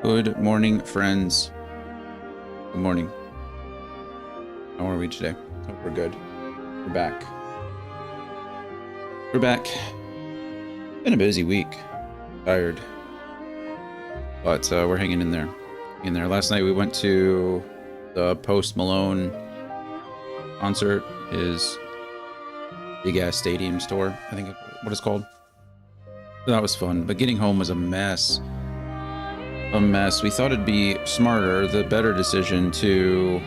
Good morning, friends. Good morning. How are we today? Hope we're good. We're back. We're back. Been a busy week. Tired. But we're hanging in there. Last night we went to the Post Malone concert, his big ass stadium tour, I think what it's called. So that was fun, but getting home was a mess. We thought it'd be smarter, the better decision to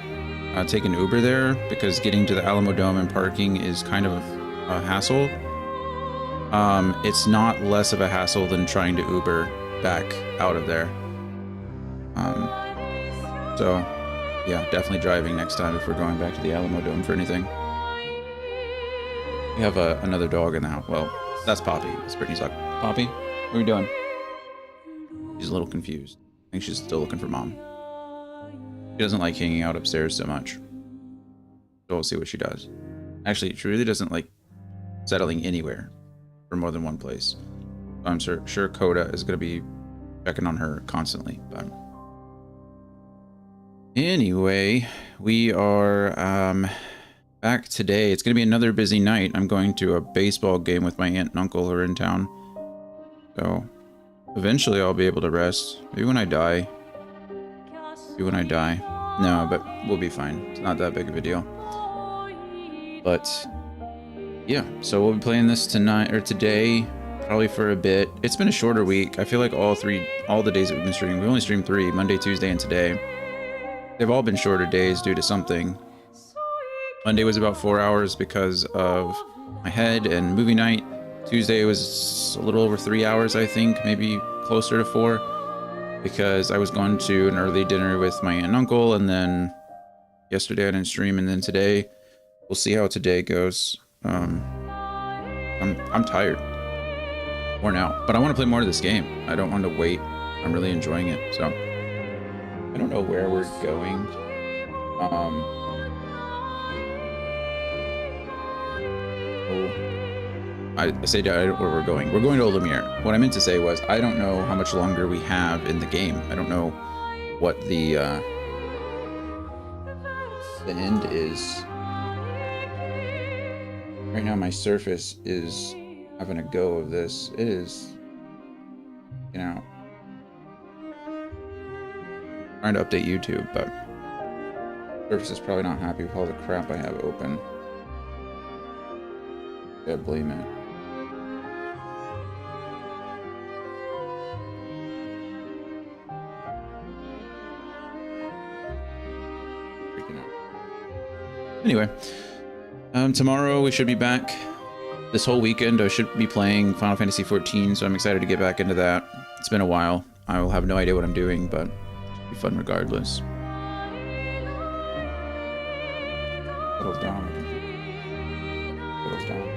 take an Uber there, because getting to the Alamo Dome and parking is kind of a hassle. It's not less of a hassle than trying to Uber back out of there. So yeah, definitely driving next time if we're going back to the Alamo Dome for anything. We have another dog in the house. Well, that's Poppy. It's Brittany's dog. Poppy, what are you doing? She's a little confused. I think she's still looking for mom. She doesn't like hanging out upstairs so much. So we'll see what she does. Actually, she really doesn't like settling anywhere for more than one place. I'm sure Coda is going to be checking on her constantly. But anyway, we are back today. It's going to be another busy night. I'm going to a baseball game with my aunt and uncle who are in town. So eventually I'll be able to rest. Maybe when I die. No, but we'll be fine. It's not that big of a deal. But yeah, so we'll be playing this tonight or today, probably for a bit. It's been a shorter week. I feel like all the days that we've been streaming, we only streamed 3, Monday, Tuesday, and today. They've all been shorter days due to something. Monday was about 4 hours because of my head and movie night. Tuesday was a little over 3 hours, I think, maybe closer to 4, because I was going to an early dinner with my aunt and uncle, and then yesterday I didn't stream, and then today, we'll see how today goes. I'm tired, worn out, but I want to play more of this game. I don't want to wait. I'm really enjoying it, so I don't know where we're going. I say I don't know where we're going. We're going to Lumiere. What I meant to say was I don't know how much longer we have in the game. I don't know what the end is. Right now my Surface is having a go of this. It is, you know, trying to update YouTube, but Surface is probably not happy with all the crap I have open. Can't blame it. Anyway, tomorrow we should be back. This whole weekend I should be playing Final Fantasy XIV, so I'm excited to get back into that. It's been a while. I will have no idea what I'm doing, but it'll be fun regardless. Settles down. Settles down.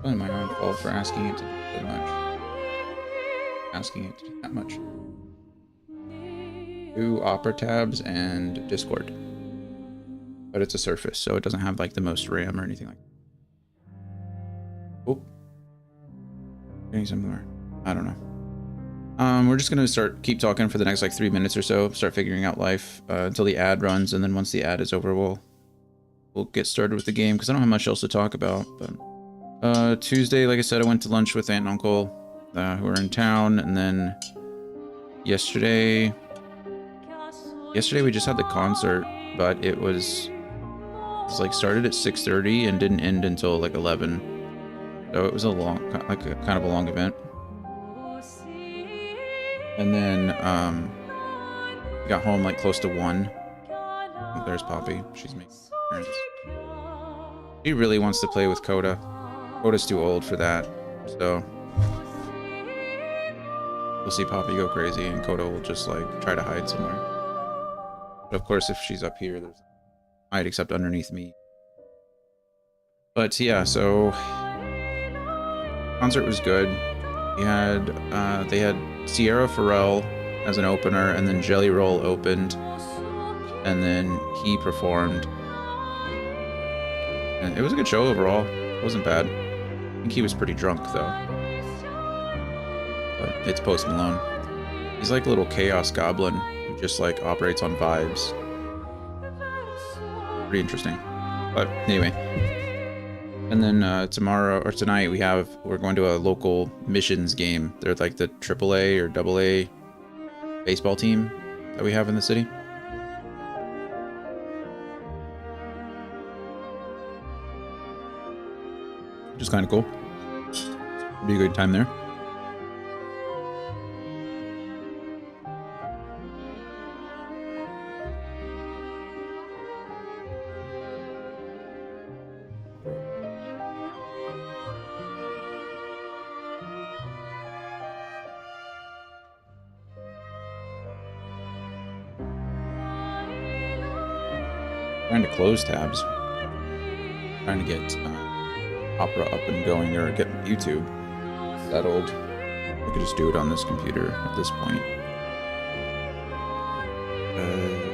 Probably my own fault for asking it to do that much. Asking it to do that much. 2 Opera tabs and Discord. But it's a Surface, so it doesn't have like the most RAM or anything like that. Oh. Getting somewhere. I don't know. We're just gonna keep talking for the next like 3 minutes or so, start figuring out life until the ad runs, and then once the ad is over, we'll get started with the game, because I don't have much else to talk about. But Tuesday, like I said, I went to lunch with aunt and uncle who are in town, and then yesterday we just had the concert, but it was like started at 6:30 and didn't end until like 11, so it was a kind of a long event. And then got home like close to 1. Oh, there's Poppy. She's making appearance. She really wants to play with Coda. Coda's too old for that, so we'll see Poppy go crazy, and Coda will just like try to hide somewhere. But of course, if she's up here, there's hide except underneath me. But yeah, so concert was good. They had Sierra Farrell as an opener, and then Jelly Roll opened, and then he performed. And it was a good show overall. It wasn't bad. I think he was pretty drunk though. But it's Post Malone. He's like a little chaos goblin who just like operates on vibes. Pretty interesting. But anyway. And then tonight we're going to a local missions game. They're like the AAA or AA baseball team that we have in the city. Which is kind of cool. Be a good time there. Trying to close tabs. Trying to get Opera up and going, or get YouTube settled. I could just do it on this computer at this point.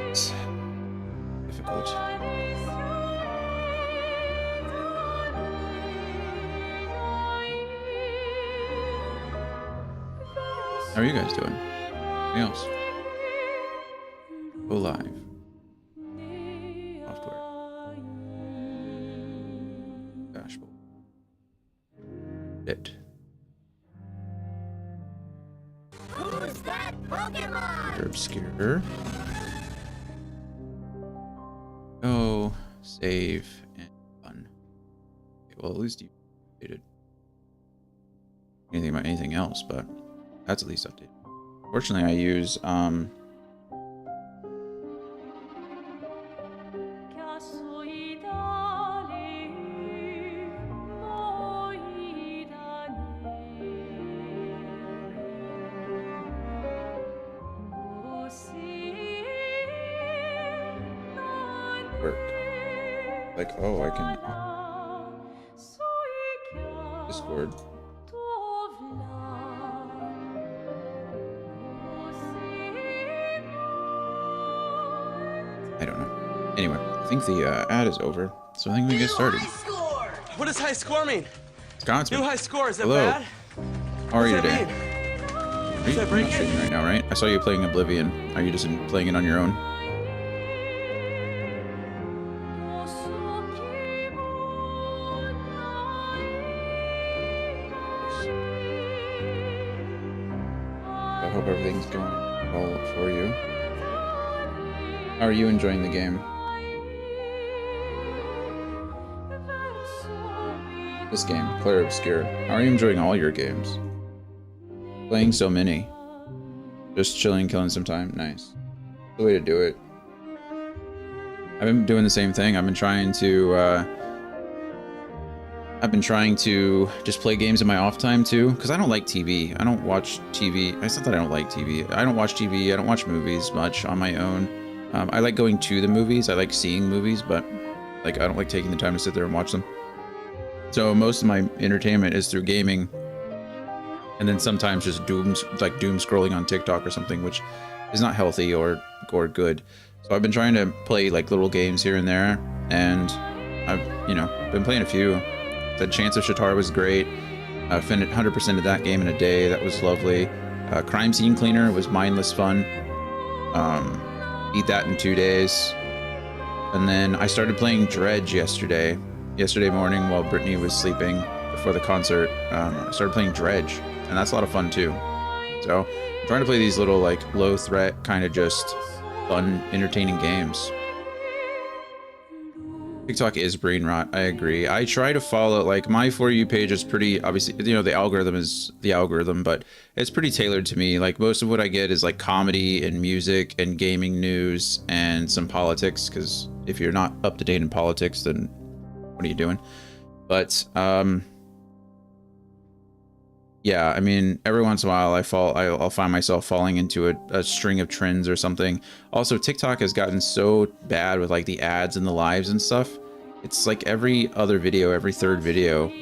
It's difficult. How are you guys doing? Anything else? Go live. It. Who's that Pokemon? Obscure. Oh, save and fun. Okay, well, at least you updated anything about anything else, but that's at least updated. Fortunately, I use like, oh, I can Discord. I don't know. Anyway, I think the ad is over, so I think we can get started. What does high score mean? Scotsman. New high score, is that Hello. bad? How are you What does that today? mean? Are you not streaming right now, right? I saw you playing Oblivion. Are you just playing it on your own? I hope everything's going well for you. How are you enjoying the game? This game, Claire Obscure. How are you enjoying all your games? Playing so many. Just chilling, killing some time. Nice. The way to do it. I've been doing the same thing. I've been trying to just play games in my off time too, because I don't like TV. I don't watch TV. It's not that I don't like TV. I don't watch TV. I don't watch movies much on my own. I like going to the movies. I like seeing movies, but like I don't like taking the time to sit there and watch them. So most of my entertainment is through gaming, and then sometimes just doom scrolling on TikTok or something, which is not healthy or good. So I've been trying to play like little games here and there, and I've been playing a few. The Chance of Shatar was great. I finished 100% of that game in a day. That was lovely. Crime Scene Cleaner was mindless fun. Beat that in 2 days. And then I started playing Dredge yesterday morning while Brittany was sleeping before the concert. I started playing Dredge, and that's a lot of fun too. So I'm trying to play these little like low threat, kind of just fun, entertaining games. TikTok is brain rot. I agree. I try to follow, like, my For You page is pretty, obviously, the algorithm is the algorithm, but it's pretty tailored to me. Like, most of what I get is like comedy and music and gaming news and some politics, because if you're not up to date in politics, then what are you doing? But yeah, I mean, every once in a while I'll find myself falling into a string of trends or something. Also, TikTok has gotten so bad with like the ads and the lives and stuff. It's like every other video, every third video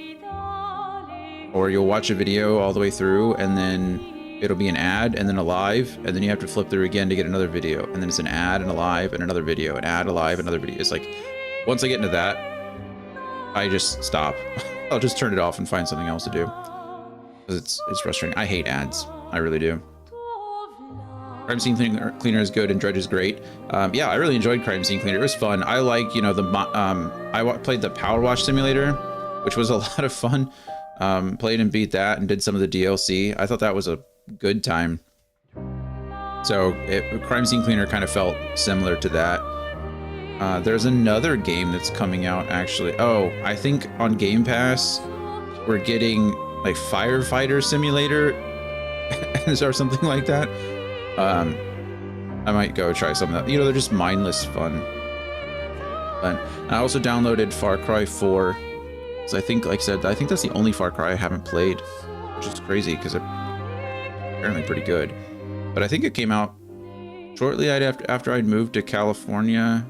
Or you'll watch a video all the way through, and then it'll be an ad, and then a live, and then you have to flip through again to get another video, and then it's an ad and a live and another video, an ad, a live, another video. It's like, once I get into that, I just stop. I'll just turn it off and find something else to do. Because it's frustrating. I hate ads. I really do. Crime Scene Cleaner is good and Dredge is great. Yeah, I really enjoyed Crime Scene Cleaner. It was fun. I like, you know, I played the Power Wash Simulator, which was a lot of fun. Played and beat that and did some of the DLC. I thought that was a good time. So Crime Scene Cleaner kind of felt similar to that. There's another game that's coming out actually. Oh, I think on Game Pass we're getting like Firefighter Simulator or something like that. I might go try some of that. You know, they're just mindless fun. But I also downloaded Far Cry 4. So I think, like I said, I think that's the only Far Cry I haven't played, which is crazy because it's apparently pretty good. But I think it came out shortly after I'd moved to California.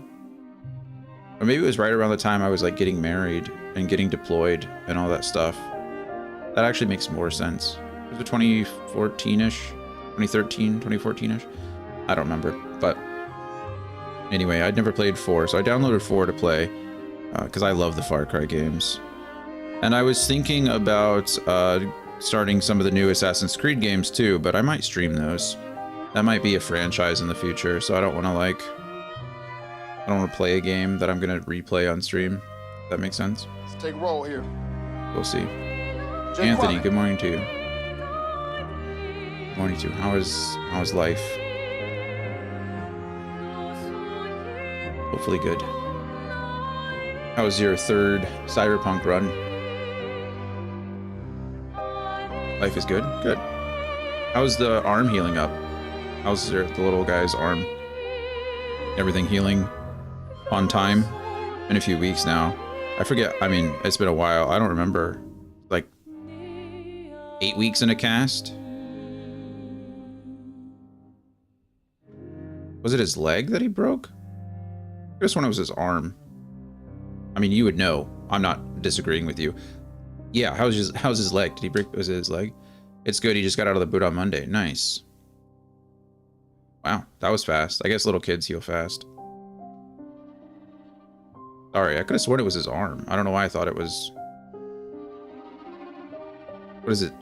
Or maybe it was right around the time I was like getting married and getting deployed and all that stuff. That actually makes more sense. Was it 2014-ish? 2013, 2014-ish? I don't remember. But anyway, I'd never played 4, so I downloaded 4 to play because I love the Far Cry games. And I was thinking about starting some of the new Assassin's Creed games too, but I might stream those. That might be a franchise in the future, so I don't want to play a game that I'm going to replay on stream. If that makes sense? Let's take a roll here. We'll see. Jake Anthony, Kwame. good morning to you. Good morning to you. How is life? Hopefully good. How was your third Cyberpunk run? Life is good? Good. How's the arm healing up? How's the little guy's arm? Everything healing on time? Been a few weeks now. I forget. I mean, it's been a while. I don't remember. Like 8 weeks in a cast? Was it his leg that he broke? I guess when it was his arm. I mean, you would know. I'm not disagreeing with you. Yeah, how's his leg? Did he break? Was it his leg? It's good. He just got out of the boot on Monday. Nice. Wow, that was fast. I guess little kids heal fast. Sorry, I could have sworn it was his arm. I don't know why I thought it was. What is it?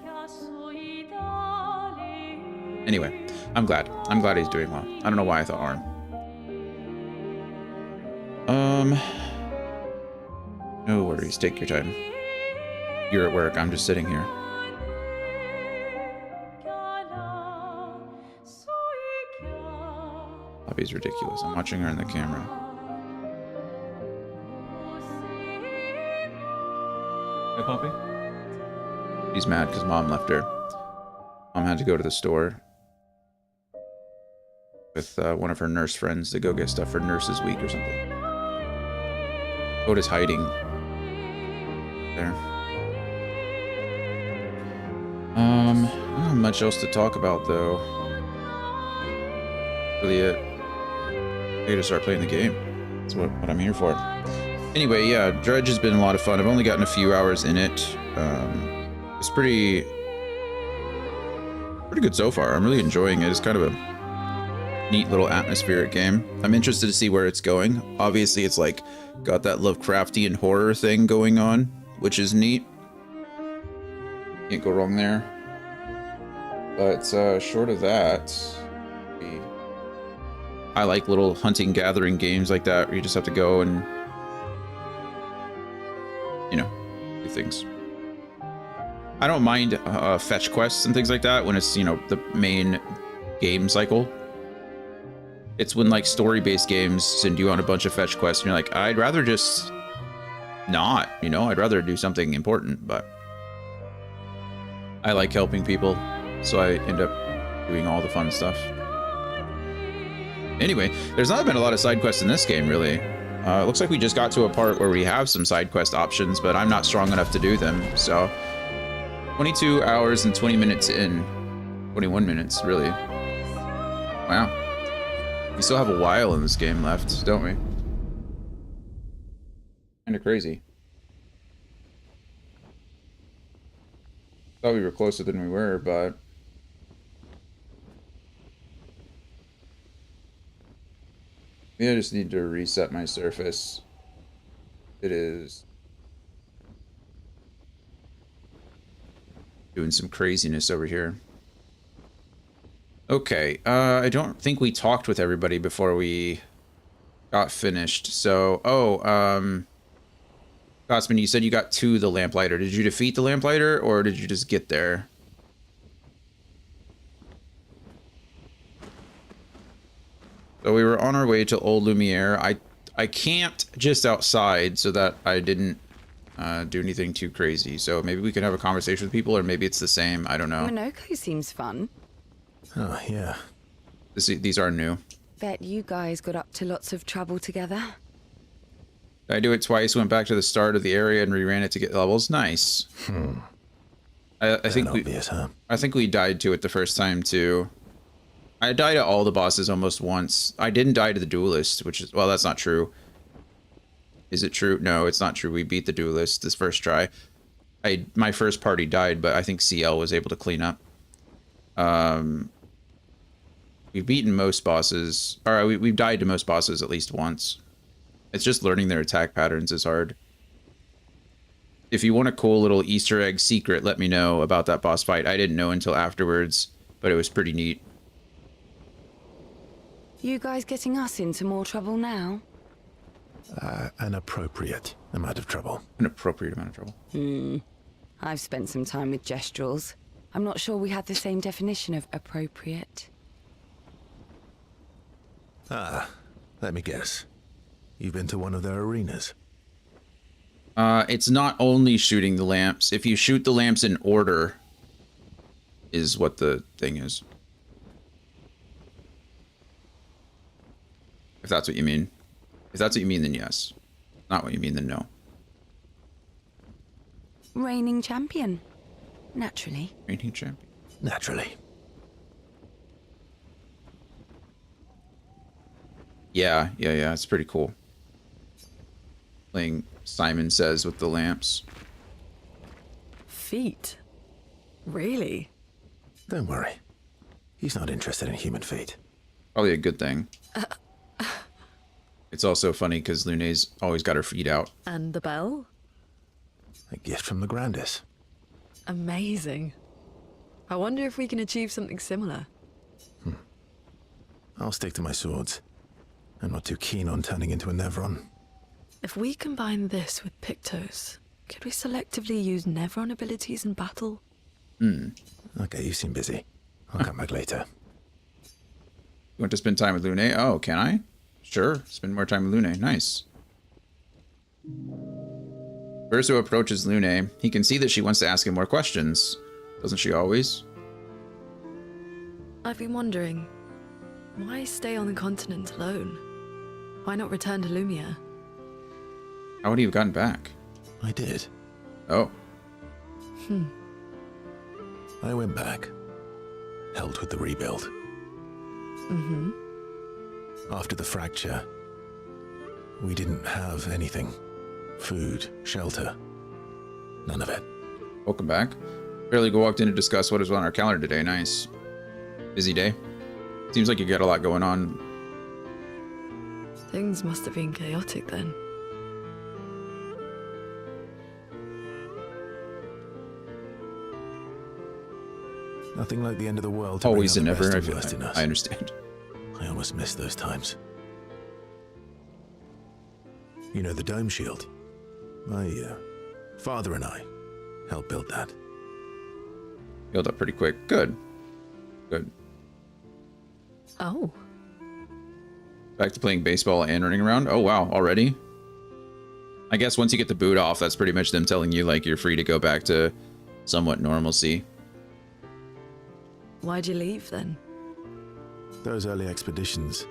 Anyway, I'm glad. I'm glad he's doing well. I don't know why I thought arm. No worries. Take your time. You're at work. I'm just sitting here. Poppy's ridiculous. I'm watching her in the camera. Hey, Poppy? She's mad because Mom left her. Mom had to go to the store with one of her nurse friends to go get stuff for Nurses Week or something. Oda's hiding there. I don't have much else to talk about though. Really it. I gotta start playing the game. That's what I'm here for. Anyway, yeah, Dredge has been a lot of fun. I've only gotten a few hours in it. It's pretty good so far. I'm really enjoying it. It's kind of a neat little atmospheric game. I'm interested to see where it's going. Obviously, it's like got that Lovecraftian horror thing going on, which is neat. Can't go wrong there. But short of that, I like little hunting gathering games like that where you just have to go and, you know, do things. I don't mind fetch quests and things like that when it's, you know, the main game cycle. It's when like story-based games send you on a bunch of fetch quests and you're like, I'd rather just not, you know, I'd rather do something important, but I like helping people, so I end up doing all the fun stuff. Anyway, there's not been a lot of side quests in this game, really. It looks like we just got to a part where we have some side quest options, but I'm not strong enough to do them, so 22 hours and 20 minutes in. 21 minutes, really. Wow. We still have a while in this game left, don't we? Kinda crazy. Thought we were closer than we were, but maybe I just need to reset my surface. It is doing some craziness over here. Okay, I don't think we talked with everybody before we got finished. So, Gotsman, you said you got to the Lamplighter. Did you defeat the Lamplighter, or did you just get there? So we were on our way to Old Lumiere. I camped just outside so that I didn't do anything too crazy. So maybe we can have a conversation with people, or maybe it's the same. I don't know. Monoko seems fun. Oh, yeah. These are new. Bet you guys got up to lots of trouble together. I do it twice, went back to the start of the area and reran it to get levels. Nice. I think Obvious, huh? I think we died to it the first time too. I died to all the bosses almost once. I didn't die to the duelist, which is, well, that's not true. Is it true? No, it's not true. We beat the duelist this first try. My first party died, but I think CL was able to clean up. We've beaten most bosses, or we've died to most bosses at least once. It's just learning their attack patterns is hard. If you want a cool little Easter egg secret, let me know about that boss fight. I didn't know until afterwards, but it was pretty neat. You guys getting us into more trouble now? An appropriate amount of trouble. An appropriate amount of trouble. I've spent some time with Gestrals. I'm not sure we had the same definition of appropriate. Let me guess. You've been to one of their arenas? It's not only shooting the lamps. If you shoot the lamps in order, is what the thing is. If that's what you mean. If that's what you mean, then yes. Not what you mean, then no. Reigning champion. Naturally. Reigning champion. Naturally. Yeah, it's pretty cool. Playing Simon Says with the lamps. Feet? Really? Don't worry. He's not interested in human feet. Probably a good thing. It's also funny because Lune's always got her feet out. And the bell? A gift from the Grandis. Amazing. I wonder if we can achieve something similar. I'll stick to my swords. I'm not too keen on turning into a Nevron. If we combine this with Pictos, could we selectively use Nevron abilities in battle? Okay, you seem busy. I'll come back later. You want to spend time with Lune? Oh, can I? Sure, spend more time with Lune. Nice. Verso approaches Lune. He can see that she wants to ask him more questions. Doesn't she always? I've been wondering, why stay on the continent alone? Why not return to Lumiere? How would he have gotten back? I did. Oh. I went back. Helped with the rebuild. After the fracture, we didn't have anything. Food, shelter. None of it. Welcome back. Barely walked in to discuss what is on our calendar today. Nice. Busy day. Seems like you got a lot going on. Things must have been chaotic then. Nothing like the end of the world to Always bring and out the never. best and worst in us. I understand. I almost miss those times. You know the dome shield? My father and I helped build that. Healed up pretty quick. Good. Good. Oh. Back to playing baseball and running around. Oh, wow. Already? I guess once you get the boot off, that's pretty much them telling you, like, you're free to go back to somewhat normalcy. Why'd you leave then? Those early expeditions,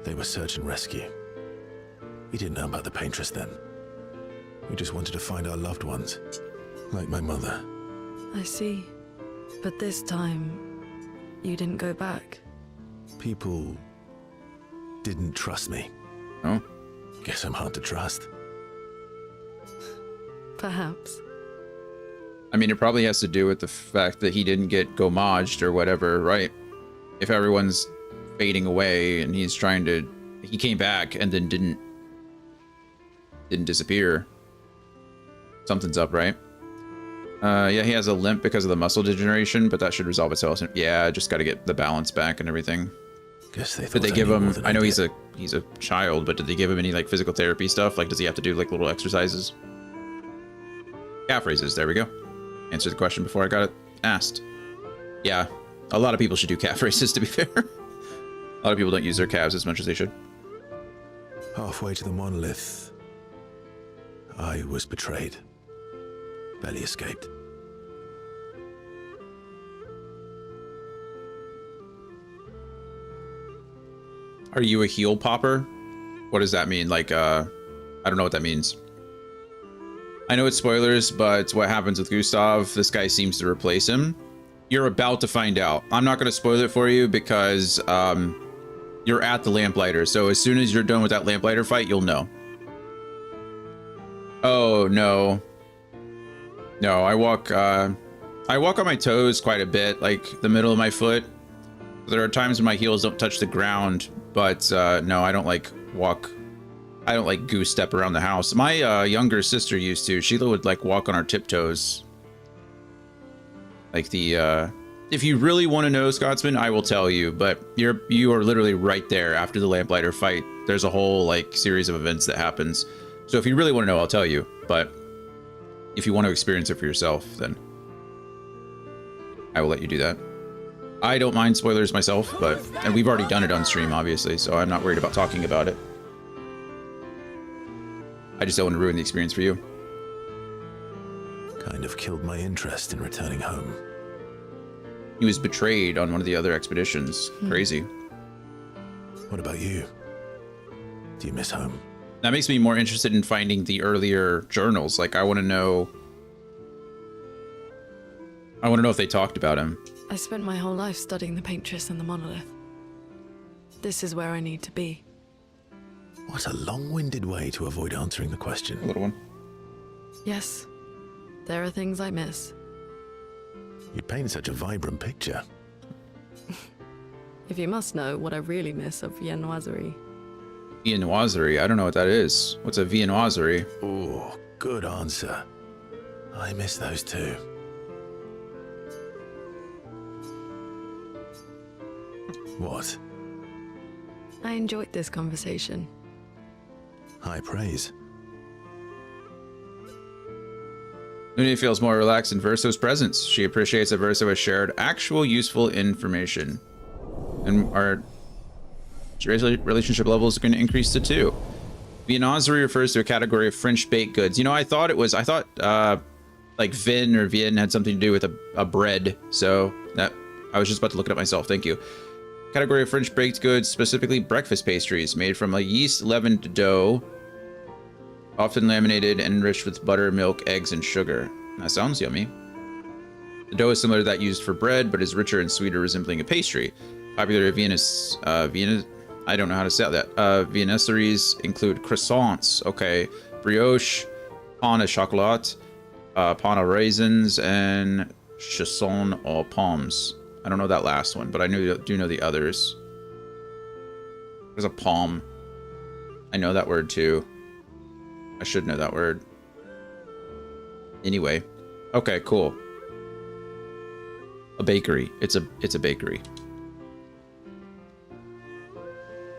they were search and rescue. We didn't know about the Paintress then. We just wanted to find our loved ones, like my mother. I see. But this time, you didn't go back. People didn't trust me. Oh? Guess I'm hard to trust. Perhaps. I mean, it probably has to do with the fact that he didn't get gommaged or whatever, right? If everyone's fading away and he's trying to... He came back and then didn't disappear. Something's up, right? Yeah, he has a limp because of the muscle degeneration, but that should resolve itself. Yeah, just got to get the balance back and everything. Guess they thought Did they give him... I know he's he's a child, but did they give him any like physical therapy stuff? Like, does he have to do like little exercises? Calf raises. There we go. Answer the question before I got it asked. Yeah, a lot of people should do calf raises, to be fair. A lot of people don't use their calves as much as they should. halfway to the monolith. I was betrayed. Barely escaped. Are you a heel popper? What does that mean? Like, I don't know what that means. I know it's spoilers, but what happens with Gustav? This guy seems to replace him. You're about to find out. I'm not going to spoil it for you because you're at the lamplighter. So as soon as you're done with that lamplighter fight, you'll know. Oh, no. No, I walk on my toes quite a bit, like the middle of my foot. There are times when my heels don't touch the ground, but no, I don't like goose step around the house. My younger sister used to. Sheila would like walk on her tiptoes. Like the if you really want to know, Scotsman, I will tell you, but you are literally right there after the lamplighter fight. There's a whole like series of events that happens. So if you really want to know, I'll tell you, but if you want to experience it for yourself, then I will let you do that. I don't mind spoilers myself, and we've already done it on stream, obviously, so I'm not worried about talking about it. I just don't want to ruin the experience for you. Kind of killed my interest in returning home. He was betrayed on one of the other expeditions. Crazy. What about you? Do you miss home? That makes me more interested in finding the earlier journals. Like, I want to know if they talked about him. I spent my whole life studying the paintress and the monolith. This is where I need to be. What a long-winded way to avoid answering the question. A little one. Yes, there are things I miss. You paint such a vibrant picture. If you must know what I really miss of viennoiserie. Viennoiserie? I don't know what that is. What's a viennoiserie? Oh, good answer. I miss those too. What? I enjoyed this conversation. High praise. Luna feels more relaxed in Verso's presence. She appreciates that Verso has shared actual useful information. And our relationship levels are going to increase to 2. Viennoiserie refers to a category of French baked goods. You know, I thought like vin or vien had something to do with a bread. So that I was just about to look it up myself. Thank you. Category of French baked goods, specifically breakfast pastries made from a yeast leavened dough, often laminated and enriched with butter, milk, eggs, and sugar. That sounds yummy. The dough is similar to that used for bread, but is richer and sweeter, resembling a pastry. Popular I don't know how to say that. Viennoiseries include croissants, okay, brioche, pain au chocolat, pain au raisins, and chasson aux pommes. I don't know that last one, but I do know the others. There's a palm. I know that word too. I should know that word. Anyway. Okay, cool. A bakery. It's a bakery.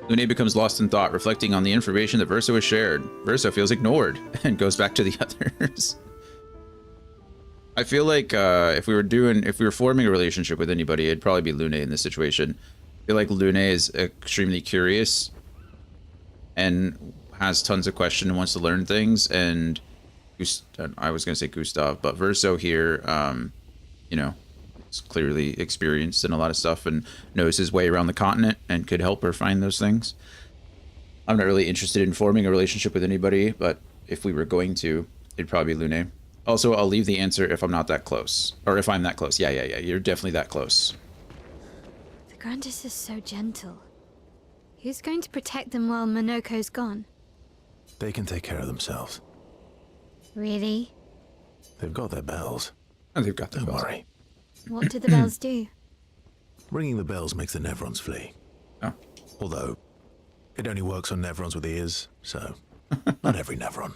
Lune becomes lost in thought, reflecting on the information that Verso has shared. Verso feels ignored and goes back to the others. I feel like if we were forming a relationship with anybody, it'd probably be Lune in this situation. I feel like Lune is extremely curious and has tons of questions and wants to learn things. And I was gonna say Gustav, but Verso here, you know, is clearly experienced in a lot of stuff and knows his way around the continent and could help her find those things. I'm not really interested in forming a relationship with anybody, but if we were going to, it'd probably be Lune. Also, I'll leave the answer if I'm not that close. Or if I'm that close. Yeah, you're definitely that close. The Grandis is so gentle. Who's going to protect them while Monoko's gone? They can take care of themselves. Really? They've got their bells. Oh, they've got the Don't bells. worry. What do the bells do? Ringing the bells makes the Nevrons flee. Oh. Although, it only works on Nevrons with ears, so not every Nevron.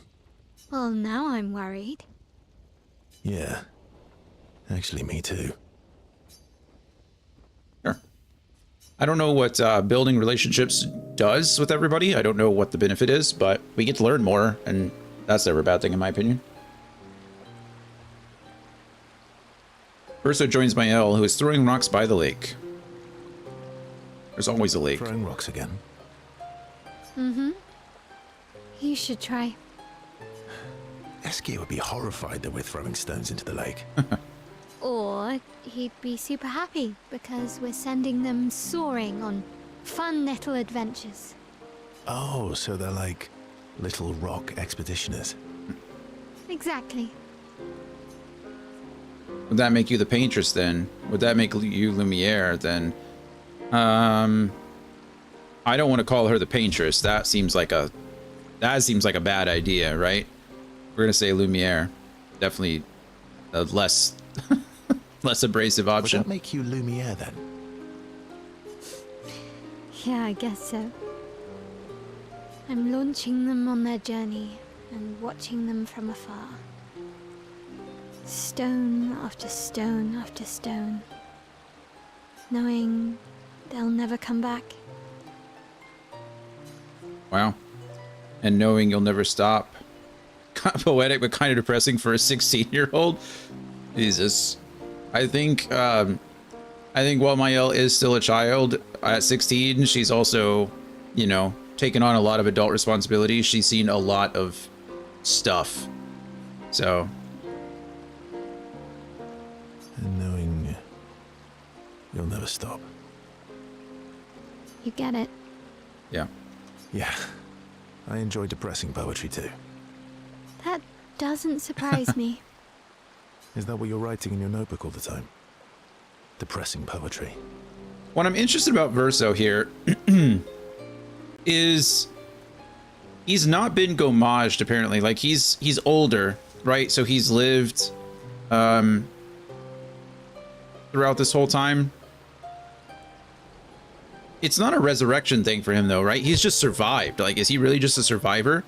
Well, now I'm worried. Yeah. Actually, me too. Sure. I don't know what building relationships does with everybody. I don't know what the benefit is, but we get to learn more, and that's never a bad thing in my opinion. Urso joins Mael, who is throwing rocks by the lake. There's always a lake. Throwing rocks again. Mm-hmm. You should try. Esky would be horrified that we're throwing stones into the lake. Or he'd be super happy because we're sending them soaring on fun little adventures. Oh, so they're like little rock expeditioners. Exactly. Would that make you the paintress then? Would that make you Lumiere then? I don't want to call her the paintress. That seems like a bad idea, right? We're gonna say Lumiere. Definitely a less less abrasive Would option. that make you Lumiere then? Yeah, I guess so. I'm launching them on their journey and watching them from afar. Stone after stone after stone. Knowing they'll never come back. Wow. And knowing you'll never stop. Kind of poetic, but kind of depressing for a 16-year-old. Jesus. I think while Mael is still a child, at 16, she's also, you know, taken on a lot of adult responsibilities. She's seen a lot of stuff. So. And knowing you'll never stop. You get it. Yeah. Yeah. I enjoy depressing poetry too. That doesn't surprise me. Is that what you're writing in your notebook all the time? Depressing poetry. What I'm interested about Verso here is he's not been gommaged apparently. Like he's older, right? So he's lived throughout this whole time. It's not a resurrection thing for him though, right? He's just survived. Like, is he really just a survivor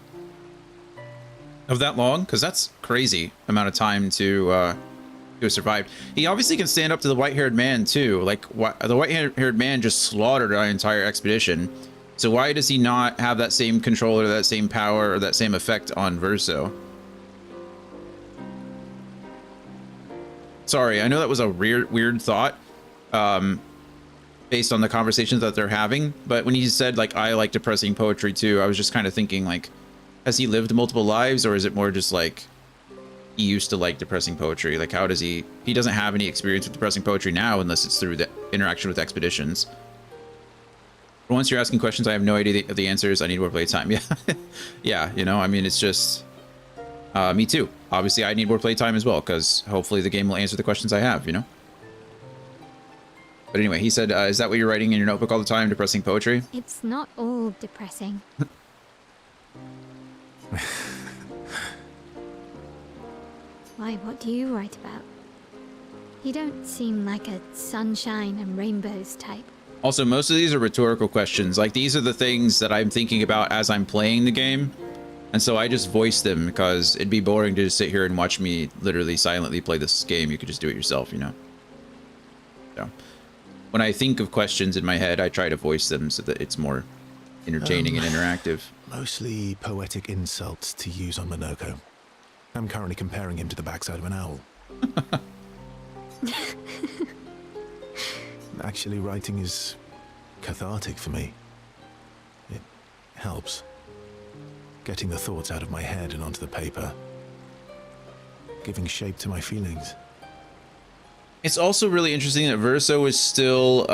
of that long? Because that's crazy amount of time to have survived. He obviously can stand up to the white-haired man too. Like, the white-haired man just slaughtered our entire expedition. So why does he not have that same control or that same power or that same effect on Verso? Sorry, I know that was a weird thought. Based on the conversations that they're having, but when he said like I like depressing poetry too, I was just kind of thinking like, has he lived multiple lives, or is it more just like he used to like depressing poetry? Like, how does he doesn't have any experience with depressing poetry now unless it's through the interaction with expeditions. But once you're asking questions, I have no idea of the answers. I need more playtime. Yeah, yeah. You know, I mean, it's just me too. Obviously, I need more playtime as well because hopefully the game will answer the questions I have. You know. But anyway, he said, is that what you're writing in your notebook all the time, depressing poetry? It's not all depressing. Why, what do you write about? You don't seem like a sunshine and rainbows type. Also, most of these are rhetorical questions. Like, these are the things that I'm thinking about as I'm playing the game. And so I just voice them because it'd be boring to just sit here and watch me literally silently play this game. You could just do it yourself, you know? So. When I think of questions in my head, I try to voice them so that it's more entertaining and interactive. Mostly poetic insults to use on Monoko. I'm currently comparing him to the backside of an owl. Actually, writing is cathartic for me. It helps. Getting the thoughts out of my head and onto the paper. Giving shape to my feelings. It's also really interesting that Verso is still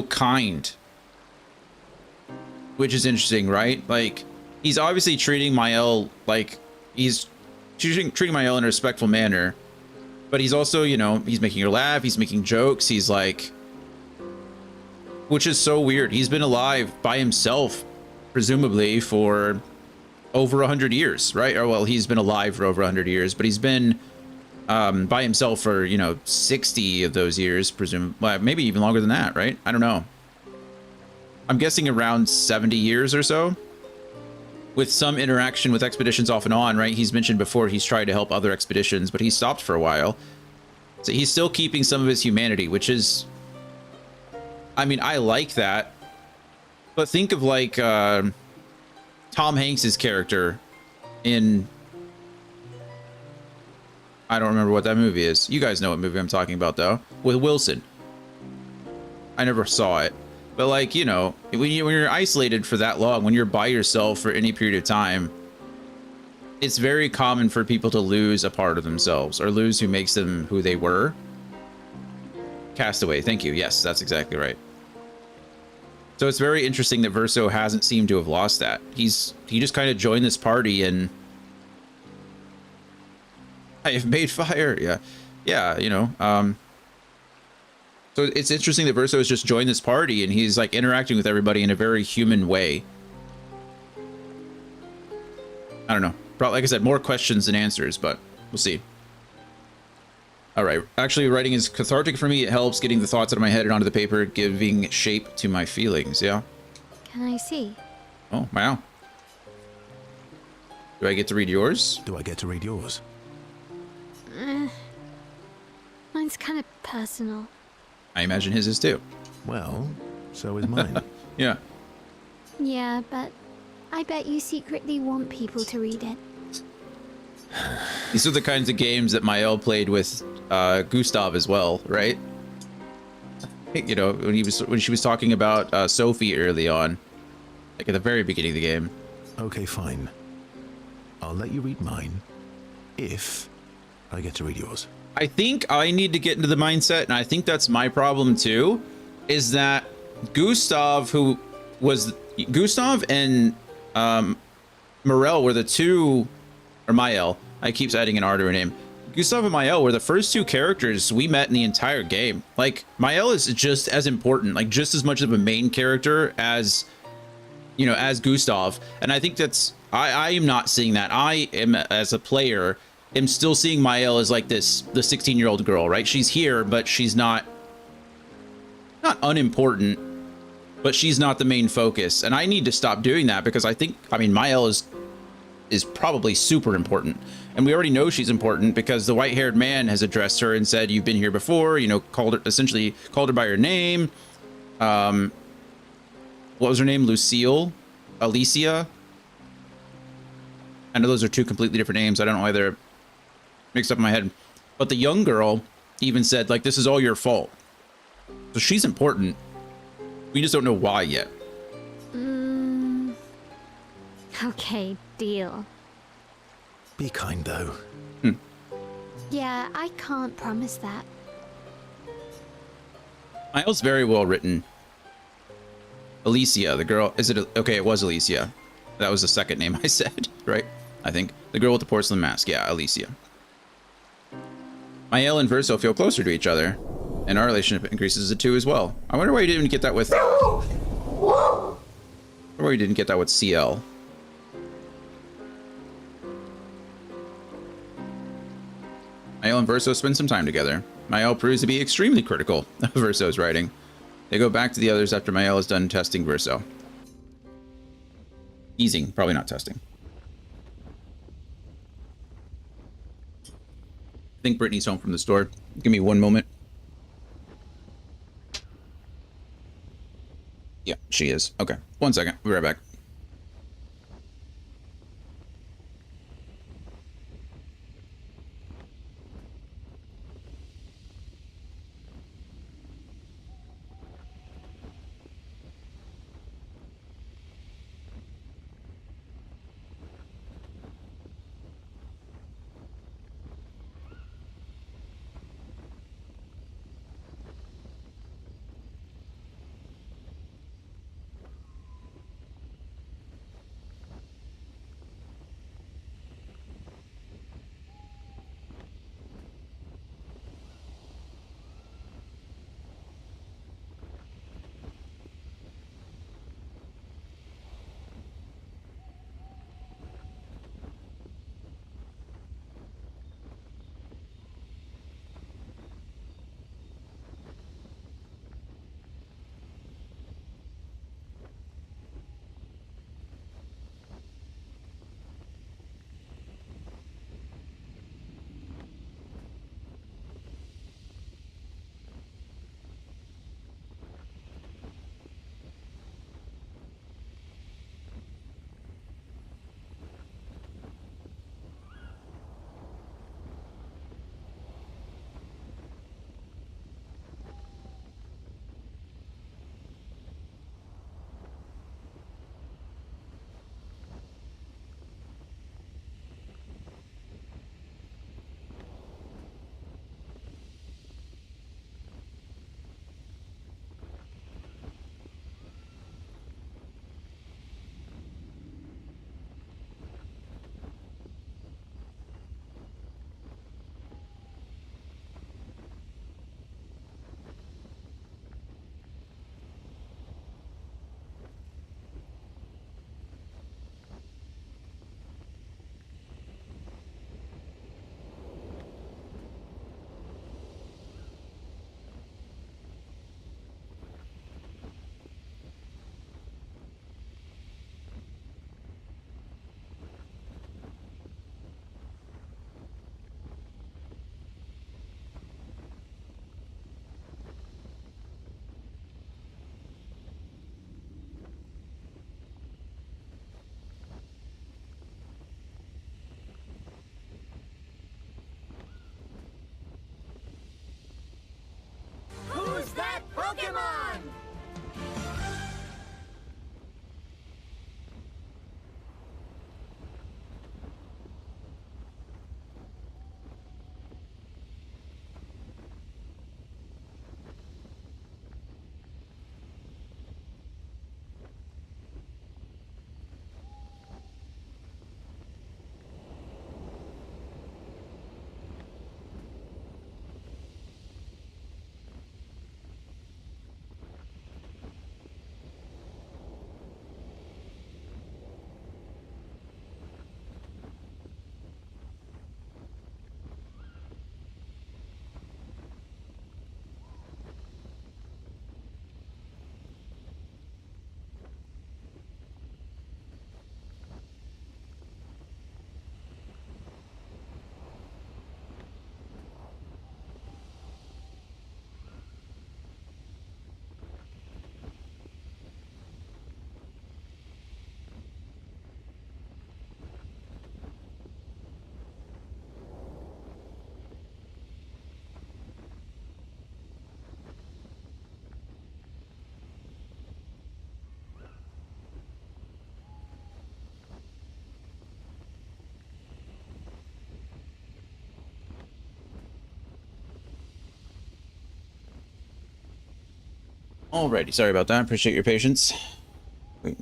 kind, which is interesting, right? Like, he's obviously treating Mael like he's treating Mael in a respectful manner, but he's also, you know, he's making her laugh, he's making jokes, he's like, which is so weird. He's been alive by himself, presumably for over 100 years, right? Or, well, he's been alive for over 100 years, but he's been by himself for, you know, 60 of those years, presumably. Well, maybe even longer than that, right? I don't know. I'm guessing around 70 years or so, with some interaction with expeditions off and on, right? He's mentioned before he's tried to help other expeditions, but he stopped for a while. So he's still keeping some of his humanity, which is, I mean, I like that. But think of like Tom Hanks's character in, I don't remember what that movie is. You guys know what movie I'm talking about, though, with Wilson. I never saw it. But, like, you know, when you're isolated for that long, when you're by yourself for any period of time, it's very common for people to lose a part of themselves or lose who makes them who they were. Castaway, thank you. Yes, that's exactly right. So it's very interesting that Verso hasn't seemed to have lost that. He just kind of joined this party and I have made fire. Yeah. Yeah, you know, so it's interesting that Verso has just joined this party and he's like interacting with everybody in a very human way. I don't know. Probably, like I said, more questions than answers, but we'll see. All right. Actually, writing is cathartic for me. It helps getting the thoughts out of my head and onto the paper, giving shape to my feelings. Yeah. Can I see? Oh, wow. Do I get to read yours? Do I get to read yours? Mine's kind of personal. I imagine his is too. Well, so is mine. Yeah. Yeah, but I bet you secretly want people to read it. These are the kinds of games that Mael played with Gustav as well, right? You know, when she was talking about Sophie early on, like at the very beginning of the game. Okay, fine. I'll let you read mine if I get to read yours. I think I need to get into the mindset, and I think that's my problem too, is that Gustav and Morel were the two, or Mael, I keep adding an R to her name. Gustav and Mael were the first two characters we met in the entire game. Like, Mael is just as important, like just as much of a main character as, you know, as Gustav. And I think that's, I am not seeing that. I am, as a player, am still seeing Mael as like the 16-year-old girl, right? She's here, but she's not unimportant, but she's not the main focus. And I need to stop doing that because I mean, Mael is probably super important. And we already know she's important because the white-haired man has addressed her and said, you've been here before, you know, essentially called her by her name. What was her name? Lucille? Alicia? I know those are two completely different names. I don't know why they're mixed up in my head. But the young girl even said, like, this is all your fault. So she's important. We just don't know why yet. Okay, deal. Be kind, though. Yeah, I can't promise that. Mael's very well written. Alicia, the girl, okay, it was Alicia. That was the second name I said, right? I think. The girl with the porcelain mask. Yeah, Alicia. Mael and Verso feel closer to each other, and our relationship increases to 2 as well. I wonder why you didn't get that with... I wonder why you didn't get that with CL. Mael and Verso spend some time together. Mael proves to be extremely critical of Verso's writing. They go back to the others after Mael is done testing Verso. Easing, probably not testing. I think Brittany's home from the store. Give me one moment. Yeah, she is. Okay, 1 second. We'll be right back. Alrighty, sorry about that. Appreciate your patience. Wait,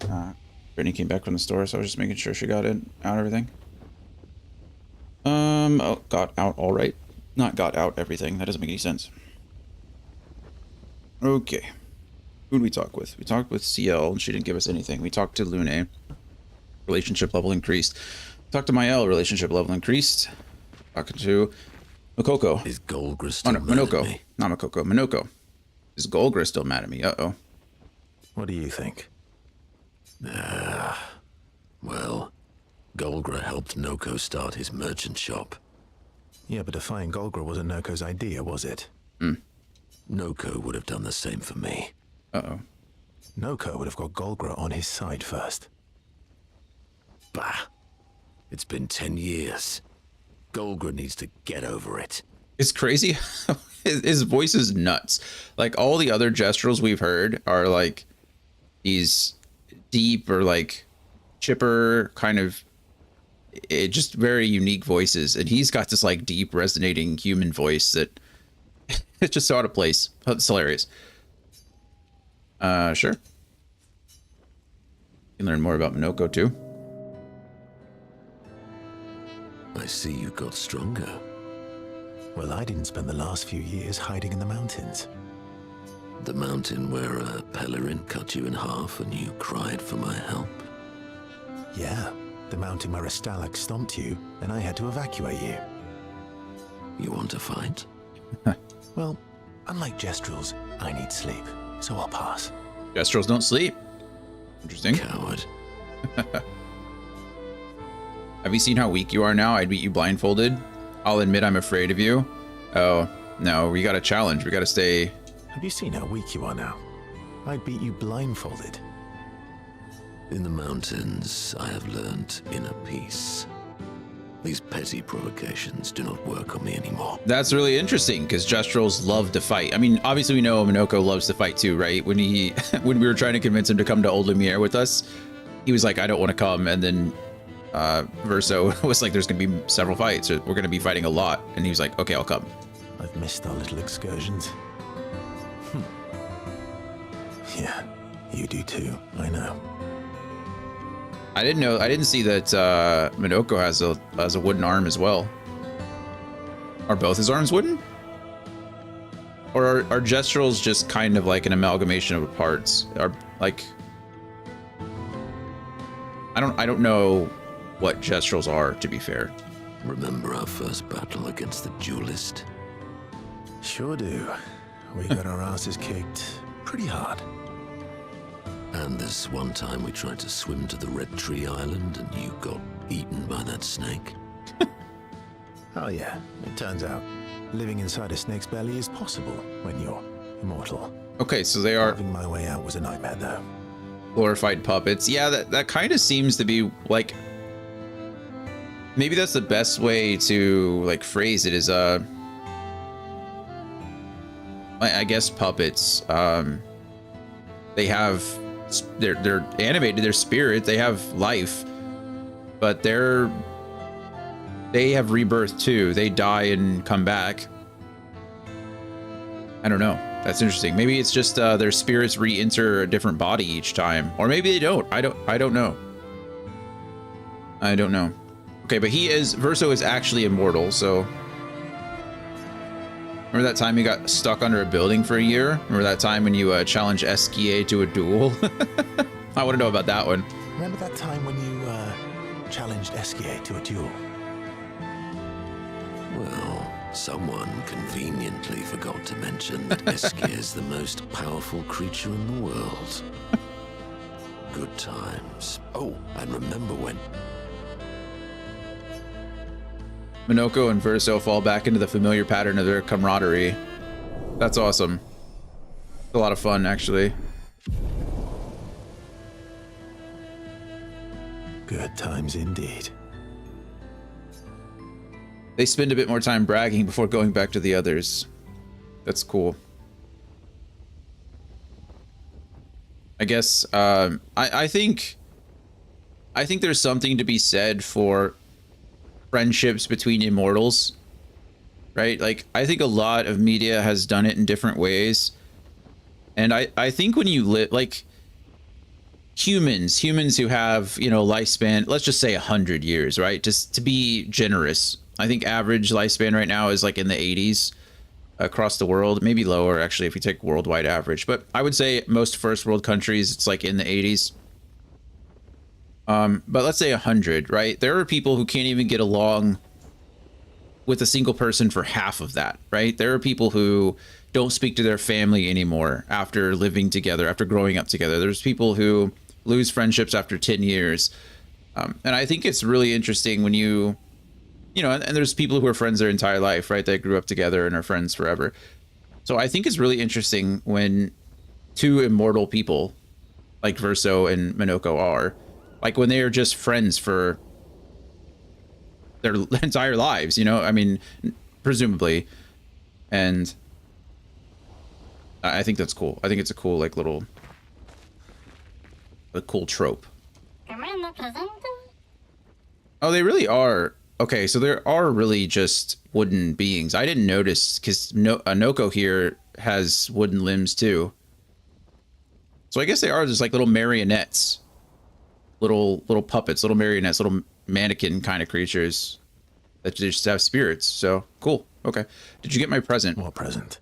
Brittany came back from the store, so I was just making sure she got out everything. Oh, got out all right. Not got out everything. That doesn't make any sense. Okay. Who did we talk with? We talked with CL, and she didn't give us anything. We talked to Lune. Relationship level increased. Talked to Mael. Relationship level increased. Talking to Makoko. Is Golgra Oh, still no, mad at Minoko. me? Not Makoko. Minoko. Is Golgra still mad at me? Uh-oh. What do you think? Well, Golgra helped Noko start his merchant shop. Yeah, but defying Golgra wasn't Noko's idea, was it? Noko would have done the same for me. Uh-oh. Noko would have got Golgra on his side first. Bah. It's been 10 years. Golgra needs to get over it. It's crazy. His voice is nuts. Like, all the other Gestrels we've heard are, like, these deep or, like, chipper kind of... just very unique voices. And he's got this, like, deep, resonating human voice that... it's just so out of place. It's hilarious. Sure. You can learn more about Minoko, too. I see you got stronger. Well, I didn't spend the last few years hiding in the mountains. The mountain where a Pellerin cut you in half and you cried for my help. Yeah, the mountain where a Stalag stomped you, and I had to evacuate you. You want to fight? Well, unlike Gestrels, I need sleep, so I'll pass. Gestrels don't sleep. Interesting. Coward. Have you seen how weak you are now? I'd beat you blindfolded. I'll admit I'm afraid of you. Oh, no, we got a challenge. We got to stay... Have you seen how weak you are now? I'd beat you blindfolded. In the mountains, I have learned inner peace. These petty provocations do not work on me anymore. That's really interesting, because Gestrels love to fight. I mean, obviously we know Minoko loves to fight too, right? When he, when we were trying to convince him to come to Old Lumiere with us, he was like, I don't want to come. And then Verso was like, there's going to be several fights. Or we're going to be fighting a lot. And he was like, okay, I'll come. I've missed our little excursions. Yeah, you do too, I know. I didn't see that Minoko has a wooden arm as well. Are both his arms wooden? Or are Gestrels just kind of like an amalgamation of parts? Are like... I don't know what Gestrels are, to be fair. Remember our first battle against the duelist? Sure do. We got our asses kicked pretty hard. And this one time we tried to swim to the Red Tree Island and you got eaten by that snake? Oh yeah, it turns out living inside a snake's belly is possible when you're immortal. Okay, so they are Carving my way out was a nightmare though. glorified puppets. Yeah, that kind of seems to be like... Maybe that's the best way to like phrase it is I guess puppets. They have... They're animated, they're spirit, they have life, but they have rebirth too. They die and come back. I don't know. That's interesting. Maybe it's just their spirits re-enter a different body each time, or maybe they don't. I don't know. I don't know. Okay, but Verso is actually immortal, so... Remember that time you got stuck under a building for a year? Remember that time when you challenged Esquier to a duel? I want to know about that one. Remember that time when you challenged Esquier to a duel? Well, someone conveniently forgot to mention that Esquier is the most powerful creature in the world. Good times. Oh, and remember when... Minoko and Verso fall back into the familiar pattern of their camaraderie. That's awesome. It's a lot of fun, actually. Good times indeed. They spend a bit more time bragging before going back to the others. That's cool. I guess, I think there's something to be said for friendships between immortals, right? Like, I think a lot of media has done it in different ways. And I think when you live, like, humans who have, you know, lifespan, let's just say 100 years, right? Just to be generous. I think average lifespan right now is like in the 80s across the world, maybe lower actually if you take worldwide average. But I would say most first world countries, it's like in the 80s. But let's say 100, right? There are people who can't even get along with a single person for half of that, right? There are people who don't speak to their family anymore after living together, after growing up together. There's people who lose friendships after 10 years. And I think it's really interesting when you know, and there's people who are friends their entire life, right? They grew up together and are friends forever. So I think it's really interesting when two immortal people like Verso and Minoko are, like when they are just friends for their entire lives, you know, I mean, presumably. And I think that's cool. I think it's a cool, like, a cool trope. Oh, they really are. Okay, so there are really just wooden beings. I didn't notice because Noko here has wooden limbs too. So I guess they are just like little marionettes, little puppets, little marionettes, little mannequin kind of creatures that just have spirits. So cool. Okay. Did you get my present? What present?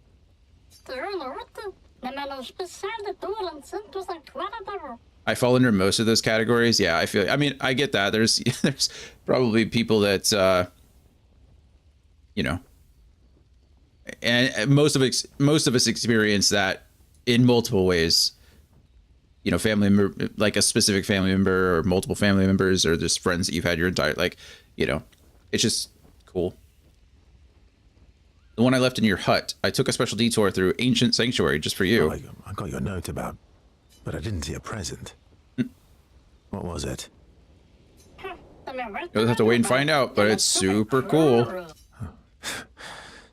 I fall under most of those categories. Yeah, I mean, I get that. There's probably people that, you know, and most of us experience that in multiple ways. You know, family member, like a specific family member or multiple family members or just friends that you've had your entire, like, you know, it's just cool. The one I left in your hut, I took a special detour through ancient sanctuary just for you. Oh, I got your note about, but I didn't see a present. What was it? You'll have to wait and find out, but it's super cool.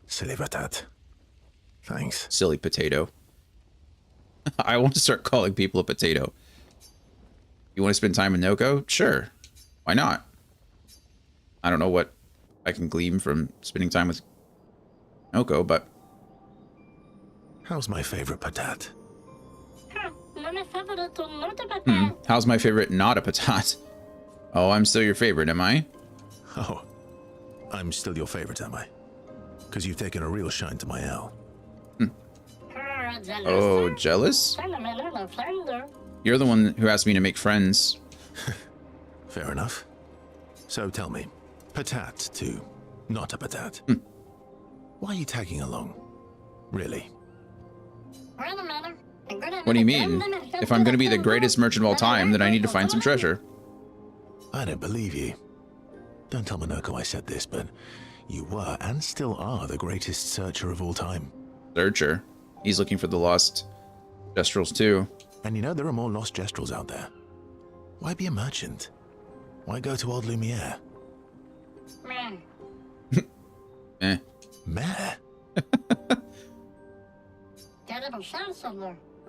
Silly patat. Thanks. Silly potato. I want to start calling people a potato. You want to spend time with Noko? Sure. Why not? I don't know what I can glean from spending time with Noko, but... How's my favorite patat? How's my favorite not a patat? Oh, I'm still your favorite, am I? Oh, I'm still your favorite, am I? Because you've taken a real shine to my L. Oh, jealous? You're the one who asked me to make friends. Fair enough. So tell me, patat to not a patat. Why are you tagging along? Really? What do you mean? If I'm going to be the greatest merchant of all time, then I need to find some treasure. I don't believe you. Don't tell Minoko I said this, but you were and still are the greatest searcher of all time. Searcher? He's looking for the lost Gestrels too. And you know there are more lost Gestrels out there. Why be a merchant? Why go to old Lumiere? Eh. Meh.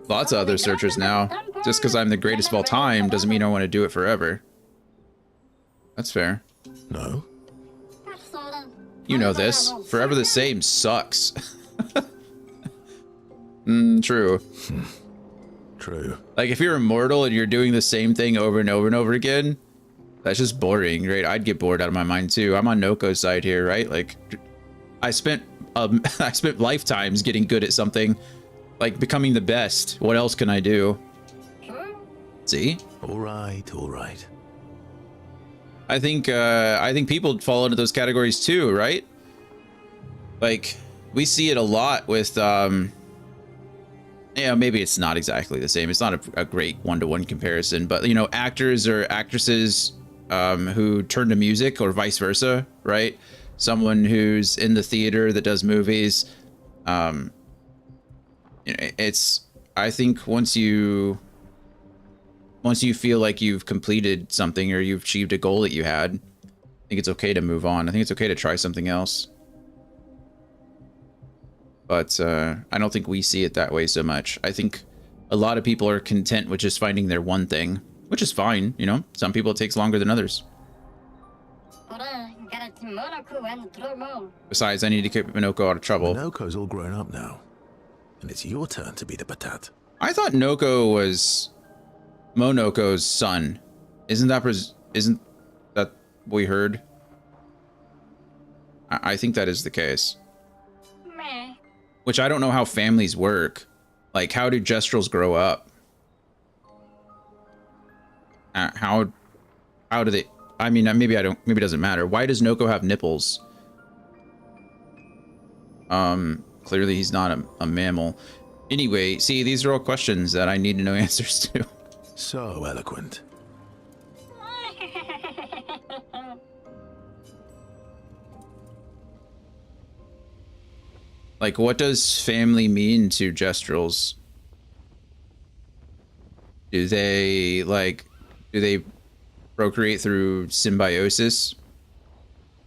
Lots of other searchers now. Just because I'm the greatest of all time doesn't mean I want to do it forever. That's fair. No? You know this. Forever the same sucks. True. True. Like, if you're immortal and you're doing the same thing over and over and over again, that's just boring, right? I'd get bored out of my mind too. I'm on Noko's side here, right? Like, I spent lifetimes getting good at something, like becoming the best. What else can I do? See? All right, all right. I think people fall into those categories too, right? Like, we see it a lot with, yeah, maybe it's not exactly the same. It's not a great one-to-one comparison, but, you know, actors or actresses who turn to music or vice versa, right? Someone who's in the theater that does movies. It's, I think once you feel like you've completed something or you've achieved a goal that you had, I think it's okay to move on. I think it's okay to try something else. But I don't think we see it that way so much. I think a lot of people are content with just finding their one thing, which is fine, you know? Some people it takes longer than others. Besides, I need to keep Minoko out of trouble. Minoko's all grown up now. And it's your turn to be the patat. I thought Noko was Monoko's son. Isn't that what we heard? I think that is the case. Which I don't know how families work. Like, how do Gestrels grow up? How do they? I mean, maybe I don't. Maybe it doesn't matter. Why does Noko have nipples? Clearly he's not a mammal. Anyway, see, these are all questions that I need to know answers to. So eloquent. Like, what does family mean to Gestrels? Do they procreate through symbiosis?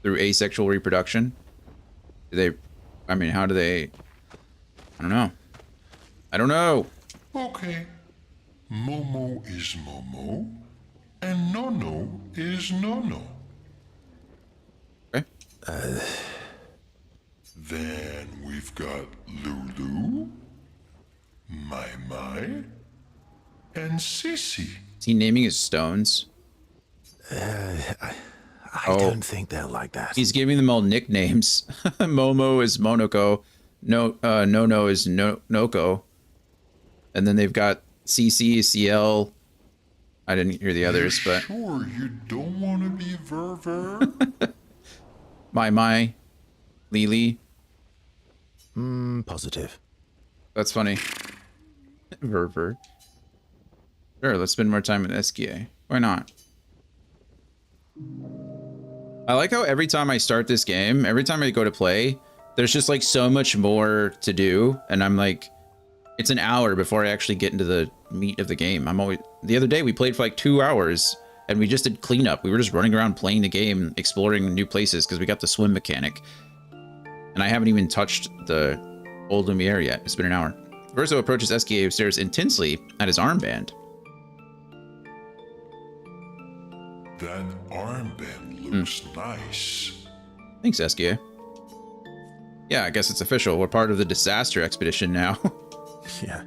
Through asexual reproduction? Do they, I mean, how do they, I don't know. I don't know. Okay. Momo is Momo, and Nono is Nono. Okay. Then we've got Lulu, Mai, and Sissy. Is he naming his stones? I don't think they'll like that. He's giving them all nicknames. Momo is Monoko. Nono is Noko. And then they've got CC, CL. I didn't hear the others, but... Sure you don't want to be Ver? Mai, Lily. Positive. That's funny. Ver. Sure, let's spend more time with SKA. Why not? I like how every time I start this game, every time I go to play, there's just like so much more to do, and I'm like, it's an hour before I actually get into the meat of the game. The other day we played for like 2 hours and we just did cleanup. We were just running around playing the game, exploring new places because we got the swim mechanic. And I haven't even touched the old Lumiere yet. It's been an hour. Verso approaches SKA, who stares intensely at his armband. That armband looks nice. Thanks, SKA. Yeah, I guess it's official. We're part of the disaster expedition now. Yeah,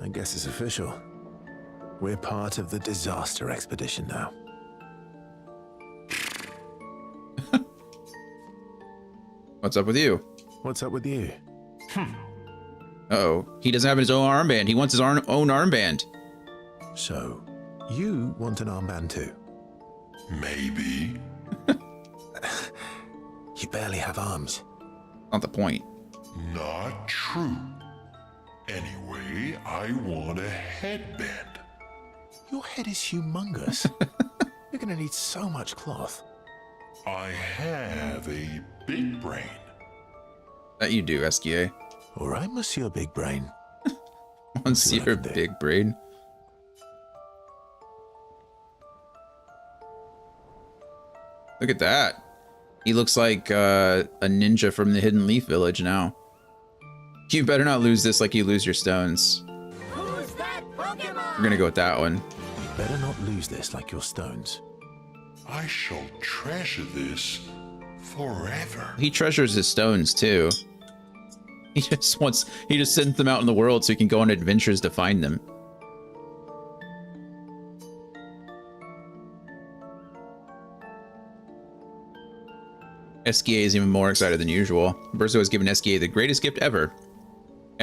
I guess it's official. We're part of the disaster expedition now. What's up with you? What's up with you? Uh-oh. He doesn't have his own armband. He wants his own armband. So, you want an armband too? Maybe. You barely have arms. Not the point. Not true. Anyway, I want a headband. Your head is humongous. You're gonna need so much cloth. I have a big brain. That you do, SKA. All right, Monsieur Big Brain. Once see what I your can do. big brain. Look at that. He looks like a ninja from the Hidden Leaf Village now. You better not lose this like you lose your stones. Who's that Pokemon? We're gonna go with that one. You better not lose this like your stones. I shall treasure this forever. He treasures his stones too. He just sends them out in the world so he can go on adventures to find them. SKA is even more excited than usual. Berzo has given SKA the greatest gift ever.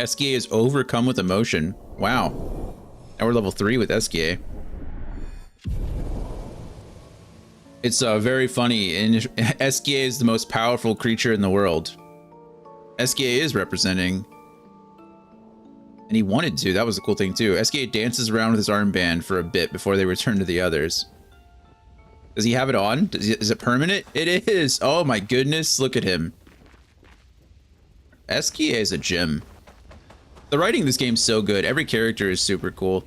SKA is overcome with emotion. Wow. Now we're level 3 with SKA. It's very funny. And SKA is the most powerful creature in the world. SKA is representing. And he wanted to. That was a cool thing too. SKA dances around with his armband for a bit before they return to the others. Does he have it on? Is it permanent? It is. Oh my goodness. Look at him. SKA is a gem. The writing in this game is so good. Every character is super cool.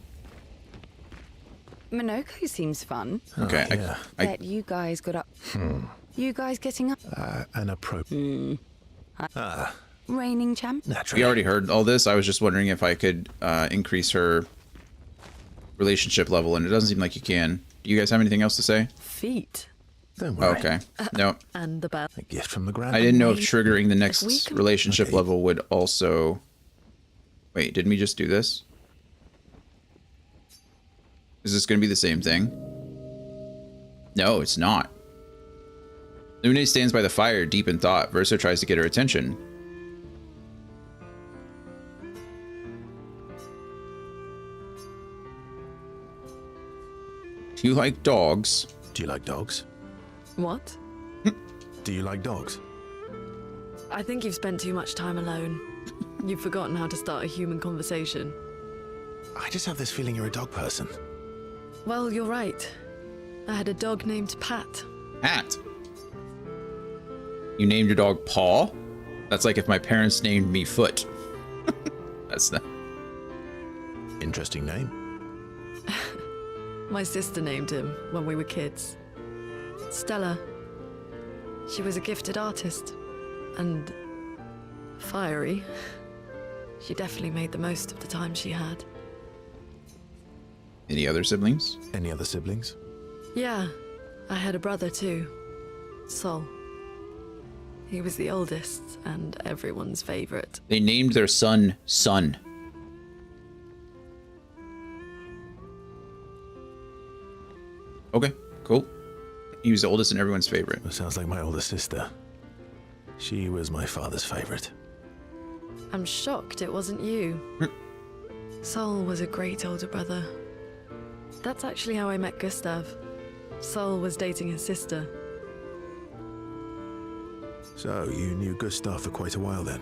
Monoko seems fun. Okay. Oh, yeah. Bet you guys got up. You guys getting up? An appropriate. Reigning champ? Naturally. We already heard all this. I was just wondering if I could increase her relationship level, and it doesn't seem like you can. Do you guys have anything else to say? Feet. Don't worry. Okay. No. And the bell. A gift from the grand. I didn't know if triggering the we next can- relationship Okay. level would also... Wait, didn't we just do this? Is this going to be the same thing? No, it's not. Lune stands by the fire, deep in thought. Verso tries to get her attention. Do you like dogs? Do you like dogs? What? Do you like dogs? I think you've spent too much time alone. You've forgotten how to start a human conversation. I just have this feeling you're a dog person. Well, you're right. I had a dog named Pat. Pat. You named your dog Paw? That's like if my parents named me Foot. That's not... Interesting name. My sister named him when we were kids. Stella. She was a gifted artist. And fiery. She definitely made the most of the time she had. Any other siblings? Any other siblings? Yeah, I had a brother too. Sol. He was the oldest and everyone's favorite. They named their son Sun. Okay, cool. He was the oldest and everyone's favorite. That sounds like my older sister. She was my father's favorite. I'm shocked it wasn't you. Sol was a great older brother. That's actually how I met Gustav. Sol was dating his sister. So, you knew Gustav for quite a while then?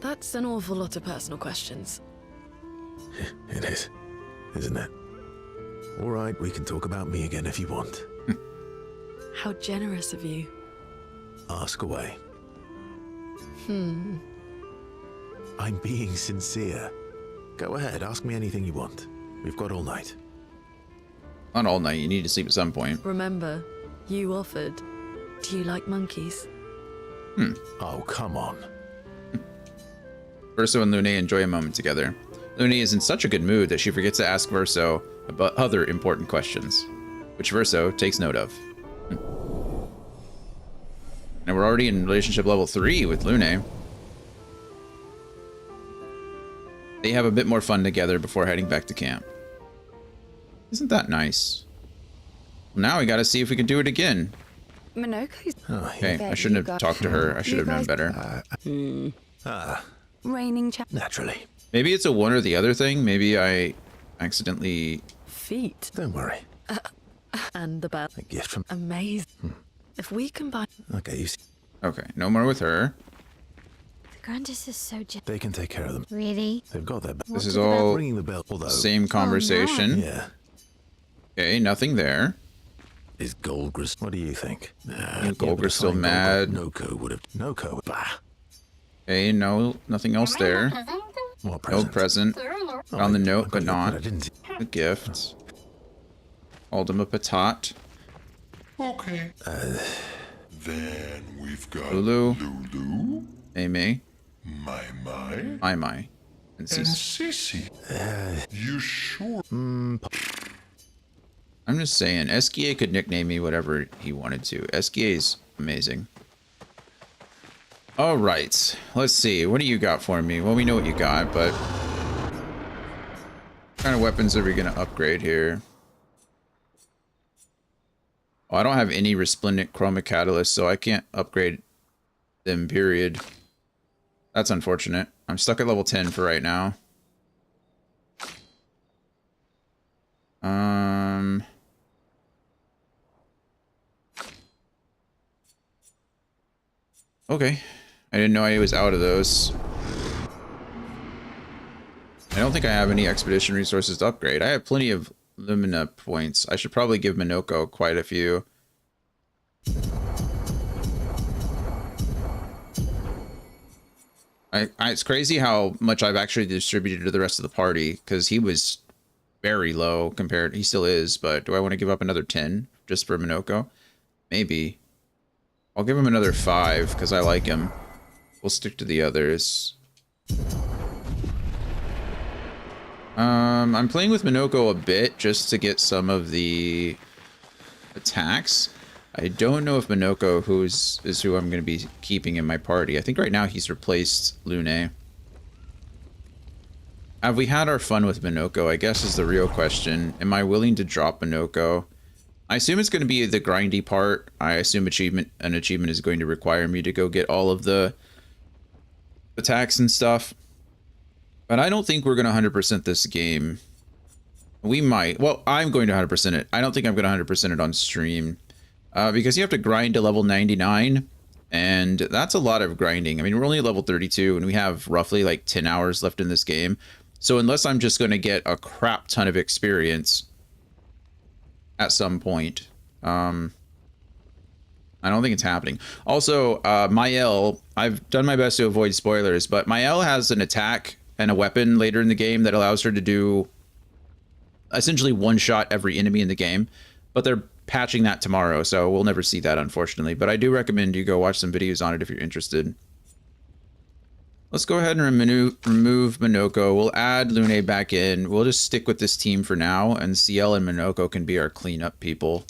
That's an awful lot of personal questions. It is, isn't it? All right, we can talk about me again if you want. How generous of you. Ask away. I'm being sincere. Go ahead, ask me anything you want. We've got all night. Not all night, you need to sleep at some point. Remember, you offered. Do you like monkeys? Oh, come on. Verso and Lune enjoy a moment together. Lune is in such a good mood that she forgets to ask Verso about other important questions, which Verso takes note of. And we're already in relationship level 3 with Lune. They have a bit more fun together before heading back to camp. Isn't that nice? Well, now we gotta see if we can do it again. Minoko's Okay, I shouldn't have talked to her. I should have known better. reigning Naturally. Maybe it's a one or the other thing. Maybe I accidentally... Feet. Don't worry. And the bell. A gift from... Amazing. If we combine... Okay, you see. Okay, no more with her. The Grandis is so They can take care of them. Really? They've got their... This is all Ringing the bell, although... same conversation. Yeah. Okay, nothing there. Is Goldgris? What do you think? Goldgris still mad. Noko would have. Noko. Bah. Okay, no, nothing else there. What No present? present. Found the note, but I not didn't see. a gift. Called him a patat. Okay. Then we've got Lulu. Lulu, Amy. My, My, and and Cece. Sissy. You sure? I'm just saying, SKA could nickname me whatever he wanted to. SKA is amazing. All right, let's see. What do you got for me? Well, we know what you got, but what kind of weapons are we gonna upgrade here? Oh, I don't have any resplendent chromic catalyst, so I can't upgrade them, period. That's unfortunate. I'm stuck at level 10 for right now. Okay. I didn't know I was out of those. I don't think I have any expedition resources to upgrade. I have plenty of Lumina points. I should probably give Minoko quite a few. It's crazy how much I've actually distributed to the rest of the party, because he was very low compared. He still is, but do I want to give up another 10 just for Minoko? Maybe. I'll give him another 5 because I like him. We'll stick to the others. I'm playing with Minoko a bit just to get some of the attacks. I don't know if Minoko is who I'm going to be keeping in my party. I think right now he's replaced Lune. Have we had our fun with Minoko, I guess is the real question. Am I willing to drop Minoko? I assume it's going to be the grindy part. I assume an achievement is going to require me to go get all of the attacks and stuff. But I don't think we're going to 100% this game. We might. Well, I'm going to 100% it. I don't think I'm going to 100% it on stream. Because you have to grind to level 99. And that's a lot of grinding. I mean, we're only at level 32 and we have roughly like 10 hours left in this game. So unless I'm just going to get a crap ton of experience at some point, I don't think it's happening. Also, Mael, I've done my best to avoid spoilers, but Mael has an attack and a weapon later in the game that allows her to do essentially one-shot every enemy in the game. But they're patching that tomorrow, so we'll never see that, unfortunately. But I do recommend you go watch some videos on it if you're interested. Let's go ahead and remove Minoko. We'll add Lune back in. We'll just stick with this team for now, and CL and Minoko can be our cleanup people.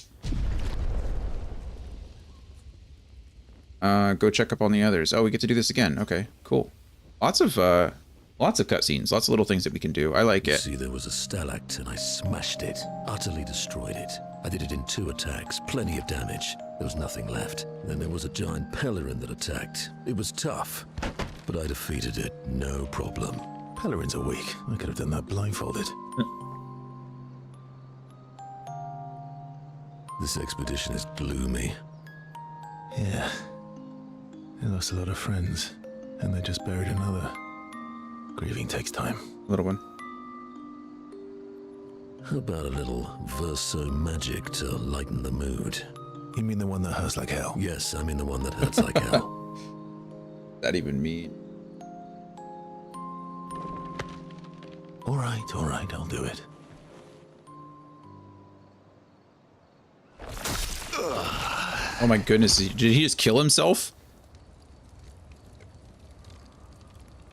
Go check up on the others. Oh, we get to do this again. Okay, cool. Lots of cutscenes, lots of little things that we can do. I like it. See, there was a stalactite and I smashed it, utterly destroyed it. I did it in 2 attacks, plenty of damage. There was nothing left. Then there was a giant pelican that attacked. It was tough, but I defeated it, no problem. Pelerins are weak. I could have done that blindfolded. This expedition is gloomy. Yeah. They lost a lot of friends, and they just buried another. Grieving takes time. Little one. How about a little verso magic to lighten the mood? You mean the one that hurts like hell? Yes, I mean the one that hurts like hell. That even mean? All right, I'll do it. Oh my goodness, did he just kill himself?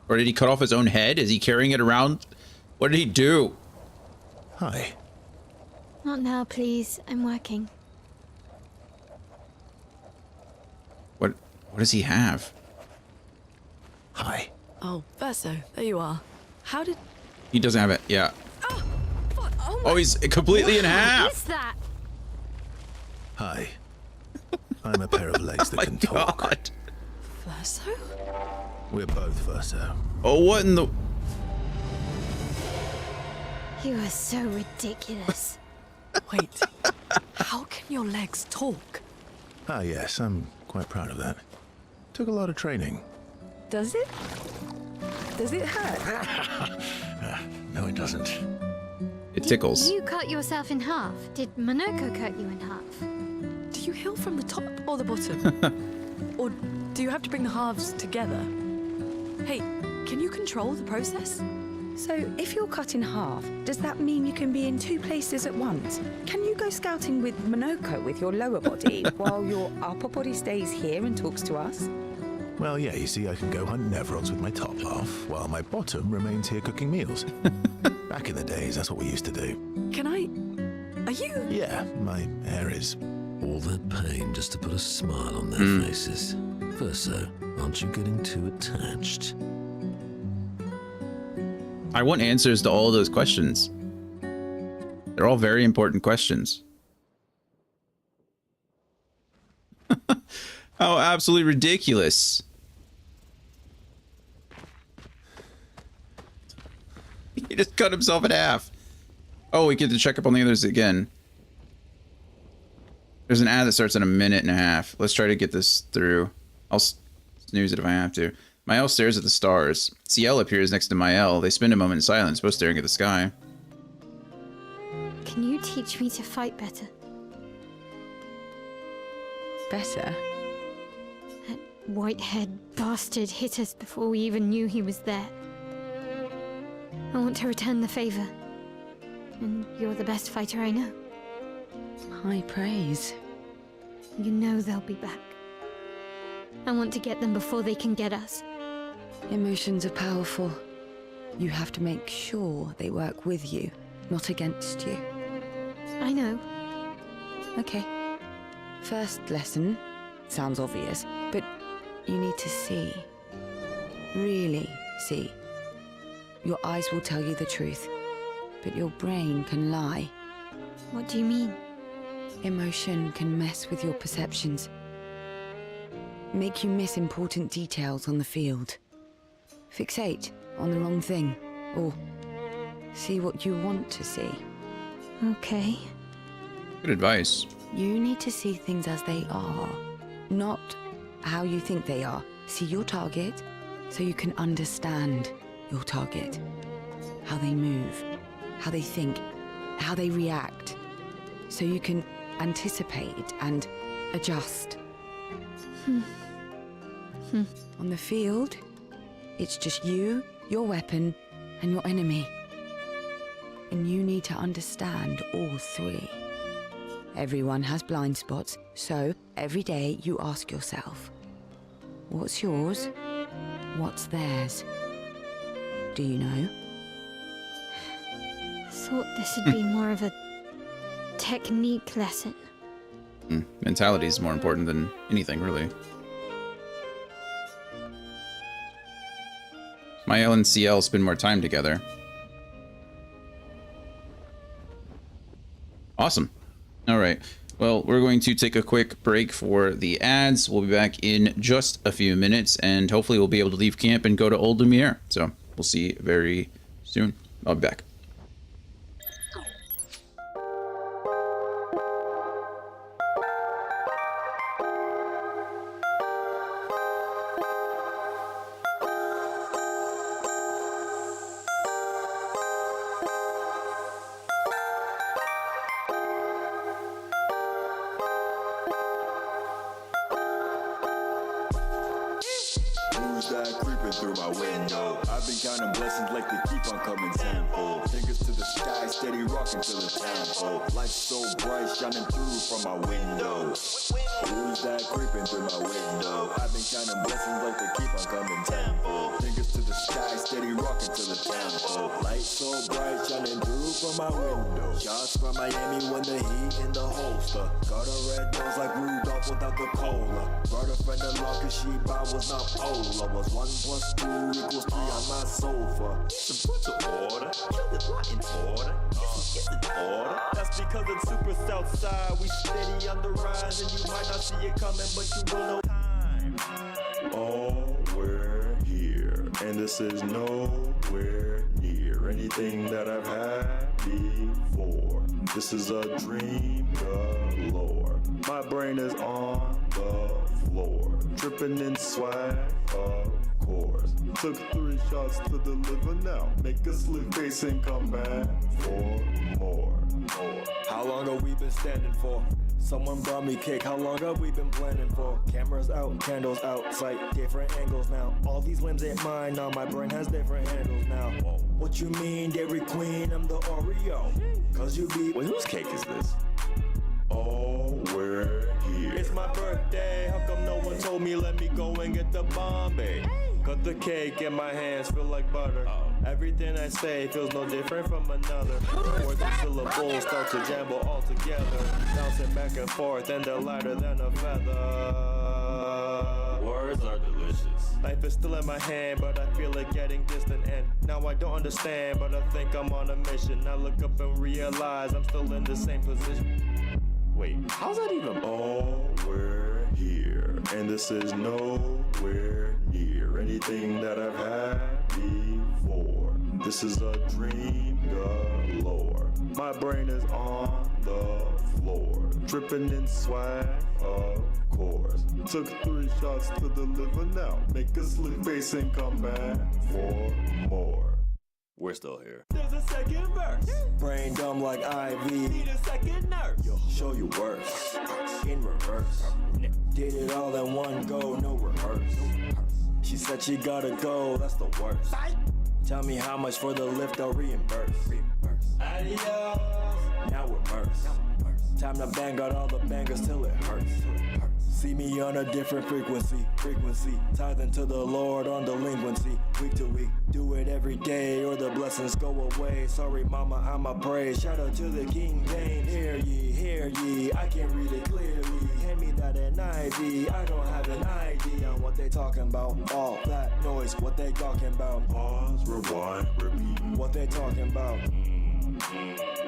Or did he cut off his own head? Is he carrying it around? What did he do? Hi. Not now, please. I'm working. What does he have? Hi. Oh, Verso, there you are. How did... He doesn't have it, yeah. Oh, what? Oh, my... Oh, he's completely in What half! is that? Hi. I'm a pair of legs that can talk. God. Verso? We're both Verso. Oh, what in the... You are so ridiculous. Wait, how can your legs talk? Ah, yes, I'm quite proud of that. Took a lot of training. Does it? Does it hurt? No, it doesn't. It tickles. You cut yourself in half. Did Minoko cut you in half? Do you heal from the top or the bottom? Or do you have to bring the halves together? Hey, can you control the process? So, if you're cut in half, does that mean you can be in 2 places at once? Can you go scouting with Minoko with your lower body while your upper body stays here and talks to us? Well, yeah, you see, I can go hunt Nevrons with my top half, while my bottom remains here cooking meals. Back in the days, that's what we used to do. Can I... Are you... Yeah, my hair is... All that pain just to put a smile on their faces. Verso, aren't you getting too attached? I want answers to all of those questions. They're all very important questions. How absolutely ridiculous. He just cut himself in half. Oh, we get to check up on the others again. There's an ad that starts in 1.5 minutes. Let's try to get this through. I'll snooze it if I have to. Mael stares at the stars. CL appears next to Mael. They spend a moment in silence, both staring at the sky. Can you teach me to fight better? Better? That white-haired bastard hit us before we even knew he was there. I want to return the favor. And you're the best fighter I know. High praise. You know they'll be back. I want to get them before they can get us. Emotions are powerful. You have to make sure they work with you, not against you. I know. Okay. First lesson. Sounds obvious, but you need to see. Really see. Your eyes will tell you the truth, but your brain can lie. What do you mean? Emotion can mess with your perceptions, make you miss important details on the field, fixate on the wrong thing, or see what you want to see. Okay. Good advice. You need to see things as they are, not how you think they are. See your target so you can understand your target. How they move, how they think, how they react. So you can anticipate and adjust. On the field, it's just you, your weapon, and your enemy. And you need to understand all three. Everyone has blind spots, so every day you ask yourself, what's yours? What's theirs? Do you know? Thought this would be more of a technique lesson. Mentality is more important than anything, really. Mael and CL spend more time together. Awesome. All right. Well, we're going to take a quick break for the ads. We'll be back in just a few minutes, and hopefully we'll be able to leave camp and go to Old Lumiere. So we'll see you very soon. I'll be back. Who's that creeping through my window? I've been counting blessings like they keep on coming tenfold. Fingers to the sky, steady rocking till the town full. Lights so bright, shining through from my window. Who's that creeping through my window? I've been counting blessings like they keep on coming tenfold. Fingers to the sky, steady rocking till the town full. Lights so bright, shining through from my window. Shots from Miami when the heat in the holster. Got a red nose like Rudolph without the cola. Brought a friend along cause she was not polar. Was 1 + 2 = 3 on my sofa. It's a bunch of order. Kill it not in order. It's in order. That's because it's super south side. We steady on the rise and you might not see it coming, but you will know time. Oh, we're here. And this is nowhere near anything that I've had before. This is a dream galore. My brain is on the floor, tripping in swag, of course. Took 3 shots to deliver now. Make a slick face and come back for more. How long have we been standing for? Someone brought me cake, how long have we been planning for? Cameras out, candles out, sight, different angles now. All these limbs ain't mine now, my brain has different handles now. What you mean, Dairy Queen, I'm the Oreo? Cause you be... Wait, whose cake is this? Oh, we're here. It's my birthday, how come no one told me let me go and get the Bombay? Cut the cake and my hands feel like butter. Everything I say feels no different from another. Words and syllables start to jumble all together. Bouncing back and forth and they're lighter than a feather. Words are delicious. Life is still in my hand, but I feel it getting distant. And now I don't understand, but I think I'm on a mission. I look up and realize I'm still in the same position. Wait, how's that even? Oh, we're here, and this is nowhere near anything that I've had before. This is a dream galore. My brain is on the floor, tripping in swag, of course. Took 3 shots to deliver now. Make a slick face and come back for more. We're still here. There's a second verse. Brain dumb like IV. Need a second nurse. Show you worse. In reverse. Did it all in one go, no rehearse. She said she gotta go, that's the worst. Tell me how much for the lift, I'll reimburse. Adios. Now we're merged. Time to bang out all the bangers till it hurts. See me on a different frequency. Tithing to the Lord on delinquency. Week to week, do it every day or the blessings go away. Sorry mama, I'ma pray. Shout out to the King James. Hear ye, I can read it clearly. hand me that NIV. I don't have an idea on what they talking about. All that noise, what they talking about. Pause, rewind, repeat. What they talking about.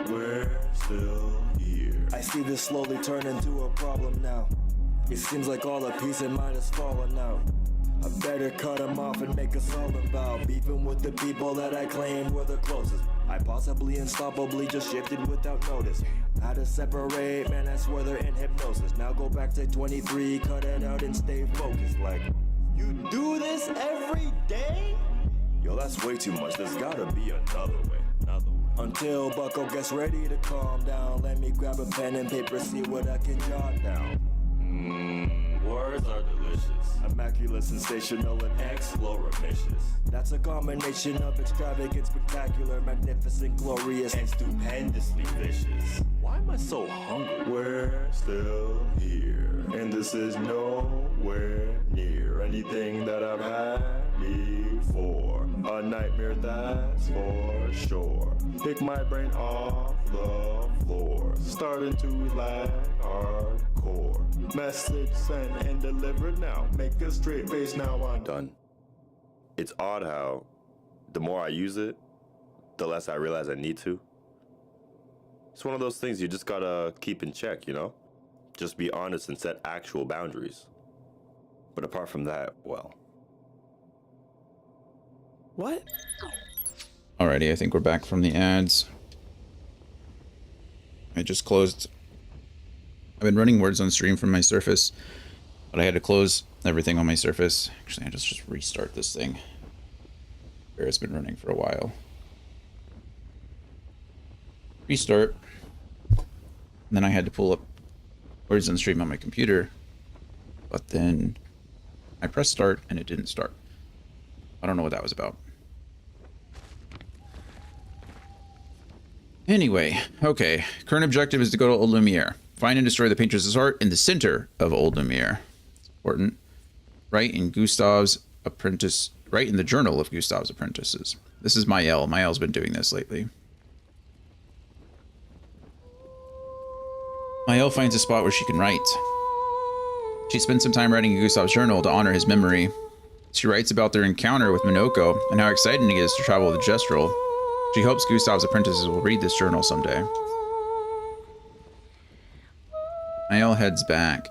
We're still here. I see this slowly turn into a problem now. It seems like all the peace in mind has fallen out. I better cut them off and make a song about beefing with the people that I claimed were the closest. I possibly unstoppably just shifted without notice. How to separate, man, I swear they're in hypnosis. Now go back to 23, cut it out and stay focused. Like, you do this every day? Yo, that's way too much. There's gotta be another way. Until Bucko gets ready to calm down, let me grab a pen and paper, see what I can jot down. Words are delicious, immaculate, sensational, and exploratious. That's a combination of extravagant, spectacular, magnificent, glorious, and stupendously vicious. Why am I so hungry? We're still here, and this is nowhere near anything that I've had before. A nightmare, that's for sure. Pick my brain off the floor, starting to lag hardcore. Message sent and delivered now. Make a straight face now. I'm done. It's odd how the more I use it, the less I realize I need to. It's one of those things you just gotta keep in check, you know? Just be honest and set actual boundaries. But apart from that, well. What? Alrighty, I think we're back from the ads. I just closed. I've been running words on stream from my Surface, but I had to close everything on my Surface. Actually, I just restart this thing. It's been running for a while. Restart. And then I had to pull up words on stream on my computer, but then I pressed start and it didn't start. I don't know what that was about. Anyway, okay. Current objective is to go to Old Lumiere. Find and destroy the painter's art in the center of Old Lumiere. It's important. Write in Gustav's apprentice. Write in the journal of Gustav's apprentices. This is Mael. Mael's been doing this lately. Mael finds a spot where she can write. She spends some time writing in Gustav's journal to honor his memory. She writes about their encounter with Minoko and how exciting it is to travel with Gestrel. She hopes Gustav's apprentices will read this journal someday. Mael heads back.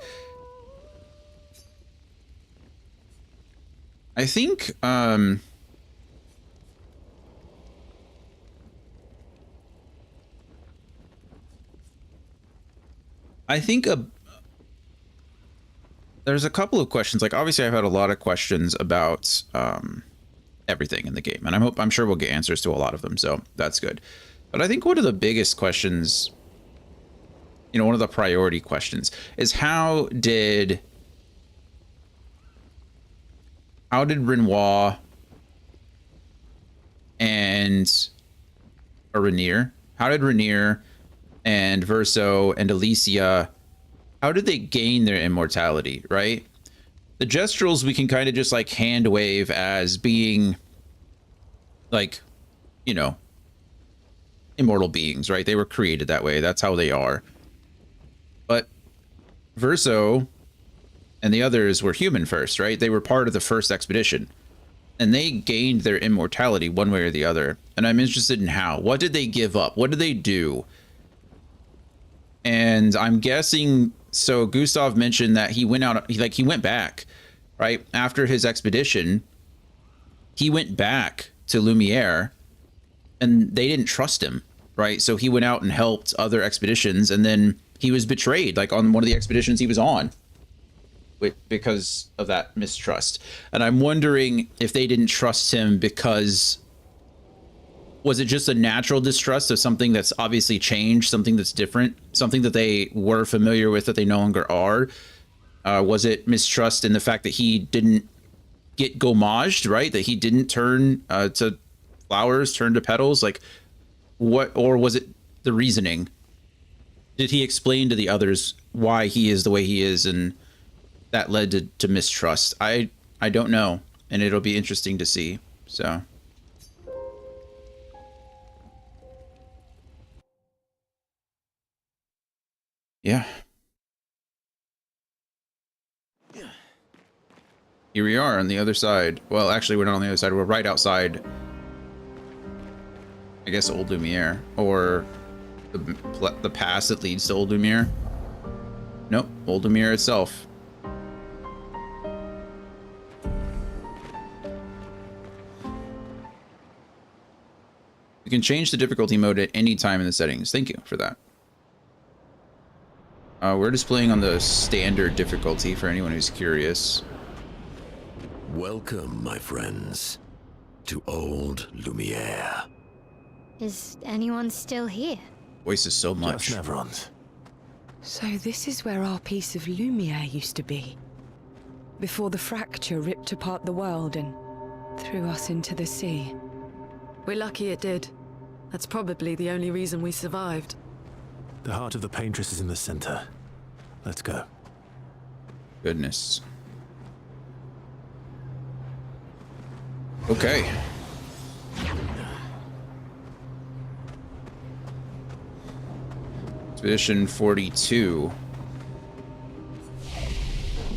I think, there's a couple of questions. Like, obviously, I've had a lot of questions about everything in the game, and I'm sure we'll get answers to a lot of them, so that's good. But I think one of the biggest questions, you know, one of the priority questions is how did Renoir and Rainier, how did Rainier and Verso and Alicia, how did they gain their immortality, right? The Gestrels we can kind of just like hand wave as being like, you know, immortal beings, right? They were created that way. That's how they are. But Verso and the others were human first, right? They were part of the first expedition. And they gained their immortality one way or the other. And I'm interested in how. What did they give up? What did they do? And I'm guessing, so Gustav mentioned that he went out, he went back, right? After his expedition, he went back to Lumiere and they didn't trust him, right? So he went out and helped other expeditions, and then he was betrayed, like on one of the expeditions he was on, because of that mistrust. And I'm wondering if they didn't trust him because, was it just a natural distrust of something that's obviously changed, something that's different, something that they were familiar with that they no longer are? Was it mistrust in the fact that he didn't get gommaged, right? That he didn't turn to flowers, turn to petals? Like, what, or was it the reasoning? Did he explain to the others why he is the way he is, and that led to mistrust? I don't know, and it'll be interesting to see. So yeah. Here we are on the other side. Well, actually, we're not on the other side. We're right outside, I guess, Old Lumiere. Or the pass that leads to Old Lumiere. Nope, Old Lumiere itself. You can change the difficulty mode at any time in the settings. Thank you for that. We're just playing on the standard difficulty for anyone who's curious. Welcome, my friends, to Old Lumiere. Is anyone still here? Voice is so much. Just Nevron's. So this is where our piece of Lumiere used to be. Before the fracture ripped apart the world and threw us into the sea. We're lucky it did. That's probably the only reason we survived. The heart of the paintress is in the center. Let's go. Goodness. Okay. Expedition 42.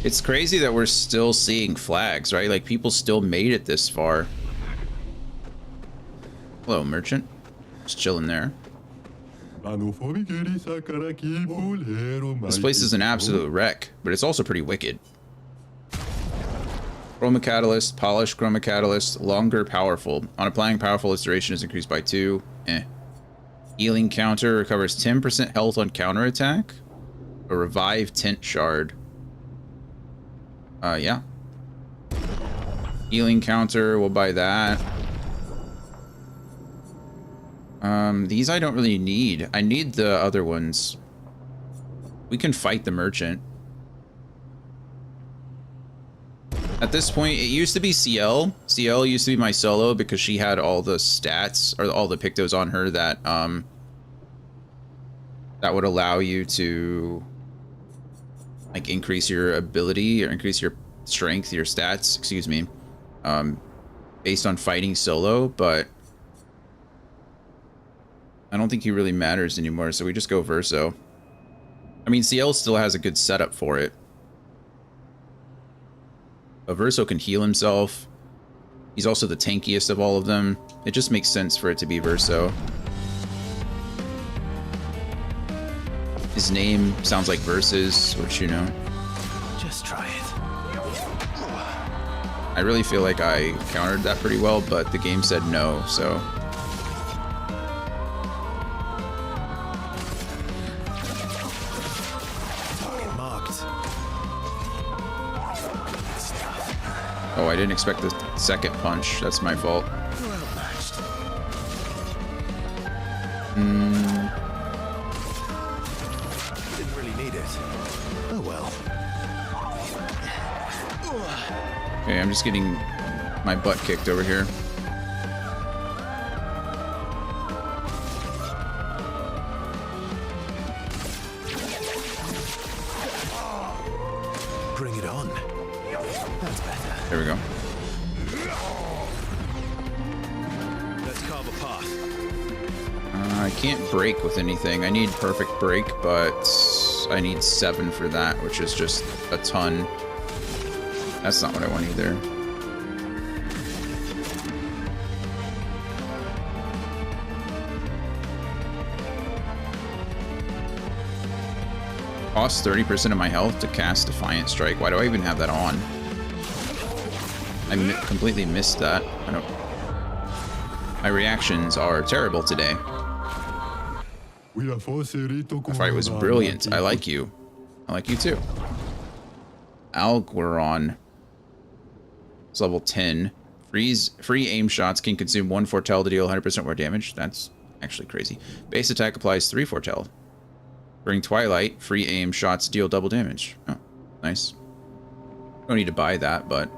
It's crazy that we're still seeing flags, right? Like, people still made it this far. Hello, merchant. Just chilling there. This place is an absolute wreck, but it's also pretty wicked. Chroma Catalyst, Polished Chroma Catalyst, longer powerful. On applying powerful, its duration is increased by 2. Healing counter recovers 10% health on counterattack. A revive tint shard. Yeah. Healing counter, we'll buy that. These I don't really need. I need the other ones. We can fight the merchant. At this point, it used to be CL. CL used to be my solo because she had all the stats, or all the pictos on her that, that would allow you to, like, increase your ability, or increase your strength, your stats, excuse me, based on fighting solo, but I don't think he really matters anymore, so we just go Verso. I mean, CL still has a good setup for it. But Verso can heal himself. He's also the tankiest of all of them. It just makes sense for it to be Verso. His name sounds like Versus, which, you know. Just try it. I really feel like I countered that pretty well, but the game said no, so... Oh, I didn't expect the second punch. That's my fault. Didn't really need it. Oh well. Okay, I'm just getting my butt kicked over here. Bring it on. That's better. There we go. Let's carve a path. I can't break with anything. I need perfect break, but I need 7 for that, which is just a ton. That's not what I want either. Costs 30% of my health to cast Defiant Strike. Why do I even have that on? I completely missed that. I don't... My reactions are terrible today. The fight was brilliant. I like you. I like you too. Algueron. It's level 10. Free aim shots can consume 1 foretell to deal 100% more damage. That's actually crazy. Base attack applies 3 foretell. During Twilight, free aim shots deal double damage. Oh, nice. Don't need to buy that, but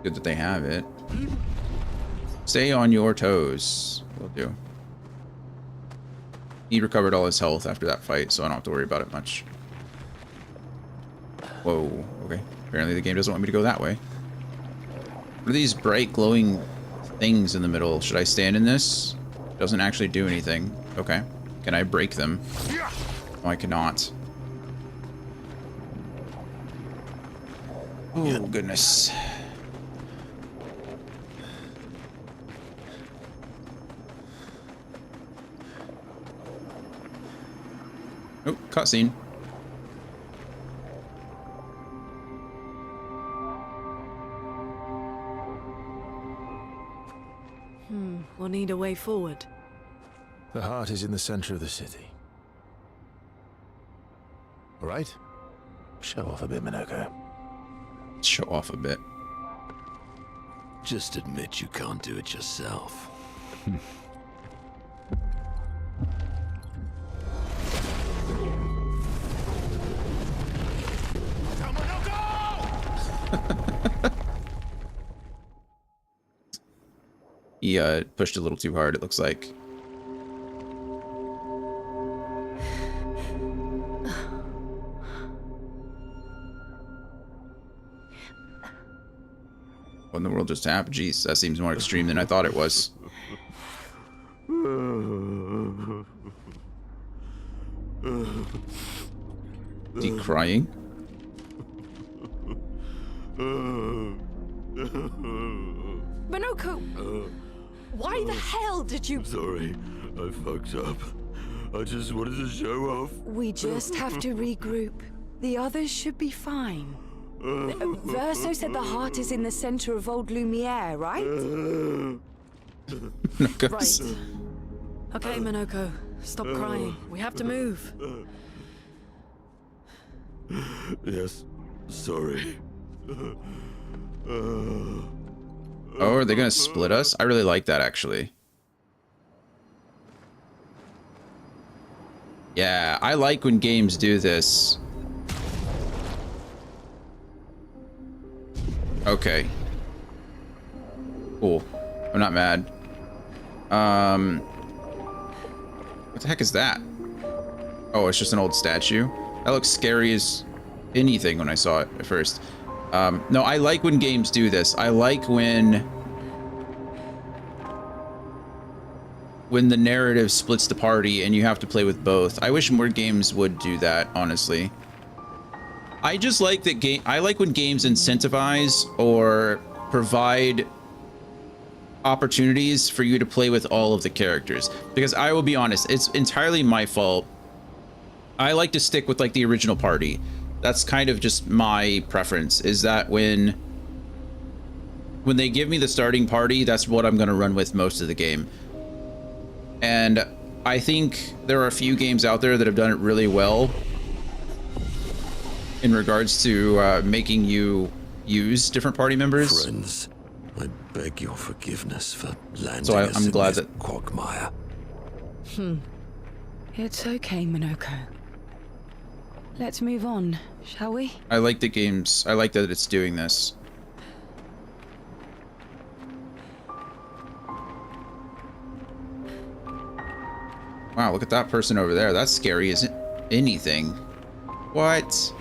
good that they have it. Stay on your toes. Will do. He recovered all his health after that fight, so I don't have to worry about it much. Whoa, okay. Apparently the game doesn't want me to go that way. What are these bright glowing things in the middle? Should I stand in this? Doesn't actually do anything. Okay. Can I break them? Oh, I cannot. Oh, goodness. Oh, cutscene. We'll need a way forward. The heart is in the center of the city. All right? Show off a bit, Minoko. Show off a bit. Just admit you can't do it yourself. He pushed a little too hard, it looks like. What in the world just happened? Jeez, that seems more extreme than I thought it was. Is he crying? Minoko! Why the hell did you... Sorry, I fucked up. I just wanted to show off. We just have to regroup. The others should be fine. Verso said the heart is in the center of old Lumiere, right? Right. Okay, Minoko. Stop crying. We have to move. Yes, sorry. Oh, are they gonna split us? I really like that, actually. Yeah, I like when games do this. Okay. Cool. I'm not mad. What the heck is that? Oh, it's just an old statue. That looks scary as anything when I saw it at first. No, I like when games do this. I like when the narrative splits the party and you have to play with both. I wish more games would do that, honestly. I just like that I like when games incentivize or provide opportunities for you to play with all of the characters. Because I will be honest, it's entirely my fault. I like to stick with like the original party. That's kind of just my preference, is that when they give me the starting party, that's what I'm going to run with most of the game. And I think there are a few games out there that have done it really well in regards to making you use different party members. Friends, I beg your forgiveness for landing So us I'm in glad this that quagmire. It's okay, Minoko. Let's move on, shall we? I like the games. I like that it's doing this. Wow, look at that person over there. That's scary as anything. What?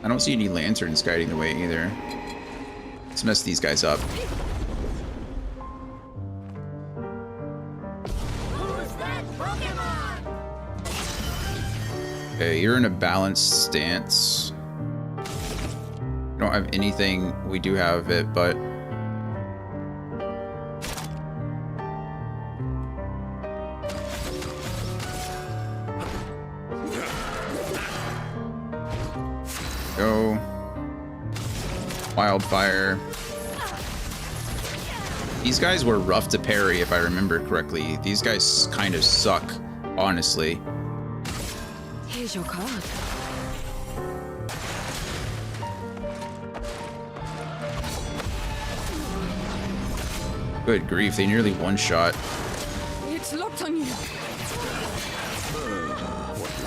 I don't see any lanterns guiding the way either. Let's mess these guys up. Okay, you're in a balanced stance. We don't have anything. We do have it, but... Go. Wildfire. These guys were rough to parry, if I remember correctly. These guys kind of suck, honestly. Here's your card. Good grief, they nearly one-shot. It's locked on you.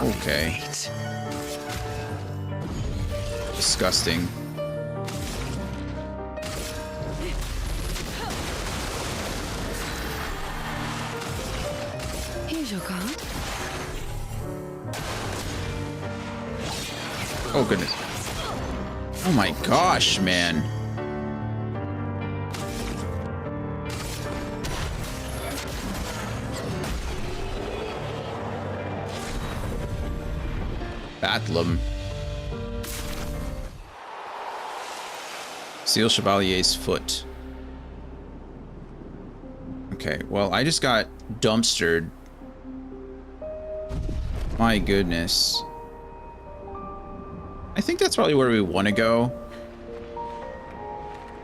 Okay. Disgusting. Here's your card. Oh, goodness. Oh my gosh, man. Batlum. Seal Chevalier's foot. Okay, well, I just got dumpstered. My goodness. I think that's probably where we want to go.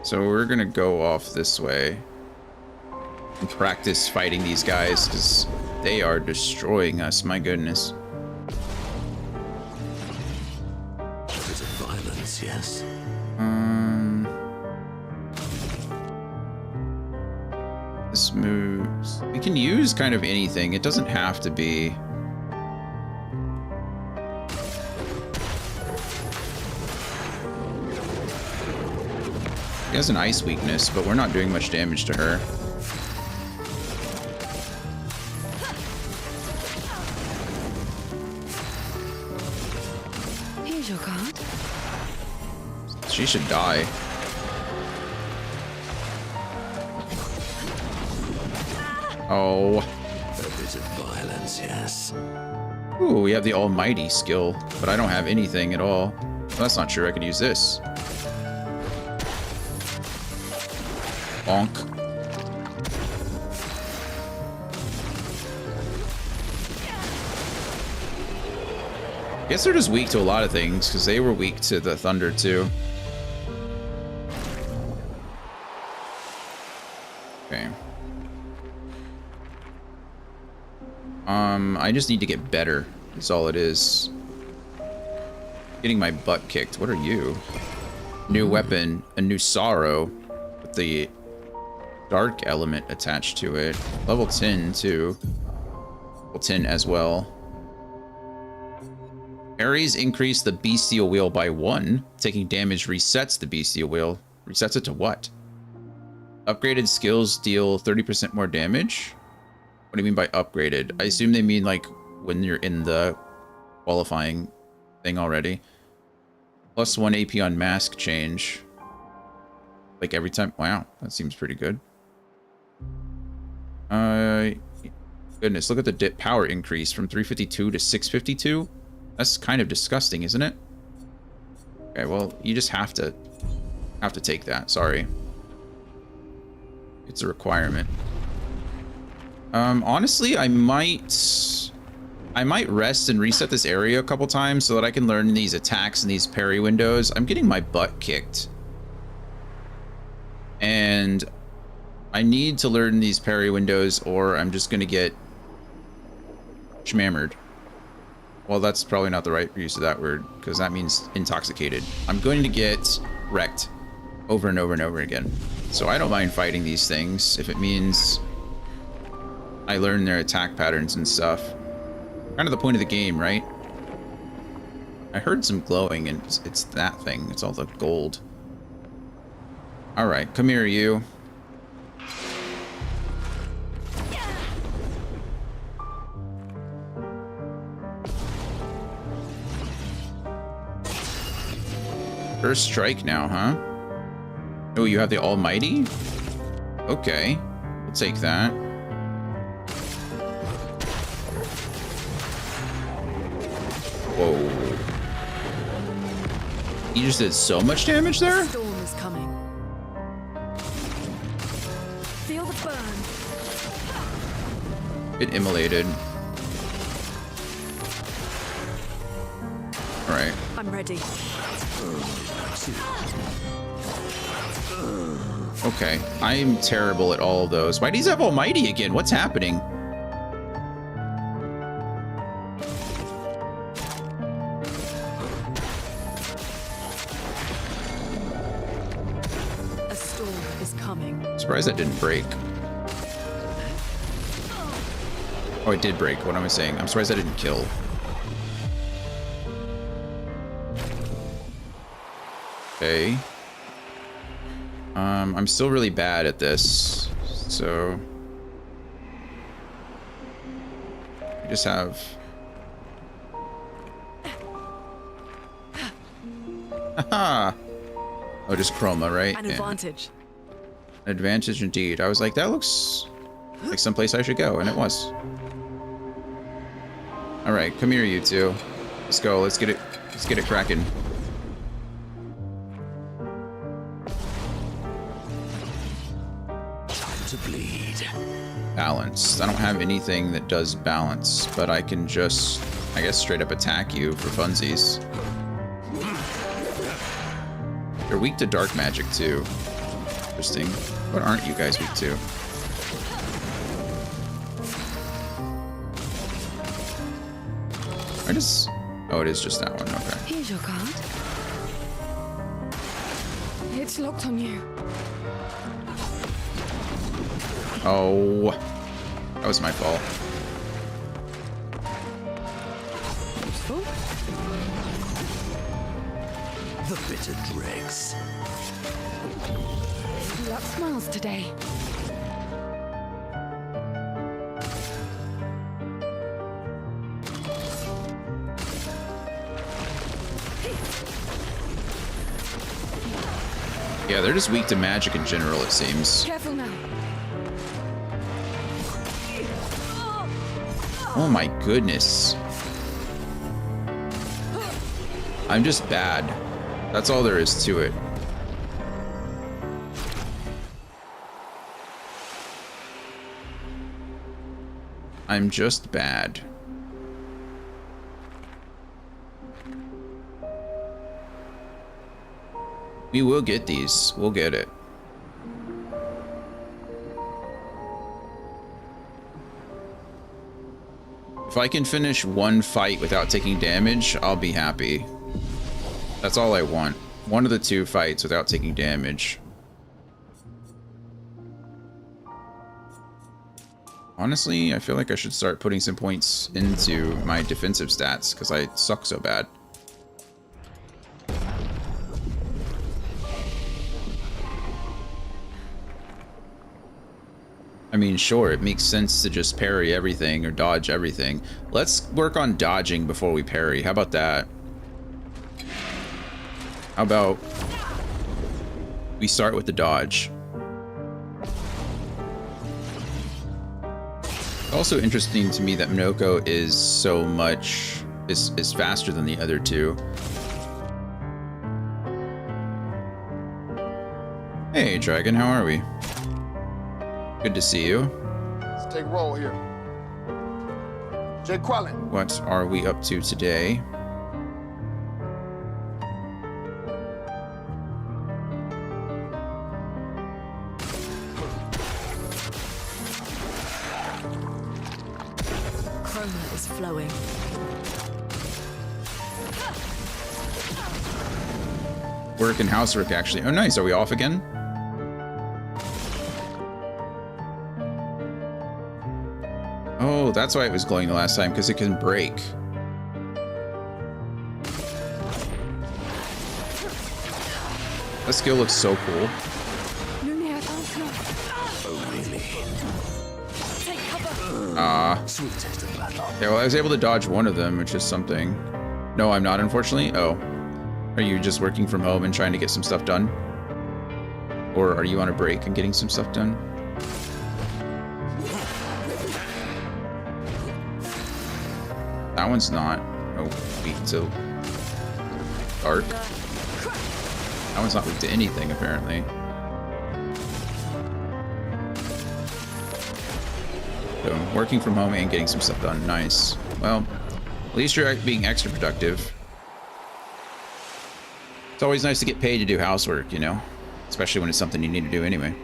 So we're gonna go off this way and practice fighting these guys because they are destroying us. My goodness. A bit of violence, yes. This moves. We can use kind of anything. It doesn't have to be. She has an ice weakness, but we're not doing much damage to her. Here's your card. She should die. Oh. A bit of violence, yes. Ooh, we have the almighty skill, but I don't have anything at all. Well, that's not true. I could use this. Bonk. Guess they're just weak to a lot of things, because they were weak to the thunder too. Okay. I just need to get better. That's all it is. Getting my butt kicked. What are you? New weapon, a new sorrow with the dark element attached to it. Level 10 too. Level 10 as well. Parries increase the bestial wheel by 1. Taking damage resets the bestial wheel. Resets it to what? Upgraded skills deal 30% more damage? What do you mean by upgraded? I assume they mean like when you're in the qualifying thing already. Plus 1 AP on mask change. Like every time. Wow, that seems pretty good. Goodness, look at the dip power increase from 352 to 652. That's kind of disgusting, isn't it? Okay, well, you just have to take that. Sorry. It's a requirement. Honestly, I might rest and reset this area a couple times so that I can learn these attacks and these parry windows. I'm getting my butt kicked. And I need to learn these parry windows or I'm just gonna get schmammered. Well, that's probably not the right use of that word because that means intoxicated. I'm going to get wrecked over and over and over again. So I don't mind fighting these things if it means I learn their attack patterns and stuff. Kind of the point of the game, right? I heard some glowing and it's that thing. It's all the gold. All right, come here, you. First strike now, huh? Oh, you have the almighty? Okay, we'll take that. Whoa. He just did so much damage there? Storm is coming. Feel the burn. Get immolated. Alright. I'm ready. Okay. I'm terrible at all of those. Why do these have almighty again? What's happening? A storm is coming. Surprised that didn't break. Oh, it did break. What am I saying? I'm surprised that didn't kill. Okay. I'm still really bad at this, so I just have. Haha. Oh, just chroma, right? An advantage. An advantage indeed. I was like, that looks like someplace I should go, and it was. All right, come here, you two. Let's go. Let's get it. Let's get it cracking. to bleed. Balance. I don't have anything that does balance, but I can just, I guess, straight up attack you for funsies. You're weak to dark magic too. Interesting. What aren't you guys weak to? I just... Oh, it is just that one. Okay. Here's your card. It's locked on you. Oh, that was my fault. Useful. The bitter dregs. Luck smiles today. Yeah, they're just weak to magic in general, it seems. Careful now. Oh my goodness. I'm just bad. That's all there is to it. I'm just bad. We will get these. We'll get it. If I can finish one fight without taking damage, I'll be happy. That's all I want. One of the two fights without taking damage. Honestly, I feel like I should start putting some points into my defensive stats because I suck so bad. I mean, sure, it makes sense to just parry everything or dodge everything. Let's work on dodging before we parry. How about that? How about we start with the dodge? Also interesting to me that Minoko is so much is faster than the other two. Hey, Dragon, how are we? Good to see you. Let's take roll here. Jay Quellen. What are we up to today? Chroma is flowing. Work and housework, actually. Oh, nice. Are we off again? Oh, that's why it was glowing the last time, because it can break. That skill looks so cool. Lumiere, Oh, really? Sweet taste of bad luck. Yeah, well, I was able to dodge one of them, which is something. No, I'm not, unfortunately. Oh. Are you just working from home and trying to get some stuff done? Or are you on a break and getting some stuff done? That one's not. Oh, weak to dark. That one's not weak to anything, apparently. So, working from home and getting some stuff done. Nice. Well, at least you're being extra productive. It's always nice to get paid to do housework, you know? Especially when it's something you need to do anyway.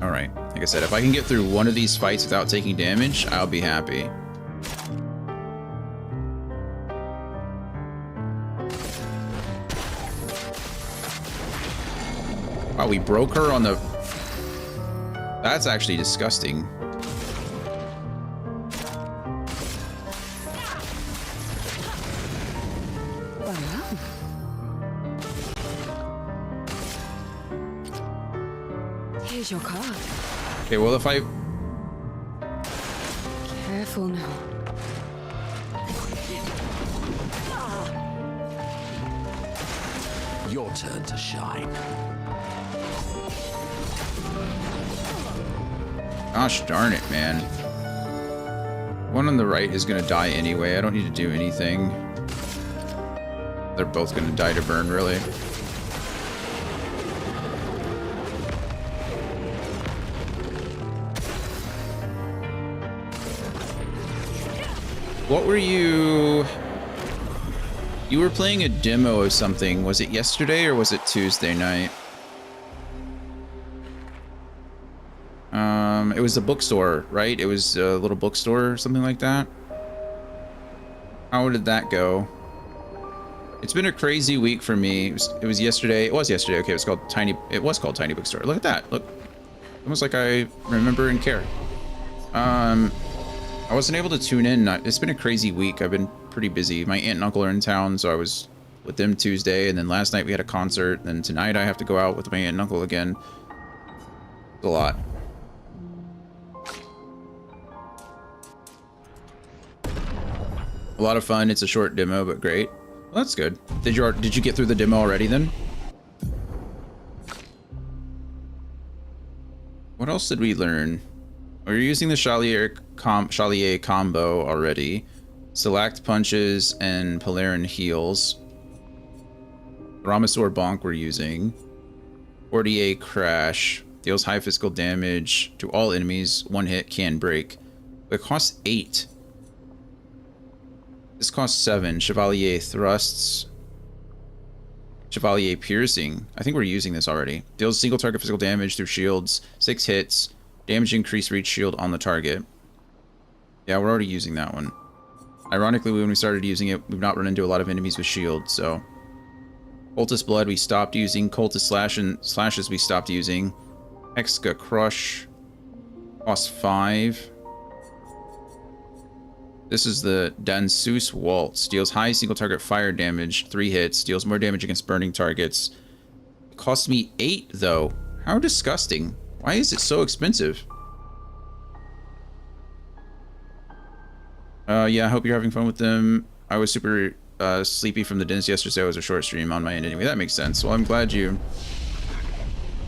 Alright, like I said, if I can get through one of these fights without taking damage, I'll be happy. Wow, we broke her on the... That's actually disgusting. here's your card. Okay, well if I... Careful now. Your turn to shine. Gosh darn it, man. One on the right is gonna die anyway. I don't need to do anything. They're both gonna die to burn, really. What were you... You were playing a demo of something. Was it yesterday or was it Tuesday night? It was a bookstore, right? It was a little bookstore or something like that. How did that go? It's been a crazy week for me. It was yesterday. It was yesterday. Okay, it was called Tiny. It was called Tiny Bookstore. Look at that. Look, almost like I remember and care. I wasn't able to tune in. It's been a crazy week. I've been pretty busy. My aunt and uncle are in town, so I was with them Tuesday, and then last night we had a concert. And tonight I have to go out with my aunt and uncle again. It's a lot. A lot of fun. It's a short demo, but great. Well, that's good. Did you get through the demo already then? What else did we learn? We're using the Chalier combo already. Select punches and Polarin heals. Ramasaur Bonk we're using. 48 crash. Deals high physical damage to all enemies. One hit can break. It costs 8. This costs 7. Chevalier thrusts. Chevalier piercing. I think we're using this already. Deals single target physical damage through shields. 6 hits. Damage increase reach shield on the target. Yeah, we're already using that one. Ironically, when we started using it, we've not run into a lot of enemies with shield, so... Cultist Blood we stopped using. Cultist Slashes we stopped using. Hexka Crush. Cost 5. This is the Danseus Waltz. Deals high single target fire damage, 3 hits. Deals more damage against burning targets. It cost me 8, though. How disgusting. Why is it so expensive? Yeah, I hope you're having fun with them. I was super sleepy from the dentist yesterday, so it was a short stream on my end anyway. That makes sense. Well, I'm glad you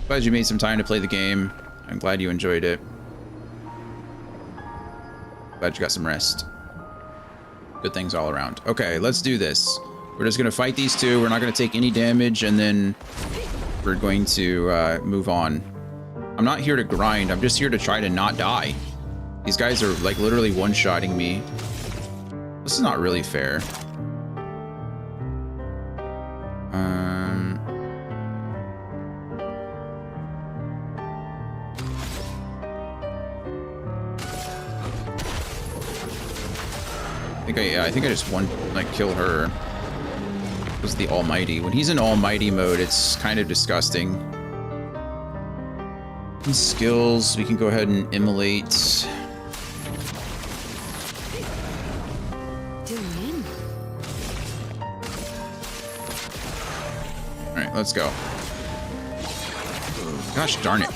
made some time to play the game. I'm glad you enjoyed it. Glad you got some rest. Good things all around. Okay, let's do this. We're just gonna fight these two. We're not gonna take any damage, and then we're going to move on. I'm not here to grind. I'm just here to try to not die. These guys are like literally one-shotting me. This is not really fair. I think I just kill her. Was the Almighty. When he's in Almighty mode, it's kind of disgusting. And skills, we can go ahead and immolate. Alright, let's go. Gosh darn it.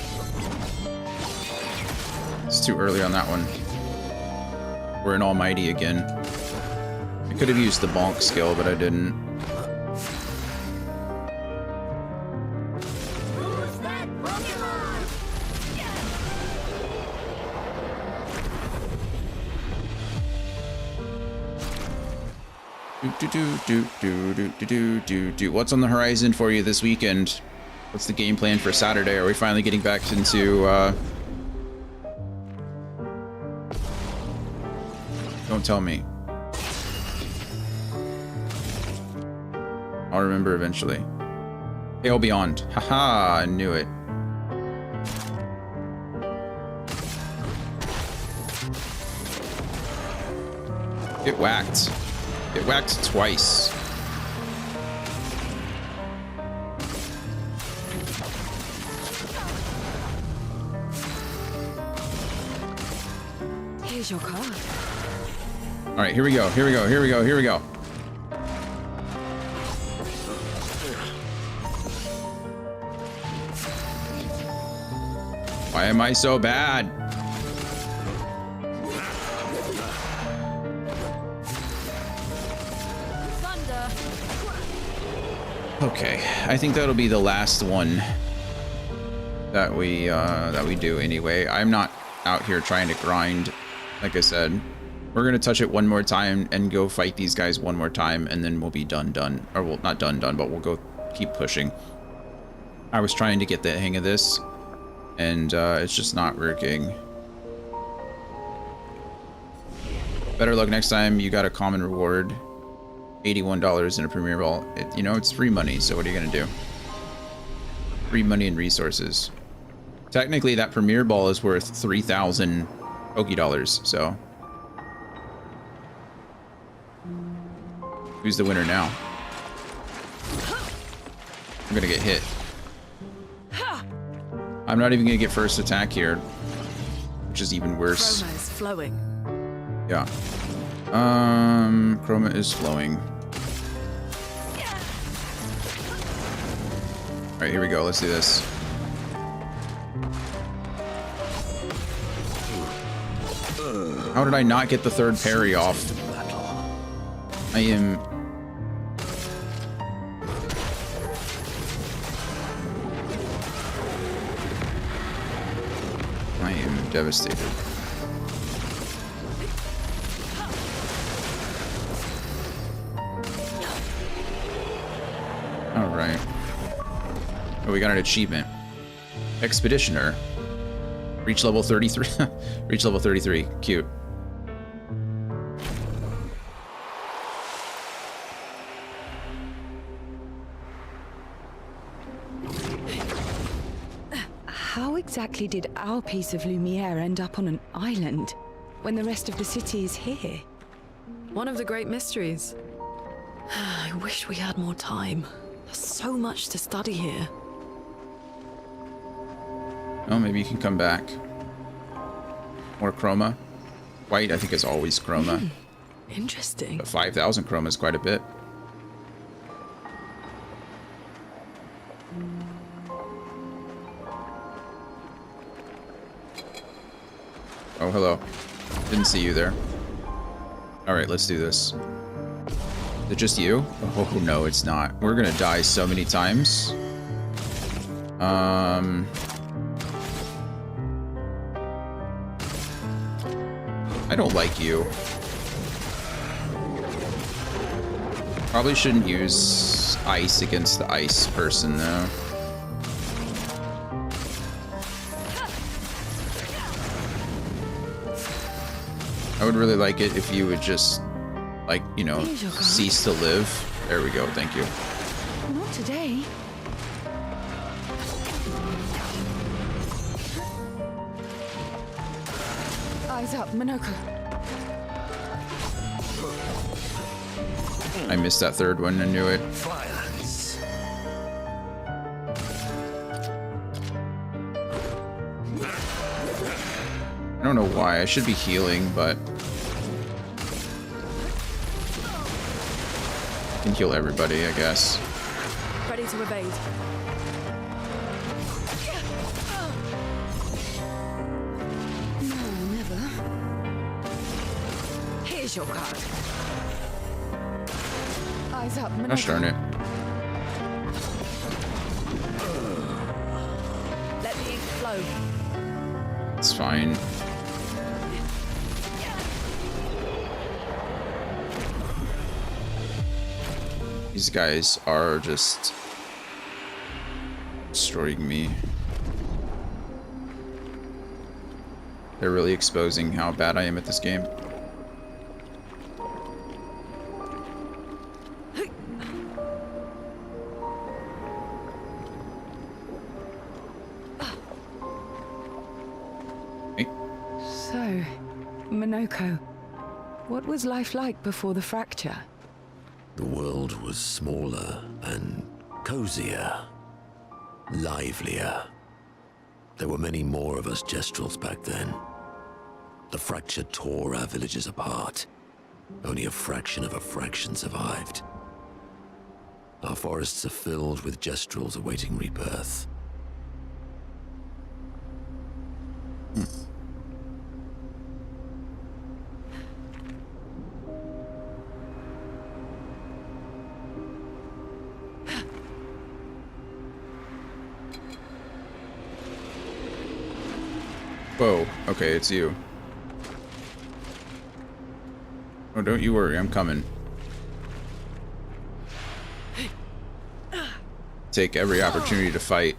It's too early on that one. We're in Almighty again. I could have used the bonk skill, but I didn't. What's on the horizon for you this weekend? What's the game plan for Saturday? Are we finally getting back into Don't tell me. I'll remember eventually. Hail Beyond. Haha, I knew it. Get whacked. Get whacked twice. Here's your card. All right, here we go. Here we go. Here we go. Here we go. Why am I so bad? Okay, I think that'll be the last one that we do anyway. I'm not out here trying to grind, like I said. We're gonna touch it one more time and go fight these guys one more time, and then we'll be done. Or, well, not done, but we'll go keep pushing. I was trying to get the hang of this, and it's just not working. Better luck next time. You got a common reward. $81 in a Premier Ball. You know, it's free money, so what are you gonna do? Free money and resources. Technically, that Premier Ball is worth 3,000 Poké Dollars, so... Who's the winner now? I'm gonna get hit. I'm not even gonna get first attack here, which is even worse. Chroma is flowing. Yeah. Chroma is flowing. Alright, here we go. Let's do this. How did I not get the third parry off? I am... devastated. Alright. Oh, we got an achievement. Expeditioner. Reach level 33. Reach level 33. Cute. How exactly did our piece of Lumiere end up on an island when the rest of the city is here? One of the great mysteries. I wish we had more time. There's so much to study here. Oh, maybe you can come back. More chroma. White, I think, is always chroma. Interesting. But 5,000 chroma is quite a bit. Oh, hello. Didn't see you there. Alright, let's do this. Is it just you? Oh, no, it's not. We're gonna die so many times. I don't like you. Probably shouldn't use ice against the ice person, though. I would really like it if you would just, like, you know, cease to live. There we go, thank you. Not today. Eyes up, Monoko. I missed that third one, I knew it. Violence. I don't know why, I should be healing, but... I can heal everybody, I guess. Ready to evade. No, never. Here's your card. Eyes up, Monoko. Gosh darn it. Let the ink flow. It's fine. These guys are just destroying me. They're really exposing how bad I am at this game. Hey. So, Monoko, what was life like before the fracture? The world was smaller and cozier, livelier. There were many more of us Gestrels back then. The fracture tore our villages apart. Only a fraction of a fraction survived. Our forests are filled with Gestrels awaiting rebirth. Whoa, okay, it's you. Oh, don't you worry, I'm coming. Take every opportunity to fight.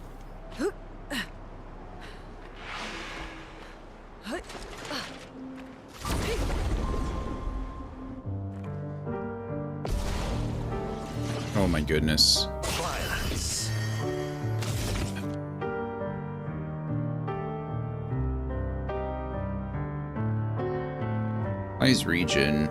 Oh my goodness. Violence. Nice region.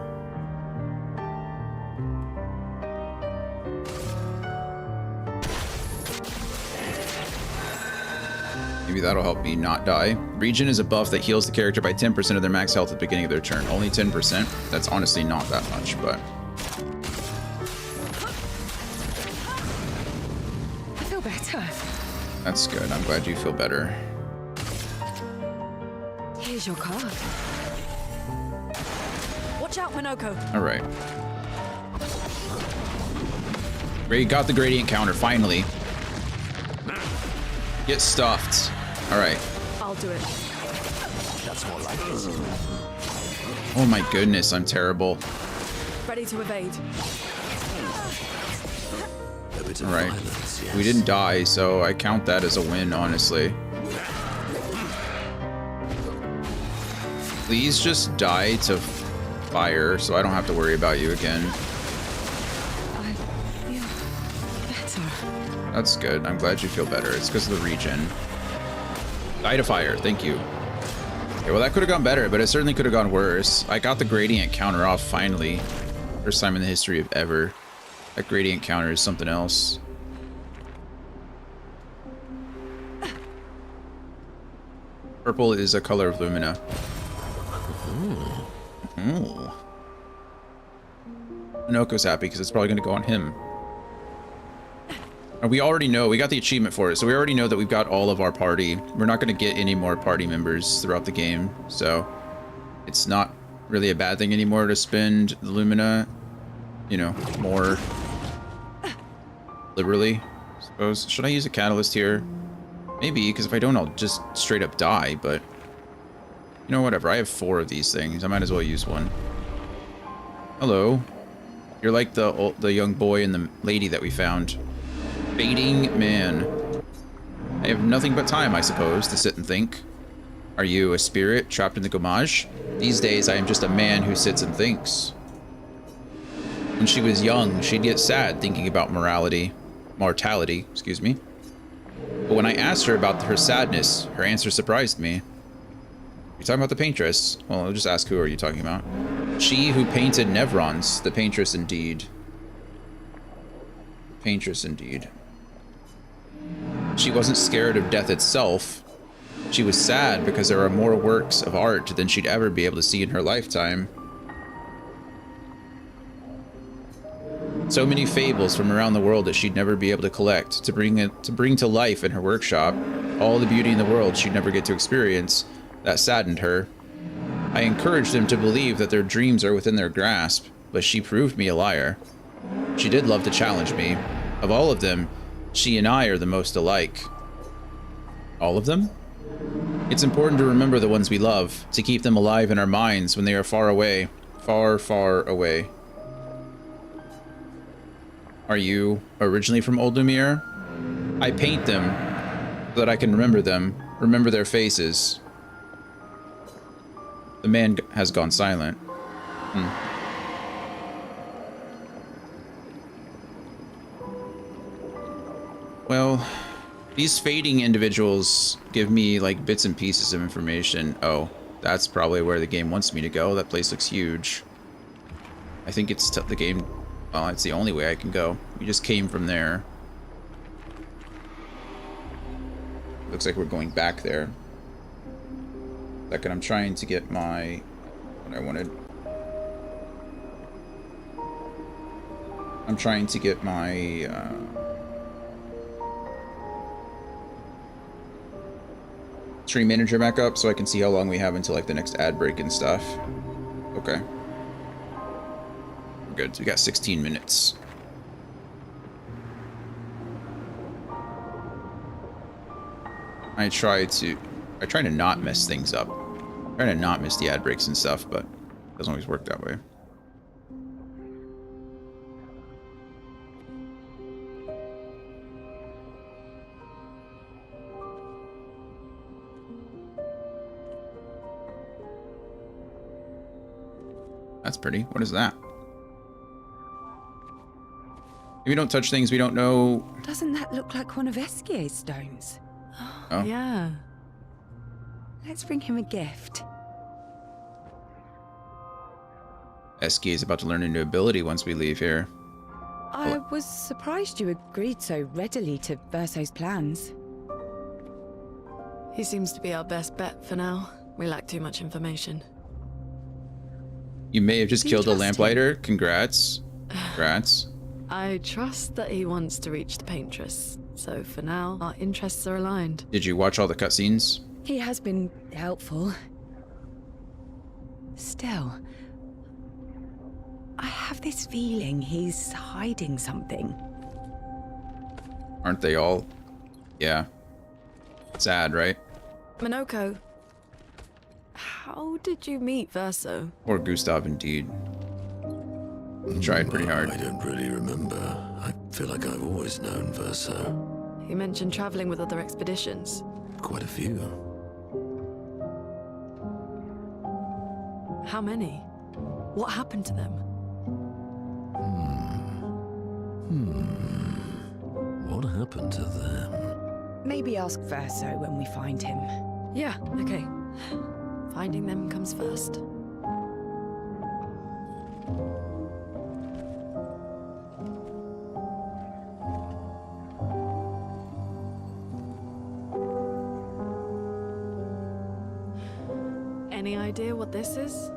Maybe that'll help me not die. Regen is a buff that heals the character by 10% of their max health at the beginning of their turn. Only 10%. That's honestly not that much, but... I feel better. That's good. I'm glad you feel better. Here's your card. Watch out, Minoko. Alright. Ray got the gradient counter, finally. Get stuffed. Alright. I'll do it. That's more like it. Oh my goodness, I'm terrible. Ready to evade. A bit of Alright. violence, yes. We didn't die, so I count that as a win, honestly. Please just die to fire, so I don't have to worry about you again. I feel better. That's good. I'm glad you feel better. It's because of the regen. Die to fire. Thank you. Okay, well, that could have gone better, but it certainly could have gone worse. I got the gradient counter off, finally. First time in the history of ever. That gradient counter is something else. Purple is a color of Lumina. Ooh. Noko's happy because it's probably going to go on him. And we already know, we got the achievement for it, so we already know that we've got all of our party. We're not going to get any more party members throughout the game, so it's not really a bad thing anymore to spend the Lumina, you know, more liberally, I suppose. Should I use a catalyst here? Maybe, because if I don't, I'll just straight up die, but you know, whatever. I have 4 of these things. I might as well use one. Hello. You're like the young boy and the lady that we found. Fading man. I have nothing but time, I suppose, to sit and think. Are you a spirit trapped in the gommage? These days, I am just a man who sits and thinks. When she was young, she'd get sad thinking about mortality, excuse me. But when I asked her about her sadness, her answer surprised me. You're talking about the paintress? Well, I'll just ask, who are you talking about? She who painted Nevrons, the paintress indeed. Paintress indeed. She wasn't scared of death itself. She was sad because there are more works of art than she'd ever be able to see in her lifetime. So many fables from around the world that she'd never be able to collect, to bring to life in her workshop. All the beauty in the world she'd never get to experience. That saddened her. I encouraged them to believe that their dreams are within their grasp, but she proved me a liar. She did love to challenge me. Of all of them, she and I are the most alike. All of them? It's important to remember the ones we love, to keep them alive in our minds when they are far away. Far, far away. Are you originally from Old Lumiere? I paint them so that I can remember them, remember their faces. The man has gone silent. Well, these fading individuals give me like bits and pieces of information. Oh, that's probably where the game wants me to go. That place looks huge. I think it's the game. Well, it's the only way I can go. We just came from there. Looks like we're going back there. Second, I'm trying to get my... what I wanted. I'm trying to get my... stream manager back up so I can see how long we have until like the next ad break and stuff. Okay. We're good. We got 16 minutes. I try to not mess things up. I try to not miss the ad breaks and stuff, but it doesn't always work that way. that's pretty. What is that? If we don't touch things we don't know. Doesn't that look like one of Eskier's stones? Oh. Yeah. Let's bring him a gift. Eskier is about to learn a new ability once we leave here. I was surprised you agreed so readily to Verso's plans. He seems to be our best bet for now. We lack too much information. You may have just Do you killed a trust lamplighter. Congrats. Congrats. I trust that he wants to reach the Paintress, so for now, our interests are aligned. Did you watch all the cutscenes? He has been helpful. Still, I have this feeling he's hiding something. Aren't they all? Yeah. Sad, right? Minoko, how did you meet Verso? Or Gustav, indeed. He tried pretty hard. I don't really remember. I feel like I've always known Verso. You mentioned traveling with other expeditions. Quite a few. How many? What happened to them? What happened to them? Maybe ask Verso when we find him. Yeah, okay. Finding them comes first. Any idea what this is?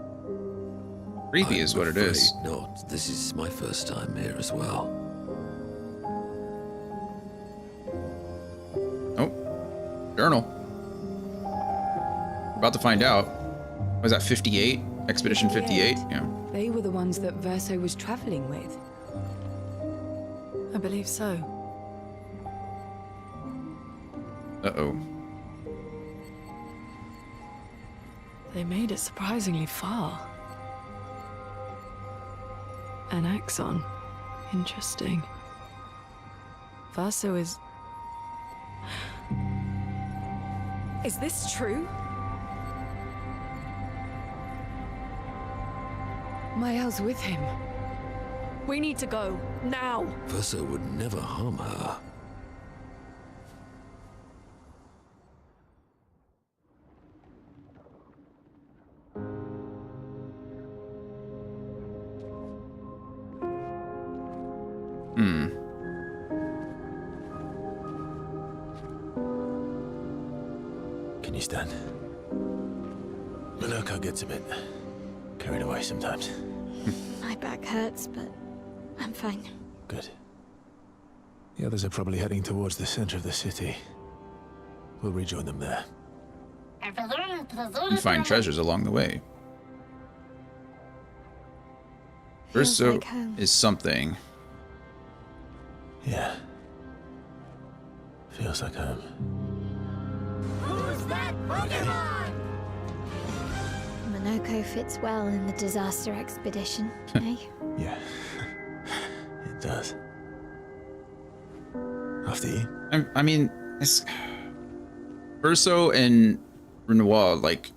Creepy is what it is. I'm afraid not. This is my first time here as well. Oh. Journal. We're about to find out. Was that 58? Expedition 58? Yeah. They were the ones that Verso was traveling with. I believe so. Uh-oh. They made it surprisingly far. An axon. Interesting. Verso is... Is this true? Mael's with him. We need to go. Now! Verso would never harm her. Can you stand? Minoko gets a bit carried away sometimes. My back hurts, but I'm fine. Good. The others are probably heading towards the center of the city. We'll rejoin them there. And find treasures along the way. Feels Verso like home. is something. Yeah. Feels like home. Minoko fits well in the disaster expedition, eh? Yeah. It does. After you. I mean, it's... Verso and Renoir, like,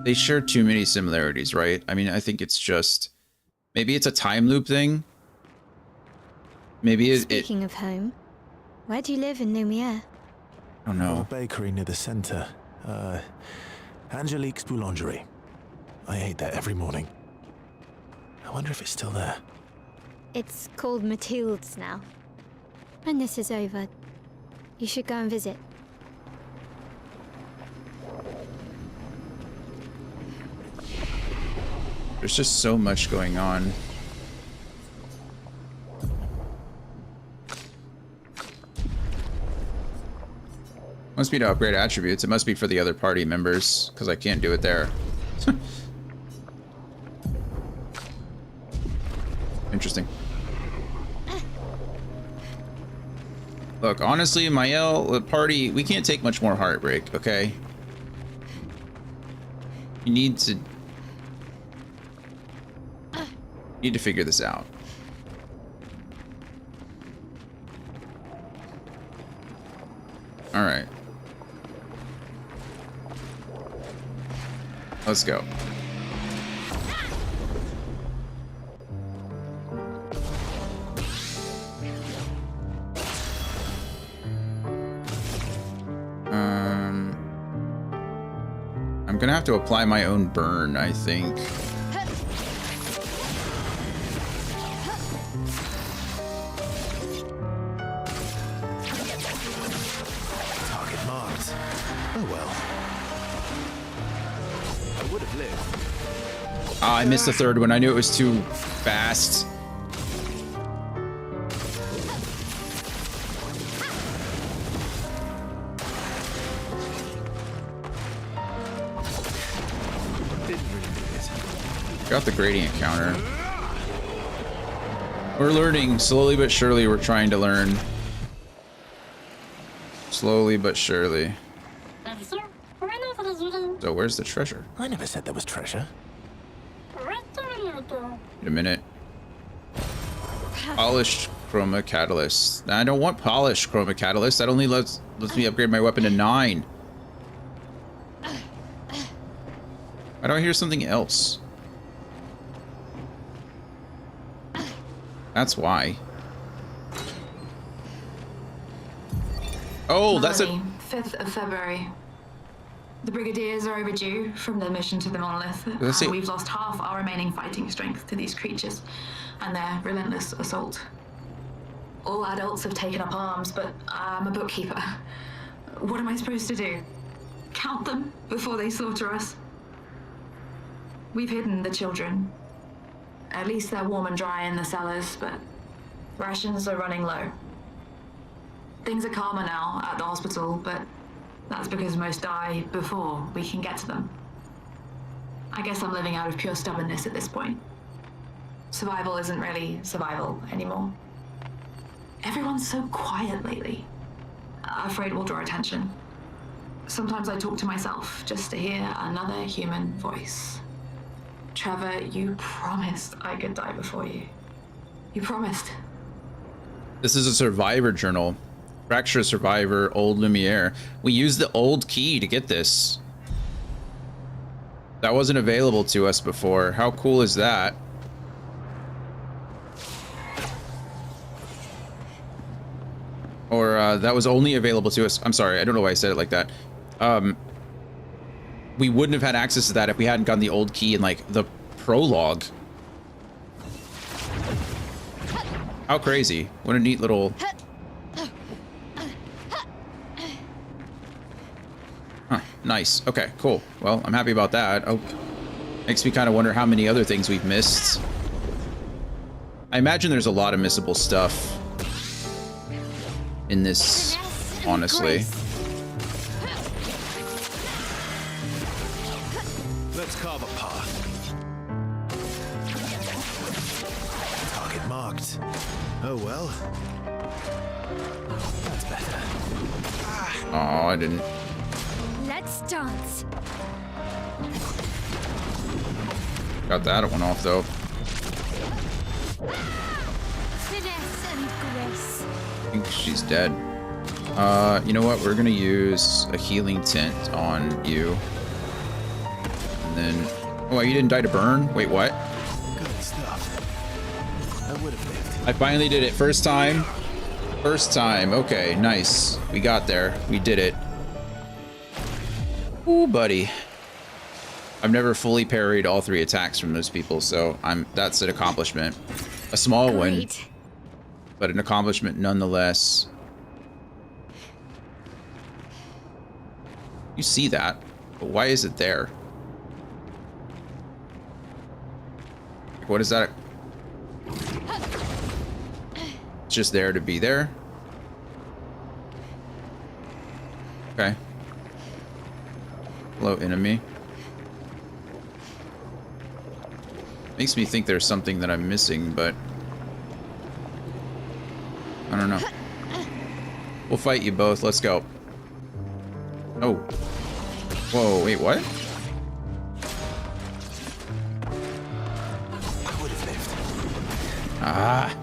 they share too many similarities, right? I mean, I think it's just... Maybe it's a time loop thing. Maybe Speaking of home, where do you live in Lumiere? I don't know. A bakery near the center. Angelique's Boulangerie. I ate there every morning. I wonder if it's still there. It's called Mathilde's now. When this is over, you should go and visit. There's just so much going on. Must be to upgrade attributes. It must be for the other party members, because I can't do it there. Interesting. Look, honestly, Mael, the party, we can't take much more heartbreak, okay? You need to figure this out. All right. gonna have to apply my own burn, I think. Target marked. Oh well. I would have lived. Ah, I missed the third one. I knew it was too fast. Got the gradient counter. We're learning slowly but surely. We're trying to learn. Slowly but surely. So where's the treasure? I never said there was treasure. Wait a minute. Polished chroma catalyst. I don't want polished chroma catalyst. That only lets me upgrade my weapon to 9. Why do I hear something else? That's why. Oh, that's Melanie, 5th of February. The Brigadiers are overdue from their mission to the monolith. And we've lost half our remaining fighting strength to these creatures and their relentless assault. All adults have taken up arms, but I'm a bookkeeper. What am I supposed to do? Count them before they slaughter us? We've hidden the children. At least they're warm and dry in the cellars, but rations are running low. Things are calmer now at the hospital, but that's because most die before we can get to them. I guess I'm living out of pure stubbornness at this point. Survival isn't really survival anymore. Everyone's so quiet lately. Afraid we'll draw attention. Sometimes I talk to myself just to hear another human voice. Trevor, you promised I could die before you. You promised. This is a survivor journal. Fracture survivor, old Lumiere. We used the old key to get this. That wasn't available to us before. How cool is that? Or that was only available to us. I'm sorry, I don't know why I said it like that. We wouldn't have had access to that if we hadn't gotten the old key in like the prologue. How crazy. What a neat little... Huh, nice. Okay, cool. Well, I'm happy about that. Oh, makes me kind of wonder how many other things we've missed. I imagine there's a lot of missable stuff in this, honestly. Let's carve a path. Target marked. Oh well. That's better. Oh, I didn't. Let's dance. Got that one off though. Finesse and grace. I think she's dead. You know what? We're gonna use a healing tint on you. And then... Oh, you didn't die to burn? Wait, what? Good stuff. I would have lived. I finally did it. First time. First time. Okay, nice. We got there. We did it. Ooh, buddy. I've never fully parried all 3 attacks from those people, so that's an accomplishment. A small one, but an accomplishment nonetheless. You see that, but why is it there? What is that? It's just there to be there. Okay. Hello, enemy. Makes me think there's something that I'm missing, but I don't know. We'll fight you both. Let's go. Oh. Whoa, wait, what? I would have lived. Ah.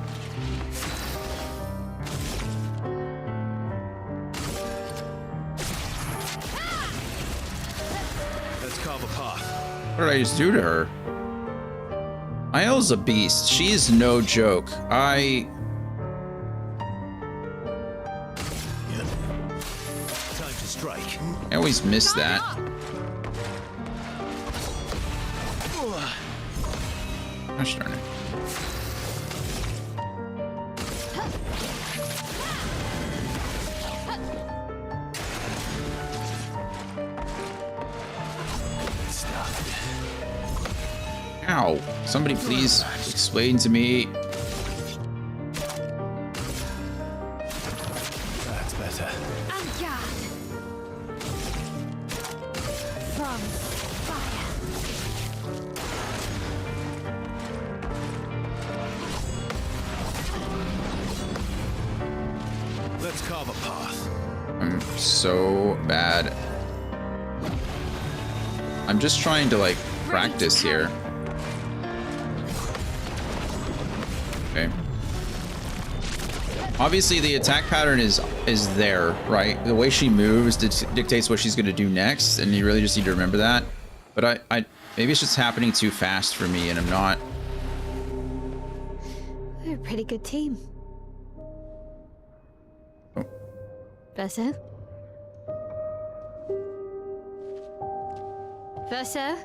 Let's carve a path. What did I just do to her? Mael's a beast. She's no joke. Time to strike. I always miss that. Gosh darn it. Ow. Somebody please explain to me. That's better. From fire. Let's carve a path. I'm so bad. I'm just trying to like practice here. Okay. Obviously the attack pattern is there, right? The way she moves dictates what she's going to do next, and you really just need to remember that. But I maybe it's just happening too fast for me, and I'm not. We're a pretty good team. Oh. Verso? Verso?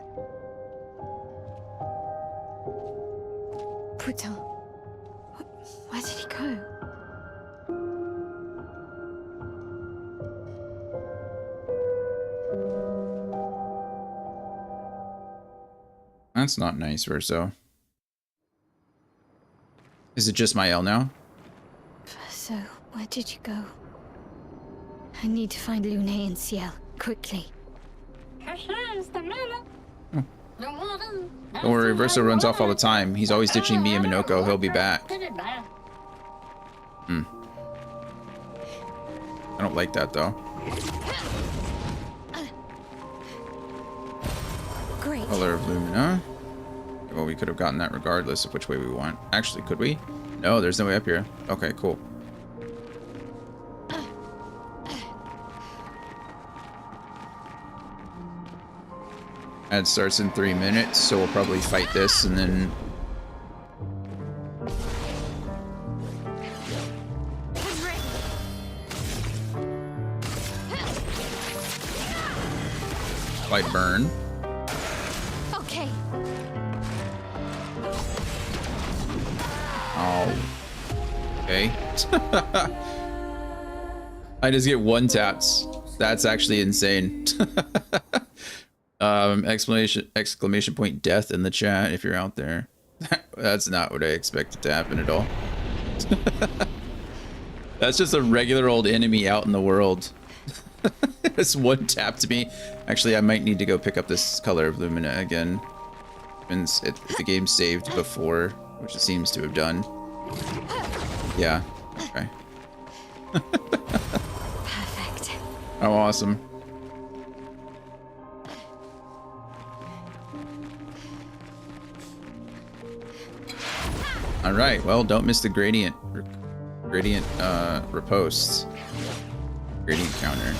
Putain. Where did he go? That's not nice, Verso. Is it just my L now? Verso, where did you go? I need to find Lumiere and Ciel, quickly. Don't worry, Verso runs off all the time. He's always ditching me and Minoko. He'll be back. I don't like that, though. Great. Color of Lumina. Well, we could have gotten that regardless of which way we want. Actually, could we? No, there's no way up here. Okay, cool. Ad starts in 3 minutes, so we'll probably fight this and then... Fight burn. Okay. Oh. Okay. I just get one taps. That's actually insane. Exclamation point death in the chat if you're out there. That's not what I expected to happen at all. That's just a regular old enemy out in the world. It's one tap to me. Actually, I might need to go pick up this Color of Lumina again. If the game saved before, which it seems to have done. Yeah. Okay. Perfect. Oh, awesome. All right. Well, don't miss the gradient riposte. Gradient counter.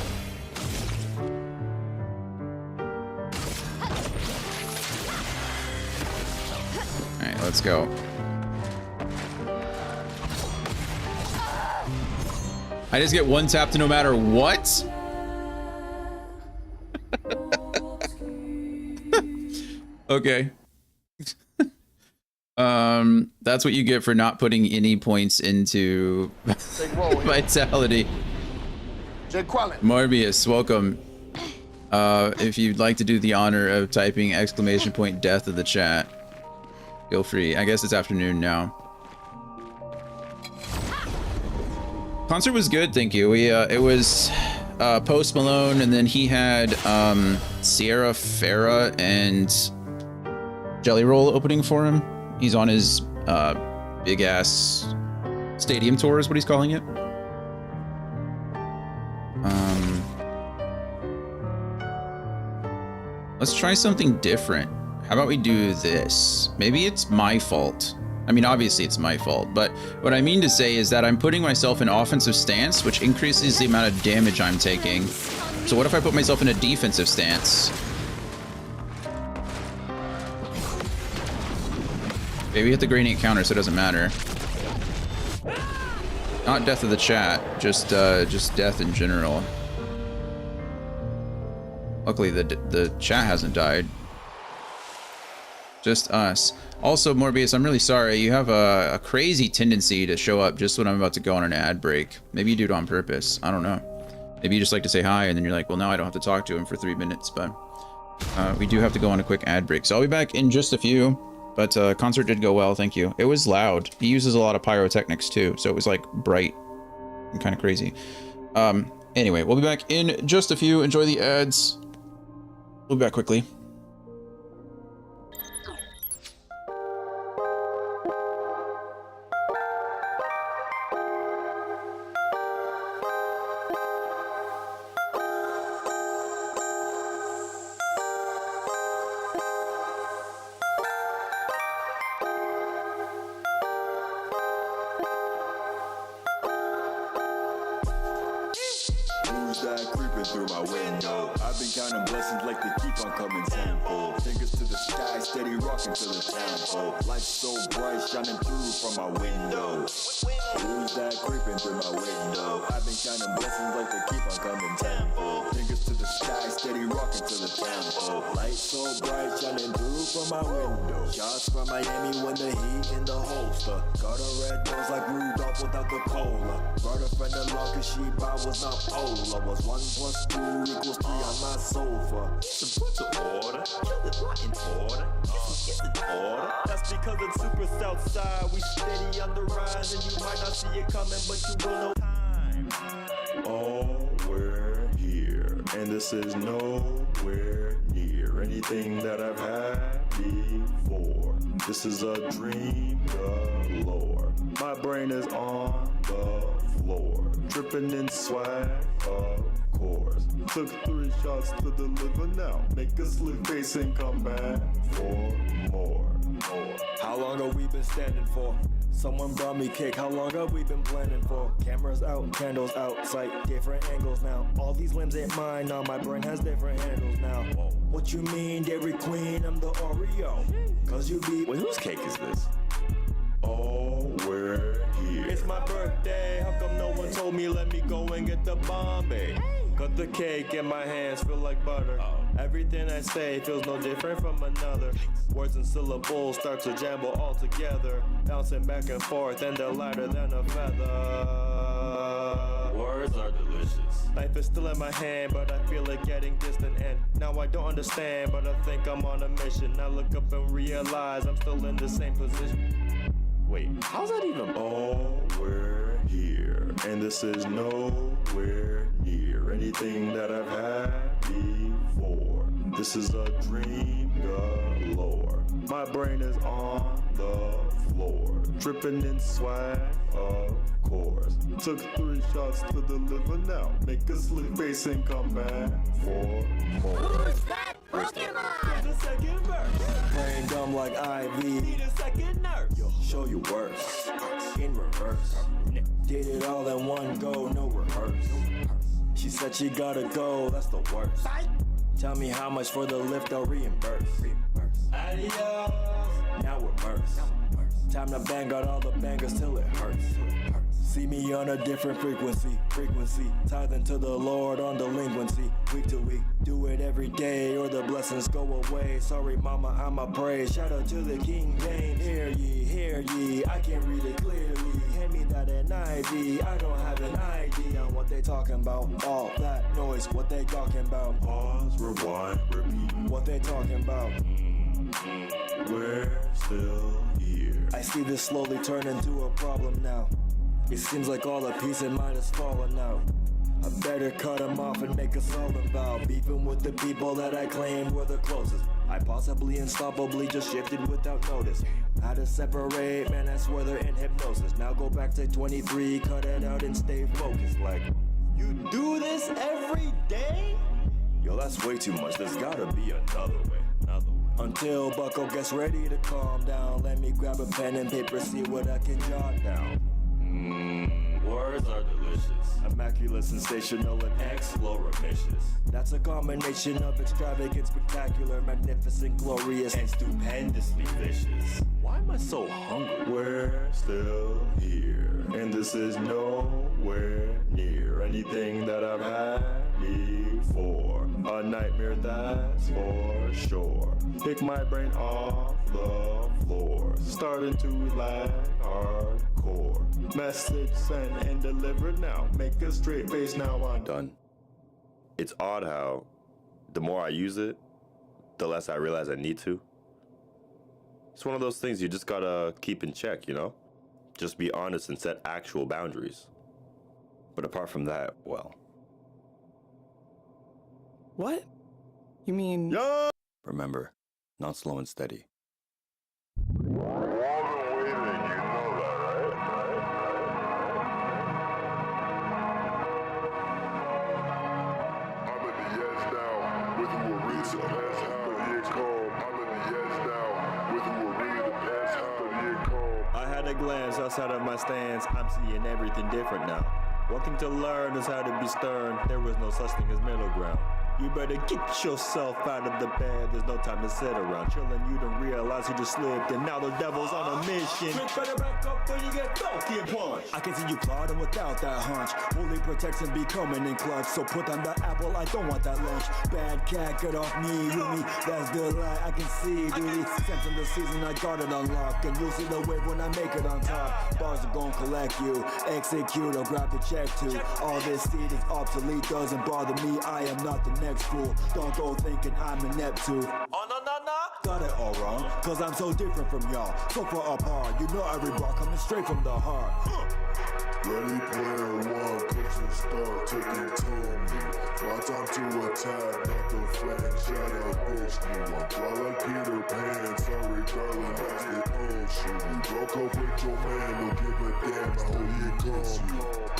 All right, let's go. I just get one tap to no matter what? Okay. That's what you get for not putting any points into vitality. Morbius, welcome. If you'd like to do the honor of typing exclamation point death in the chat, feel free. I guess it's afternoon now. Concert was good, thank you. It was Post Malone, and then he had Sierra Farah and Jelly Roll opening for him. He's on his big ass stadium tour, is what he's calling it. Let's try something different. How about we do this? Maybe it's my fault. I mean, obviously it's my fault, but what I mean to say is that I'm putting myself in offensive stance, which increases the amount of damage I'm taking. So what if I put myself in a defensive stance? Maybe hit the gradient counter so it doesn't matter. Not death of the chat, just death in general. Luckily the chat hasn't died. Just us. Also, Morbius, I'm really sorry. You have a crazy tendency to show up just when I'm about to go on an ad break. Maybe you do it on purpose. I don't know. Maybe you just like to say hi, and then you're like, well, now I don't have to talk to him for 3 minutes, but we do have to go on a quick ad break. So I'll be back in just a few, but concert did go well, thank you. It was loud. He uses a lot of pyrotechnics, too, so it was, like, bright and kind of crazy. Anyway, we'll be back in just a few. Enjoy the ads. We'll be back quickly. Who's that creeping through my window? I've been counting blessings like they keep on coming tenfold. Fingers to the sky, steady rocking till the town full. Lights so bright, shining through from my window. Who's that creeping through my window? I've been counting blessings like they keep on coming tenfold. Fingers to the sky, steady rocking till the town full. Lights so bright, shining through from my window. Shots from Miami when the heat in the holster. Got a red nose like Rudolph without the cola. Brought a friend along cause she was not polar. Was 1 + 2 = 3 on my sofa. So put the order, kill it right in order. Is it order? That's because it's super south side. We steady on the rise and you might not see it coming, but you will know time. Oh, we're here, and this is nowhere near anything that I've had before. This is a dream galore. My brain is on the floor, dripping in swag, of course. Took 3 shots to deliver now. Make a slick face and come back for more. How long have we been standing for? Someone brought me cake, how long have we been planning for? Cameras out, candles out, sight, different angles now. All these limbs ain't mine now, my brain has different handles now. What you mean, Dairy Queen, I'm the Oreo? Cause you be... Wait, whose cake is this? Oh, we're here. It's my birthday, how come no one told me let me go and get the Bombay? Cut the cake in my hands, feel like butter. Everything I say feels no different from another. Words and syllables start to jumble all together. Bouncing back and forth and they're lighter than a feather. Words are delicious. Life is still in my hand, but I feel it getting distant. And now I don't understand, but I think I'm on a mission. I look up and realize I'm still in the same position. Wait, how's that even? Oh, we're here, and this is nowhere near anything that I've had before. This is a dream galore. My brain is on the floor, dripping in swag, of course. Took 3 shots to deliver now. Make a slick face and come back for more. Who's that Pokemon? The second verse. Playing dumb like Ivy. Need a second nurse. Show you worse. In reverse. Did it all in one go, no rehearse. She said she gotta go, that's the worst. Tell me how much for the lift, I'll reimburse. Adios. Now we're merged. Time to bang out all the bangers till it hurts. See me on a different frequency. Tithing to the Lord on delinquency. Week to week, do it every day or the blessings go away. Sorry mama, I'ma pray. Shout out to the King James. Hear ye, I can't read it clearly. Hand me that NIV, I don't have an ID on what they talking about. All that noise, what they talking about. Pause, rewind, repeat. What they talking about. We're still here. I see this slowly turn into a problem now. It seems like all the peace in mind has fallen out. I better cut them off and make a solemn vow. Beefing with the people that I claimed were the closest. I possibly unstoppably just shifted without notice. How to separate, man, I swear they're in hypnosis. Now go back to 23, cut it out and stay focused. Like, you do this every day? Yo, that's way too much. There's gotta be another way. Until Bucko gets ready to calm down. Let me grab a pen and paper, see what I can jot down. Words are delicious. Immaculate, sensational, and exploratious. That's a combination of extravagant, spectacular, magnificent, glorious, and stupendously vicious. Why am I so hungry? We're still here, and this is nowhere near anything that I've had before. A nightmare, that's for sure. Pick my brain off the floor. Starting to lag hardcore. Message sent and delivered now. Make a straight face now on. Done. It's odd how the more I use it, the less I realize I need to. It's one of those things you just gotta keep in check, you know? Just be honest and set actual boundaries. But apart from that, well. What? You mean... Yeah! Remember, not slow and steady. I had a glance outside of my stance. I'm seeing everything different now. One thing to learn is how to be stern. There is no such thing as middle ground. You better get yourself out of the bed. There's no time to sit around chilling. You don't realize you just slipped, and now the devil's on a mission. You better back up when you get funky and punch. I can see you plotting without that hunch. Only protects and becoming in clutch. So put on the apple, I don't want that lunch. Bad cat, get off me, you me. That's the lie, I can see, duty. Sense in the season, I got it unlocked. And you'll see the wave when I make it on top. Bars are gonna collect you. Execute or grab the check too. All this seed is obsolete, doesn't bother me. I am not the next fool. Don't go thinking I'm inept too. Oh, no. Got it all wrong, cause I'm so different from y'all. So far apart, you know every bar coming straight from the heart. Ready, player one, push and start, taking time. My time to attack, not the fan, shout out bitch, no one fly like Peter Pan, sorry darling, that's the ocean. You broke up with your man, don't give a damn, I hope you come.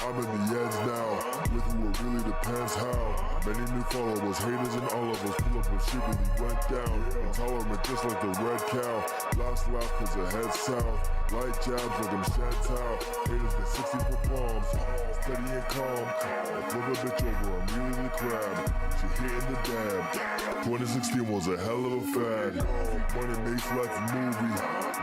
I'm in the ends now, with who it really depends how. Many new followers, haters and all of us, pull up and shit really went down. Intolerant just like the red cow, last laugh cause it head south. Light jabs like I'm Chantal, haters get 60 for palms, steady and calm. I flip a bitch over, I'm really the crab. She hitting the dab. 2016 was a hell of a fad. Money makes life a movie.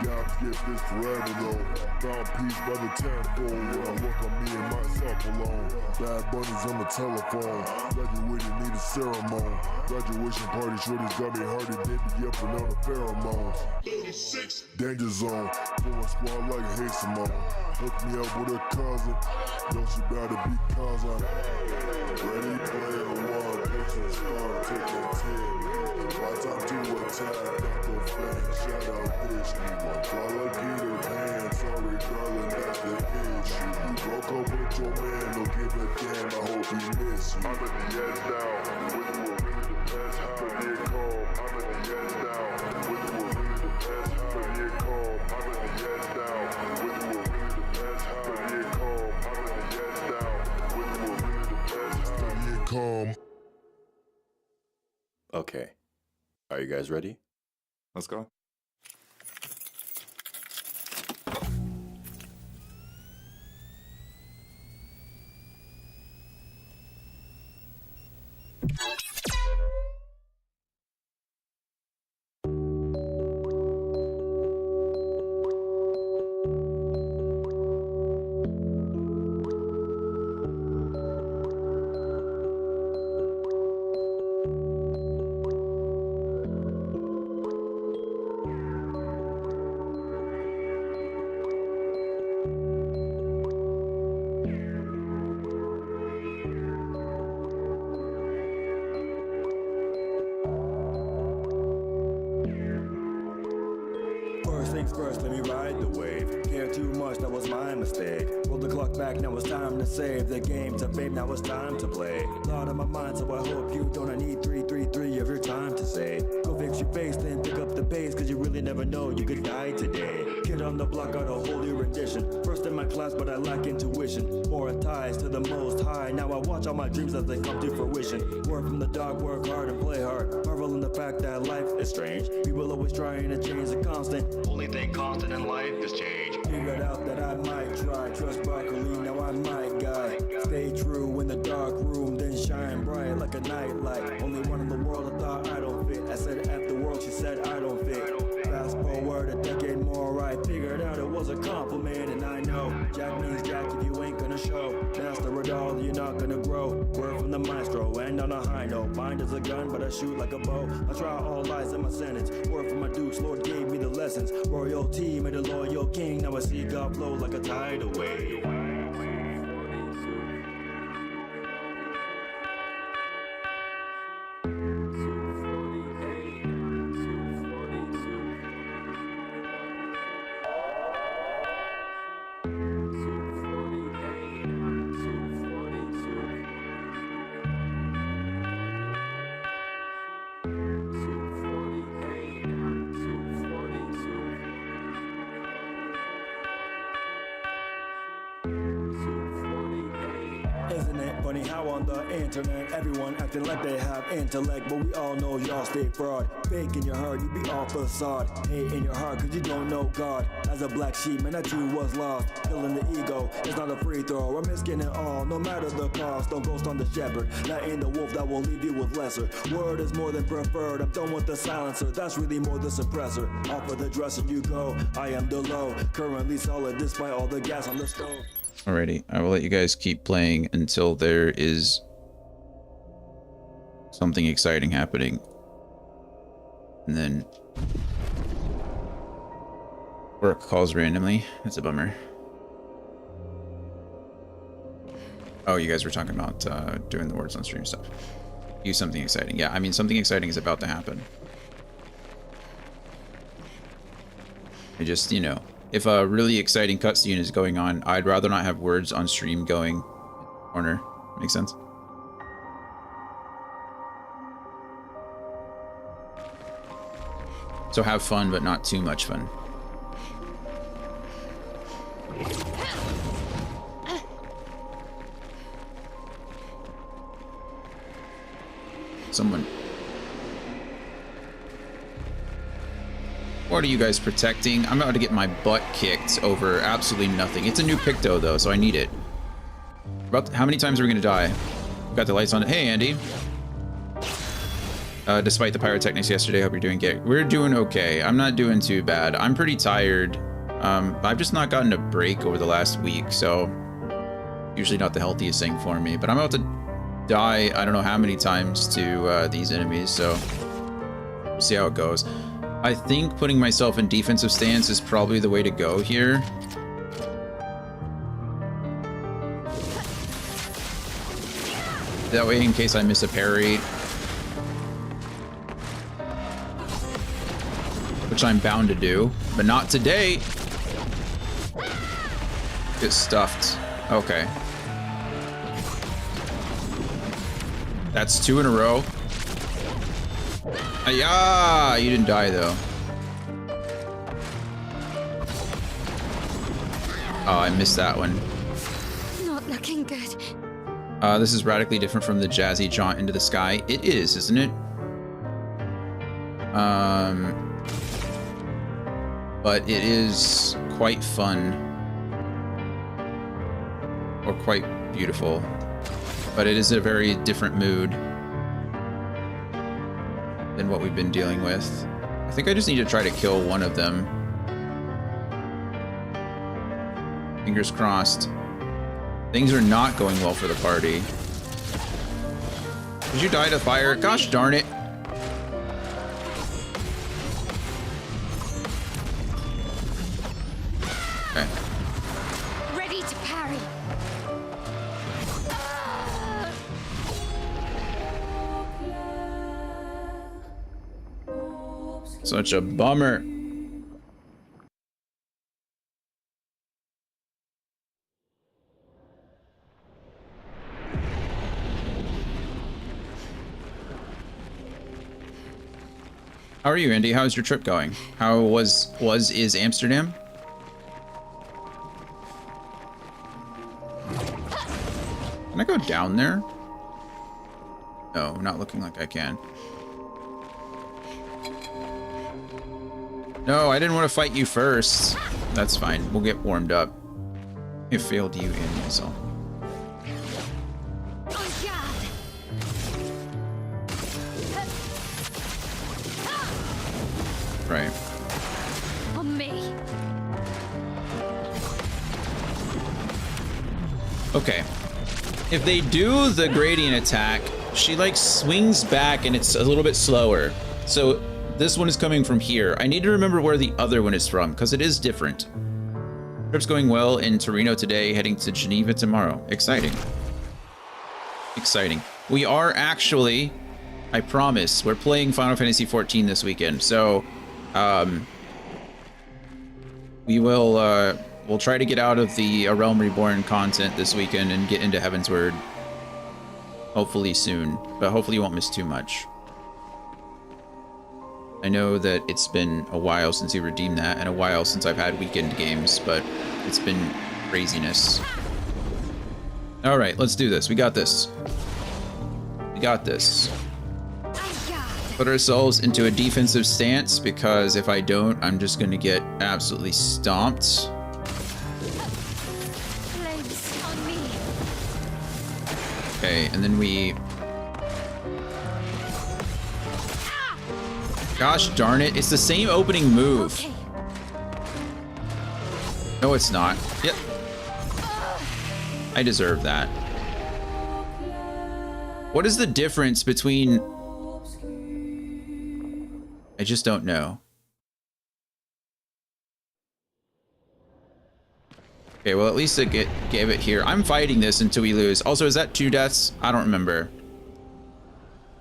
Jobs get this forever though. Found peace by the tenfold when I work on me and myself alone. Bad bunnies on the telephone. Graduated need a ceremony. Graduation party shorties got me hardy. They be up and on the pheromones. Danger zone. For my squad like hey Simone. Hook me up with her cousin. Know she bout to be cousin. Ready player one. Push and start taking 10. My time to attack. Not the fan. Shout out bitch. Me one fly like Peter Pan. Sorry darling, that's the issue. You broke up with your man. Don't give a damn. I hope he miss you. I'm at the edge now. With who it really depends how to get calm. I'm at the edge now. With who it really depends how to get calm. I'm at the edge now. With who it really depends how to get calm. I'm at the edge now. With who it really depends how to get calm. Okay. Are you guys ready? Let's go. First, let me ride the wave. Care too much, that was my mistake. Roll the clock back, now it's time to save the game. To babe, now it's time to play. Thought on my mind, so I hope you don't. I need 333 of your time to say. Go fix your face, then pick up the pace, cause you really never know, you could die today. Kid on the block got a whole new rendition. First in my class, but I lack intuition. More ties to the most high. Now I watch all my dreams as they come to fruition. Work from the dark, work hard and play hard. Marvel in the fact that life is strange. People always trying to change the constant. Only thing constant in life is change. Figured out that I might try. Trust broccoli, now I might guy. Stay true in the dark room, then shine bright like a nightlight. Only one in the world I thought I don't fit. I said F the world, she said I don't fit. Fast forward a decade more, I figured out it was a compliment. And I know Jack means Jack if you ain't gonna show. Master it all, you're not not gonna grow. Word from the maestro, and on a high note. Mind is a gun, but I shoot like a bow. I try all lies in my sentence. Word from my dukes, Lord gave me the lessons. Royalty made a loyal king. Now I see God flow like a tidal wave. Isn't it funny how on the internet everyone acting like they have intellect, but we all know y'all stay fraud. Fake in your heart, you be all facade. Hate in your heart cause you don't know God. As a black sheep, man, that too was lost. Killing the ego, it's not a free throw. I'm risking it all, no matter the cost. Don't ghost on the shepherd, that ain't the wolf that will leave you with lesser. Word is more than preferred, I'm done with the silencer. That's really more the suppressor. Off of the dresser you go, I am the low. Currently solid despite all the gas on the stove. Alrighty, I will let you guys keep playing until there is something exciting happening. And then work calls randomly. That's a bummer. Oh, you guys were talking about doing the words on stream stuff. Use something exciting. Yeah, I mean, something exciting is about to happen. I just, you know, if a really exciting cutscene is going on, I'd rather not have words on stream going corner. Make sense? So have fun, but not too much fun. Someone. What are you guys protecting? I'm about to get my butt kicked over absolutely nothing. It's a new Picto though, so I need it. How many times are we gonna die? We've got the lights on. Hey, Andy. Despite the pyrotechnics yesterday, hope you're doing good. We're doing okay. I'm not doing too bad. I'm pretty tired. I've just not gotten a break over the last week, so usually not the healthiest thing for me. But I'm about to die, I don't know how many times to these enemies, so we'll see how it goes. I think putting myself in defensive stance is probably the way to go here. That way, in case I miss a parry, which I'm bound to do, but not today. Get stuffed. Okay. That's 2 in a row. Yeah, you didn't die though. Oh, I missed that one. Not looking good. This is radically different from the jazzy jaunt into the sky. It is, isn't it? But it is quite fun. Or quite beautiful. But it is a very different mood than what we've been dealing with. I think I just need to try to kill one of them. Fingers crossed. Things are not going well for the party. Did you die to fire? Gosh darn it. Okay. Ready to parry. Such a bummer. How are you, Andy? How's your trip going? How is Amsterdam? Can I go down there? No, not looking like I can. No, I didn't want to fight you first. That's fine. We'll get warmed up. I failed you and myself. Right. On me. Okay. if they do the gradient attack, she like swings back and it's a little bit slower. So this one is coming from here. I need to remember where the other one is from because it is different. Trip's going well in Torino today, heading to Geneva tomorrow. Exciting. Exciting. We are actually, I promise, we're playing Final Fantasy XIV this weekend. So, we'll try to get out of the A Realm Reborn content this weekend and get into Heavensward hopefully soon, but hopefully you won't miss too much. I know that it's been a while since we redeemed that and a while since I've had weekend games, but it's been craziness. All right, let's do this. We got this. We got this. Put ourselves into a defensive stance because if I don't, I'm just going to get absolutely stomped. Okay, and then we... Gosh darn it, it's the same opening move. No, it's not. Yep. I deserve that. What is the difference between... I just don't know. Okay, well, at least it gave it here. I'm fighting this until we lose. Also, is that 2 deaths? I don't remember.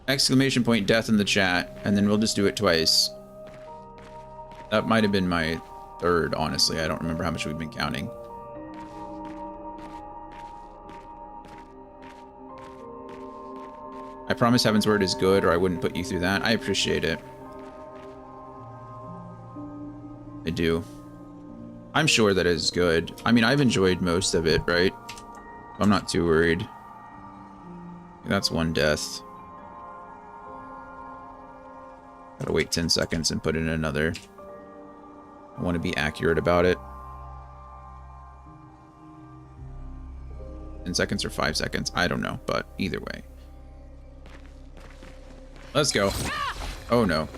Exclamation point death in the chat, and then we'll just do it twice. That might have been my 3rd, honestly. I don't remember how much we've been counting. I promise Heavensward is good, or I wouldn't put you through that. I appreciate it. I do. I'm sure that is good. I mean, I've enjoyed most of it, right? I'm not too worried. That's 1 death. Gotta wait 10 seconds and put in another. I want to be accurate about it. 10 seconds or 5 seconds? I don't know, but either way. Let's go. Oh no.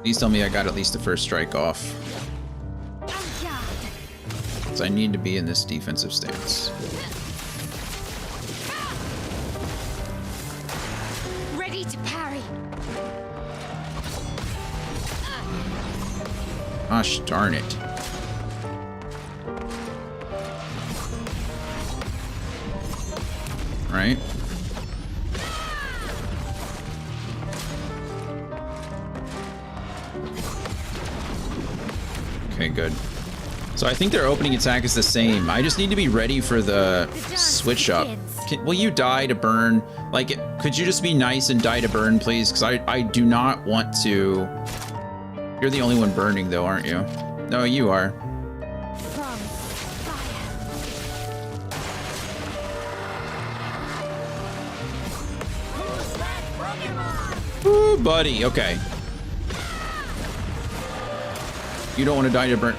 Please tell me I got at least the first strike off. So I need to be in this defensive stance. Ready to parry. Gosh darn it. Right? Okay, good. So I think their opening attack is the same. I just need to be ready for the switch up. Will you die to burn? Like, could you just be nice and die to burn, please? Because I do not want to... You're the only one burning, though, aren't you? No, you are. Ooh, buddy. Okay. You don't want to die to burn.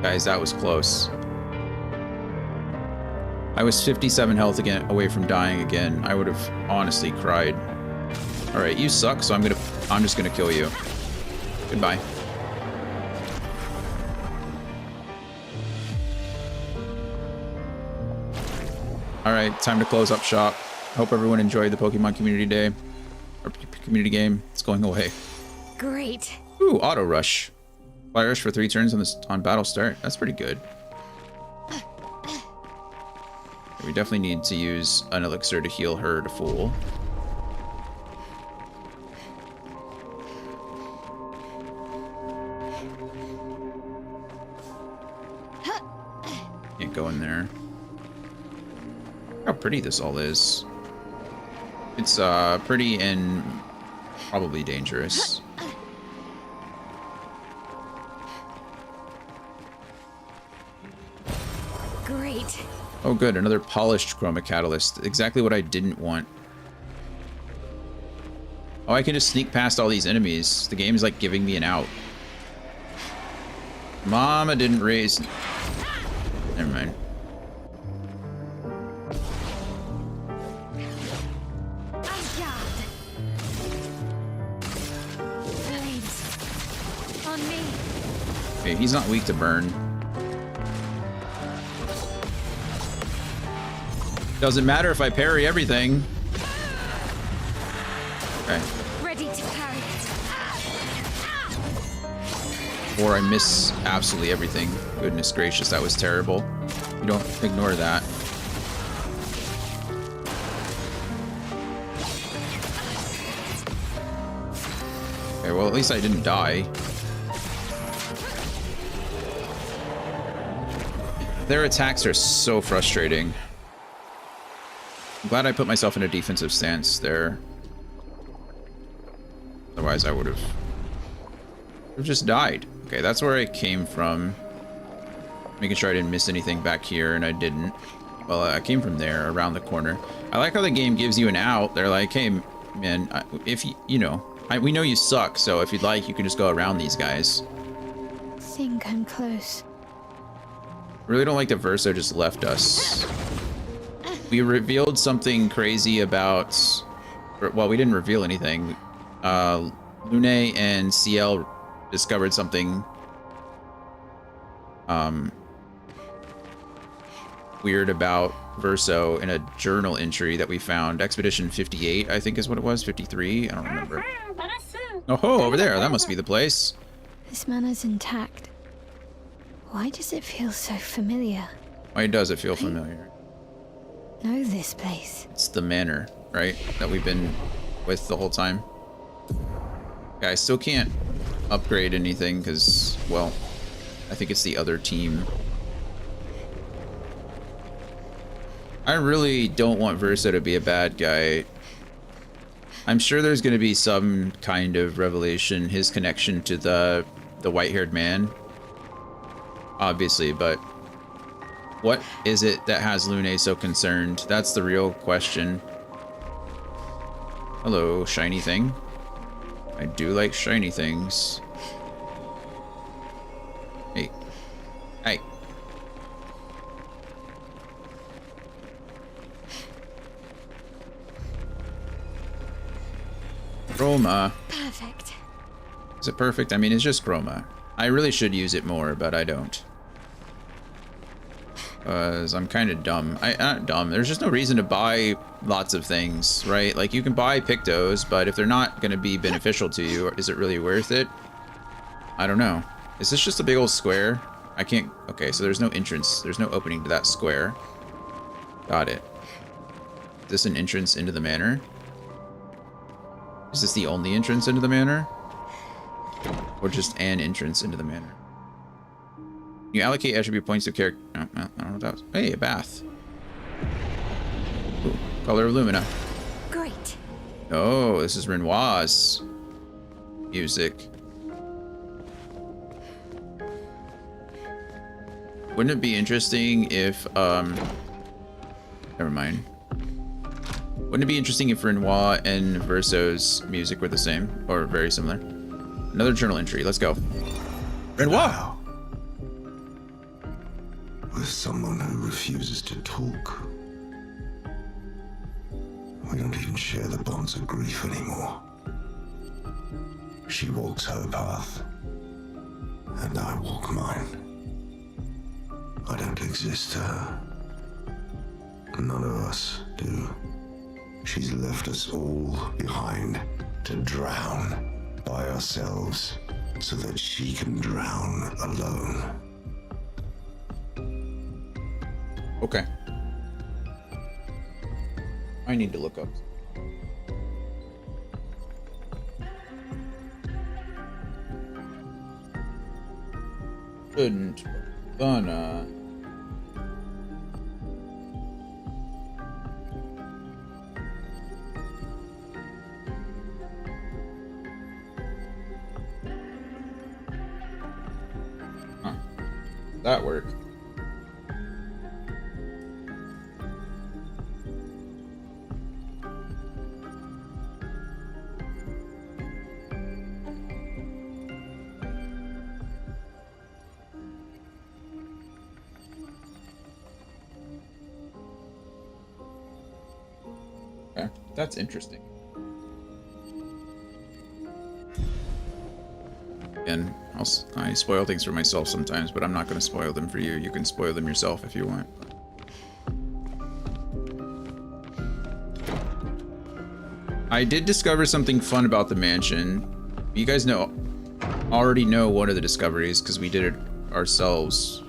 Guys, that was close. I was 57 health again away from dying again. I would have honestly cried. All right, you suck, so I'm just gonna kill you. Goodbye. All right, time to close up shop. Hope everyone enjoyed the Pokemon Community Day or community game. It's going away. Great. Ooh, auto rush. Fly rush for 3 turns on battle start. That's pretty good. We definitely need to use an elixir to heal her to full. Can't go in there. How pretty this all is. It's pretty and probably dangerous. Great. Oh good, another polished chroma catalyst. Exactly what I didn't want. Oh, I can just sneak past all these enemies. The game is like giving me an out. Mama didn't raise... Never mind. Okay, he's not weak to burn. Doesn't matter if I parry everything. Okay. Ready to carry it. Or I miss absolutely everything. Goodness gracious, that was terrible. You don't ignore that. Okay, well, at least I didn't die. Their attacks are so frustrating. I'm glad I put myself in a defensive stance there. Otherwise, I would have just died. Okay, that's where I came from. Making sure I didn't miss anything back here, and I didn't. Well, I came from there, around the corner. I like how the game gives you an out. They're like, hey, man, if you know, we know you suck, so if you'd like, you can just go around these guys. Think I'm close. Really don't like that Verso just left us. We revealed something crazy about... Well, we didn't reveal anything. Lune and CL discovered something weird about Verso in a journal entry that we found. Expedition 58, I think is what it was. 53? I don't remember. Oh, over there. That must be the place. This manor's intact. Why does it feel so familiar? Why does it feel familiar? Know this place. It's the manor, right? That we've been with the whole time. Yeah, I still can't upgrade anything because, well, I think it's the other team. I really don't want Verso to be a bad guy. I'm sure there's going to be some kind of revelation, his connection to the white-haired man. Obviously, but what is it that has Lune so concerned? That's the real question. Hello, shiny thing. I do like shiny things. Hey. Hey. Chroma. Perfect. Is it perfect? I mean, it's just chroma. I really should use it more, but I don't. Because I'm kind of dumb. Not dumb. There's just no reason to buy lots of things, right? Like, you can buy Pictos, but if they're not going to be beneficial to you, is it really worth it? I don't know. Is this just a big old square? I can't... Okay, so there's no entrance. There's no opening to that square. Got it. Is this an entrance into the manor? Is this the only entrance into the manor? Or just an entrance into the manor? You allocate attribute points to character... Oh, I don't know what that was. Hey, a bath. Ooh, color of Lumina. Great. Oh, this is Renoir's music. Wouldn't it be interesting if... Never mind. Wouldn't it be interesting if Renoir and Verso's music were the same? Or very similar? Another journal entry. Let's go. Renoir! With someone who refuses to talk. We don't even share the bonds of grief anymore. She walks her path, and I walk mine. I don't exist to her. None of us do. She's left us all behind to drown by ourselves so that she can drown alone. Okay. I need to look up. Shouldn't. Gonna. Huh. That work. Okay, that's interesting. And I spoil things for myself sometimes, but I'm not going to spoil them for you. You can spoil them yourself if you want. I did discover something fun about the mansion. You guys already know one of the discoveries because we did it ourselves.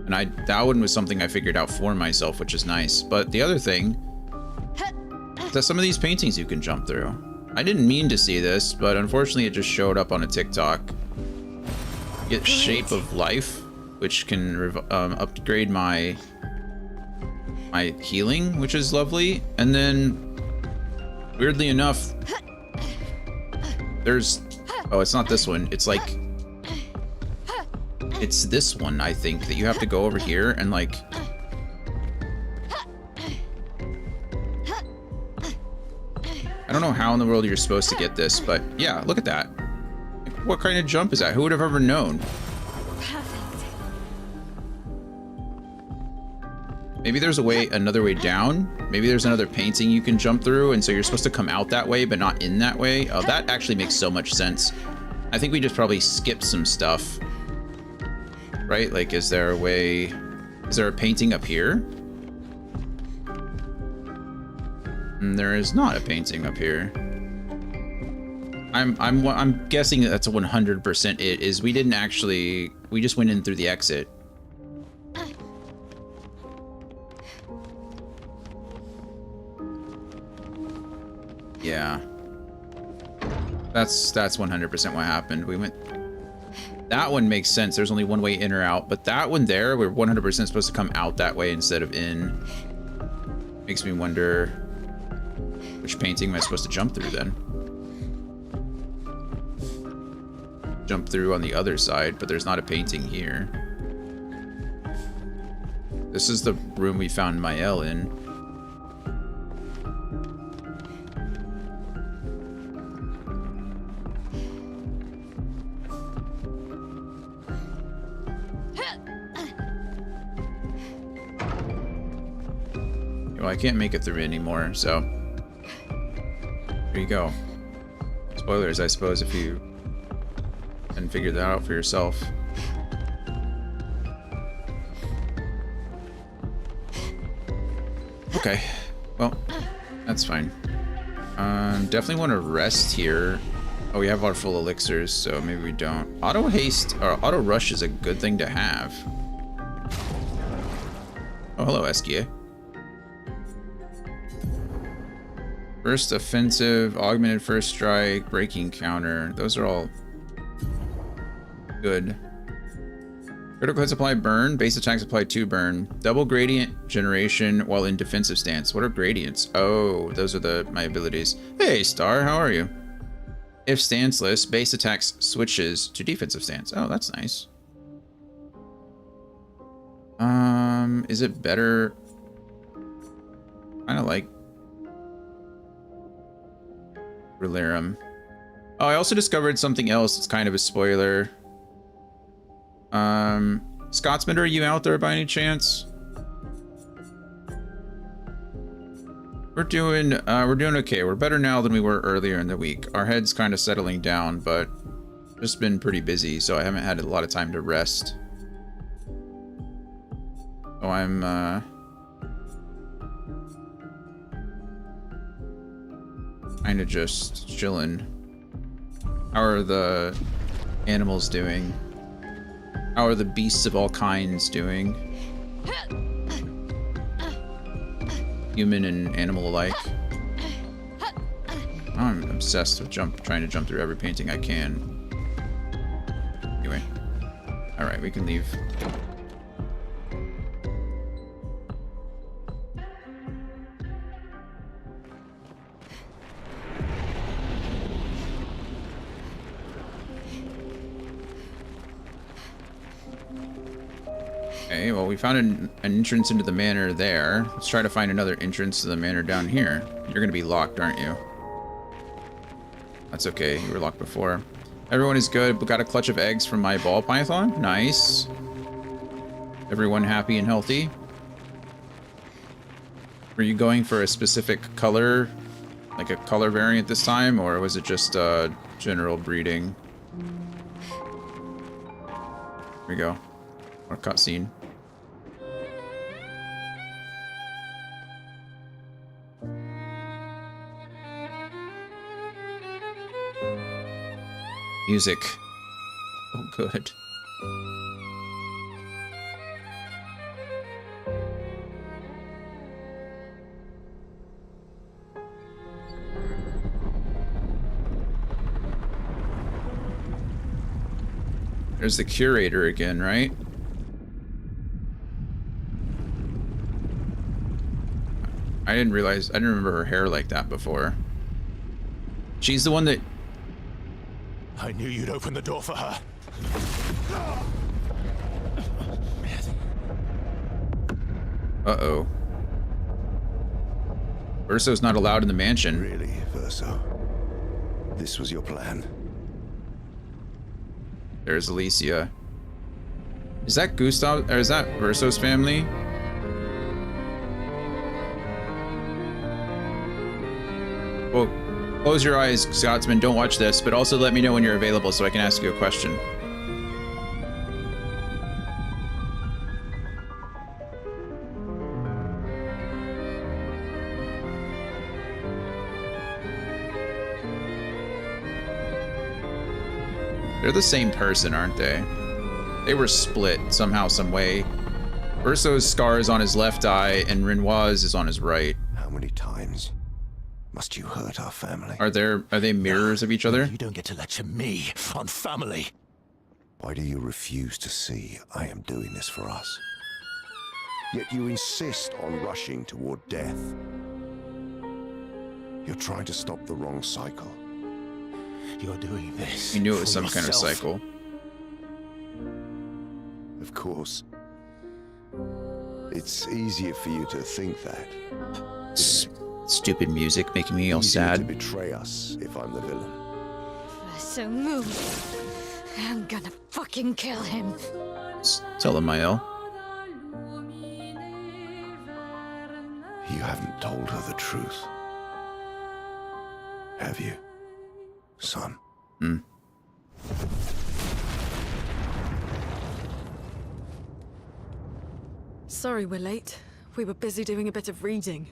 And that one was something I figured out for myself, which is nice. But the other thing is that some of these paintings you can jump through. I didn't mean to see this, but unfortunately it just showed up on a TikTok. You get Shape of Life, which can upgrade my healing, which is lovely. And then, weirdly enough, there's... Oh, it's not this one. It's like... It's this one, I think, that you have to go over here and like... I don't know how in the world you're supposed to get this, but yeah, look at that. Like, what kind of jump is that? Who would have ever known? Perfect. Maybe there's another way down. Maybe there's another painting you can jump through, and so you're supposed to come out that way, but not in that way. Oh, that actually makes so much sense. I think we just probably skipped some stuff. Right? Like, is there a painting up here? There is not a painting up here. I'm guessing that's 100% it. Is we didn't actually, we just went in through the exit. Yeah. That's 100% what happened. We went. That one makes sense. There's only one way in or out, but that one there, we're 100% supposed to come out that way instead of in. Makes me wonder, which painting am I supposed to jump through then? Jump through on the other side, but there's not a painting here. This is the room we found Mael in. Well, I can't make it through anymore, so there you go. Spoilers, I suppose, if you can figure that out for yourself. Okay, well, that's fine. Definitely want to rest here. Oh, we have our full elixirs, so maybe we don't. Auto haste or auto rush is a good thing to have. Oh, hello, Eskia. First offensive, augmented first strike, breaking counter. Those are all good. Critical hits apply burn, base attacks apply 2 burn. Double gradient generation while in defensive stance. What are gradients? Oh, those are my abilities. Hey, Star, how are you? If stanceless, base attacks switches to defensive stance. Oh, that's nice. Is it better? Kind of like Relirum. Oh, I also discovered something else. It's kind of a spoiler. Scotsman, are you out there by any chance? We're doing okay. We're better now than we were earlier in the week. Our head's kind of settling down, but just been pretty busy, so I haven't had a lot of time to rest. So I'm kind of just chilling. How are the animals doing? How are the beasts of all kinds doing? Human and animal alike. I'm obsessed with trying to jump through every painting I can. Anyway. Alright, we can leave. Okay, well, we found an entrance into the manor there. Let's try to find another entrance to the manor down here. You're gonna be locked, aren't you? That's okay, you were locked before. Everyone is good, but got a clutch of eggs from my ball python. Nice. Everyone happy and healthy? Were you going for a specific color, like a color variant this time, or was it just general breeding? we go. Our cutscene. Music. Oh, good. There's the curator again, right? I didn't remember her hair like that before. She's the one that... I knew you'd open the door for her. Uh-oh. Verso's not allowed in the mansion. Really, Verso? This was your plan? There's Alicia. Is that Gustav, or is that Verso's family? Well, close your eyes, Scotsman, don't watch this, but also let me know when you're available so I can ask you a question. They're the same person, aren't they? They were split somehow, some way. Verso's scar is on his left eye, and Renoir's is on his right. How many times must you hurt our family? Are they mirrors of each other? You don't get to lecture me on family. Why do you refuse to see I am doing this for us? Yet you insist on rushing toward death. You're trying to stop the wrong cycle. You're doing this. You knew it was some yourself. kind of cycle. Of course. It's easier for you to think that. Stupid music making me all Easier sad. to betray us if I'm the villain. So move. I'm gonna fucking kill him. Tell him, Mael. You haven't told her the truth. Have you, son? Hmm. Sorry we're late. We were busy doing a bit of reading.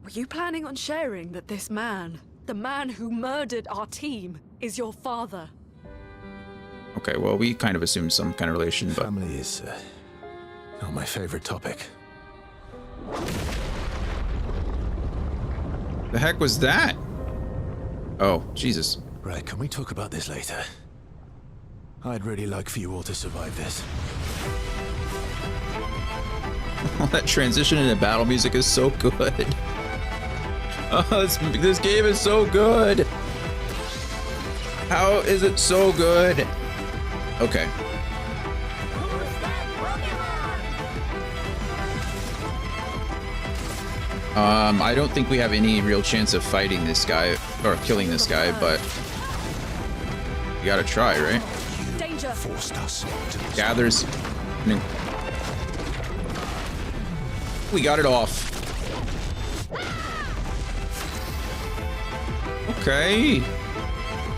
Were you planning on sharing that this man, the man who murdered our team, is your father? Okay, well, we kind of assumed some kind of relation, but... Family is not my favorite topic. The heck was that? Oh, Jesus. Right, can we talk about this later? I'd really like for you all to survive this. That transition into battle music is so good. Oh, this game is so good. How is it so good? Okay. I don't think we have any real chance of fighting this guy or killing this guy, but you gotta try, right? Danger. Forced us to this. Gathers. We got it off. Okay.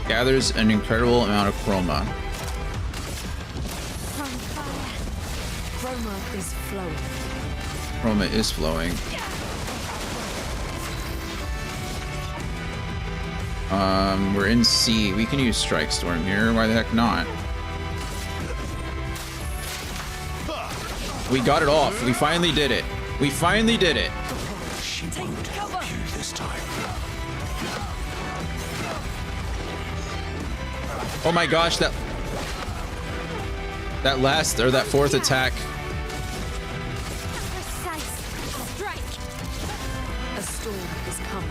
Gathers an incredible amount of chroma. Chroma is flowing. Chroma is flowing. We're in C. We can use Strike Storm here. Why the heck not? We got it off. We finally did it. We finally did it. She won't help you this time. Oh my gosh, that last or that fourth attack. A storm is coming.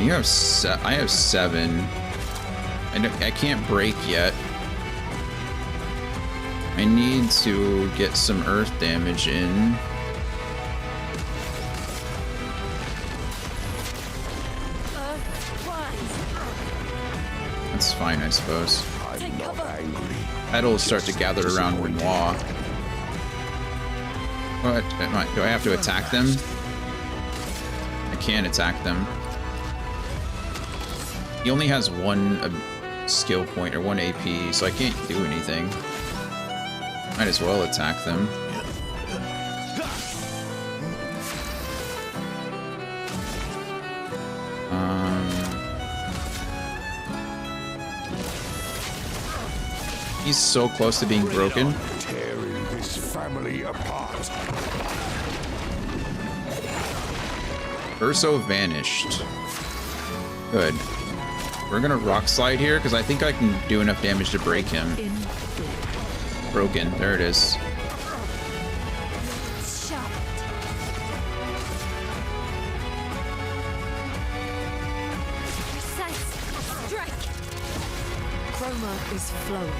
You have I have 7. I can't break yet. I need to get some earth damage in. That's fine, I suppose. I'm not angry. That'll start to gather around Renoir. What? Do I have to attack them? I can't attack them. He only has one skill point or 1 AP, so I can't do anything. Might as well attack them. He's so close to being broken. Tearing this family apart. Urso vanished. Good. We're gonna rock slide here because I think I can do enough damage to break him. Broken. There it is. Chroma is flowing.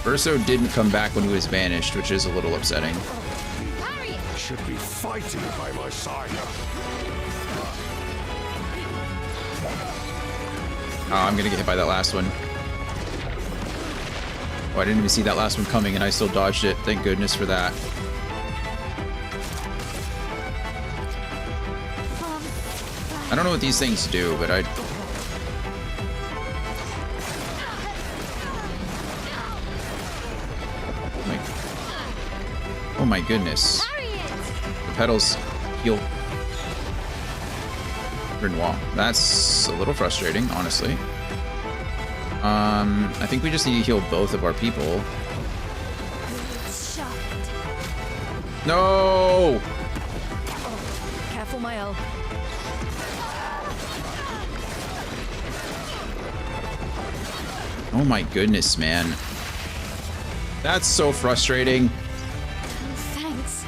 Urso didn't come back when he was vanished, which is a little upsetting. Should be fighting by my side. Oh, I'm gonna get hit by that last one. Oh, I didn't even see that last one coming and I still dodged it. Thank goodness for that. I don't know what these things do, but I... Oh my goodness. The petals heal. Renoir. That's a little frustrating, honestly. I think we just need to heal both of our people. No! Careful, my L. Oh my goodness, man. That's so frustrating. Thanks.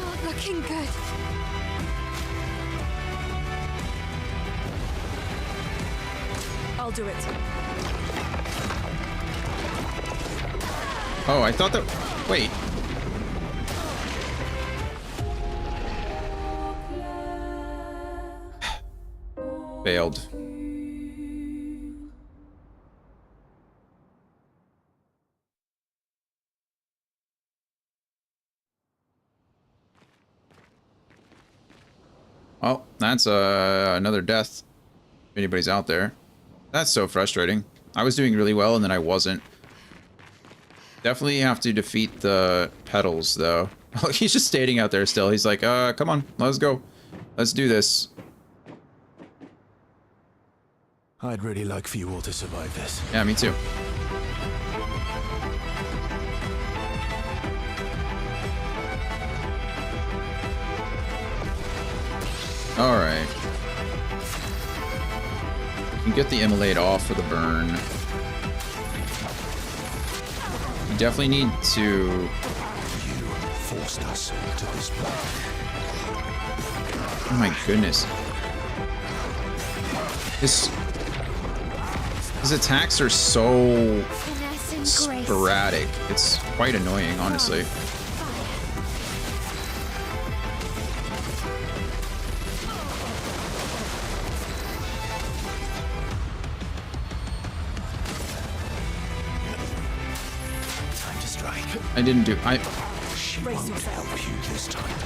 Not looking good. I'll do it. Oh, I thought that... Wait. Failed. Well, that's another death. If anybody's out there. That's so frustrating. I was doing really well and then I wasn't. Definitely have to defeat the petals though. He's just standing out there still. He's like, come on, let's go. Let's do this. I'd really like for you all to survive this. Yeah, me too. Alright. We can get the immolate off for the burn. We definitely need to... You forced us to this point. Oh my goodness. His attacks are so sporadic. It's quite annoying, honestly. Time to strike. I didn't do... She won't help you this time.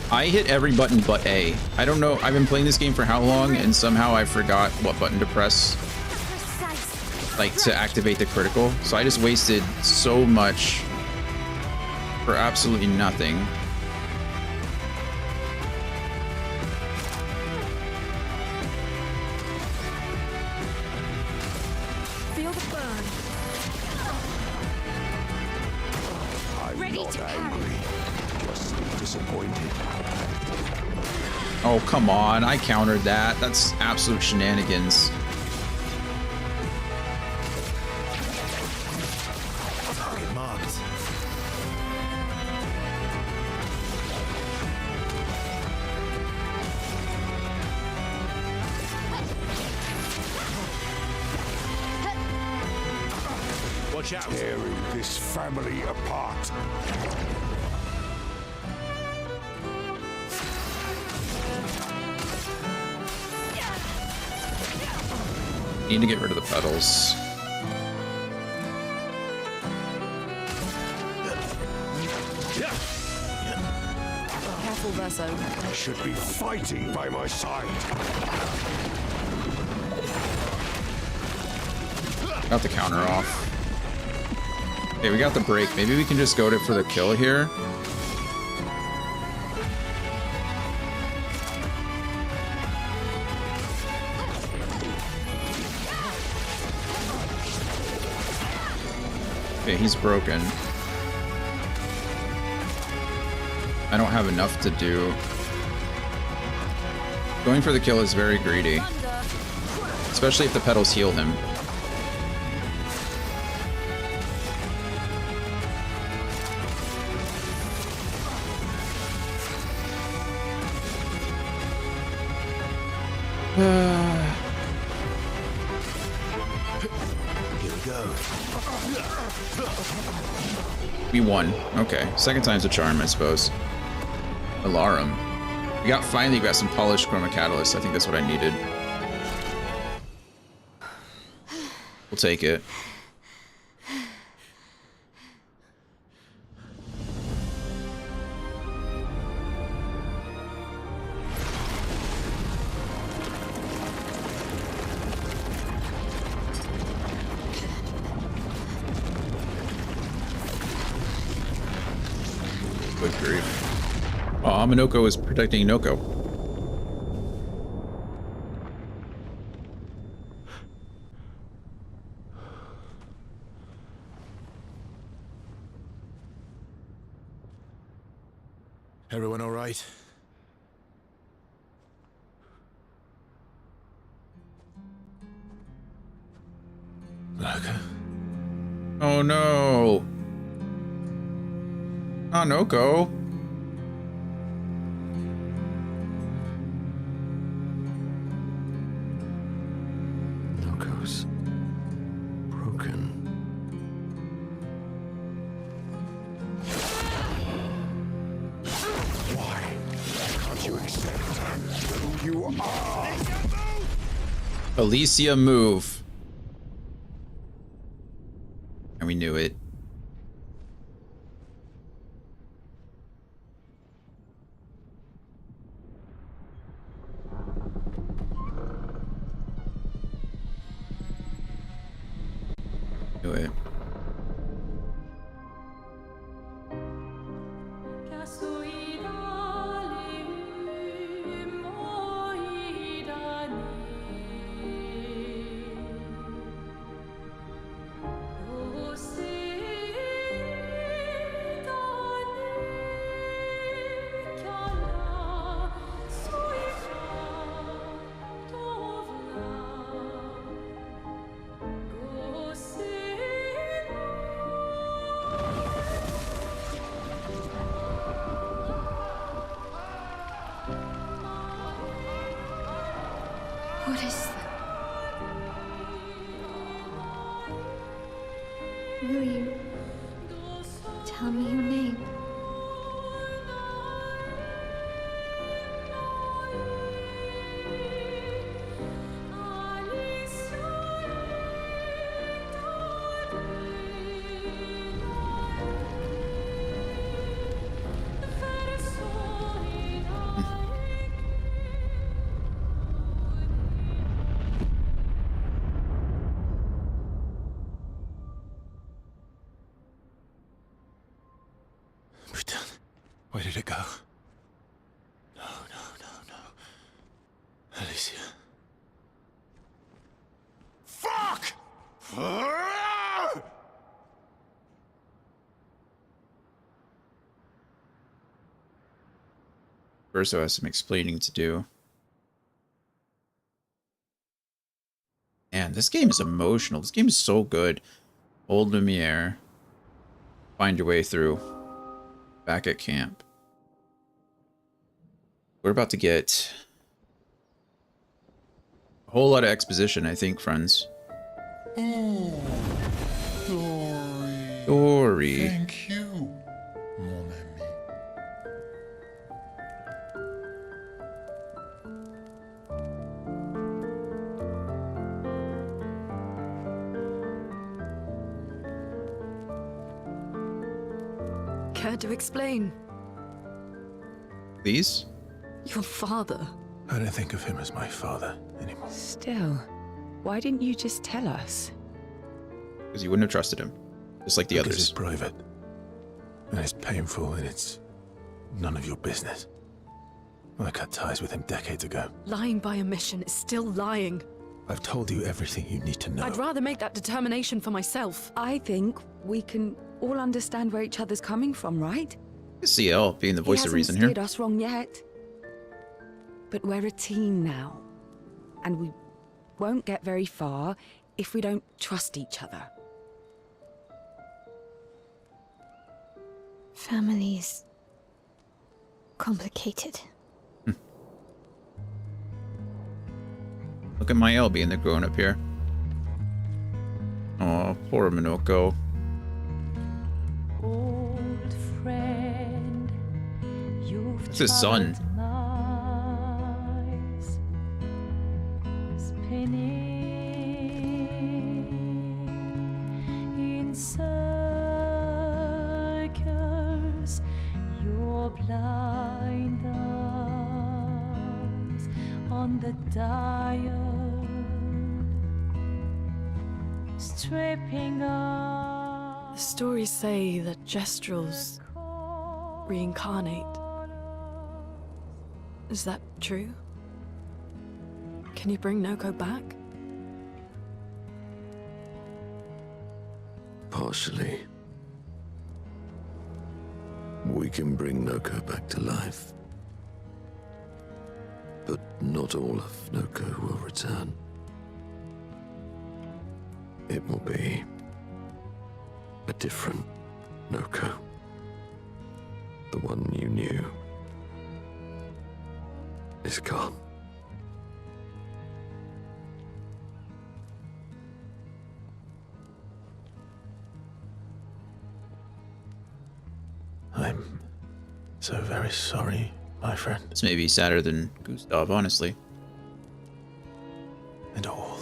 I hit every button but A. I don't know. I've been playing this game for how long, and somehow I forgot what button to press, like, to activate the critical. So I just wasted so much for absolutely nothing. Feel the burn. I'm not angry, just disappointed. Oh, come on. I countered that. That's absolute shenanigans. Target marked. Watch out. Tearing this family apart. Need to get rid of the petals. verso. You should be fighting by my side. Got the counter off. Okay, we got the break. Maybe we can just go to for the kill here. Okay, he's broken. I don't have enough to do. Going for the kill is very greedy. Especially if the petals heal him. Here we go. We won. Okay. Second time's a charm, I suppose. Alarum. We finally got some polished chroma catalyst. I think that's what I needed. We'll take it. Good grief. Oh, Minoko is protecting Inoko. Everyone all right? Naka? Oh no. Inoko. Noko's broken. Why can't you accept who you are? Alicia, move. And we knew it. Knew it. What is that? Will you tell me your name? Where did it go? No, no, no, no. Alicia. Fuck! Verso has some explaining to do. Man, this game is emotional. This game is so good. Old Lumiere. Find your way through. Back at camp. We're about to get a whole lot of exposition, I think, friends. Oh, Dory. Dory. Thank you, mon ami. Care to explain? These? Your father. I don't think of him as my father anymore. Still, why didn't you just tell us? Because you wouldn't have trusted him. Just like the Because others. it's private. And it's painful and it's none of your business. I cut ties with him decades ago. Lying by omission is still lying. I've told you everything you need to know. I'd rather make that determination for myself. I think we can all understand where each other's coming from, right? CL being the voice of reason here. He hasn't steered us wrong yet. But we're a team now. And we won't get very far if we don't trust each other. Family's complicated. Look at my L being the grown-up here. Oh, poor Minoko. Old friend, you've It's his son. In circles, your blind eyes on the dial, stripping off. The stories say that Gestrels reincarnate. Is that true? Can you bring Noko back? Partially. We can bring Noko back to life. But not all of Noko will return. It will be a different Noko. The one you knew is gone. I'm so very sorry, my friend. This may be sadder than Gustav, honestly. And all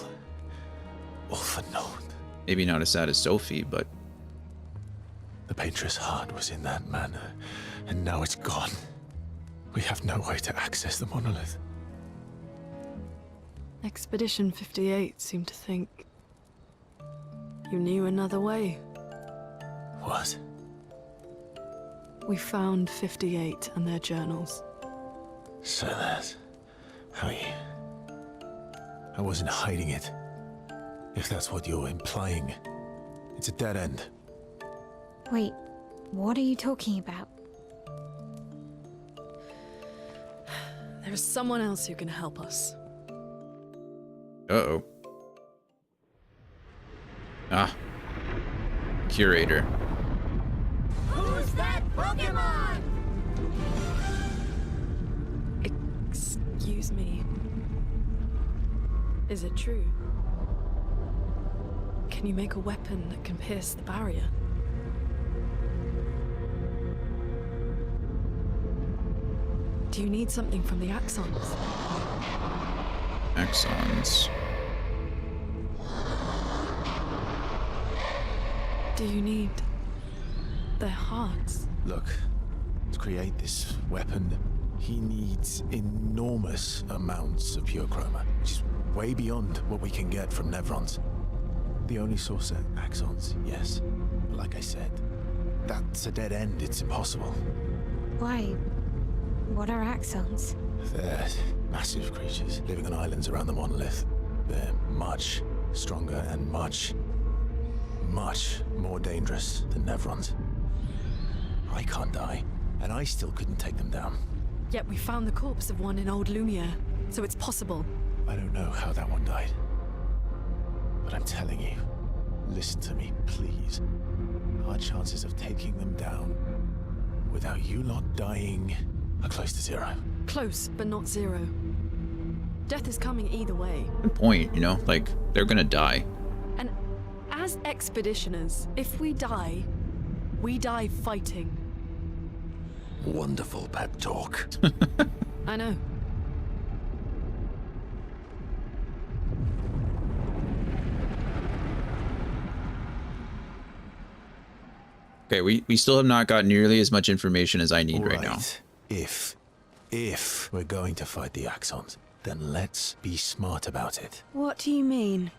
for naught. Maybe not as sad as Sophie, but... The Painter's heart was in that manor, and now it's gone. We have no way to access the monolith. Expedition 58 seemed to think you knew another way. What? We found 58 and their journals. So that's how you... I wasn't hiding it. If that's what you're implying. It's a dead end. Wait, what are you talking about? There is someone else who can help us. Uh-oh. Ah. Curator. Who's that Pokemon? Excuse me. Is it true? Can you make a weapon that can pierce the barrier? Do you need something from the Axons? Axons. Do you need their hearts? Look, to create this weapon, he needs enormous amounts of pure chroma, which is way beyond what we can get from Nevrons. The only source are axons, yes. But like I said, that's a dead end. It's impossible. Why? What are axons? They're massive creatures living on islands around the monolith. They're much stronger and much more dangerous than Nevrons. I can't die, and I still couldn't take them down. Yet we found the corpse of one in old Lumiere, so it's possible. I don't know how that one died. But I'm telling you, listen to me, please. Our chances of taking them down without you lot dying are close to zero. Close, but not zero. Death is coming either way. Good point, you know? Like, they're gonna die. And as expeditioners, if we die fighting. Wonderful pep talk. I know. Okay, we still have not got nearly as much information as I need right now. If If we're going to fight the Axons, then let's be smart about it. What do you mean?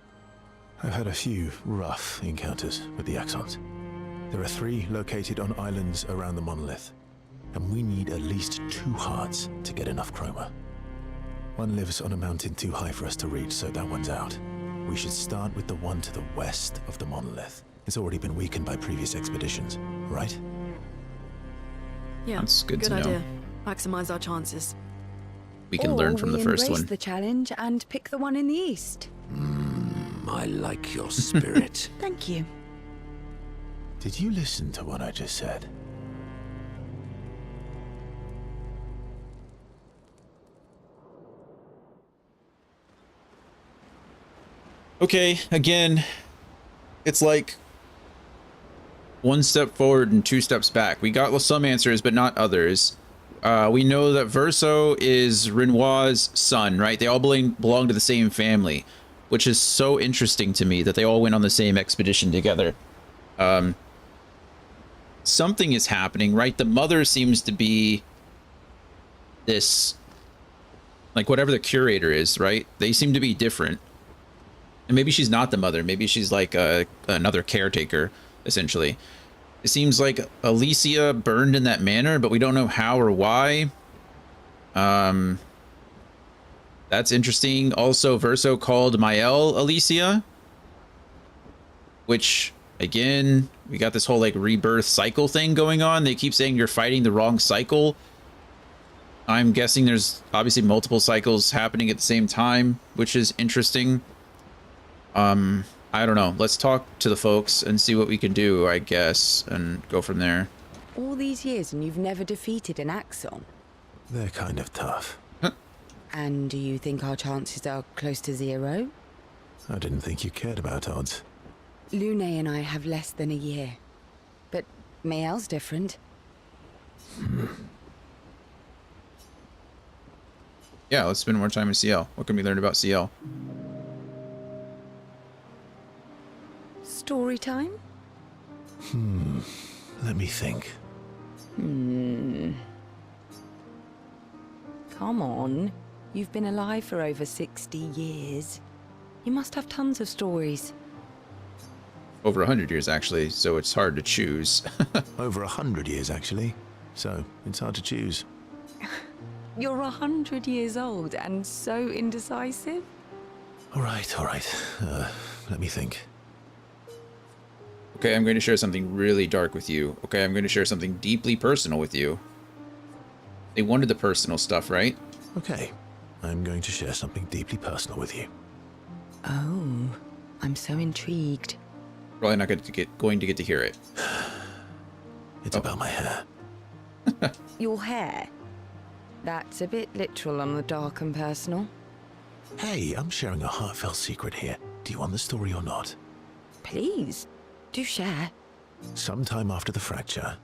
I've had a few rough encounters with the Axons. There are 3 located on islands around the monolith, and we need at least 2 hearts to get enough chroma. One lives on a mountain too high for us to reach, so that one's out. We should start with the one to the west of the monolith. It's already been weakened by previous expeditions, right? Yeah, that's good to know. idea. Maximize our chances. We can learn from the first embrace one. the challenge and pick the one in the east. I like your spirit. Thank you. Did you listen to what I just said? Okay, again, it's like 1 step forward and 2 steps back. We got some answers, but not others. We know that Verso is Renoir's son, right? They all belong to the same family, which is so interesting to me that they all went on the same expedition together. Something is happening, right? The mother seems to be this, like whatever the curator is, right? They seem to be different. And maybe she's not the mother. Maybe she's like another caretaker, essentially. It seems like Alicia burned in that manner, but we don't know how or why. That's interesting. Also, Verso called Mael Alicia, which, again, we got this whole like rebirth cycle thing going on. They keep saying you're fighting the wrong cycle. I'm guessing there's obviously multiple cycles happening at the same time, which is interesting. I don't know. Let's talk to the folks and see what we can do, I guess, and go from there. All these years and you've never defeated an Axon? They're kind of tough. And do you think our chances are close to 0? I didn't think you cared about odds. Lune and I have less than a year. But Mael's different. Yeah, let's spend more time in CL. What can we learn about CL? Story time? Let me think. Come on. You've been alive for over 60 years. You must have tons of stories. Over 100 years, actually, so it's hard to choose. Over 100 years, actually. So it's hard to choose. You're 100 years old and so indecisive? All right. Let me think. Okay, I'm going to share something really dark with you. Okay, I'm going to share something deeply personal with you. They wanted the personal stuff, right? Okay, I'm going to share something deeply personal with you. Oh, I'm so intrigued. Probably not going to get to hear it. It's about my hair. Your hair? That's a bit literal on the dark and personal. Hey, I'm sharing a heartfelt secret here. Do you want the story or not? Please, do share. Sometime after the fracture,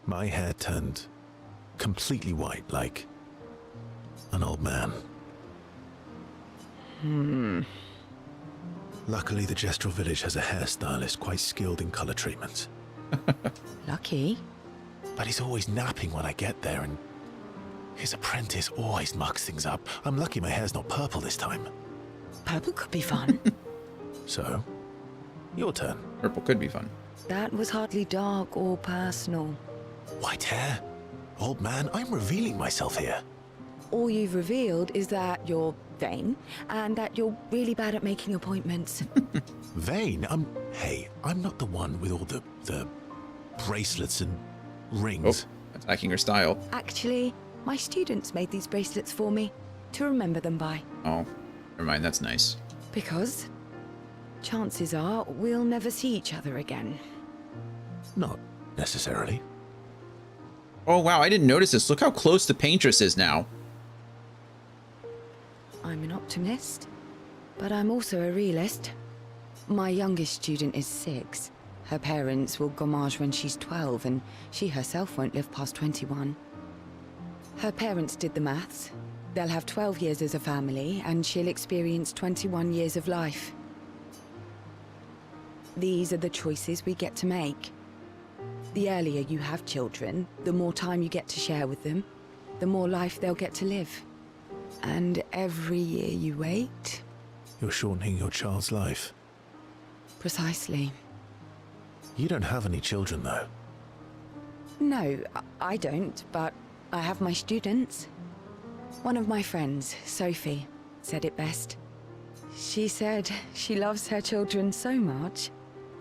my hair turned completely white, like an old man. Luckily, the Gestural village has a hairstylist quite skilled in color treatments. Lucky? But he's always napping when I get there, and his apprentice always mucks things up. I'm lucky my hair's not purple this time. Purple could be fun. So, your turn. Purple could be fun. That was hardly dark or personal. White hair? Old man, I'm revealing myself here. All you've revealed is that you're vain, and that you're really bad at making appointments. Vain? Hey, I'm not the one with all the bracelets and rings. Oh, attacking her style. Actually, my students made these bracelets for me, to remember them by. Oh, never mind, that's nice. Because chances are we'll never see each other again. Not necessarily. Oh wow, I didn't notice this. Look how close the paintress is now. I'm an optimist, but I'm also a realist. My youngest student is 6. Her parents will gommage when she's 12, and she herself won't live past 21. Her parents did the maths. They'll have 12 years as a family, and she'll experience 21 years of life. These are the choices we get to make. The earlier you have children, the more time you get to share with them. the more life they'll get to live. And every year you wait... You're shortening your child's life. Precisely. You don't have any children, though. No, I don't, but I have my students. One of my friends, Sophie, said it best. She said she loves her children so much,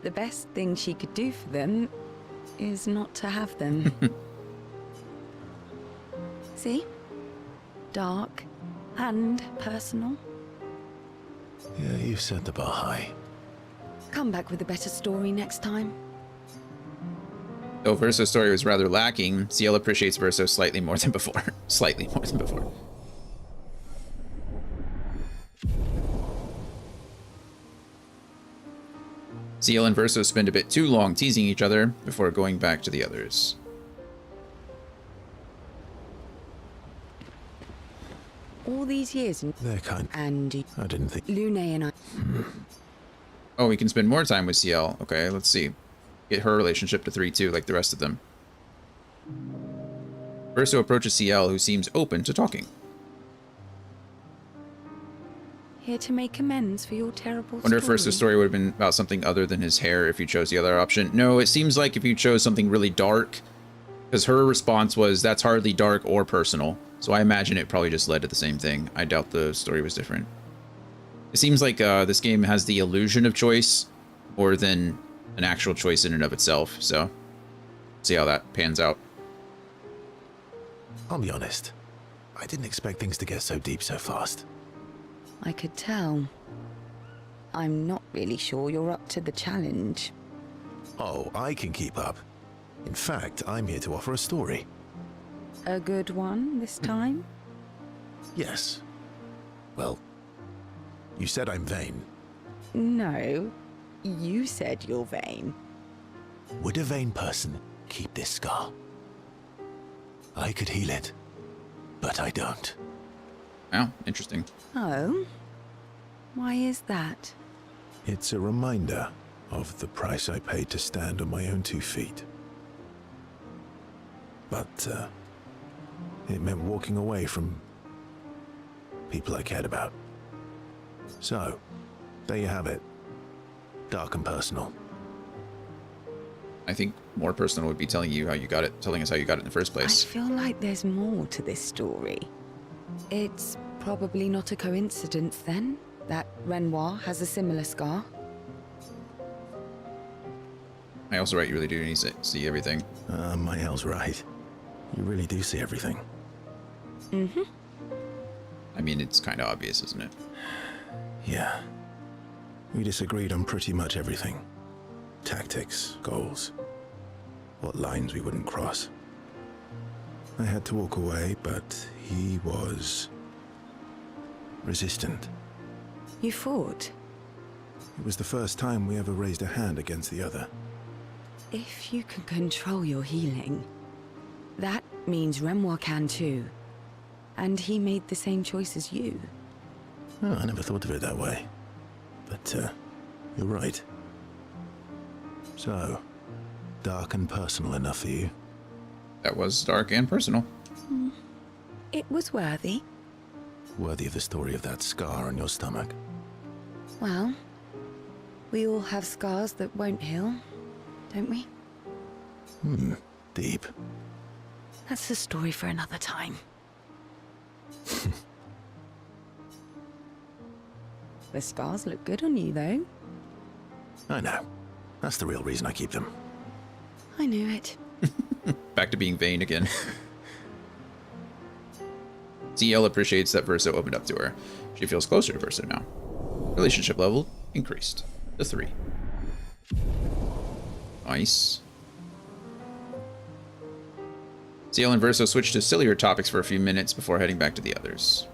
the best thing she could do for them is not to have them. See? Dark and personal. Yeah, you've set the bar high. Come back with a better story next time. Though Verso's story was rather lacking, CL appreciates Verso slightly more than before. Slightly more than before. CL and Verso spend a bit too long teasing each other before going back to the others. All these years and... They're kind. And... I didn't think... Lune and I... Oh, we can spend more time with CL. Okay, let's see. Get her relationship to 3 too, like the rest of them. Verso approaches CL, who seems open to talking. Here to make amends for your terrible Wonder if Verso's story would have been about something other than his hair if you chose the other option. No, it seems like if you chose something really dark, because her response was, that's hardly dark or personal. So I imagine it probably just led to the same thing. I doubt the story was different. It seems like this game has the illusion of choice more than an actual choice in and of itself. So, see how that pans out. I'll be honest. I didn't expect things to get so deep so fast. I could tell. I'm not really sure you're up to the challenge. Oh, I can keep up. In fact, I'm here to offer a story. A good one this time? Yes. Well, you said I'm vain. No, you said you're vain. Would a vain person keep this scar? I could heal it, but I don't. Oh, interesting. Oh? Why is that? It's a reminder of the price I paid to stand on my own 2 feet. But, it meant walking away from people I cared about. So, there you have it. Dark and personal. I think more personal would be telling you how you got it, telling us how you got it in the first place. I feel like there's more to this story. It's probably not a coincidence then, that Renoir has a similar scar. I also right, you really do need to see everything. Mael's right. You really do see everything. Mm-hmm. I mean, it's kind of obvious, isn't it? Yeah. We disagreed on pretty much everything. Tactics, goals, what lines we wouldn't cross. I had to walk away, but he was resistant. You fought? It was the first time we ever raised a hand against the other. If you can control your healing, that means Renoir can too. And he made the same choice as you. Oh, I never thought of it that way. But, you're right. So, dark and personal enough for you? That was dark and personal. It was worthy. Worthy of the story of that scar on your stomach. Well, we all have scars that won't heal, don't we? Deep. That's a story for another time. The scars look good on you, though. I know. That's the real reason I keep them. I knew it. Back to being vain again. CL appreciates that Verso opened up to her. She feels closer to Verso now. Relationship level increased to 3. Nice. CL and Verso switched to sillier topics for a few minutes before heading back to the others.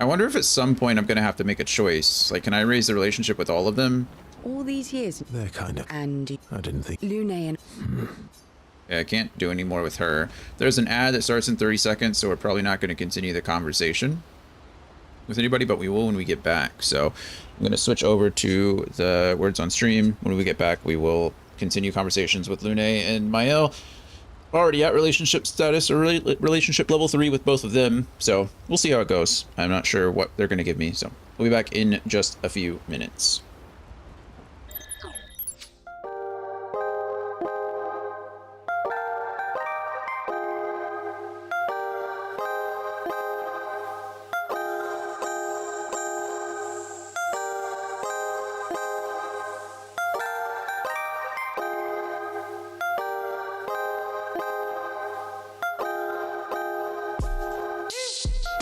I wonder if at some point I'm going to have to make a choice. Like, can I raise the relationship with all of them? All these years. They're kind of... And... I didn't think... Lune and... Yeah, I can't do any more with her. There's an ad that starts in 30 seconds, so we're probably not going to continue the conversation with anybody, but we will when we get back. So I'm going to switch over to the words on stream. When we get back, we will continue conversations with Lune and Mael. already at relationship status or relationship level 3 with both of them, so we'll see how it goes. I'm not sure what they're going to give me, so we'll be back in just a few minutes.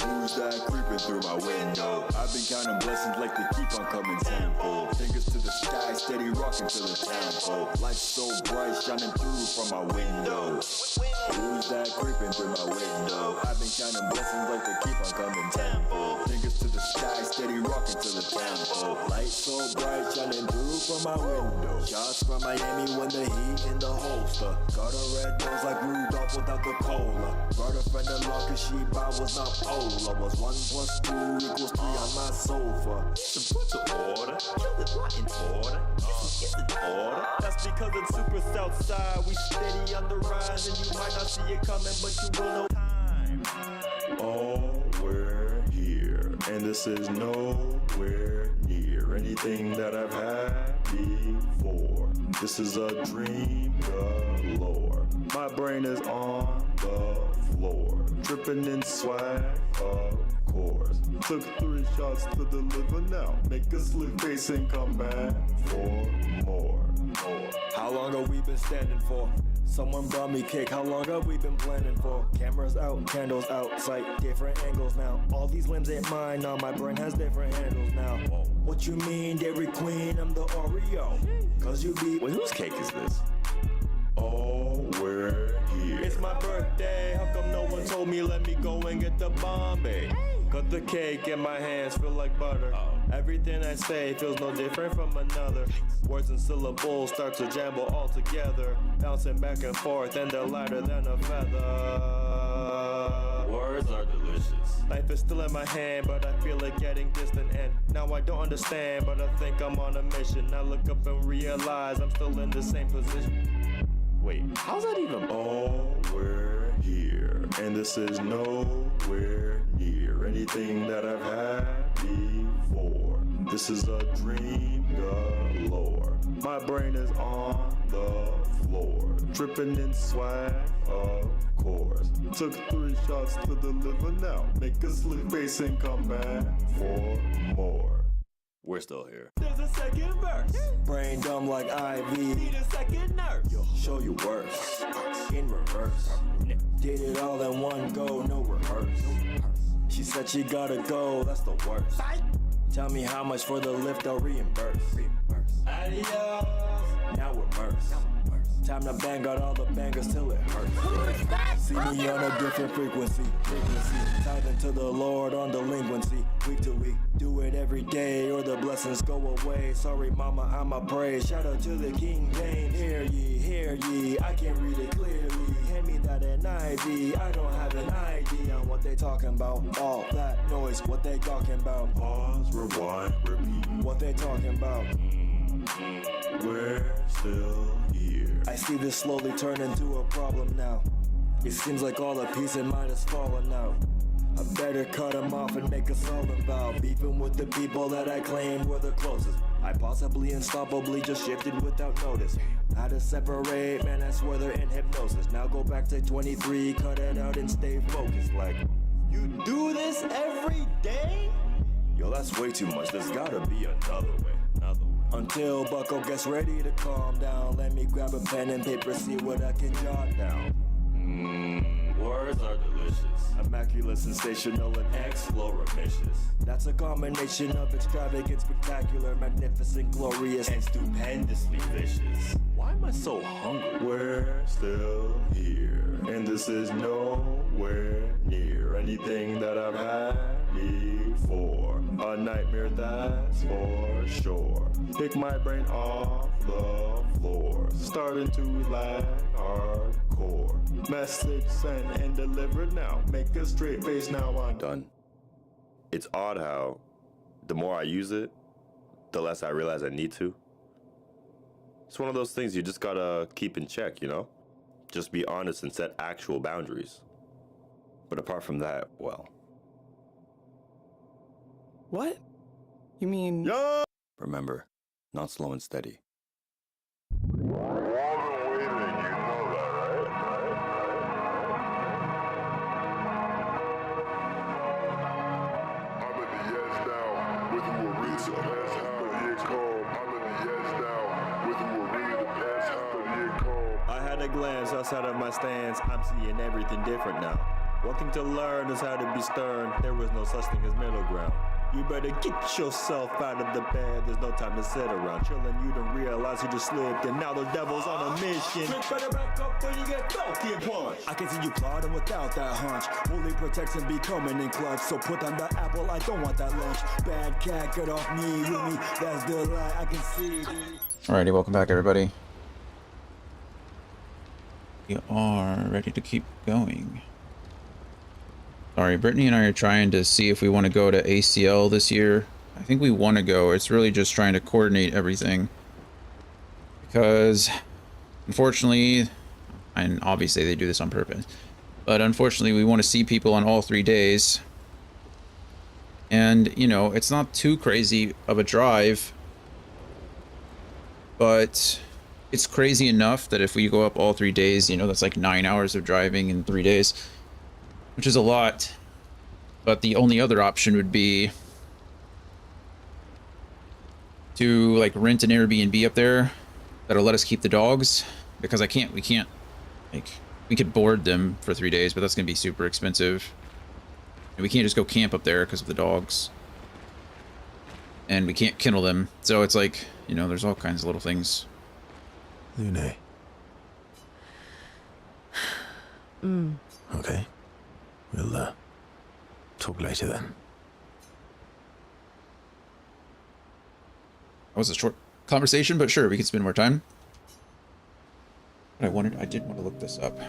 Who's that creeping through my window? I've been counting blessings like they keep on coming tenfold. Fingers to the sky, steady rocking till the town full. Lights so bright, shining through from my window. Who's that creeping through my window? I've been counting blessings like they keep on coming tenfold. Fingers to the sky, steady rocking till the town full. Lights so bright, shining through from my window. Shots from Miami when the heat in the holster. Got a red nose like Rudolph without the cola. Brought a friend along cause she was not polar. Was 1 + 2 = 3 on my sofa. So put the order, kill it right in order. Is it order? That's because it's super south side. We steady on the rise and you might not see it coming, but you will know time. Oh, we're here, and this is nowhere near anything that I've had before. This is a dream galore. My brain is on the floor, dripping in swag, of course. Took 3 shots to deliver now. Make a slick face and come back for more. How long have we been standing for? Someone brought me cake, how long have we been planning for? Cameras out, candles out, sight, different angles now. All these limbs ain't mine, now my brain has different handles now. What you mean, Dairy Queen, I'm the Oreo? Cause you be... Wait, whose cake is this? Oh, we're here. It's my birthday, how come no one told me let me go and get the Bombay? Got the cake in my hands, feel like butter. Everything I say feels no different from another. Words and syllables start to jumble all together. Bouncing back and forth and they're lighter than a feather. Words are delicious. Life is still in my hand, but I feel it getting distant. And now I don't understand, but I think I'm on a mission. I look up and realize I'm still in the same position. Wait, how's that even? Oh, we're here, and this is nowhere near anything that I've had before. This is a dream galore. My brain is on the floor, dripping in swag, of course. Took 3 shots to deliver now. Make a slick face and come back for more. We're still here. There's a second verse. Brain dumb like IV. Need a second nurse. Show you worse. In reverse. Did it all in one go, no rehearse. She said she gotta go, that's the worst. Tell me how much for the lift, I'll reimburse. Adios. Now we're merged. Time to bang out all the bangers till it hurts. See me on a different frequency. Tithing to the Lord on delinquency. Week to week, do it every day or the blessings go away. Sorry mama, I'ma pray. Shout out to the King James. Hear ye, I can't read it clearly. Hand me that NIV, I don't have an idea on what they talking about. All that noise, what they talking about. Pause, rewind, repeat. What they talking about. We're still here. I see this slowly turn into a problem now. It seems like all the peace in mind has fallen out. I better cut them off and make a solemn vow. Beefing with the people that I claimed were the closest. I possibly unstoppably just shifted without notice. How to separate, man, I swear they're in hypnosis. Now go back to 23, cut it out and stay focused. Like, you do this every day? Yo, that's way too much. There's gotta be another way. Until Bucko gets ready to calm down, let me grab a pen and paper, see what I can jot down. Words are delicious. Immaculate, sensational, and exploratious. That's a combination of extravagant, spectacular, magnificent, glorious, and stupendously vicious. Why am I so hungry? We're still here, and this is nowhere near anything that I've had before. A nightmare, that's for sure. Pick my brain off the floor, starting to lag hardcore. Message sent and delivered now. Make a straight face now. I'm done. It's odd how the more I use it, the less I realize I need to. It's one of those things you just gotta keep in check, you know? Just be honest and set actual boundaries. But apart from that, well. What? You mean... Yeah! Remember, not slow and steady. I had a glance outside of my stance. I'm seeing everything different now. One thing to learn is how to be stern. There is no such thing as middle ground. You better get yourself out of the bed. There's no time to sit around chilling. You don't realize you just slipped, and now the devil's on a mission. Better back up when you get filthy and punch. I can see you plotting without that hunch. Fully protects and becoming in clutch. So put on the apple, I don't want that lunch. Bad cat, get off me, you me. That's the lie, I can see. Alrighty, welcome back, everybody. We are ready to keep going. Sorry, Brittany and I are trying to see if we want to go to ACL this year. I think we want to go. It's really just trying to coordinate everything. Because, unfortunately, and obviously they do this on purpose, but unfortunately we want to see people on all 3 days. And, you know, it's not too crazy of a drive, but it's crazy enough that if we go up all 3 days, you know, that's like 9 hours of driving in 3 days. Which is a lot, but the only other option would be to like rent an Airbnb up there that'll let us keep the dogs, because we can't, like, we could board them for 3 days, but that's gonna be super expensive. And we can't just go camp up there because of the dogs. And we can't kennel them, so it's like, you know, there's all kinds of little things. Lune. Okay. We'll, talk later then. That was a short conversation, but sure, we could spend more time. But I did want to look this up. I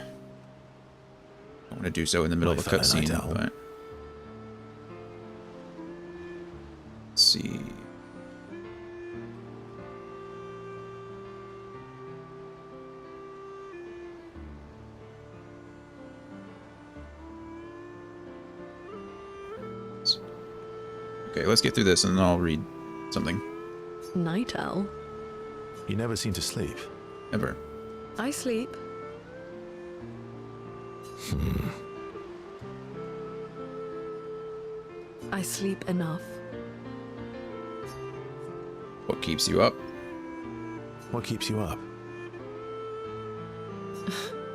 don't want to do so in the middle of a cutscene, but... Let's see... Okay, let's get through this and then I'll read something. Night owl? You never seem to sleep. Ever. I sleep. I sleep enough. What keeps you up? What keeps you up?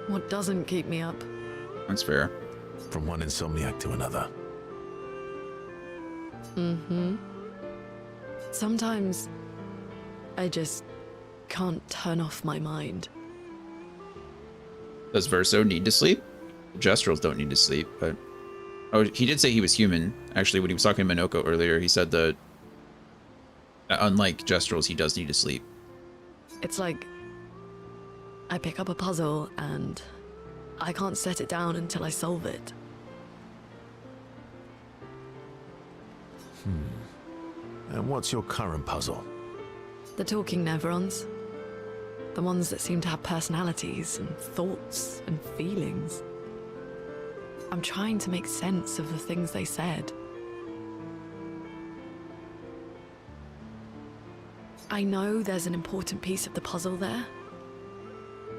What doesn't keep me up? That's fair. From one insomniac to another. Sometimes I just can't turn off my mind. Does Verso need to sleep? Gestrels don't need to sleep, but... Oh, he did say he was human. Actually, when he was talking to Minoko earlier, he said that unlike Gestrels, he does need to sleep. It's like I pick up a puzzle and I can't set it down until I solve it. And what's your current puzzle? The talking Neverons. The ones that seem to have personalities and thoughts and feelings. I'm trying to make sense of the things they said. I know there's an important piece of the puzzle there.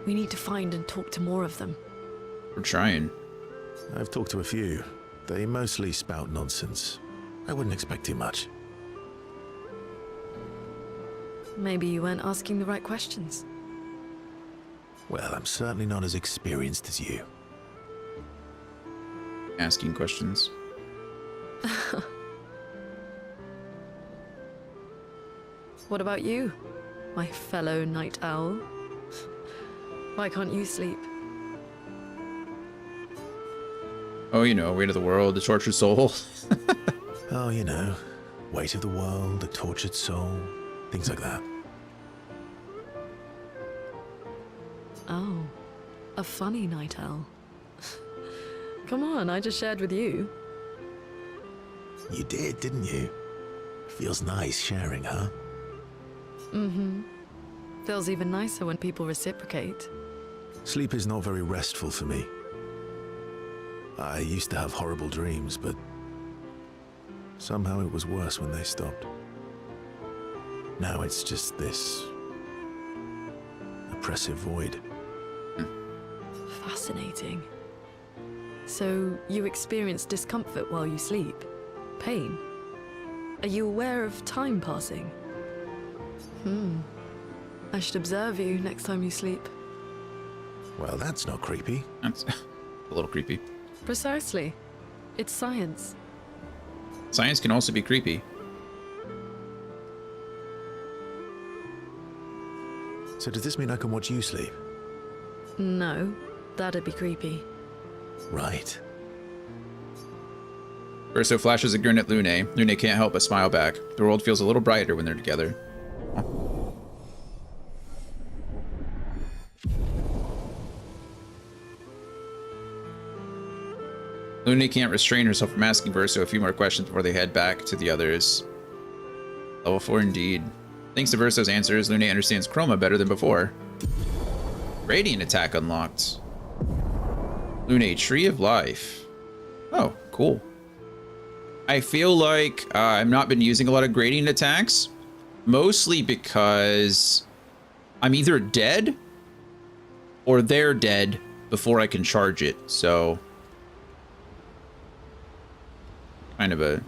We need to find and talk to more of them. We're trying. I've talked to a few. They mostly spout nonsense. I wouldn't expect too much. Maybe you weren't asking the right questions. Well, I'm certainly not as experienced as you. Asking questions. What about you, my fellow night owl? Why can't you sleep? Oh, you know, Weight of the World, The Tortured Soul. Oh, you know, Weight of the World, The Tortured Soul, things like that. Oh, a funny night owl. Come on, I just shared with you. You did, didn't you? Feels nice sharing, huh? Mm-hmm. Feels even nicer when people reciprocate. Sleep is not very restful for me. I used to have horrible dreams, but somehow it was worse when they stopped. Now it's just this oppressive void. Fascinating. So you experience discomfort while you sleep? Pain? Are you aware of time passing? I should observe you next time you sleep. Well, that's not creepy. That's a little creepy. Precisely. It's science. Science can also be creepy. So does this mean I can watch you sleep? No, that'd be creepy. Right. Verso flashes a grin at Lune. Lune can't help but smile back. The world feels a little brighter when they're together. Lune can't restrain herself from asking Verso a few more questions before they head back to the others. Level 4 indeed. Thanks to Verso's answers, Lune understands Chroma better than before. Radiant attack unlocked. Lune, Tree of Life. Oh, cool. I feel like I've not been using a lot of gradient attacks, mostly because I'm either dead or they're dead before I can charge it, so kind of a...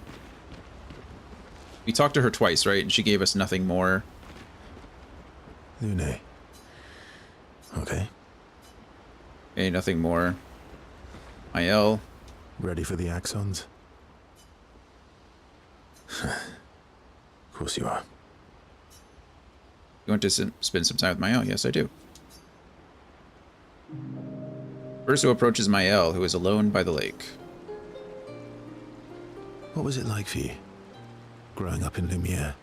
We talked to her twice, right? And she gave us nothing more. Lune. Okay. Okay, nothing more. IL. Ready for the axons? Of course you are. You want to spend some time with Mael? Yes, I do. Verso approaches Mael, who is alone by the lake. What was it like for you, growing up in Lumiere?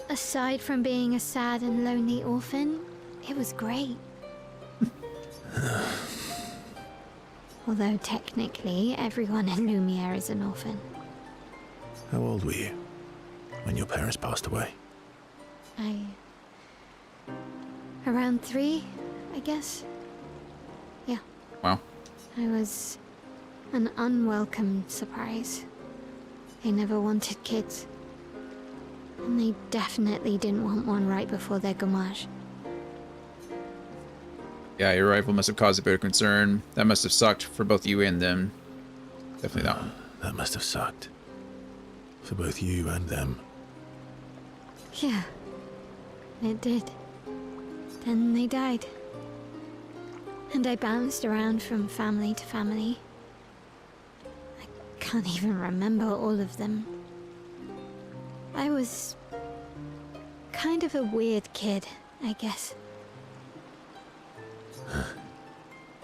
Aside from being a sad and lonely orphan, it was great. Although technically, everyone in Lumiere is an orphan. How old were you when your parents passed away? Around 3, I guess. Yeah. Wow. I was an unwelcome surprise. They never wanted kids. And they definitely didn't want one right before their gommage. Yeah, your arrival must have caused a bit of concern. That must have sucked for both you and them. Definitely that one. That must have sucked. For both you and them. Yeah. It did. Then they died. And I bounced around from family to family. I can't even remember all of them. I was kind of a weird kid, I guess.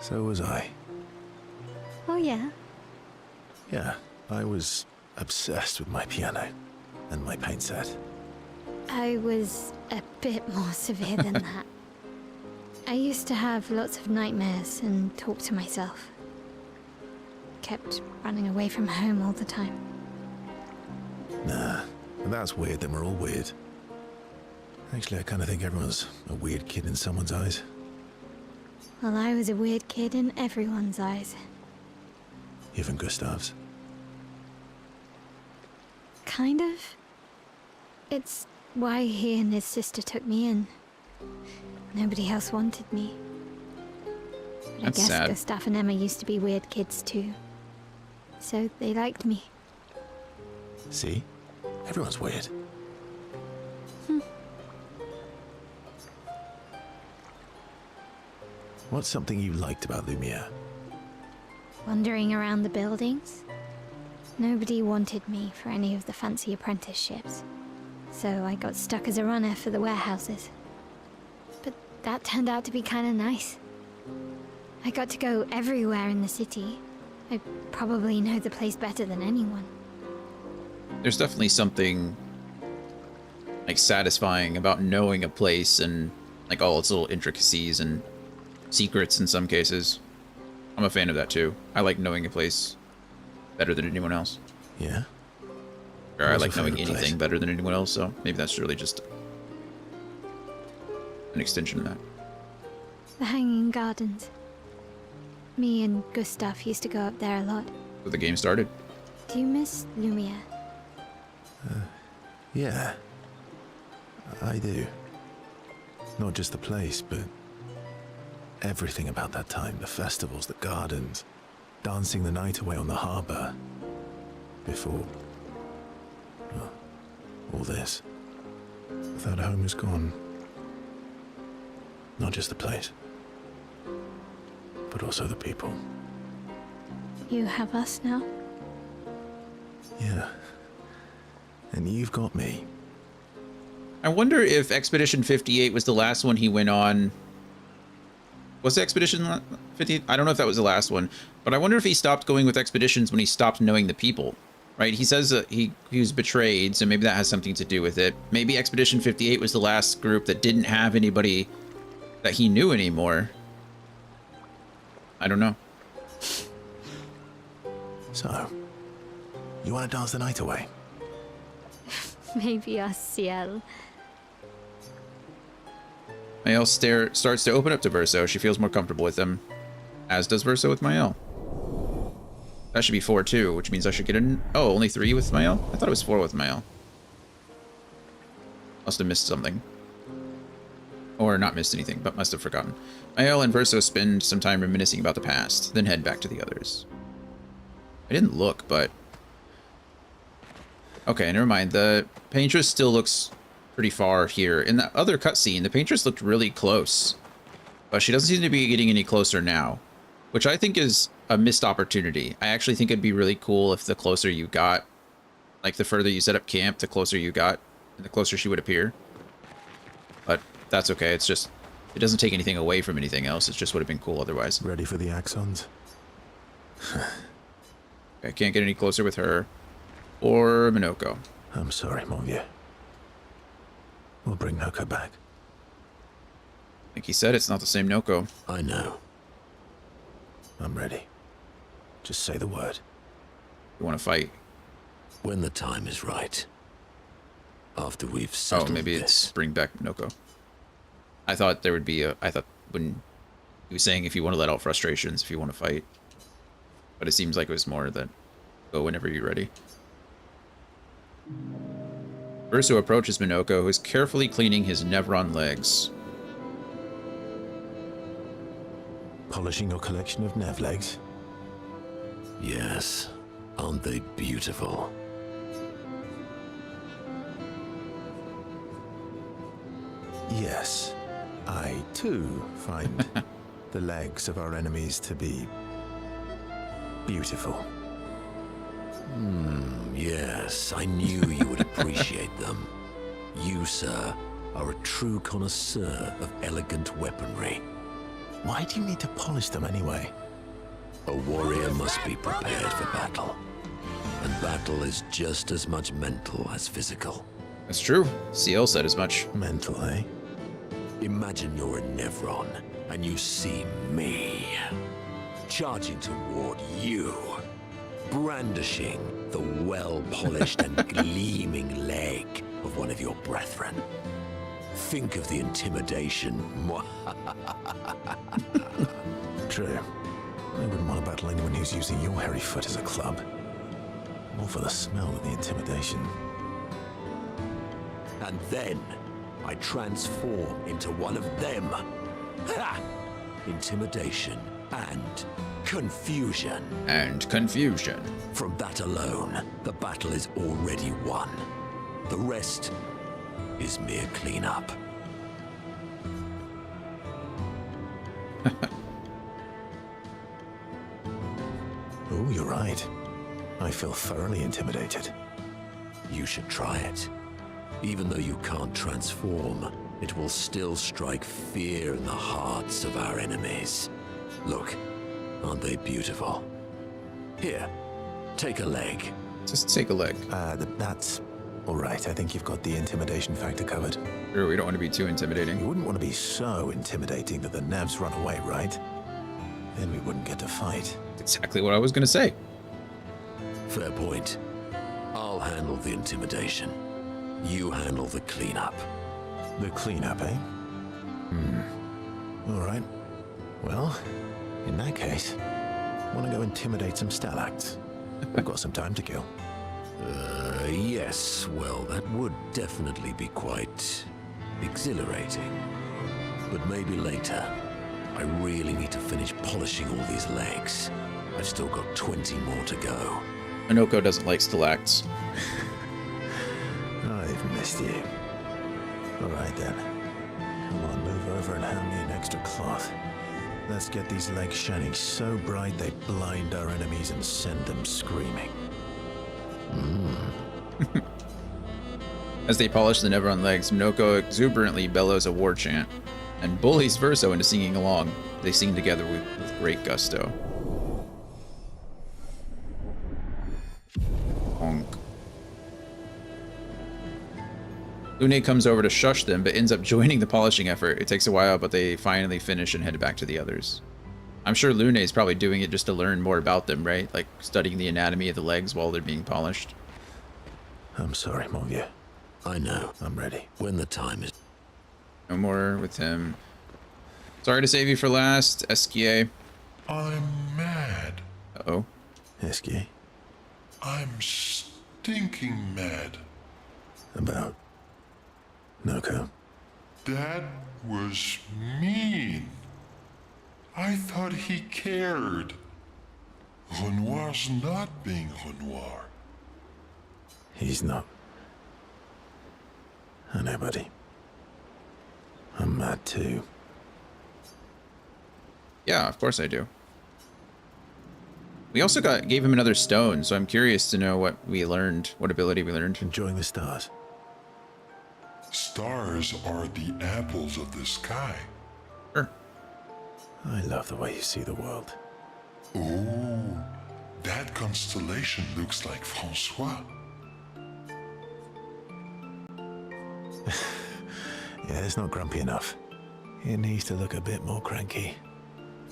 So was I. Oh yeah? Yeah, I was obsessed with my piano and my paint set. I was a bit more severe than that. I used to have lots of nightmares and talk to myself. Kept running away from home all the time. Nah, if that's weird, then we're all weird. Actually, I kind of think everyone's a weird kid in someone's eyes. Well, I was a weird kid in everyone's eyes. Even Gustav's. Kind of. It's why he and his sister took me in. Nobody else wanted me. But That's I guess sad. Gustav and Emma used to be weird kids too. So they liked me. See? Everyone's weird. What's something you liked about Lumiere? Wandering around the buildings. Nobody wanted me for any of the fancy apprenticeships. So I got stuck as a runner for the warehouses. But that turned out to be kind of nice. I got to go everywhere in the city. I probably know the place better than anyone. There's definitely something like satisfying about knowing a place and like all its little intricacies and secrets in some cases. I'm a fan of that too. I like knowing a place better than anyone else. Yeah? Or I What's like your knowing favorite anything place? better than anyone else, so maybe that's really just an extension of that. The Hanging Gardens. Me and Gustav used to go up there a lot. So the game started. Do you miss Lumiere? Yeah. I do. Not just the place, but everything about that time. The festivals, the gardens, dancing the night away on the harbor. Before... well, all this. Without home is gone. Not just the place, but also the people. You have us now? Yeah. And you've got me. I wonder if Expedition 58 was the last one he went on. Was Expedition 58? I don't know if that was the last one, but I wonder if he stopped going with expeditions when he stopped knowing the people. Right? He says that he was betrayed, so maybe that has something to do with it. Maybe Expedition 58 was the last group that didn't have anybody that he knew anymore. I don't know. So, you want to dance the night away? Maybe us, Ciel. Mael starts to open up to Verso. She feels more comfortable with him, as does Verso with Mael. That should be 4 too, which means I should get in. Oh, only 3 with Mael? I thought it was 4 with Mael. Must have missed something. Or not missed anything, but must have forgotten. Mael and Verso spend some time reminiscing about the past, then head back to the others. I didn't look, but... okay, never mind. The paintress still looks pretty far here. In the other cutscene, the paintress looked really close. But she doesn't seem to be getting any closer now, which I think is a missed opportunity. I actually think it'd be really cool if the closer you got, like the further you set up camp, the closer you got, and the closer she would appear. But that's okay. It's just, it doesn't take anything away from anything else. It just would have been cool otherwise. Ready for the axons? I can't get any closer with her or Minoko. I'm sorry, mon vieux. We'll bring Noko back. Like he said, it's not the same Noko. I know. I'm ready. Just say the word. You want to fight? When the time is right. After we've settled maybe this. it's bring back Noko. I thought there would be a... I thought when he was saying if you want to let out frustrations, if you want to fight. But it seems like it was more that go whenever you're ready. Verso approaches Minoko, who is carefully cleaning his Nevron legs. Polishing your collection of Nev legs? Yes. Aren't they beautiful? Yes. I, too, find the legs of our enemies to be beautiful. Yes. I knew you would appreciate them. You, sir, are a true connoisseur of elegant weaponry. Why do you need to polish them anyway? A warrior must be prepared for battle. And battle is just as much mental as physical. That's true. CL said as much. Mental, eh? Imagine you're a Nevron, and you see me. Charging toward you. Brandishing the well-polished and gleaming leg of one of your brethren. Think of the intimidation. True. I wouldn't want to battle anyone who's using your hairy foot as a club. More for the smell than the intimidation. And then I transform into one of them. Ha! Intimidation and confusion. And confusion. From that alone, the battle is already won. The rest is mere cleanup. Oh, you're right. I feel thoroughly intimidated. You should try it. Even though you can't transform, it will still strike fear in the hearts of our enemies. Look, aren't they beautiful? Here, take a leg. Just take a leg. That's all right. I think you've got the intimidation factor covered. Sure, we don't want to be too intimidating. You wouldn't want to be so intimidating that the Nevs run away, right? Then we wouldn't get to fight. That's exactly what I was going to say. Fair point. I'll handle the intimidation. You handle the cleanup. The cleanup, eh? All right. Well, in that case, want to go intimidate some stalacts? We've got some time to kill. Yes, well, that would definitely be quite exhilarating. But maybe later. I really need to finish polishing all these legs. I've still got 20 more to go. Minoko doesn't like stalacts. I've missed you. All right then. Come on, move over and hand me an extra cloth. Let's get these legs shining so bright they blind our enemies and send them screaming. As they polish the Neveron legs, Minoko exuberantly bellows a war chant and bullies Verso into singing along. They sing together with great gusto. Honk. Lune comes over to shush them, but ends up joining the polishing effort. It takes a while, but they finally finish and head back to the others. I'm sure Lune is probably doing it just to learn more about them, right? Like studying the anatomy of the legs while they're being polished. I'm sorry, mon vieux. I know. I'm ready. When the time is... No more with him. Sorry to save you for last, Esquier. I'm mad. Uh-oh. Esquier? I'm stinking mad. About Noko? That was mean. I thought he cared. Renoir's not being Renoir. He's not. I know, buddy. I'm mad too. Yeah, of course I do. We also gave him another stone, so I'm curious to know what we learned, what ability we learned. Enjoying the stars. Stars are the apples of the sky. Sure. I love the way you see the world. Oh, that constellation looks like Francois. Yeah, it's not grumpy enough. It needs to look a bit more cranky.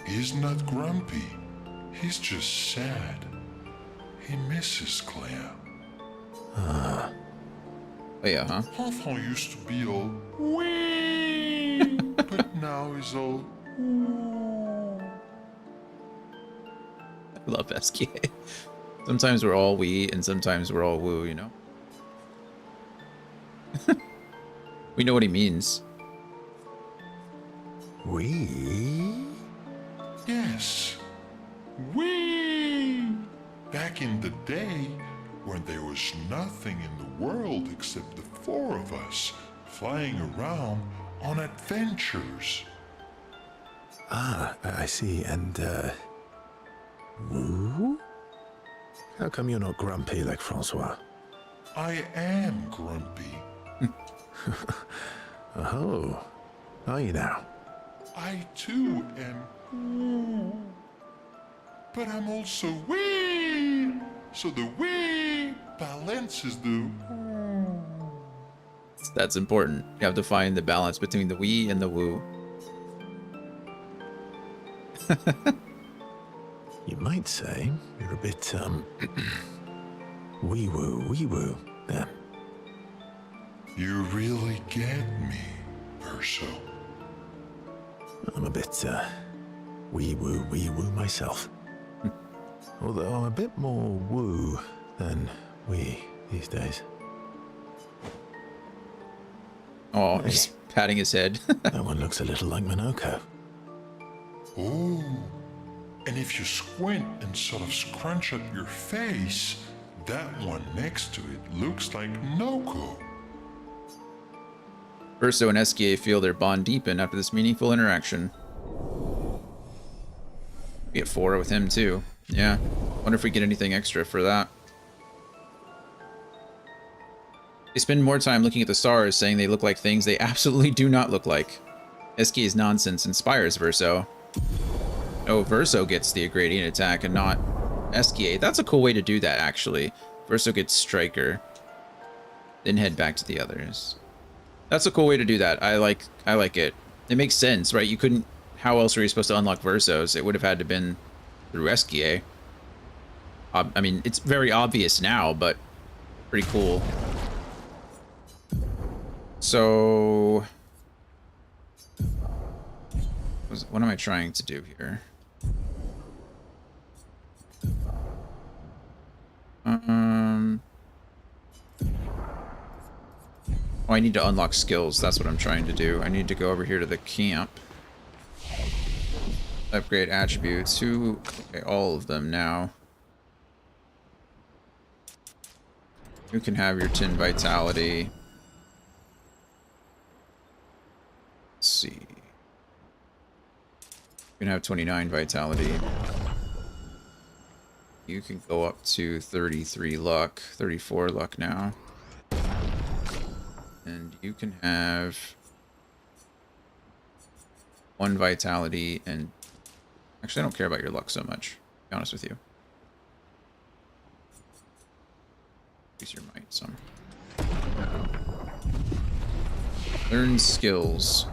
He's not grumpy. He's just sad. He misses Claire. Ah. Oh yeah, huh? Enfant used to be all wee, but now he's all ooh. I love Esquier. Sometimes we're all we, and sometimes we're all woo, you know? We know what he means. We? Yes. We. Back in the day, when there was nothing in the world except the four of us flying around on adventures. Ah, I see. And, woo? How come you're not grumpy like Francois? I am grumpy. Oh, are you now? I too am woo. But I'm also wee. So the wee balances the woo. That's important. You have to find the balance between the we and the woo. You might say you're a bit, wee-woo, then. You really get me, Verso. I'm a bit, wee-woo myself. Although I'm a bit more woo than we these days. Oh, hey. He's patting his head. That one looks a little like Minoko. Oh, and if you squint and sort of scrunch up your face, that one next to it looks like Noko. Verso and Esquier feel their bond deepen after this meaningful interaction. We get 4 with him too. Yeah. Wonder if we get anything extra for that. They spend more time looking at the stars, saying they look like things they absolutely do not look like. Esquier's nonsense inspires Verso. Oh, Verso gets the gradient attack and not Esquier. That's a cool way to do that, actually. Verso gets Striker, then head back to the others. That's a cool way to do that. I like it. It makes sense, right? You couldn't... How else were you supposed to unlock Versos? It would have had to been through Esquier. I mean, it's very obvious now, but pretty cool. So... What am I trying to do here? Oh, I need to unlock skills. That's what I'm trying to do. I need to go over here to the camp. Upgrade attributes. Okay, all of them now. You can have your 10 vitality. Let's see. You can have 29 vitality. You can go up to 33 luck, 34 luck now. And you can have 1 vitality and... Actually, I don't care about your luck so much, to be honest with you. Increase your might some. Learn skills.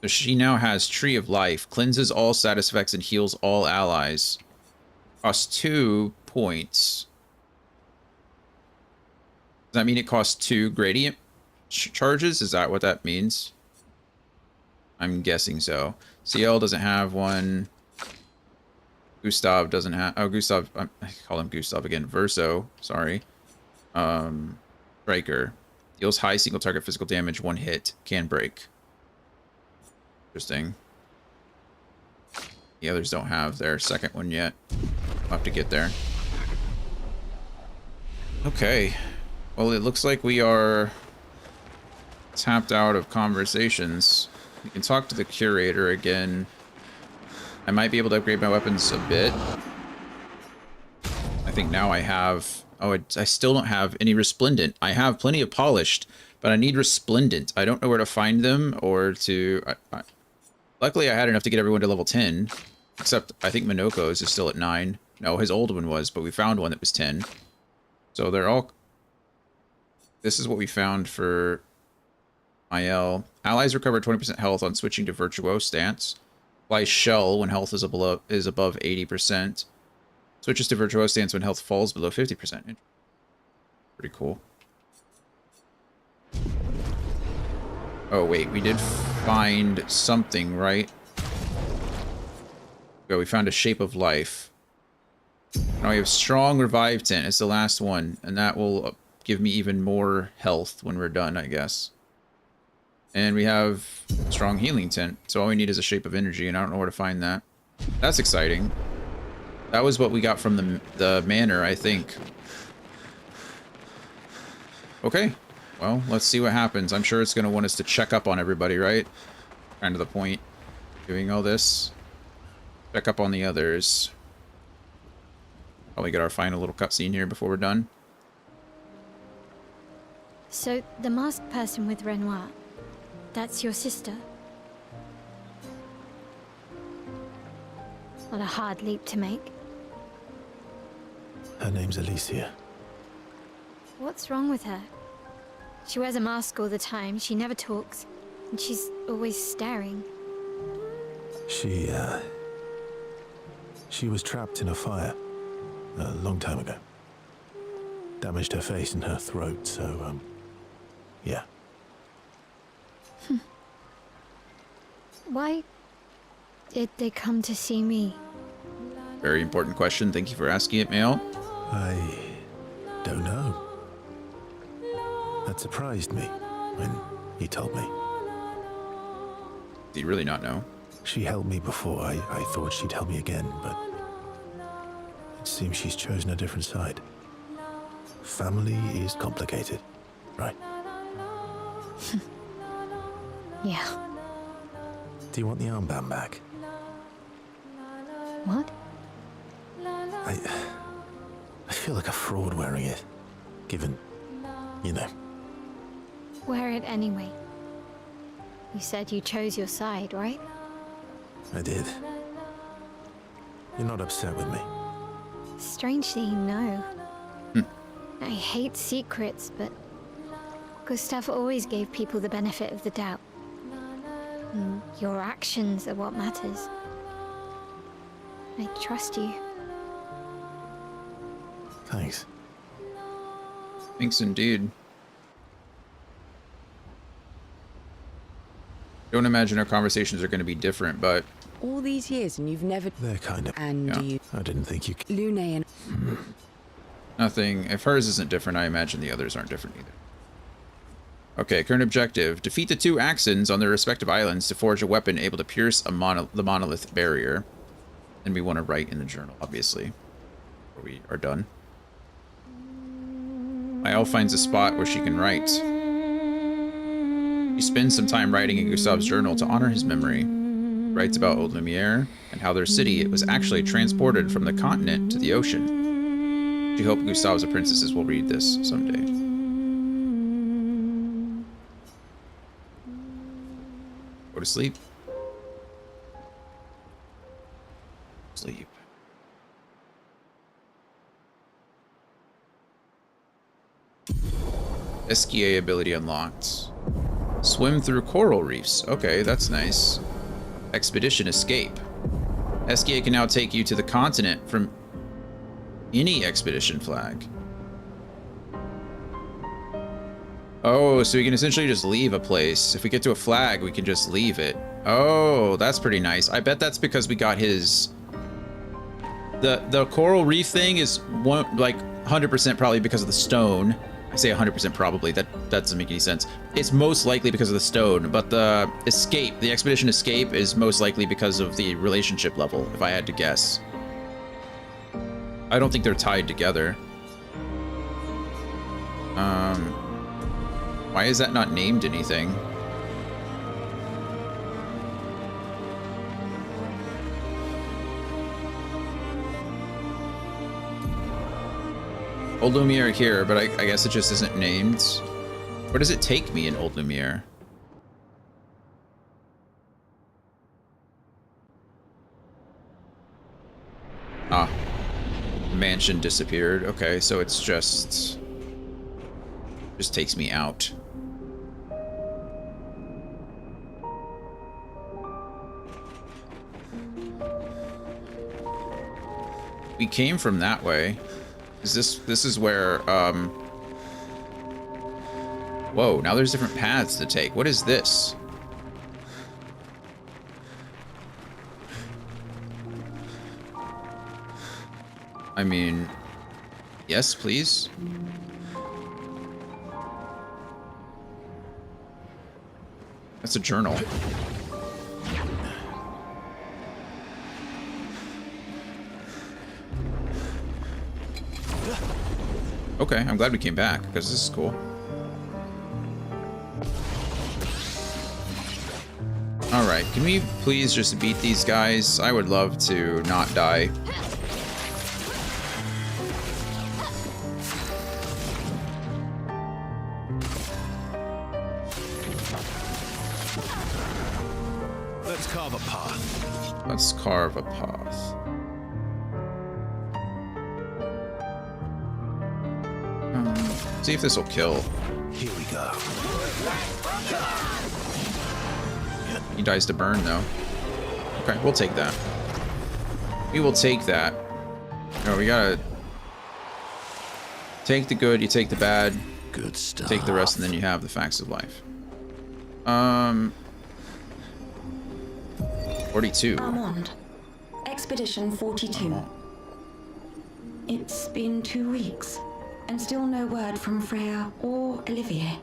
So she now has Tree of Life. Cleanses all status effects and heals all allies. Costs 2 points. Does that mean it costs 2 gradient charges? Is that what that means? I'm guessing so. CL doesn't have one. Gustav doesn't have... Oh, Gustav... I call him Gustav again. Verso. Sorry. Striker. Deals high single target physical damage. 1 hit. Can break. Interesting. The others don't have their second one yet. We'll have to get there. Okay. Well, it looks like we are tapped out of conversations. We can talk to the curator again. I might be able to upgrade my weapons a bit. I think now I have... Oh, I still don't have any resplendent. I have plenty of polished, but I need resplendent. I don't know where to find them or to... Luckily, I had enough to get everyone to level 10. Except, I think Minoko's is still at 9. No, his old one was, but we found one that was 10. So they're all... This is what we found for IL. Allies recover 20% health on switching to Virtuose stance. Fly Shell when health is above 80%. Switches to Virtuose stance when health falls below 50%. Pretty cool. Oh, wait. We did find something, right? Oh, we found a Shape of Life. Now we have Strong Revive Tent. It's the last one. And that will give me even more health when we're done, I guess. And we have Strong Healing Tent. So all we need is a Shape of Energy, and I don't know where to find that. That's exciting. That was what we got from the manor, I think. Okay. Well, let's see what happens. I'm sure it's going to want us to check up on everybody, right? Kind of the point. Doing all this. Check up on the others. Probably get our final little cutscene here before we're done. So, the masked person with Renoir, that's your sister? What a hard leap to make. Her name's Alicia. What's wrong with her? She wears a mask all the time, she never talks, and she's always staring. She was trapped in a fire a long time ago. Damaged her face and her throat, so, yeah. Why did they come to see me? Very important question. Thank you for asking it, Mail. I don't know. That surprised me when he told me. Do you really not know? She helped me before. I thought she'd help me again, but it seems she's chosen a different side. Family is complicated, right? Yeah. Do you want the armband back? What? I feel like a fraud wearing it, given, you know. Wear it anyway. You said you chose your side, right? I did. You're not upset with me? Strangely, no. I hate secrets, but Gustav always gave people the benefit of the doubt. And your actions are what matters. I trust you. Thanks. Thanks indeed. Don't imagine our conversations are going to be different, but... All these years and you've never... They're kind of... And Yeah. you... I didn't think you... Lune and... Nothing. If hers isn't different, I imagine the others aren't different either. Okay, current objective. Defeat the two Axons on their respective islands to forge a weapon able to pierce the monolith barrier. And we want to write in the journal, obviously. Before we are done. My elf finds a spot where she can write. He spends some time writing in Gustave's journal to honor his memory. He writes about old Lumiere and how their city was actually transported from the continent to the ocean. She hopes Gustave's princesses will read this someday. Go to sleep. Sleep. SKA ability unlocked. Swim through coral reefs. Okay, that's nice. Expedition escape. SKA can now take you to the continent from any expedition flag. Oh, so we can essentially just leave a place. If we get to a flag, we can just leave it. Oh, that's pretty nice. I bet that's because we got his... The coral reef thing is like 100% probably because of the stone. I say 100% probably. That doesn't make any sense. It's most likely because of the stone, but the escape, the expedition escape, is most likely because of the relationship level, if I had to guess. I don't think they're tied together. Why is that not named anything? Old Lumiere here, but I guess it just isn't named. Where does it take me in Old Lumiere? Ah. Mansion disappeared. Okay, so it's just takes me out. We came from that way. This is where, whoa, now there's different paths to take. What is this? I mean, yes, please. That's a journal. Okay, I'm glad we came back, because this is cool. Alright, can we please just beat these guys? I would love to not die. Let's carve a path. Let's carve a path. See if this will kill. Here we go. He dies to burn, though. Okay, we'll take that. We will take that. No, we gotta take the good, you take the bad. Good stuff. Take the rest, and then you have the facts of life. 42. Armand. Expedition 42. It's been 2 weeks, and still no word from Freya or Olivier.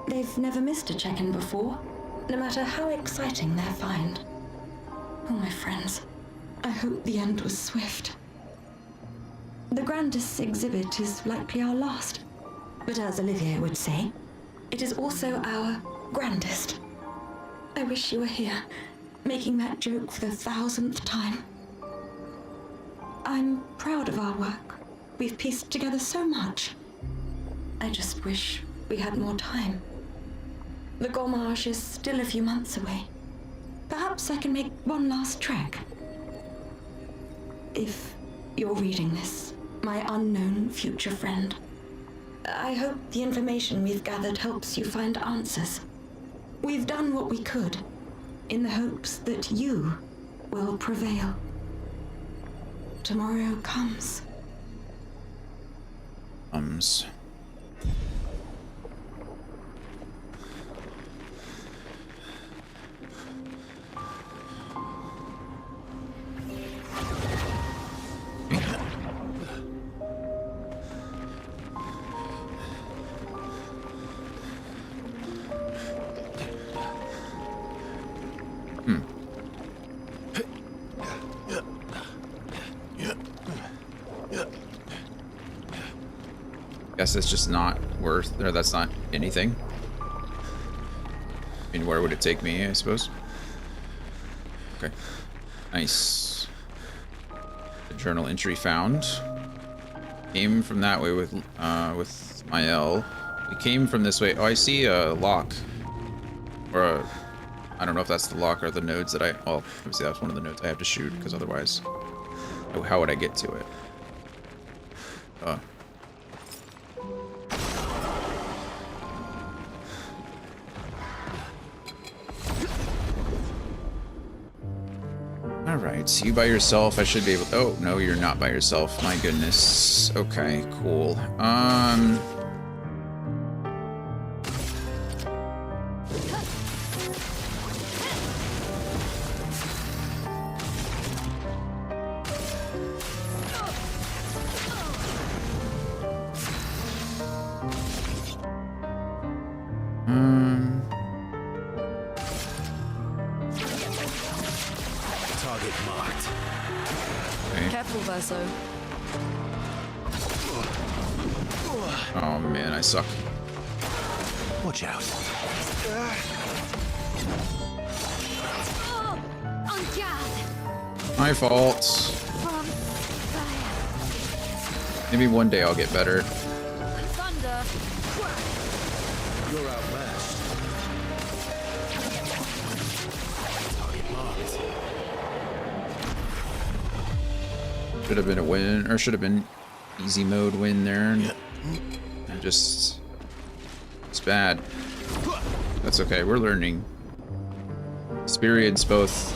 They've never missed a check-in before, no matter how exciting their find. Oh, my friends, I hope the end was swift. The grandest exhibit is likely our last, but as Olivier would say, it is also our grandest. I wish you were here, making that joke for the 1000th time. I'm proud of our work. We've pieced together so much. I just wish we had more time. The Gommage is still a few months away. Perhaps I can make one last trek. If you're reading this, my unknown future friend, I hope the information we've gathered helps you find answers. We've done what we could, in the hopes that you will prevail. Tomorrow comes. Guess that's just not worth, or that's not anything. I mean, where would it take me, I suppose? Okay. Nice. The journal entry found. Came from that way with Mael. We came from this way. Oh, I see a lock. Or a... I don't know if that's the lock or the nodes that I... Oh, obviously that's one of the nodes I have to shoot, because otherwise... Oh, how would I get to it? Alright, you by yourself, I should be able... Oh, no, you're not by yourself. My goodness. Okay, cool. Target marked. Okay. Careful, Verso. Oh man, I suck. Watch out. On guard. My fault. From fire. Maybe one day I'll get better. Thunder. You're outmatched. Target marked. Should have been a win, or should have been easy mode win there. And just... It's bad. That's okay, we're learning. Experience both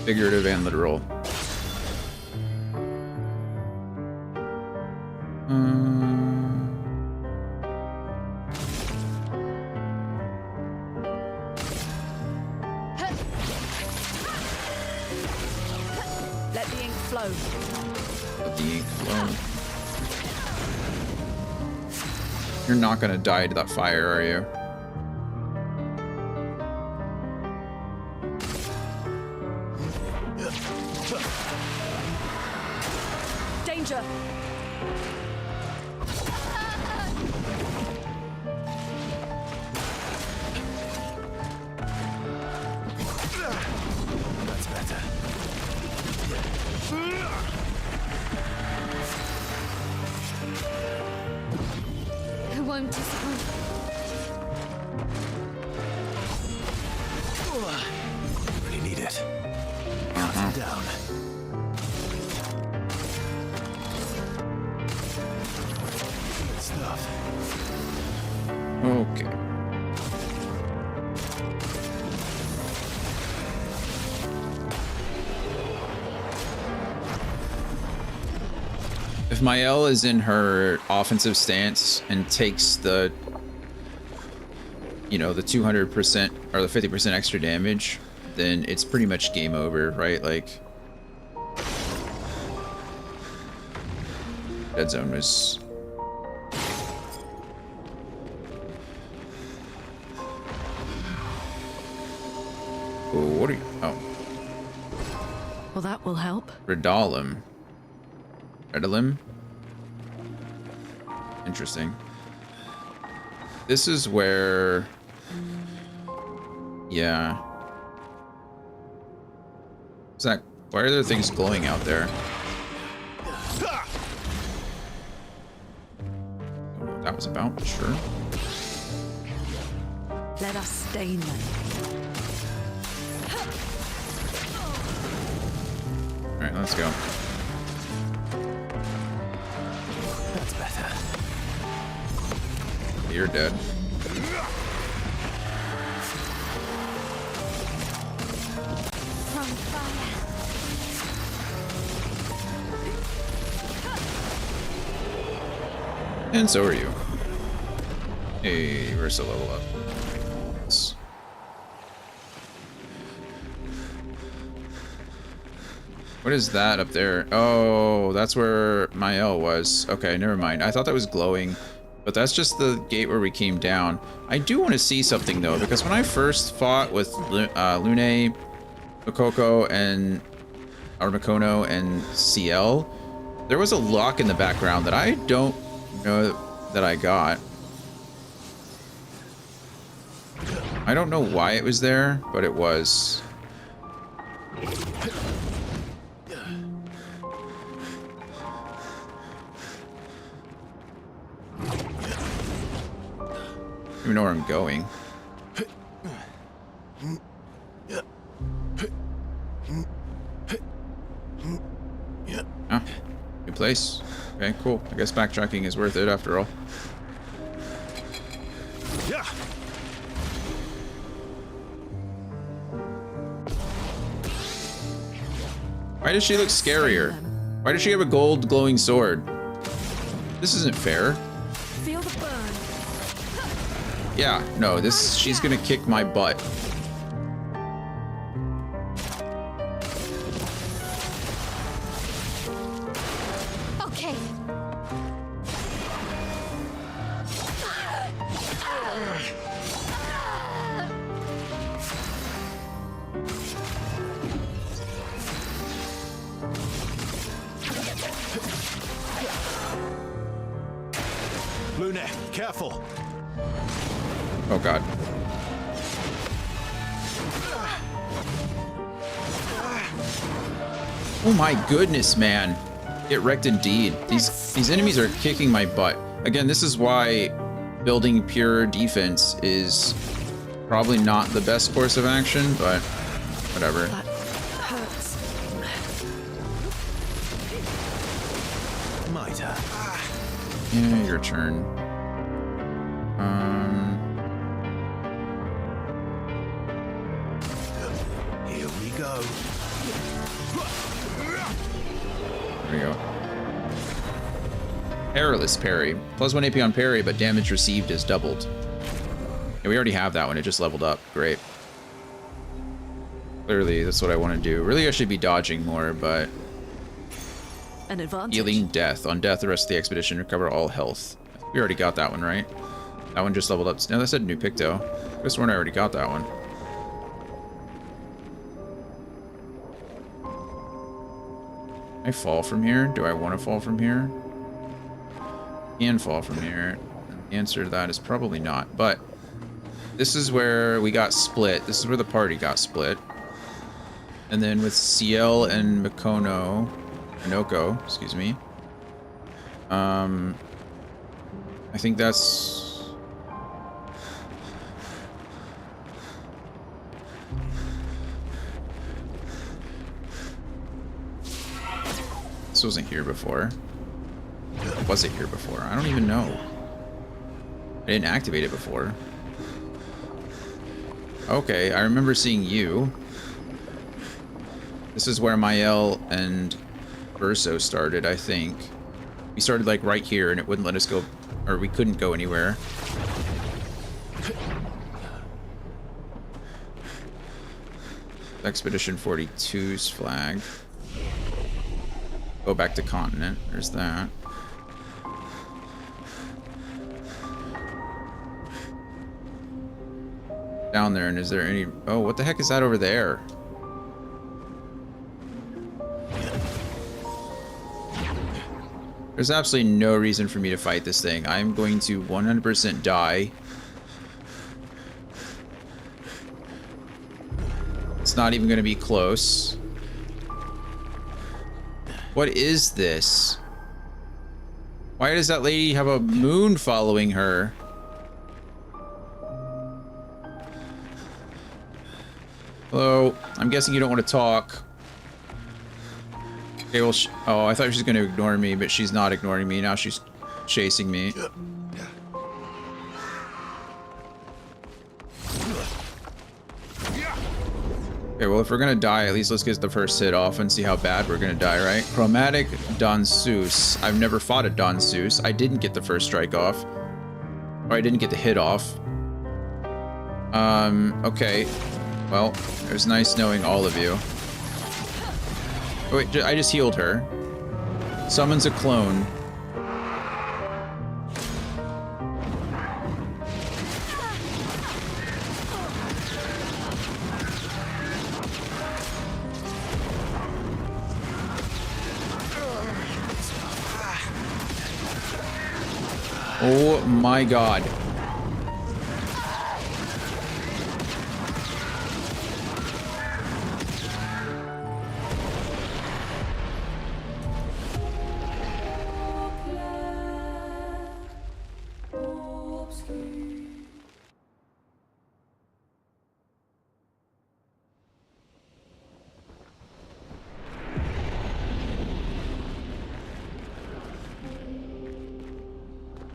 figurative and literal. Let the ink flow. Let the ink flow. You're not gonna die to that fire, are you? Danger! That's better. I won't disappoint. Really need it. Cut him down. Good stuff. Okay. If Mael is in her offensive stance and takes the, you know, the 200% or the 50% extra damage, then it's pretty much game over, right? Like, Dead Zone was... Oh, what are you... Oh. Well, that will help. Redalim. Redalim? Interesting. This is where... Yeah. Is that... Why are there things glowing out there? What that was about, sure. Let us stain them. Alright, let's go. That's better. You're dead. From fire. And so are you. Hey, we're still level up. Yes. What is that up there? Oh, that's where Mael was. Okay, never mind. I thought that was glowing. But that's just the gate where we came down. I do want to see something though, because when I first fought with Lune, Makoko, or Makono and CL, there was a lock in the background that I don't know that I got. I don't know why it was there, but it was. I don't even know where I'm going. Ah, new place. Okay, cool. I guess backtracking is worth it after all. Yeah. Why does she look scarier? Why does she have a gold glowing sword? This isn't fair. Feel the burn. Yeah, no, she's gonna kick my butt. Okay. Lune, careful. Oh god. Oh my goodness, man. Get wrecked indeed. These enemies are kicking my butt. Again, this is why building pure defense is probably not the best course of action, but whatever. That hurts. Might hurt. Yeah, your turn. Here we go. There we go. Perilous parry. +1 AP on parry, but damage received is doubled. Yeah, we already have that one. It just leveled up. Great. Clearly, that's what I want to do. Really, I should be dodging more, but... An advantage. Healing death. On death, the rest of the expedition recover all health. We already got that one, right? That one just leveled up. No, that said new Picto. I could have sworn I already got that one. I fall from here? Do I want to fall from here? Can fall from here. The answer to that is probably not. But this is where we got split. This is where the party got split. And then with CL and Minoko, excuse me. I think that's... This wasn't here before. Was it here before? I don't even know. I didn't activate it before. Okay, I remember seeing you. This is where Mael and Verso started, I think. We started like right here and it wouldn't let us go, or we couldn't go anywhere. Expedition 42's flag. Go back to continent. There's that. Down there, and is there any... Oh, what the heck is that over there? There's absolutely no reason for me to fight this thing. I'm going to 100% die. It's not even going to be close. What is this? Why does that lady have a moon following her? Hello? I'm guessing you don't want to talk. Okay, well, oh, I thought she was going to ignore me, but she's not ignoring me. Now she's chasing me. Okay, well, if we're going to die, at least let's get the first hit off and see how bad we're going to die, right? Chromatic Danseuse. I've never fought a Danseuse. I didn't get the first strike off. Or I didn't get the hit off. Okay. Well, it was nice knowing all of you. Oh, wait, I just healed her. Summons a clone. Oh my god.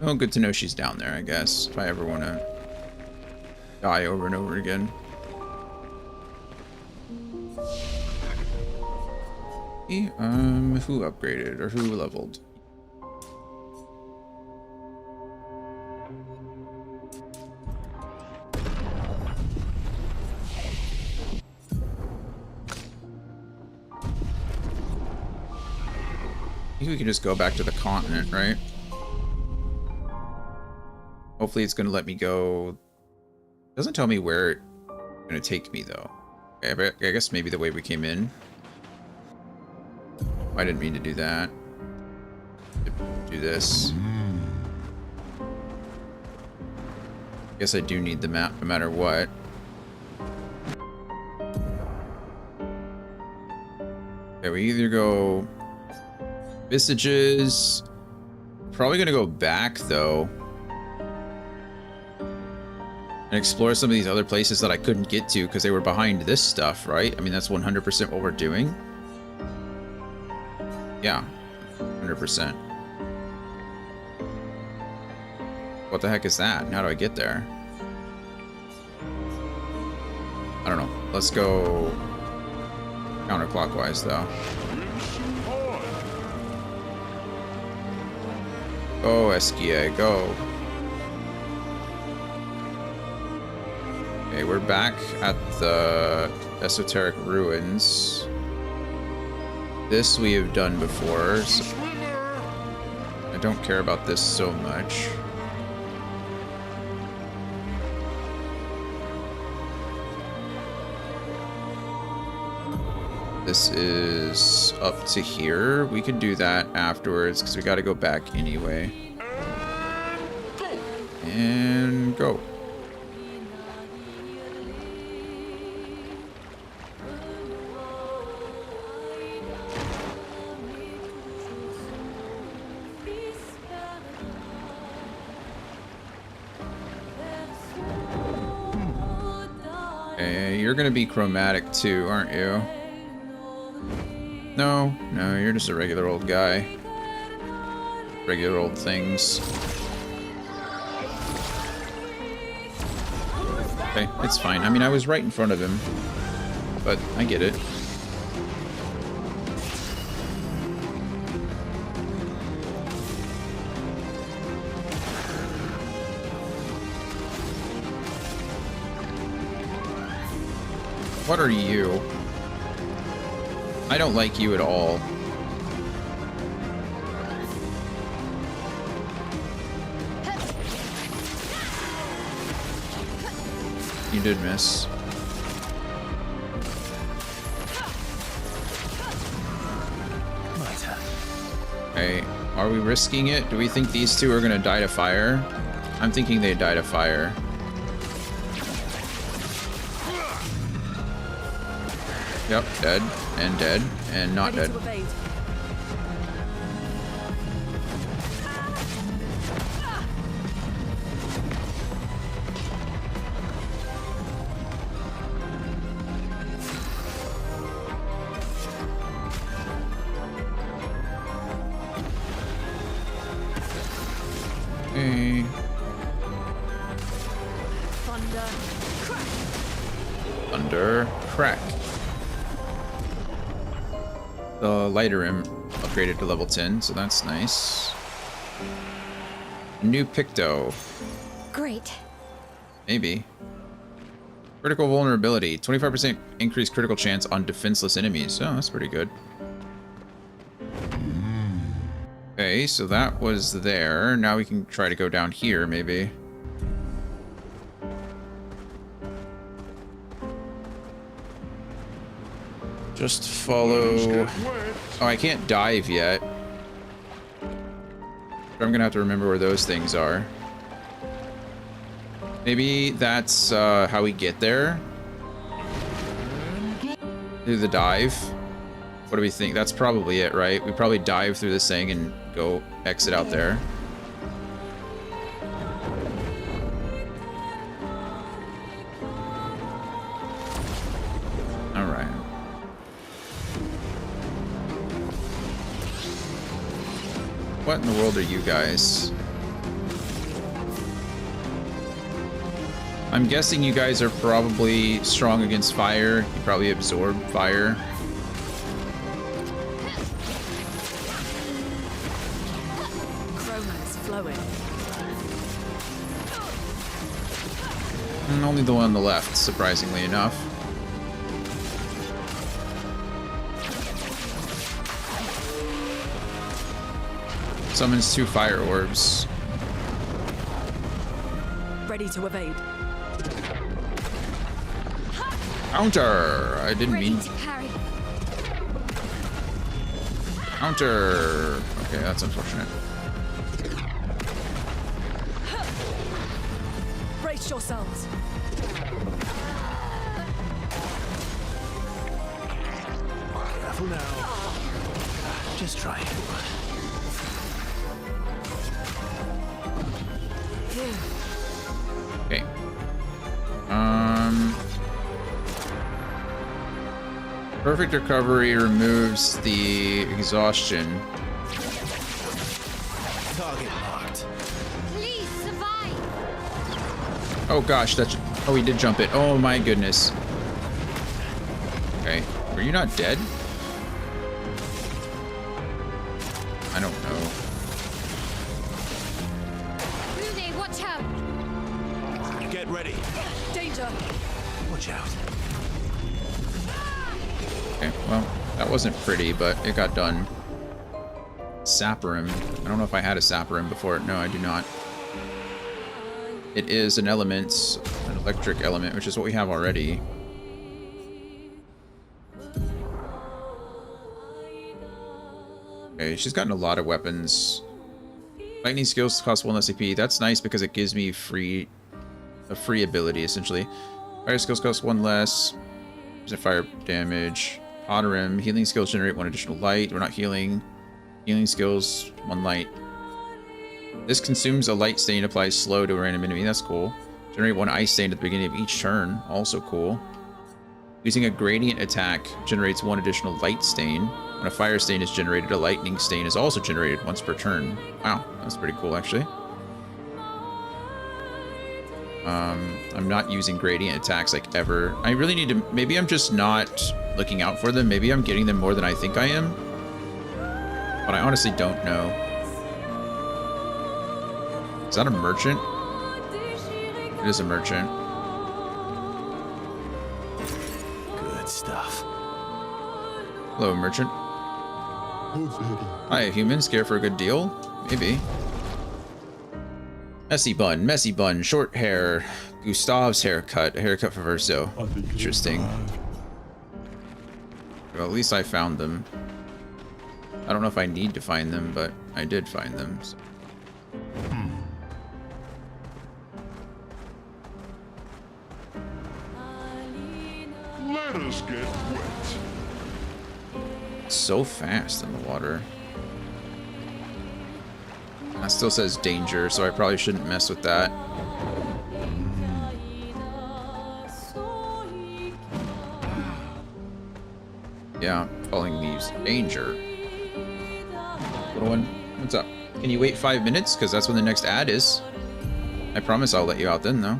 Oh, good to know she's down there, I guess, if I ever want to die over and over again. Who upgraded or who leveled? I think we can just go back to the continent, right? Hopefully it's going to let me go. It doesn't tell me where it's going to take me, though. Okay, I guess maybe the way we came in. I didn't mean to do that. Do this. Guess I do need the map no matter what. Okay, we either go Visages. Probably going to go back, though. And explore some of these other places that I couldn't get to because they were behind this stuff, right? I mean, that's 100% what we're doing. Yeah, 100%. What the heck is that? And how do I get there? I don't know. Let's go counterclockwise, though. Go, Eskia, go. Okay, we're back at the Esoteric Ruins. This we have done before, so I don't care about this so much. This is up to here. We can do that afterwards because we got to go back anyway. And go. You're gonna be chromatic too, aren't you? No, you're just a regular old guy. Regular old things. Okay, it's fine. I mean, I was right in front of him, but I get it. What are you? I don't like you at all. You did miss. Okay, are we risking it? Do we think these two are gonna die to fire? I'm thinking they die to fire. Yep, dead, and not dead. Okay. Thunder crack. The lighter rim upgraded to level 10, so that's nice. New Picto. Great. Maybe. Critical vulnerability. 25% increased critical chance on defenseless enemies. Oh, that's pretty good. Okay, so that was there. Now we can try to go down here, maybe. Just follow... Oh, I can't dive yet. But I'm gonna have to remember where those things are. Maybe that's how we get there. Through the dive. What do we think? That's probably it, right? We probably dive through this thing and go exit out there. Alright. What in the world are you guys? I'm guessing you guys are probably strong against fire. You probably absorb fire. Chroma's flowing. And only the one on the left, surprisingly enough. Summons 2 fire orbs. Ready to evade. Counter! I didn't mean... Counter! Okay, that's unfortunate. Brace yourselves. Careful now. Just try it. Okay. Perfect recovery removes the exhaustion. Target marked. Please survive. Oh gosh, that's... Oh, he did jump it. Oh my goodness. Okay. Were you not dead? I don't know. Rune, watch out. Get ready. Danger. Watch out. Okay, well, that wasn't pretty, but it got done. Sapperim. I don't know if I had a Sapperim before. No, I do not. It is an element, an electric element, which is what we have already. Okay, she's gotten a lot of weapons. Lightning skills cost 1 less AP. That's nice because it gives me a free ability, essentially. Fire skills cost 1 less. There's fire damage. Otterim. Healing skills generate 1 additional light. We're not healing. Healing skills, 1 light. This consumes a light stain, applies slow to a random enemy. That's cool. Generate 1 ice stain at the beginning of each turn. Also cool. Using a gradient attack generates 1 additional light stain. When a fire stain is generated, a lightning stain is also generated once per turn. Wow, that's pretty cool, actually. I'm not using gradient attacks like ever. I really need to... Maybe I'm just not looking out for them. Maybe I'm getting them more than I think I am. But I honestly don't know. Is that a merchant? It is a merchant. Good stuff. Hello, merchant. Hi, humans. Care for a good deal? Maybe. Messy bun, short hair. Gustav's haircut, a haircut for Verso. Interesting. Well, at least I found them. I don't know if I need to find them, but I did find them. So. Let us get wet. So fast in the water. That still says danger, so I probably shouldn't mess with that. Yeah, calling these danger. Little one, what's up? Can you wait 5 minutes? Because that's when the next ad is. I promise I'll let you out then, though.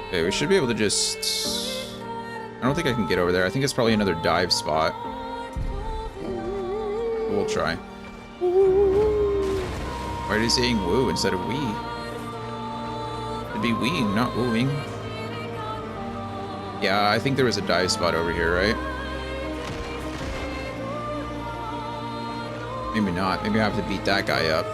Okay, we should be able to just... I don't think I can get over there. I think it's probably another dive spot. We'll try. Why are you saying woo instead of wee? It'd be weeing, not wooing. Yeah, I think there was a dive spot over here, right? Maybe not. Maybe I have to beat that guy up.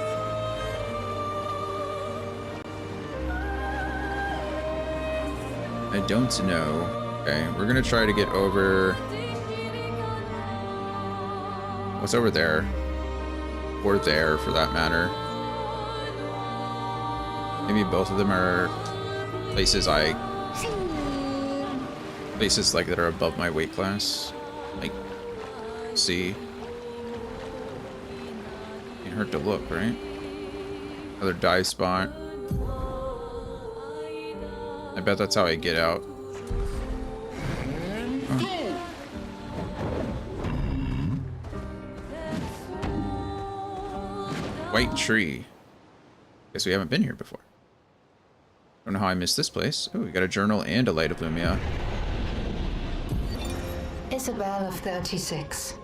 I don't know. Okay, we're gonna try to get over... What's over there? Or there, for that matter. Maybe both of them are places places like that are above my weight class. Like, see. Can't hurt to look, right? Another dive spot. I bet that's how I get out. Oh. White tree. Guess we haven't been here before. Don't know how I missed this place. Oh, we got a journal and a light of Lumiere. Isabel of 36.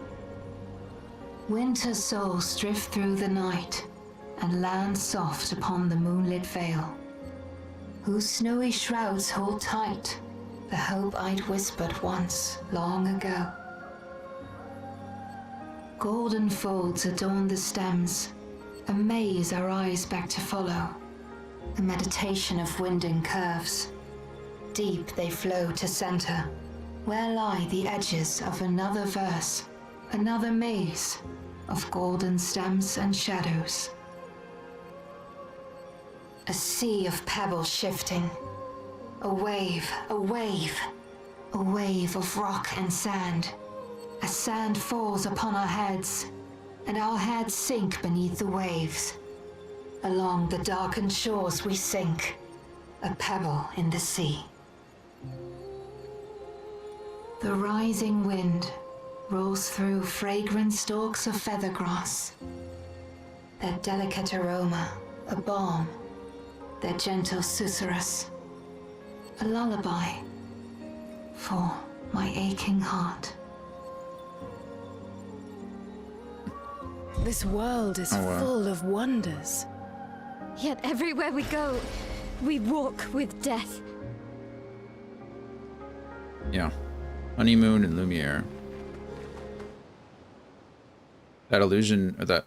Winter's souls drift through the night and land soft upon the moonlit vale, whose snowy shrouds hold tight the hope I'd whispered once, long ago. Golden folds adorn the stems, a maze our eyes beg to follow, a meditation of winding curves. Deep they flow to center, where lie the edges of another verse, another maze of golden stems and shadows. A sea of pebbles shifting, a wave, a wave, a wave of rock and sand. As sand falls upon our heads, and our heads sink beneath the waves. Along the darkened shores we sink, a pebble in the sea. The rising wind rolls through fragrant stalks of feathergrass. Their delicate aroma, a balm, their gentle susurrus, a lullaby for my aching heart. This world is full of wonders. Yet everywhere we go, we walk with death. Yeah. Honeymoon and Lumiere. That illusion, or that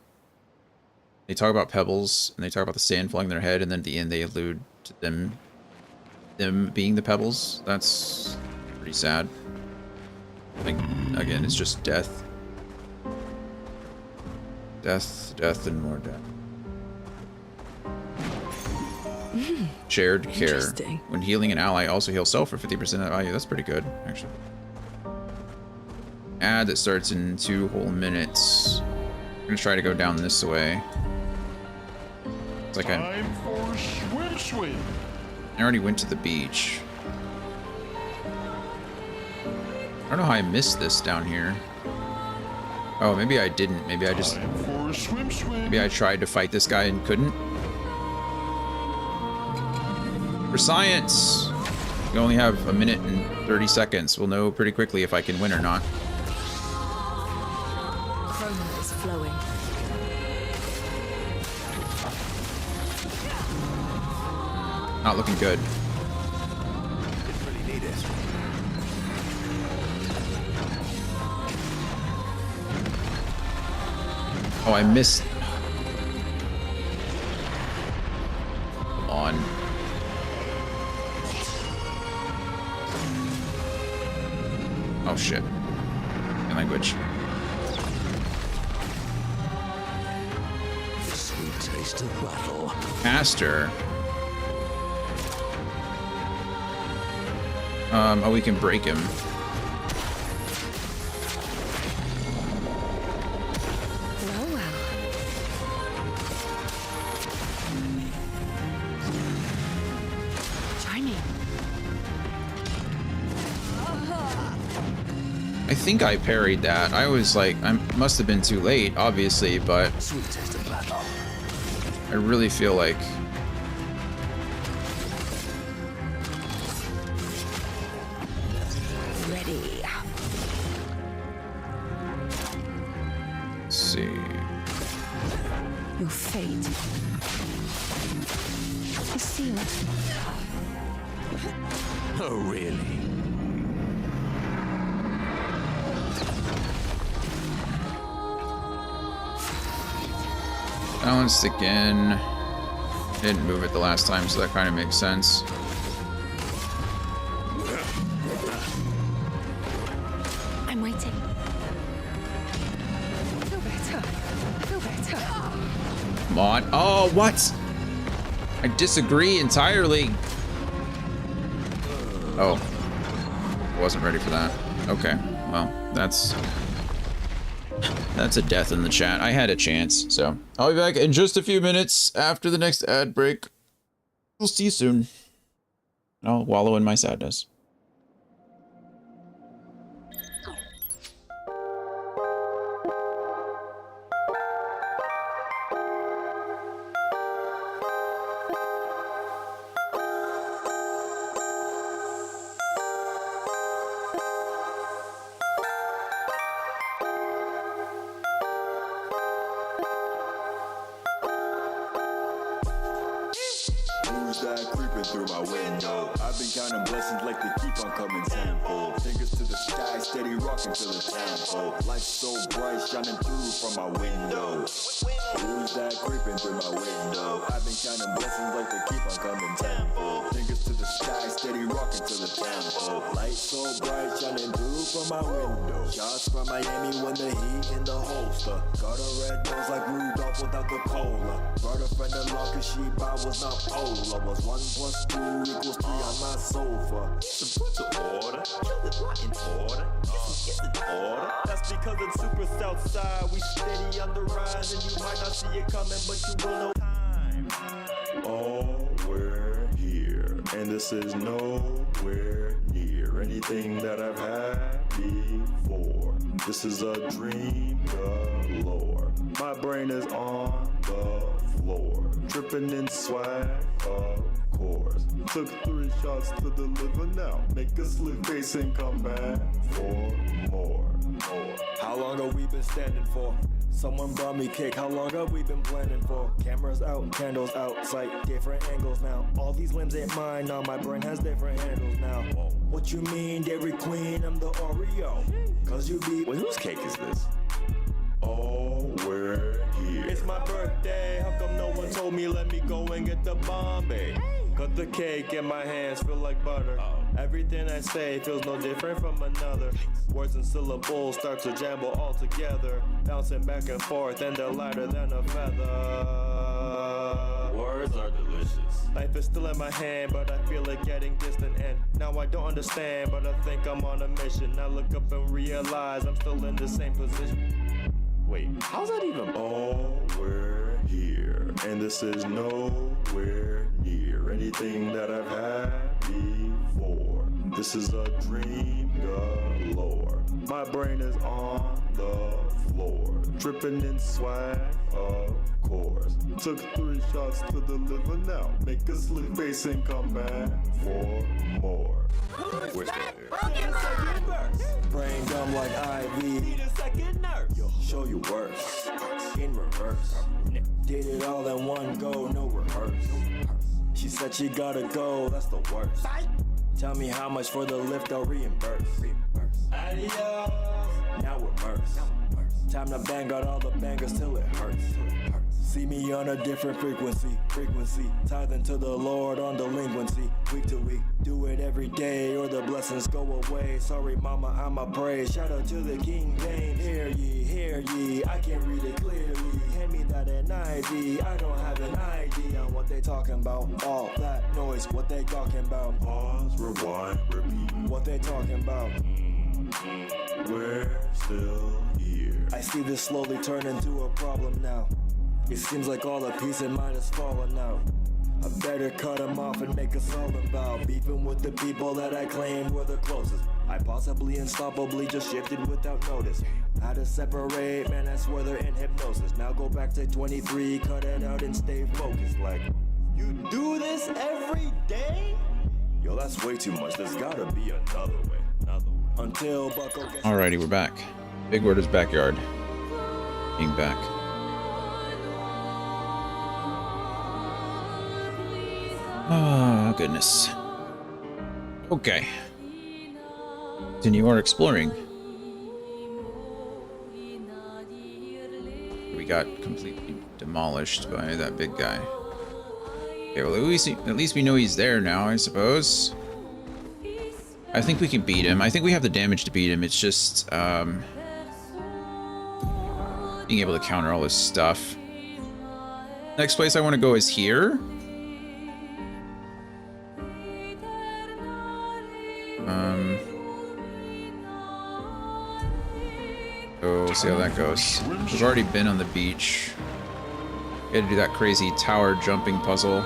they talk about pebbles and they talk about the sand falling in their head, and then at the end they allude to them being the pebbles. That's pretty sad. Like, again, it's just death. Death, death, and more death. Shared care. When healing an ally, also heal self for 50% of that value. That's pretty good, actually. Ad that starts in 2 whole minutes. I'm gonna try to go down this way. It's like Time for swim. I already went to the beach. I don't know how I missed this down here. Oh, maybe I didn't. Maybe I just... Maybe I tried to fight this guy and couldn't. For science! We only have 1 minute and 30 seconds. We'll know pretty quickly if I can win or not. Chroma is flowing. Not looking good. Didn't really need it. Oh, I missed. Come on. Oh shit. In language. The sweet taste of battle. Master. Oh, we can break him. Well, well. Try me. I think I parried that. I was like, I must have been too late, obviously, but Sweet taste of battle. I really feel like Ready. let's see. Your fate is sealed. Oh, really? Balanced again. Didn't move it the last time, so that kind of makes sense. I'm waiting. Feel better. Feel better. Come on. Oh, what? I disagree entirely. Oh. Wasn't ready for that. Okay, well, that's a death in the chat. I had a chance, so I'll be back in just a few minutes after the next ad break. We'll see you soon. I'll wallow in my sadness. Who's that creeping through my window? I've been counting blessings like they keep on coming tenfold. Fingers to the sky, steady rocking till the tempo. Light so bright, shining through from my window. Who's that creeping through my window? I've been counting blessings like they keep on coming tenfold. Fingers to the sky, steady rocking till the tempo. Light so bright, shining through from my window. Shots from Miami when the heat in the holster. Got a red nose like Rudolph without the cola. Brought a friend along cause she was not polar. Was 1 + 2 = 3 on my sofa. So put the order, kill it not in order. Is it order? That's because it's super south side. We steady on the rise and you might not see it coming, but you will know time. Oh, we're here, and this is nowhere near anything that I've had before. This is a dream galore. My brain is on the floor, tripping in swag, of course. Took 3 shots to the liver now. Make a slip face and come back for more. How long have we been standing for? Someone brought me cake, how long have we been planning for? Cameras out, candles out, sight, different angles now. All these limbs ain't mine, now my brain has different handles now. What you mean, Dairy Queen, I'm the Oreo? Cause you be... Wait, whose cake is this? Oh, we're here. It's my birthday, how come no one told me let me go and get the Bombay? Cut the cake in my hands, feel like butter. Everything I say feels no different from another. Words and syllables start to jumble all together. Bouncing back and forth and they're lighter than a feather. Words are delicious. Life is still in my hand, but I feel it getting distant. And now I don't understand, but I think I'm on a mission. I look up and realize I'm still in the same position. Wait, how's that even? Oh, we're here, and this is nowhere near anything that I've had before. This is a dream galore. My brain is on the floor, tripping in swag, of course. Took 3 shots to the liver now. Make a slip face and come back for more. We're still here. Brain dumb like IV. Need a second nurse. Show you worse. In reverse. Did it all in one go, no rehearse. She said she gotta go, that's the worst. Tell me how much for the lift, I'll reimburse. Adios. Now we're merged. Time to bang out all the bangers till it hurts. See me on a different frequency. Tithing to the Lord on delinquency. Week to week, do it every day or the blessings go away. Sorry mama, I'ma pray. Shout out to the King James. Hear ye, I can't read it clearly. Hand me that NIV, I don't have an ID on what they talking about. All that noise, what they talking about. Pause, rewind, repeat. What they talking about. We're still here. I see this slowly turn into a problem now. It seems like all the peace in mind has fallen out. I better cut them off and make a all about beefing with the people that I claim were the closest. I possibly unstoppably just shifted without notice. How to separate, man, I swear they're in hypnosis. Now go back to 23, cut it out and stay focused. Like, you do this every day? Yo, that's way too much. There's gotta be another way. Until Bucko gets... Alrighty, we're back. Big Word is backyard. Being back. Oh, goodness. Okay. Continue our exploring. We got completely demolished by that big guy. Okay, well, at least we know he's there now, I suppose. I think we can beat him. I think we have the damage to beat him. It's just, being able to counter all this stuff. Next place I want to go is here. So we'll see how that goes. We've already been on the beach. We had to do that crazy tower jumping puzzle.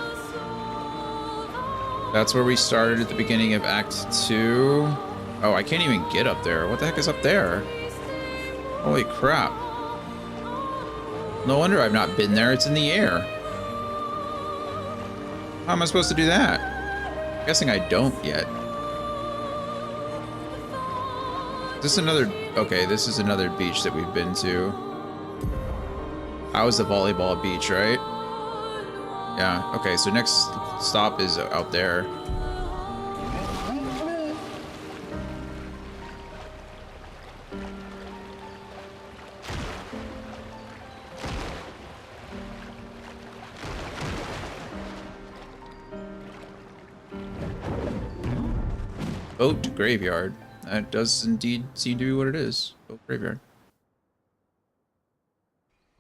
That's where we started at the beginning of Act 2. Oh, I can't even get up there. What the heck is up there? Holy crap. No wonder I've not been there. It's in the air. How am I supposed to do that? I'm guessing I don't yet. Is this another... Okay, this is another beach that we've been to. That was the volleyball beach, right? Yeah, okay, so next stop is out there. Boat graveyard. That does indeed seem to be what it is. Boat graveyard.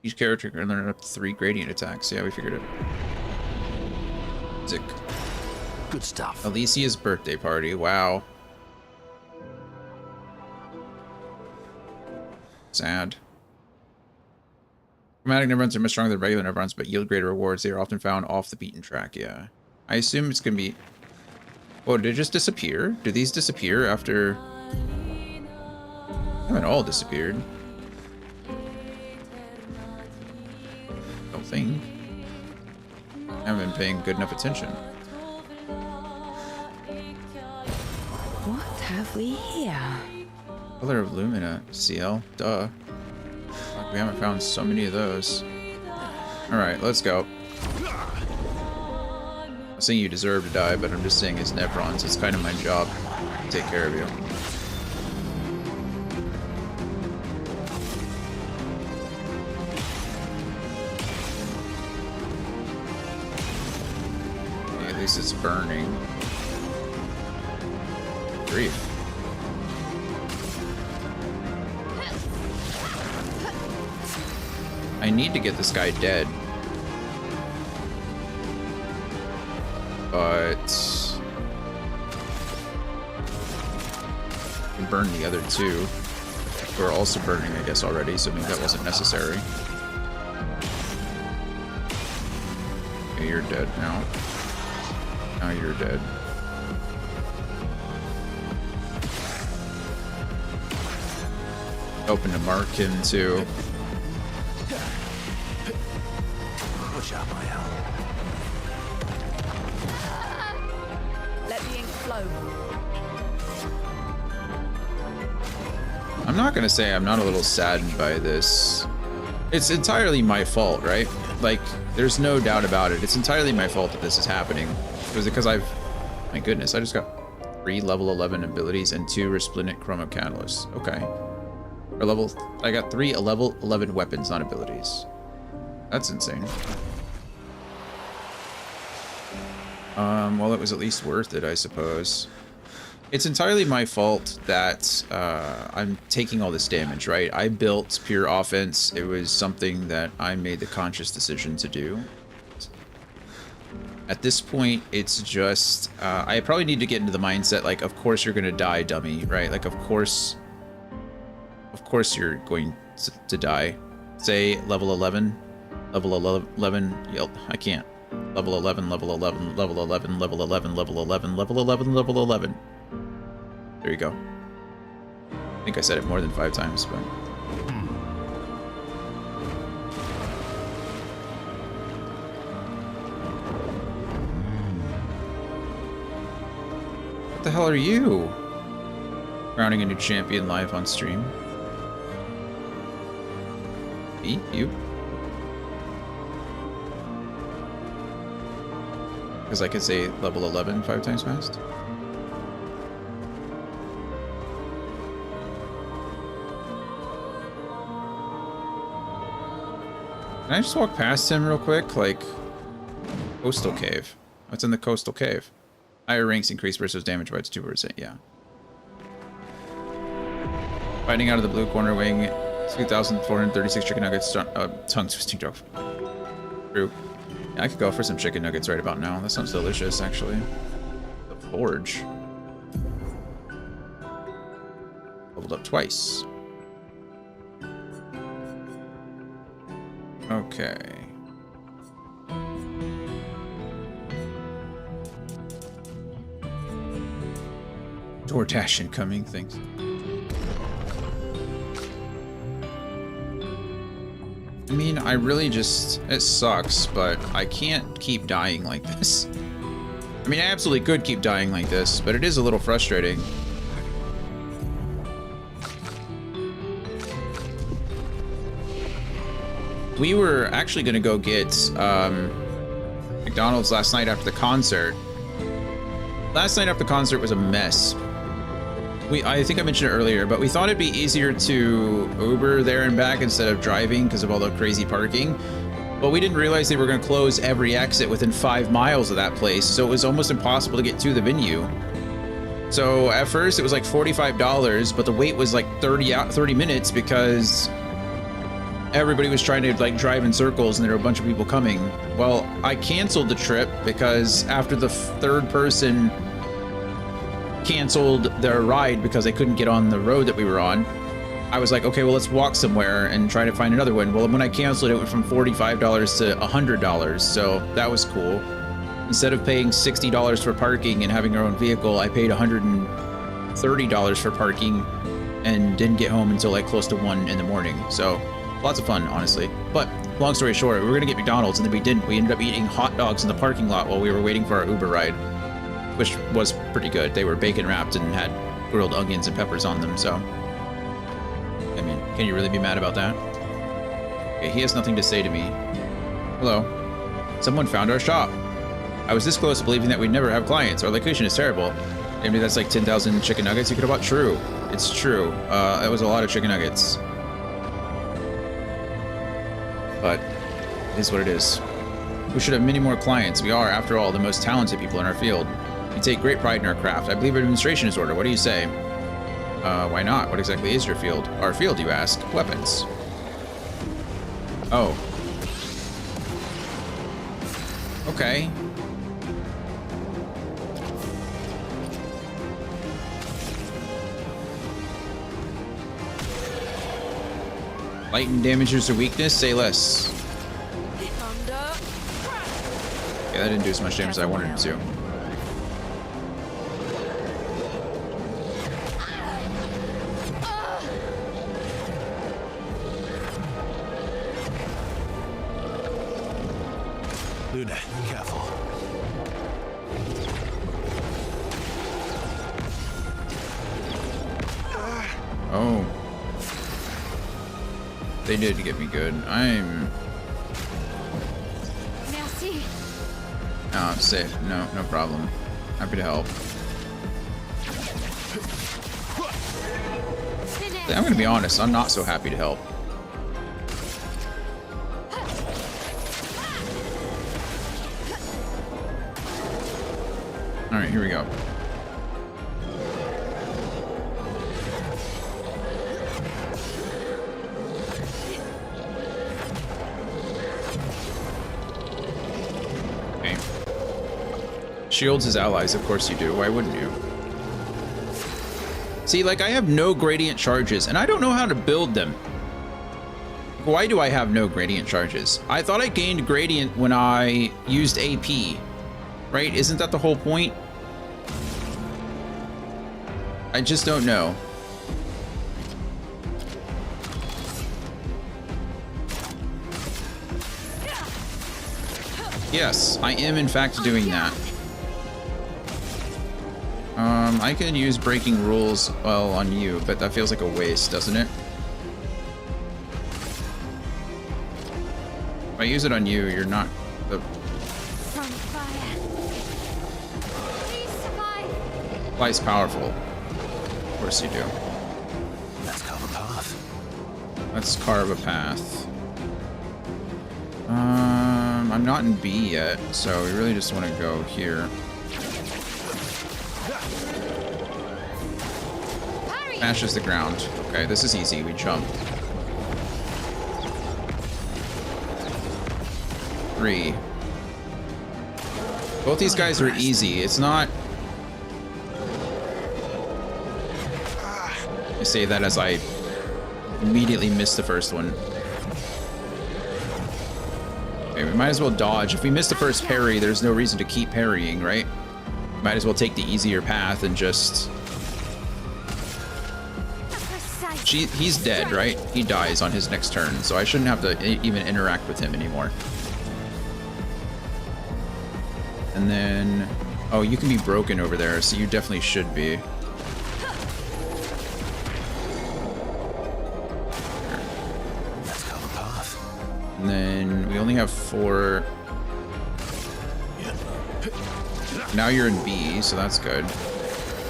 Each character can learn up to 3 gradient attacks. Yeah, we figured it. Sick. Good stuff. Alicia's birthday party. Wow. Sad. Chromatic never-runs are much stronger than regular never-runs, but yield greater rewards. They are often found off the beaten track. Yeah. I assume it's gonna be... Oh, did it just disappear? Do these disappear after... They haven't all disappeared. Don't think. I haven't been paying good enough attention. What have we here? Color of Lumina, CL. Duh. Fuck, we haven't found so many of those. Alright, let's go. I'm saying you deserve to die, but I'm just saying as Nevrons, it's kind of my job to take care of you. Okay, at least it's burning. Grief. I need to get this guy dead. But... I can burn the other two. Who are also burning, I guess, already, so maybe that wasn't necessary. Okay, you're dead now. Now you're dead. Hoping to mark him too. Watch out, my hell. Let the ink flow. I'm not gonna say I'm not a little saddened by this. It's entirely my fault, right? Like, there's no doubt about it. It's entirely my fault that this is happening. It was because my goodness, I just got 3 level 11 abilities and 2 resplendent chromo catalysts. Okay. I got 3 level 11 weapons, not abilities. That's insane. Well, it was at least worth it, I suppose. It's entirely my fault that I'm taking all this damage, right? I built pure offense. It was something that I made the conscious decision to do. At this point, it's just... I probably need to get into the mindset, like, of course you're gonna die, dummy, right? Like, of course you're going to die. Say level 11. Level 11. Yep, I can't. Level 11, level 11, level 11, level 11, level 11, level 11, level 11. There you go. I think I said it more than 5 times, but... What the hell are you? Crowning a new champion live on stream. Me? You? Because I could say level 11 5 times fast. Can I just walk past him real quick? Like, Coastal Cave. What's in the Coastal Cave? Higher ranks increase versus damage by 2%, yeah. Fighting out of the blue corner, weighing 2,436 chicken nuggets, tongue twisting joke. True. Yeah, I could go for some chicken nuggets right about now. That sounds delicious, actually. The forge. leveled up twice. Okay. DoorDash incoming, thanks. I mean, I really just... It sucks, but I can't keep dying like this. I mean, I absolutely could keep dying like this, but it is a little frustrating. We were actually going to go get McDonald's last night after the concert. Last night after the concert was a mess. I think I mentioned it earlier, but we thought it'd be easier to Uber there and back instead of driving because of all the crazy parking. But we didn't realize they were going to close every exit within 5 miles of that place, so it was almost impossible to get to the venue. So at first it was like $45, but the wait was like 30 minutes because everybody was trying to like drive in circles and there were a bunch of people coming. Well, I canceled the trip because after the third person canceled their ride because they couldn't get on the road that we were on, I was like, okay, well, let's walk somewhere and try to find another one. Well, when I canceled, it went from $45 to $100, so that was cool. Instead of paying $60 for parking and having our own vehicle, I paid $130 for parking and didn't get home until like close to 1 in the morning. So lots of fun, honestly. But long story short, we were gonna get McDonald's and then we didn't. We ended up eating hot dogs in the parking lot while we were waiting for our Uber ride, which was pretty good. They were bacon wrapped and had grilled onions and peppers on them, so. I mean, can you really be mad about that? Okay, he has nothing to say to me. Hello. Someone found our shop. I was this close to believing that we'd never have clients. Our location is terrible. Maybe that's like 10,000 chicken nuggets you could have bought. True. It's true. That was a lot of chicken nuggets. But it is what it is. We should have many more clients. We are, after all, the most talented people in our field. We take great pride in our craft. I believe our demonstration is ordered. What do you say? Why not? What exactly is your field? Our field, you ask? Weapons. Oh. Okay. Lighten damages or weakness? Say less. Yeah, that didn't do as much damage as I wanted it to. Luna, careful. Oh. They did get me good. I'm... Merci. Oh, I'm safe. No problem. Happy to help. I'm gonna be honest, I'm not so happy to help. Alright, here we go. Okay. Shields his allies, of course you do. Why wouldn't you? See, like, I have no gradient charges, and I don't know how to build them. Why do I have no gradient charges? I thought I gained gradient when I used AP, right? Isn't that the whole point? I just don't know. Yes, I am in fact doing that. I can use breaking rules, well, on you, but that feels like a waste, doesn't it? If I use it on you, you're not the... Fly's powerful. Of course you do. Let's carve a path. Let's carve a path. I'm not in B yet, so we really just want to go here. Smashes the ground. Okay, this is easy. We jump. 3. Both these guys are easy. It's not say that as I immediately missed the first one. Okay, we might as well dodge. If we miss the first parry, there's no reason to keep parrying, right? Might as well take the easier path and just... He's dead, right? He dies on his next turn, so I shouldn't have to even interact with him anymore. And then... Oh, you can be broken over there, so you definitely should be. Let's go the path. And then we only have 4. Now you're in B, so that's good.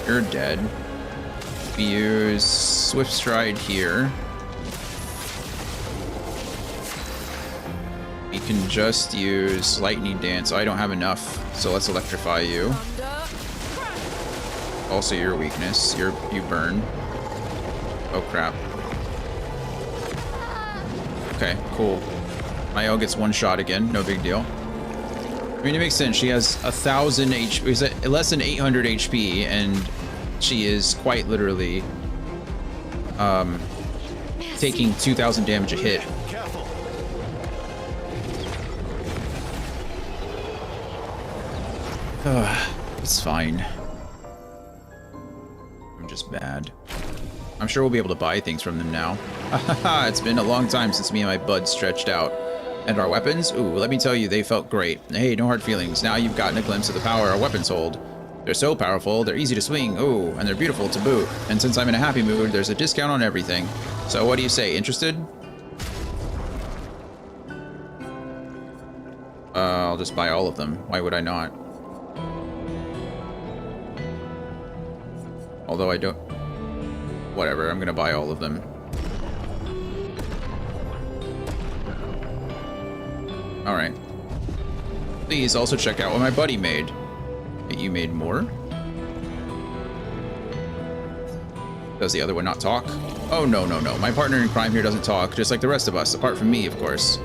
You're dead. We use Swift Stride here. We can just use Lightning Dance. I don't have enough, so let's electrify you. Also your weakness. You burn. Oh crap. Okay, cool. Mael gets one shot again, no big deal. I mean, it makes sense. She has 1,000 HP, less than 800 HP, and she is quite literally taking 2,000 damage a hit. Careful. It's fine. I'm just bad. I'm sure we'll be able to buy things from them now. It's been a long time since me and my buds stretched out. And our weapons? Ooh, let me tell you, they felt great. Hey, no hard feelings. Now you've gotten a glimpse of the power our weapons hold. They're so powerful, they're easy to swing, ooh, and they're beautiful to boot. And since I'm in a happy mood, there's a discount on everything. So what do you say, interested? I'll just buy all of them. Why would I not? Although I don't... Whatever, I'm gonna buy all of them. Alright. Please also check out what my buddy made. Wait, you made more? Does the other one not talk? Oh, no, no, no. My partner in crime here doesn't talk, just like the rest of us, apart from me, of course.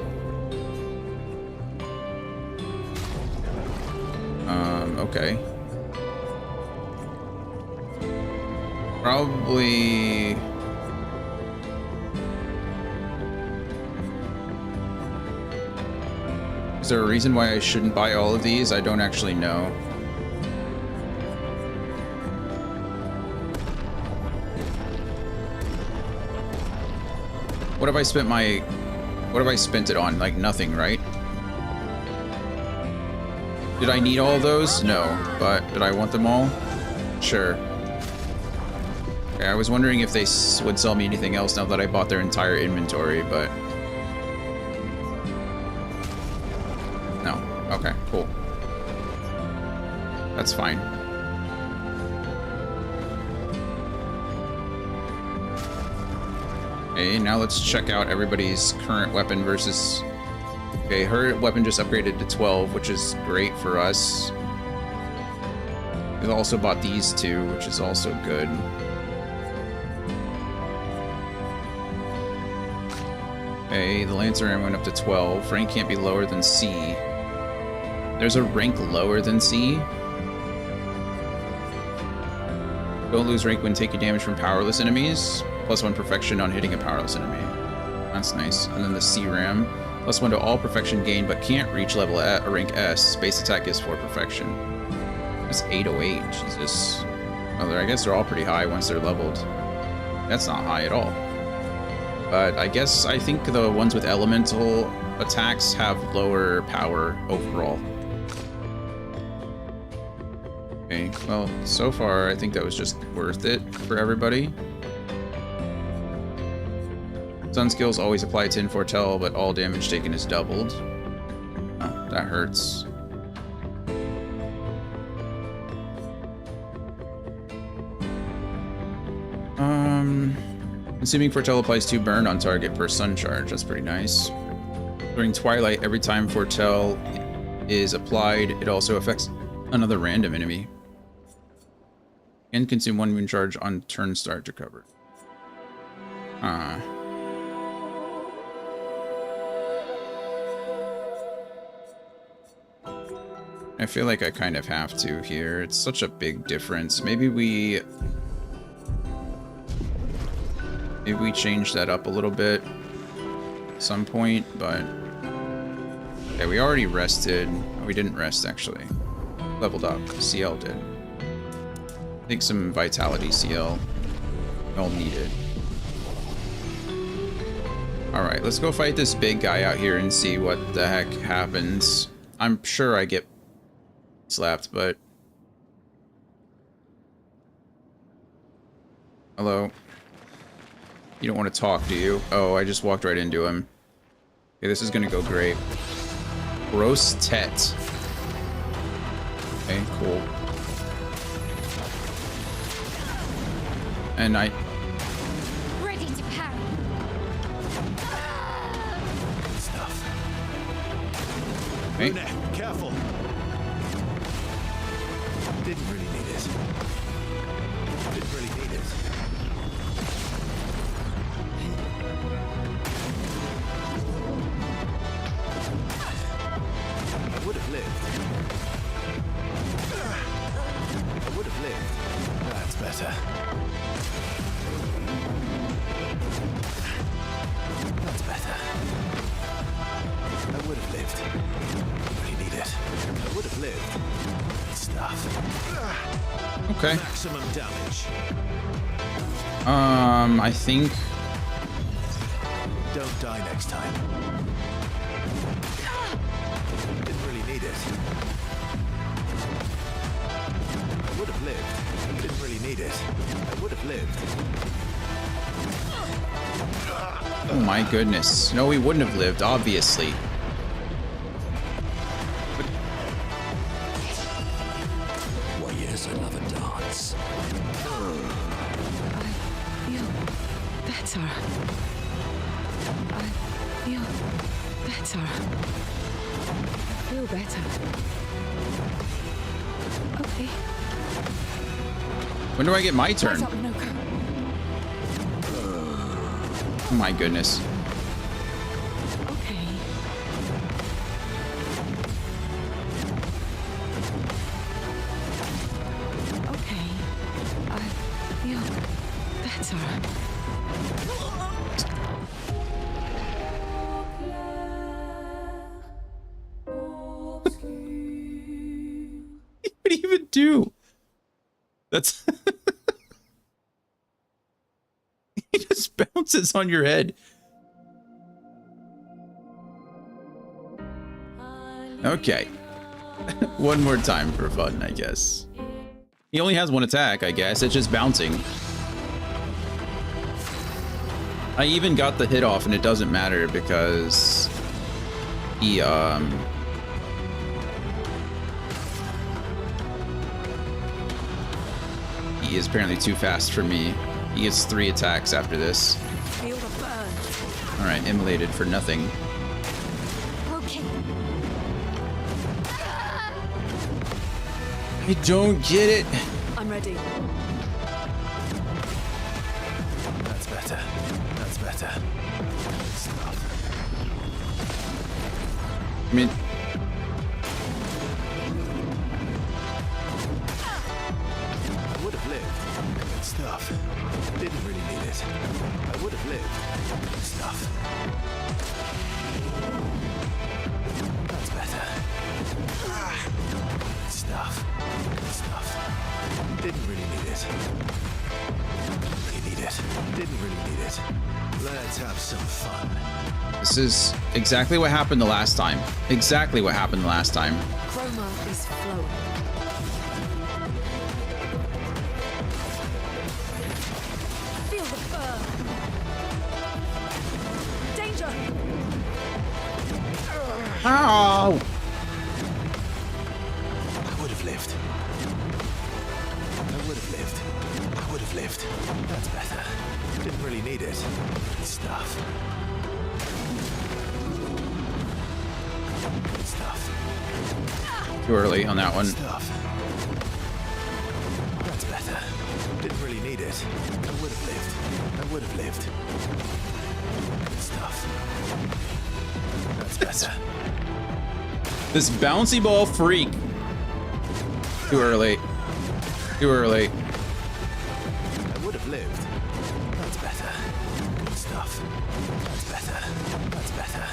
Okay. Probably... Is there a reason why I shouldn't buy all of these? I don't actually know. What have I spent my... What have I spent it on? Like nothing, right? Did I need all of those? No. But did I want them all? Sure. Okay, I was wondering if they would sell me anything else now that I bought their entire inventory, but... No. Okay, cool. That's fine. Okay, now let's check out everybody's current weapon versus... Okay, her weapon just upgraded to 12, which is great for us. We've also bought these two, which is also good. Okay, the Lancer Arm went up to 12. Rank can't be lower than C. There's a rank lower than C. Don't lose rank when taking damage from powerless enemies. +1 perfection on hitting a powerless enemy. That's nice. And then the C-Ram. +1 to all perfection gained, but can't reach level at rank S. Base attack is for perfection. That's 808. Jesus. Oh, I guess they're all pretty high once they're leveled. That's not high at all. But I think the ones with elemental attacks have lower power overall. Okay, well, so far I think that was just worth it for everybody. Sun skills always apply to Foretell, but all damage taken is doubled. Oh, that hurts. Consuming Foretell applies 2 burn on target per sun charge. That's pretty nice. During Twilight, every time Foretell is applied, it also affects another random enemy. And consume 1 wound charge on turn start to cover. I feel like I kind of have to here. It's such a big difference. Maybe we... Maybe we change that up a little bit at some point, but... Okay, we already rested. Oh, we didn't rest, actually. Leveled up. CL did. I think some vitality CL. We'll need it. Alright, let's go fight this big guy out here and see what the heck happens. I'm sure I get slapped, but... Hello? You don't want to talk, do you? Oh, I just walked right into him. Okay, this is gonna go great. Gross Tet. Okay, cool. And I... Ready to parry. Stuff. Hey. Lumiere, careful. Didn't really need it. Didn't really need it. I would have lived. I would have lived. That's better. That's better. I would have lived. Didn't really need it. I would have lived. Stuff. Okay. Maximum damage. I think... Don't die next time. Didn't really need it. I would have lived. Didn't really need it. I would have lived. Oh my goodness. No, we wouldn't have lived, obviously. Why, yes, I love a dance. Better. I feel better. I feel better. Okay. When do I get my turn? What's up, Noko? Oh my goodness. Okay. Okay. I feel better. What do you even do? That's... He just bounces on your head. Okay. One more time for fun, I guess. He only has one attack, I guess. It's just bouncing. I even got the hit off and it doesn't matter because he is apparently too fast for me. He gets 3 attacks after this. Feel the burn. Alright, immolated for nothing. Okay. I don't get it. I'm ready. That's better. That's better. Stuff. I mean... I would have lived. Stuff. Didn't really need it. I would have lived. Stuff. That's better. Stuff. Stuff. Didn't really need it. Didn't really need it. Didn't really need it. Let's have some fun. This is exactly what happened the last time. Exactly what happened the last time. Chroma is flowing. Feel the burn. Danger! Ow! I would have lived. I would have lived. I would have lived. That's better. Didn't really need it. Stuff. Stuff. Too early on that one. Stuff. That's better. Didn't really need it. I would have lived. I would have lived. Stuff. That's better. This bouncy ball freak. Too early. Too early. I would have lived. That's better. Good stuff. That's better. That's better.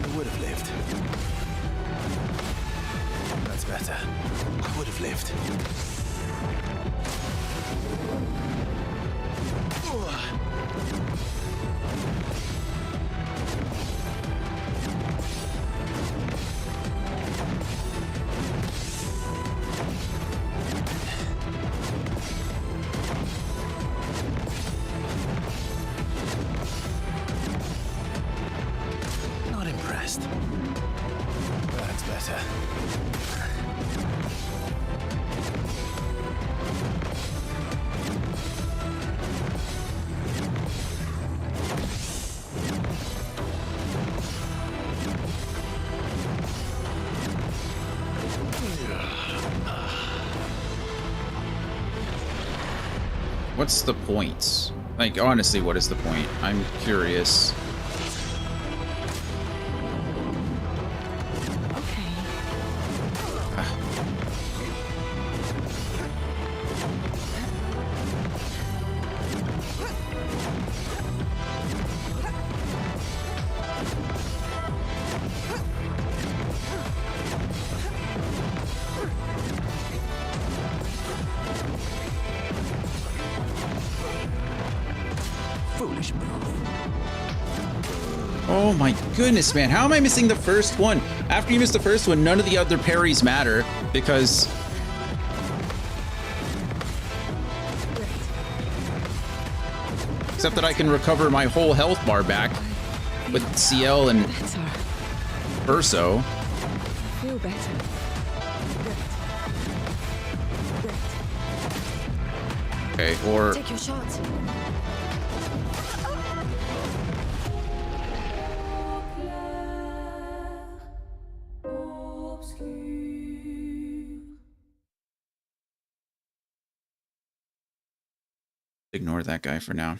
I would have lived. That's better. I would have lived. Not impressed. That's better. What's the point? Like, honestly, what is the point? I'm curious. Foolish move. Oh my goodness, man. How am I missing the first one? After you miss the first one, none of the other parries matter because... Except that I can recover my whole health bar back with CL and Urso. Feel better. Okay, or... Take your shots. Ignore that guy for now.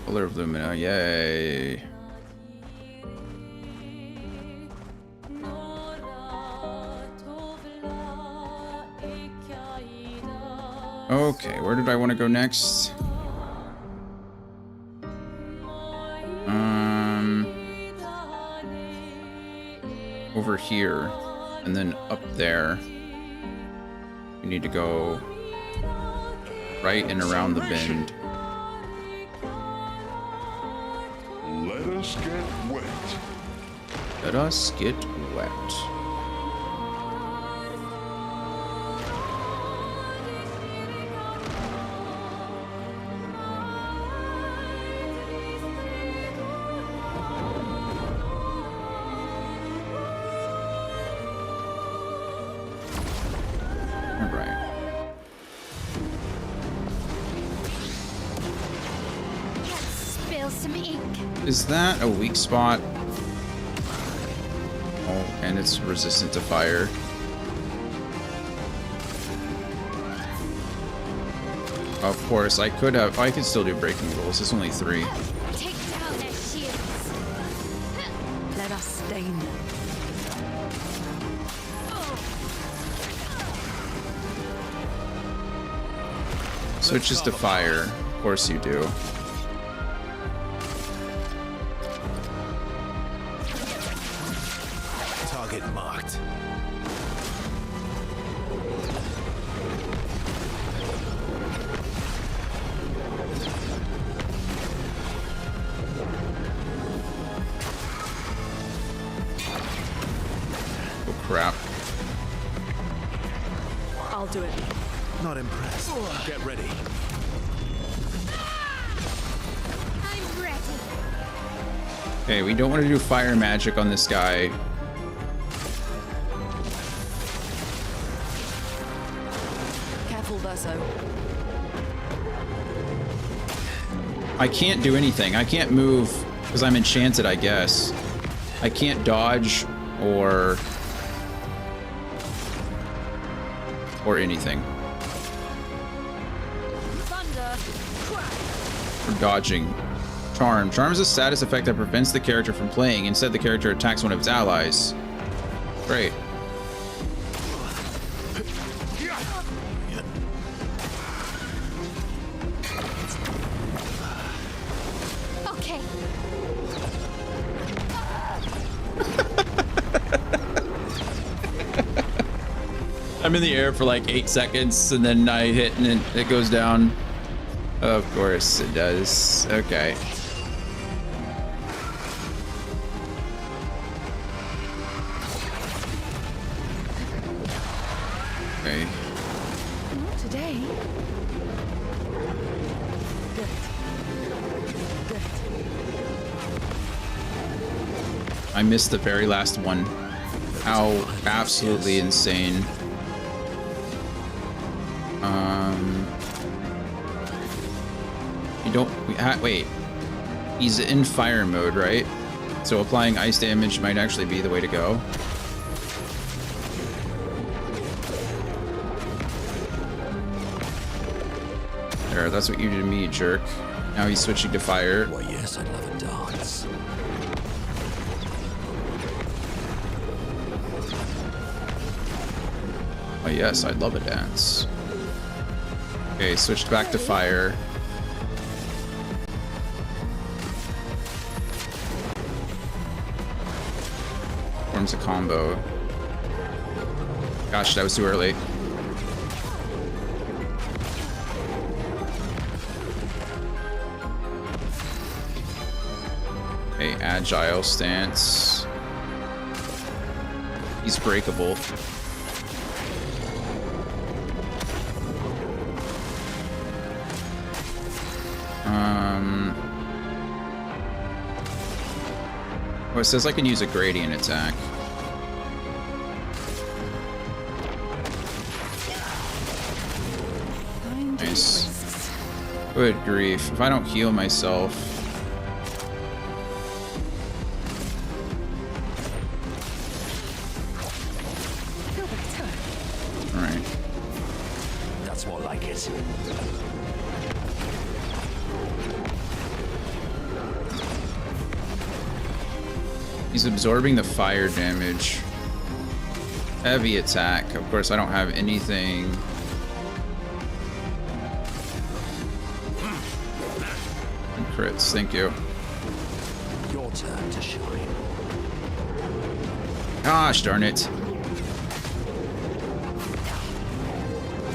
Color of Lumina, yay. Okay, where did I want to go next? Over here, and then up there. We need to go right and around the bend. Let us get wet. Let us get wet. Is that a weak spot? Oh, and it's resistant to fire. Of course, I could still do breaking rules. It's only 3. Take down their shields. Let us stain them. Switches to fire. Of course you do. Target marked. Oh crap. I'll do it. Not impressed. Get ready. I'm ready. Okay, we don't want to do fire magic on this guy. Careful, Verso. I can't do anything. I can't move because I'm enchanted, I guess. I can't dodge or anything. Thunder. For dodging Charm. Charm is a status effect that prevents the character from playing. Instead, the character attacks one of its allies. Great. Okay. I'm in the air for like 8 seconds, and then I hit, and then it goes down. Of course it does. Okay. Okay. Not today. Good. Good. I missed the very last one. How absolutely insane. You don't wait. He's in fire mode, right? So applying ice damage might actually be the way to go. There, that's what you did to me, jerk. Now he's switching to fire. Why, yes, I'd love a dance. Oh yes, I'd love a dance. Okay, switched back to fire. Forms a combo. Gosh, that was too early. Okay, agile stance. He's breakable. Oh, it says I can use a gradient attack. Nice. Good grief. If I don't heal myself. Alright. That's more like it. He's absorbing the fire damage. Heavy attack. Of course, I don't have anything. And crits, thank you. Your turn to shine. Gosh darn it.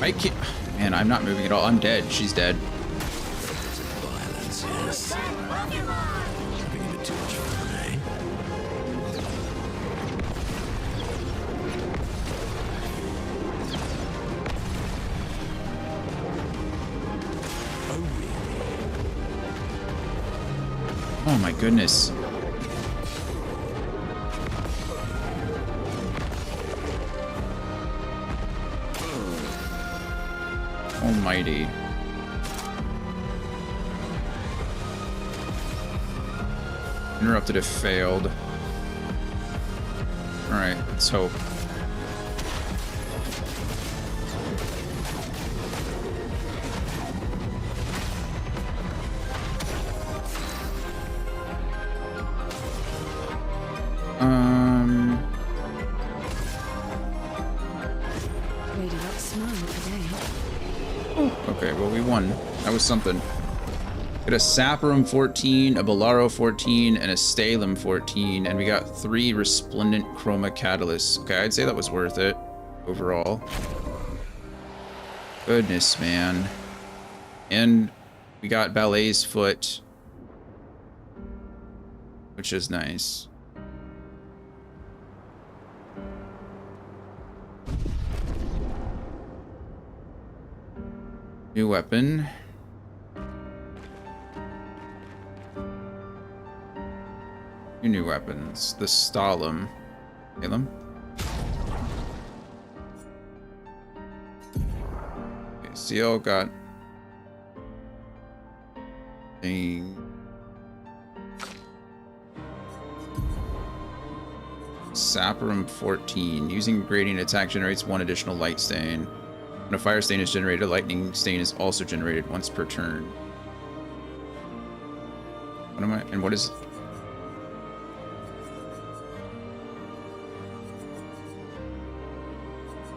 I can't. Man, I'm not moving at all. I'm dead. She's dead. Violence, yes. Having a bit too much fun, eh? Oh my goodness. Almighty. Interrupted if failed. Alright, let's hope. Lady Luck smile today. Okay, well we won. That was something. Got a Saprum 14, a Bolaro 14, and a Stalem 14, and we got 3 Resplendent Chroma Catalysts. Okay, I'd say that was worth it overall. Goodness, man. And we got Ballet's Foot, which is nice. New weapon. New weapons. The Stalem. Stalem? Okay, CL got a Saprum 14. Using gradient attack generates 1 additional light stain. When a fire stain is generated, a lightning stain is also generated once per turn. What am I? And what is?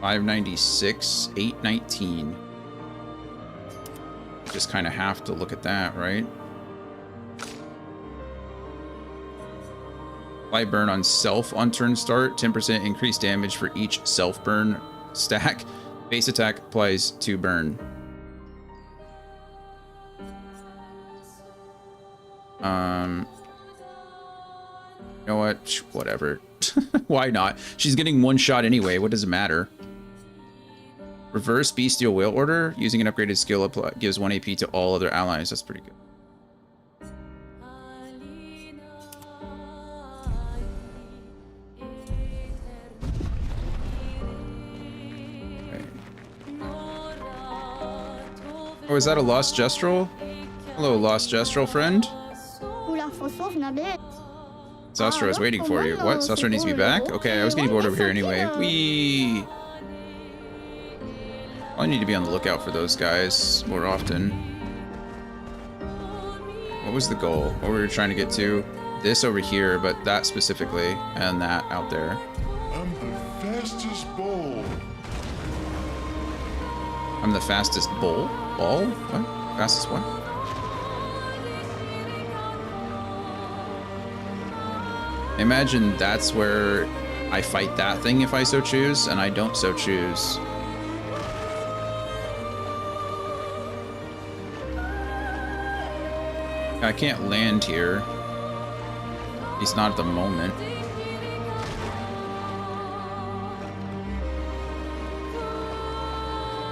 596, 819. Just kind of have to look at that, right? Light burn on self on turn start. 10% increased damage for each self burn stack. Base attack applies to burn. You know what? Whatever. Why not? She's getting one shot anyway. What does it matter? Reverse Bestial Whale Order. Using an upgraded skill gives 1 AP to all other allies. That's pretty good. Okay. Oh, is that a Lost Gestrel? Hello, Lost Gestrel friend. Sastra is waiting for you. What? Sastra needs to be back? Okay, I was getting bored over here anyway. Whee! I need to be on the lookout for those guys more often. What was the goal? What were we trying to get to? This over here, but that specifically, and that out there. I'm the fastest bull. I'm the fastest bull? Ball? What? Fastest what? Imagine that's where I fight that thing if I so choose, and I don't so choose. I can't land here. At least not at the moment.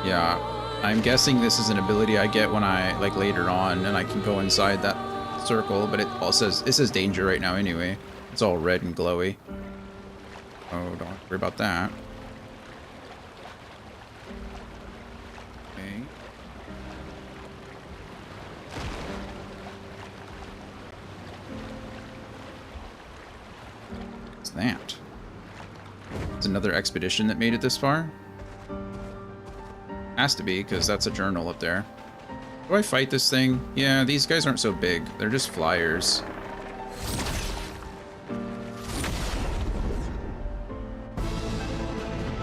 Yeah, I'm guessing this is an ability I get when I, like, later on, and I can go inside that circle, but it says danger right now anyway. It's all red and glowy. Oh, don't worry about that. Okay. What's that? It's another expedition that made it this far? Has to be, because that's a journal up there. Do I fight this thing? Yeah, these guys aren't so big. They're just flyers.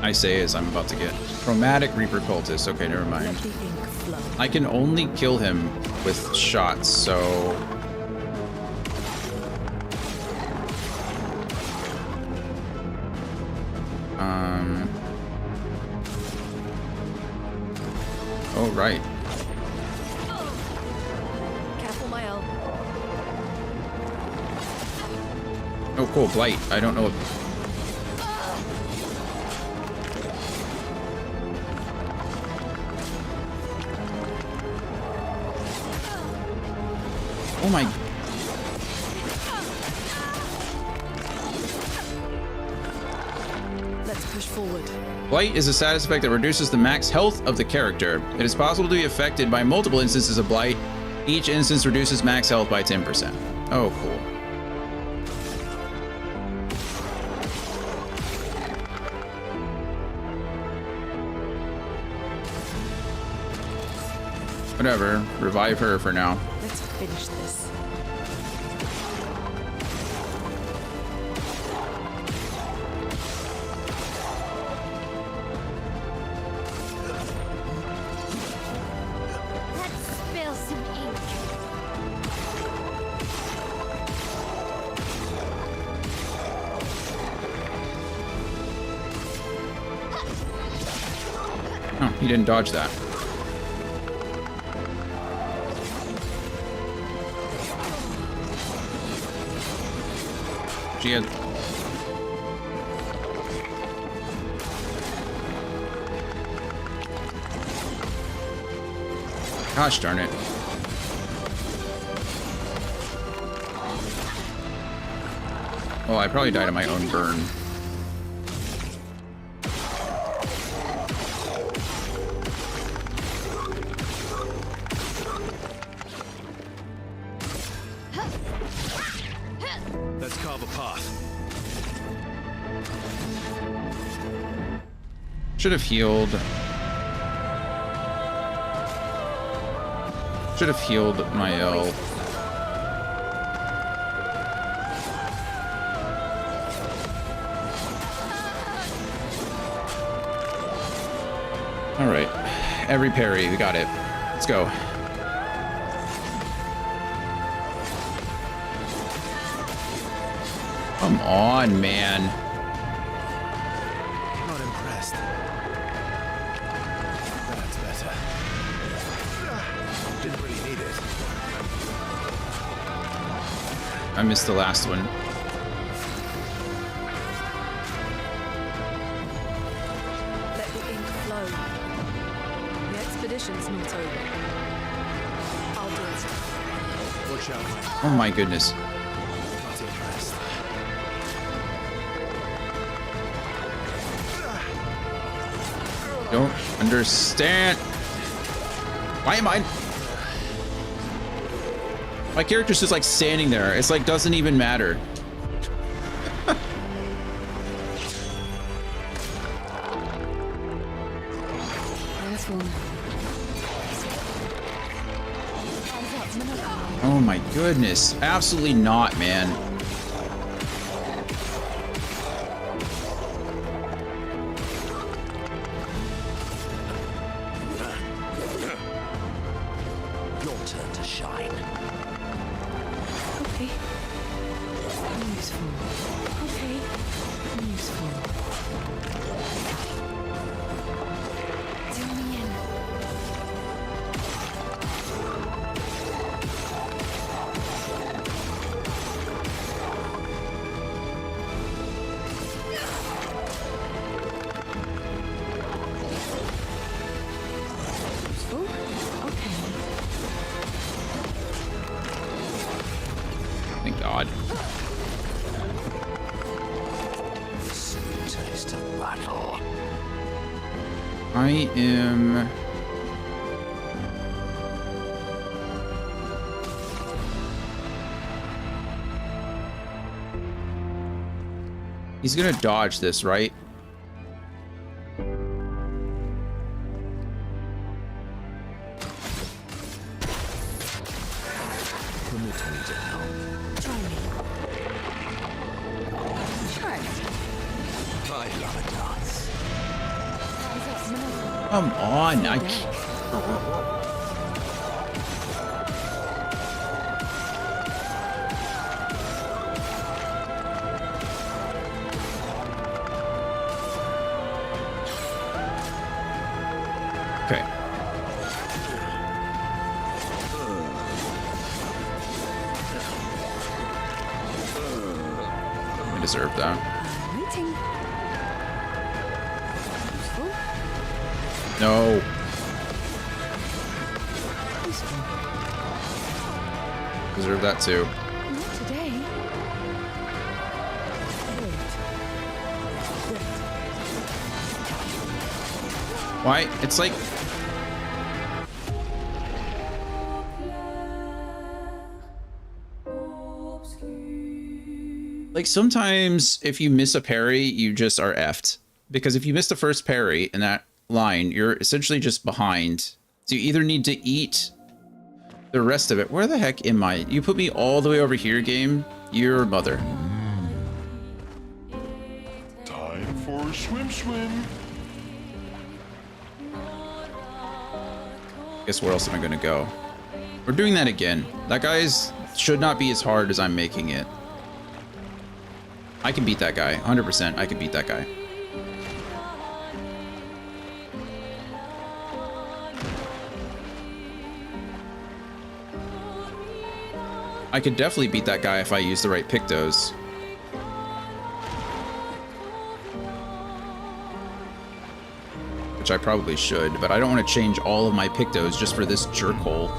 I say as I'm about to get Chromatic Reaper Cultist. Okay, never mind. I can only kill him with shots, so... Oh, right. Careful, my elbow. Oh, cool. Blight. I don't know if... Oh my... Let's push forward. Blight is a status effect that reduces the max health of the character. It is possible to be affected by multiple instances of Blight. Each instance reduces max health by 10%. Oh, cool. Whatever. Revive her for now. Let's finish this. Spill some ink. Oh, he didn't dodge that. She had... Gosh darn it. Well, I probably died of my own burn. Let's carve a path. Should have healed. Should have healed my L. All right, every parry, we got it. Let's go. Come on, man. Not impressed. That's better. Didn't really need it. I missed the last one. Let the ink flow. The expedition's not over. I'll do it. Watch out. Oh my goodness. Not impressed. Don't understand. Why am I? My character's just like standing there. It's like doesn't even matter. Oh my goodness. Absolutely not, man. Your turn to shine. Okay. Useful. Okay. Useful. Zooming in. Useful. Okay. Thank God. Sweet taste of battle. I am... He's gonna dodge this, right? Permit me to help. Try me. Sure. I love a dance. Come on, I can't. Okay. I deserve that. Waiting. Useful. No. Useful. Deserve that too. Not today. Why? It's like... Like sometimes if you miss a parry, you just are effed. Because if you miss the first parry in that line, you're essentially just behind. So you either need to eat the rest of it. Where the heck am I? You put me all the way over here, game? Your mother. Time for a swim. Guess where else am I gonna go? We're doing that again. That guy's should not be as hard as I'm making it. I can beat that guy. 100%, I can beat that guy. I could definitely beat that guy if I use the right pictos. Which I probably should, but I don't want to change all of my pictos just for this jerkhole.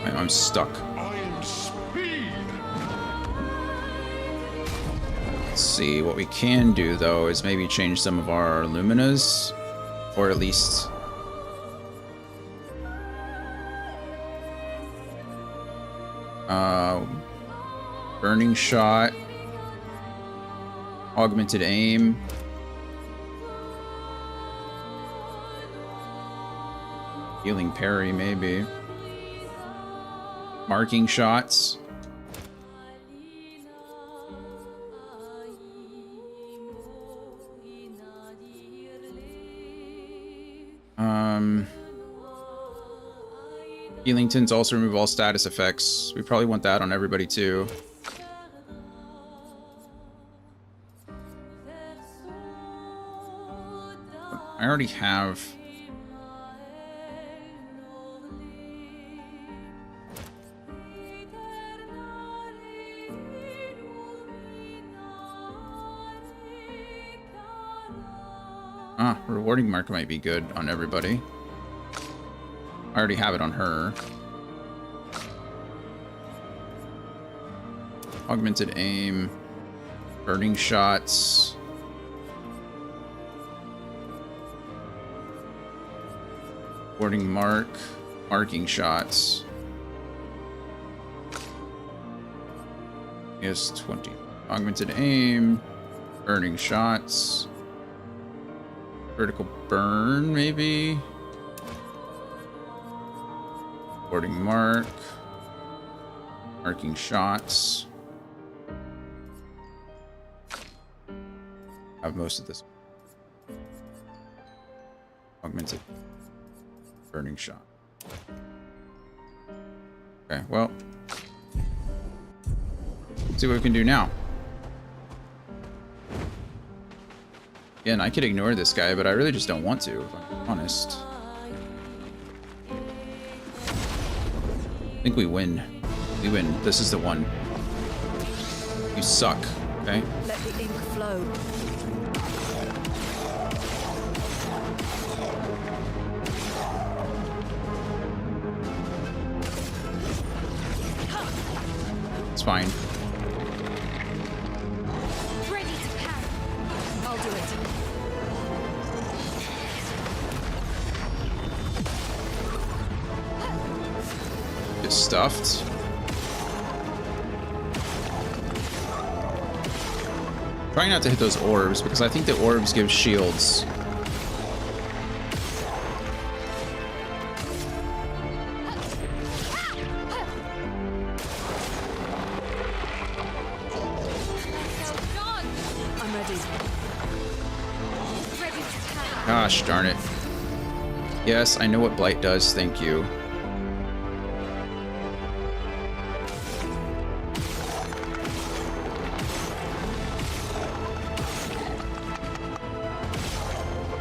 I'm stuck. I am speed. Let's see, what we can do though is maybe change some of our luminas, or at least burning shot, augmented aim, healing parry maybe, marking shots. Healing tints also remove all status effects. We probably want that on everybody too. I already have... Rewarding mark might be good on everybody. I already have it on her. Augmented aim. Burning shots. Rewarding mark. Marking shots. Yes, 20. Augmented aim. Burning shots. Vertical burn, maybe? Boarding mark. Marking shots. I have most of this. Augmented. Burning shot. Okay, well. Let's see what we can do now. Again, I could ignore this guy, but I really just don't want to, if I'm honest. I think we win. We win. This is the one. You suck, okay? Let the ink flow. It's fine. Ready to pass. I'll do it. Get stuffed. Trying not to hit those orbs because I think the orbs give shields. I'm ready. Gosh darn it. Yes, I know what Blight does, thank you.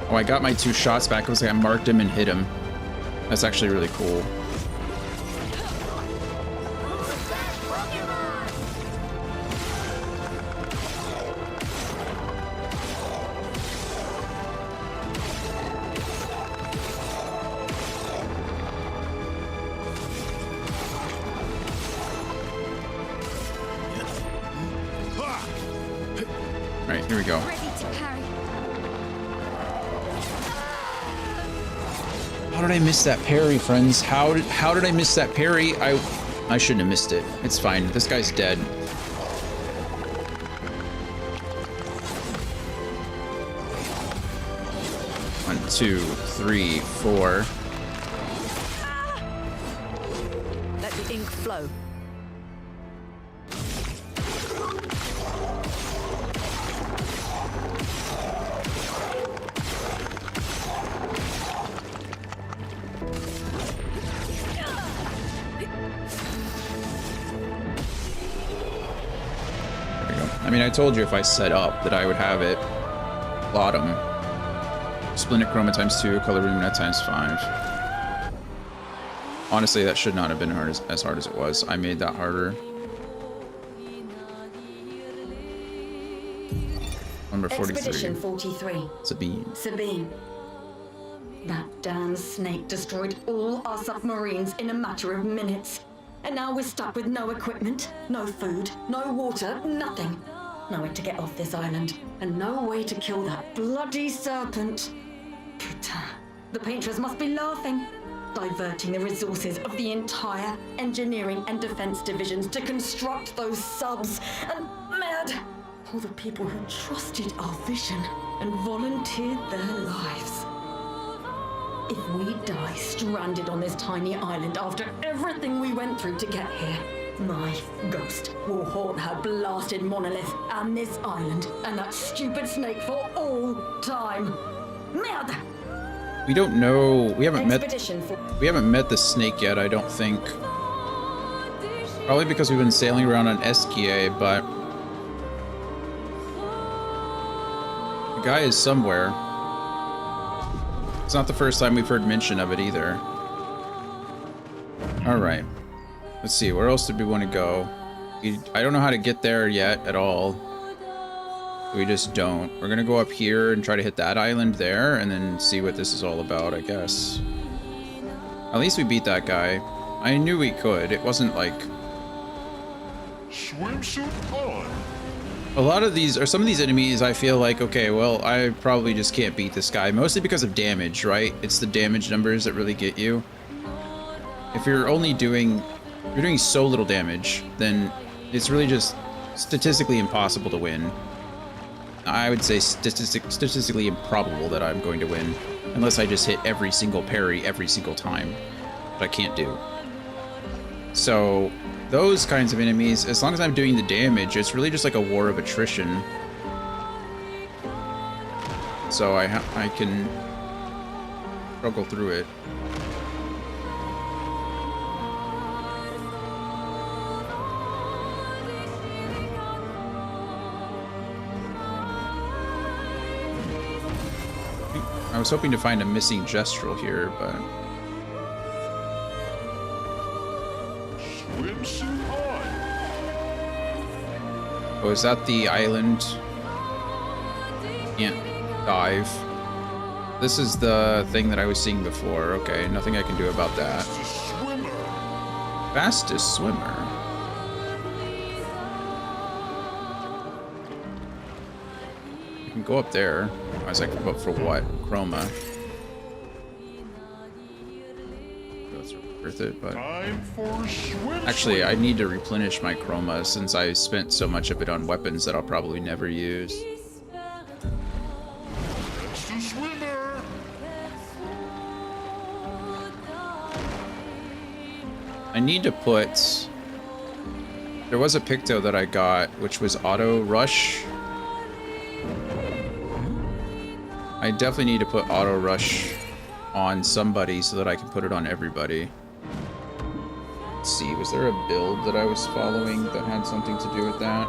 Oh, I got my 2 shots back because I marked him and hit him. That's actually really cool. Right, here we go. How did I miss that parry, friends? How did I miss that parry? I shouldn't have missed it. It's fine. This guy's dead. One, 2, 3, 4. Let the ink flow. I mean, I told you if I set up that I would have it. Bottom. Splendid Chroma times 2, Color Lumina times 5. Honestly, that should not have been as hard as it was. I made that harder. Number 43. Expedition 43. Sabine. Sabine. That damn snake destroyed all our submarines in a matter of minutes. And now we're stuck with no equipment, no food, no water, nothing. No way to get off this island, and no way to kill that bloody serpent. Putain, the painters must be laughing. Diverting the resources of the entire engineering and defense divisions to construct those subs. And mad, all the people who trusted our vision and volunteered their lives. If we die stranded on this tiny island after everything we went through to get here, my ghost will haunt her blasted monolith and this island and that stupid snake for all time. Merde! We don't know. We haven't met the snake yet, I don't think. Probably because we've been sailing around on Esquia, but the guy is somewhere. It's not the first time we've heard mention of it either. Alright. Let's see, where else did we want to go? I don't know how to get there yet at all. We just don't. We're gonna go up here and try to hit that island there and then see what this is all about, I guess. At least we beat that guy. I knew we could. It wasn't like... Swimsuit on! A lot of these, or some of these enemies, I feel like, okay, well, I probably just can't beat this guy. Mostly because of damage, right? It's the damage numbers that really get you. If you're only doing... If you're doing so little damage, then it's really just statistically impossible to win. I would say statistically improbable that I'm going to win, unless I just hit every single parry every single time, but I can't do. So those kinds of enemies, as long as I'm doing the damage, it's really just like a war of attrition. So I can struggle through it. I was hoping to find a missing gestural here, but... Swimsuit on! Oh, is that the island? Can't dive. This is the thing that I was seeing before. Okay, nothing I can do about that. Fastest swimmer. I can go up there. I was like, but for what? Chroma. That's worth it, but... Actually, I need to replenish my chroma since I spent so much of it on weapons that I'll probably never use. I need to put... There was a Picto that I got, which was Auto Rush. I definitely need to put Auto Rush on somebody so that I can put it on everybody. Let's see, was there a build that I was following that had something to do with that?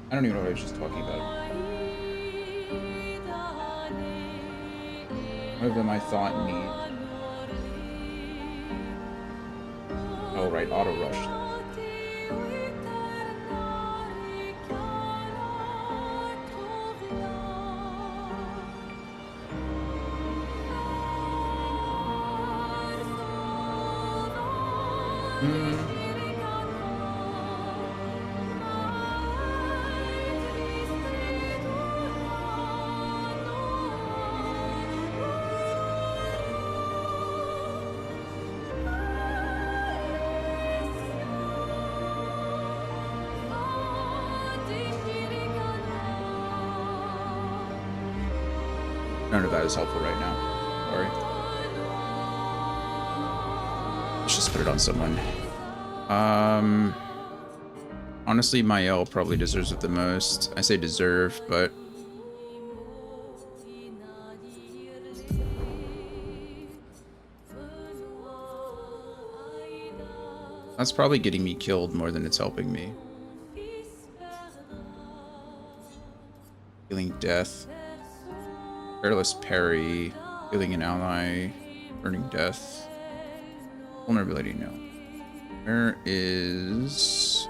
I don't even know what I was just talking about. What am I thought need? Oh right, Auto Rush. None of that is helpful right now. Sorry. Let's just put it on someone. Honestly, Mael probably deserves it the most. I say deserve, but... That's probably getting me killed more than it's helping me. Healing death. Careless parry. Healing an ally. Burning death. Vulnerability, no. Where is...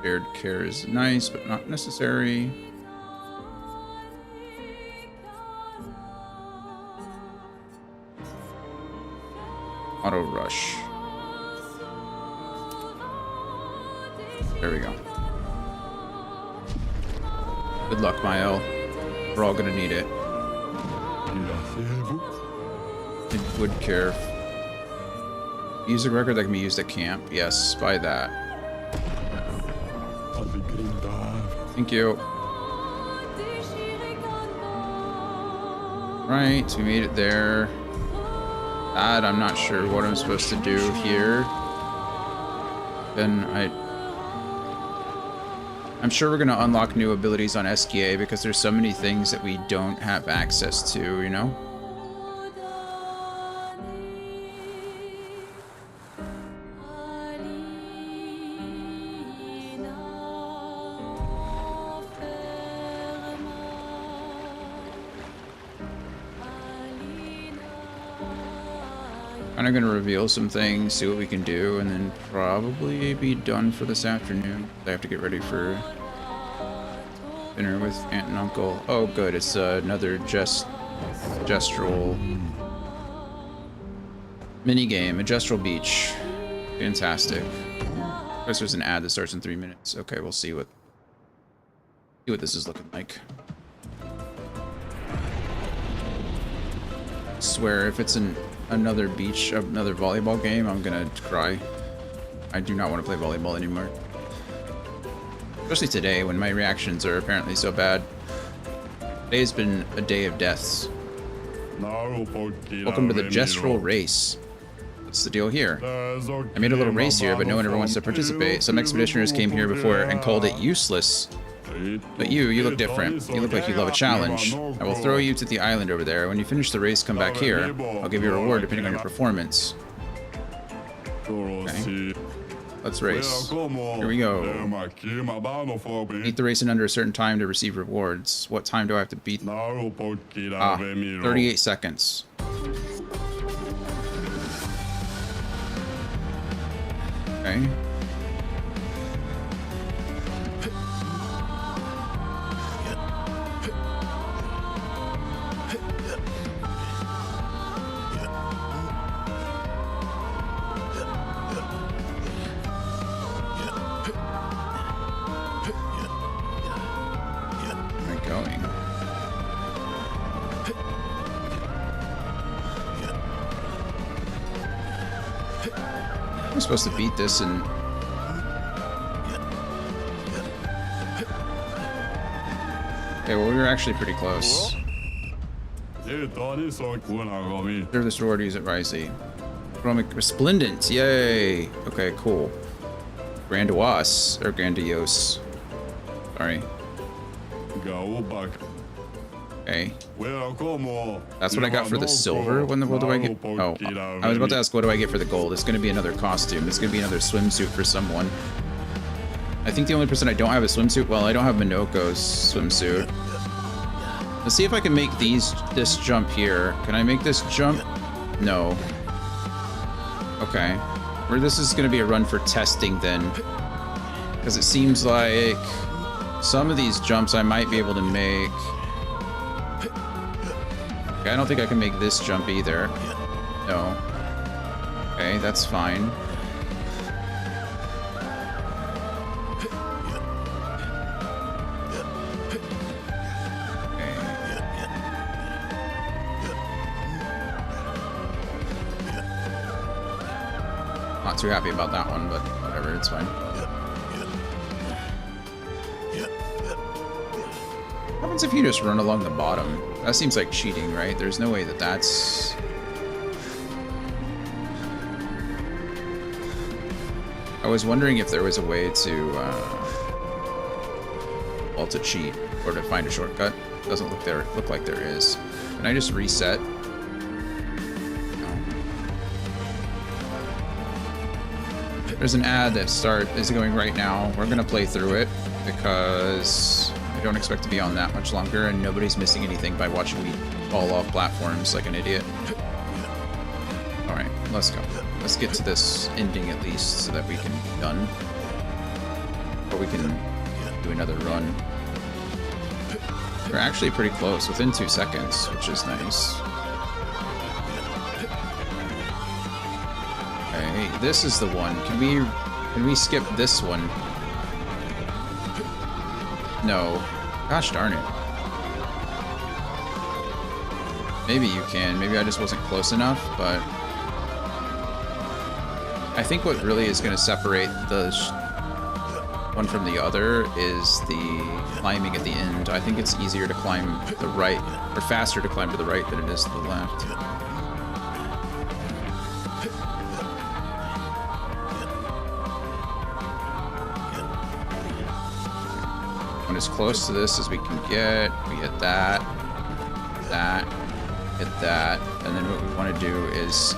Shared care is nice, but not necessary. Auto rush. There we go. Good luck, Mael. We're all gonna need it. Wood care. Music record that can be used at camp. Yes, buy that. Thank you. Right, we made it there. That I'm not sure what I'm supposed to do here. Then I'm sure we're gonna unlock new abilities on SKA because there's so many things that we don't have access to, you know? I'm gonna reveal some things, see what we can do, and then probably be done for this afternoon. I have to get ready for dinner with Aunt and Uncle. Oh, good, it's another gestural mini game, a gestural beach. Fantastic. Of course, there's an ad that starts in 3 minutes. Okay, we'll see what this is looking like. I swear, if it's another beach, another volleyball game, I'm gonna cry. I do not want to play volleyball anymore. Especially today, when my reactions are apparently so bad. Today's been a day of deaths. Welcome to the gestural race. What's the deal here? I made a little race here, but no one ever wants to participate. Some expeditioners came here before and called it useless. But you look different. You look like you love a challenge. I will throw you to the island over there. When you finish the race, come back here. I'll give you a reward depending on your performance. Okay. Let's race. Here we go. Beat the race in under a certain time to receive rewards. What time do I have to beat? 38 seconds. Okay. I'm supposed to beat this and... Okay, well, we were actually pretty close. Serve this reward, use it wisely. Resplendent, yay! Okay, cool. Grandiose, or grandiose. Sorry. Okay. That's what I got for the silver. What do I get? Oh, I was about to ask what do I get for the gold. It's going to be another costume. It's going to be another swimsuit for someone. I think the only person I don't have a swimsuit, well, I don't have Minoko's swimsuit. Let's see if I can make this jump here. Can I make this jump? No. Okay. Or this is going to be a run for testing then. Because it seems like some of these jumps I might be able to make. Okay, I don't think I can make this jump either. No. Okay, that's fine. Not too happy about that one, but whatever, it's fine. What happens if you just run along the bottom? That seems like cheating, right? There's no way that that's... I was wondering if there was a way to, well, to cheat or to find a shortcut. Doesn't look like there is. Can I just reset? No. There's an ad that is going right now. We're gonna play through it because I don't expect to be on that much longer, and nobody's missing anything by watching me fall off platforms like an idiot. All right, let's go. Let's get to this ending at least, so that we can be done, or we can do another run. We're actually pretty close, within 2 seconds, which is nice. Okay, this is the one. Can we skip this one? No. Gosh darn it. Maybe you can. Maybe I just wasn't close enough, but I think what really is going to separate the one from the other is the climbing at the end. I think it's easier to climb the right, or faster to climb to the right than it is to the left. When as close to this as we can get, we hit that, hit that, and then what we want to do is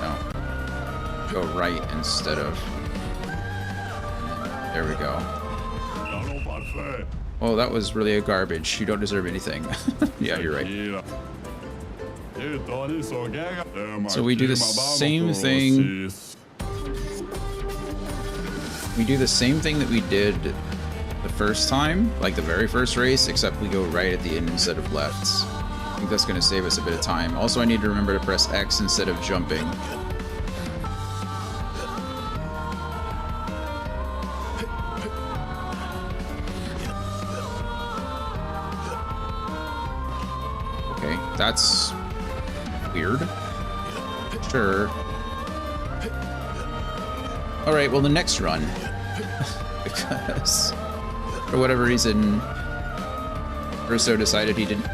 go right instead of. There we go. Oh, that was really a garbage. You don't deserve anything. Yeah, you're right. So we do the same thing. We do the same thing that we did the first time, like the very first race, except we go right at the end instead of left. I think that's going to save us a bit of time. Also, I need to remember to press X instead of jumping. Okay, that's weird. Sure. Alright, well, the next run. Because for whatever reason, Verso decided he didn't.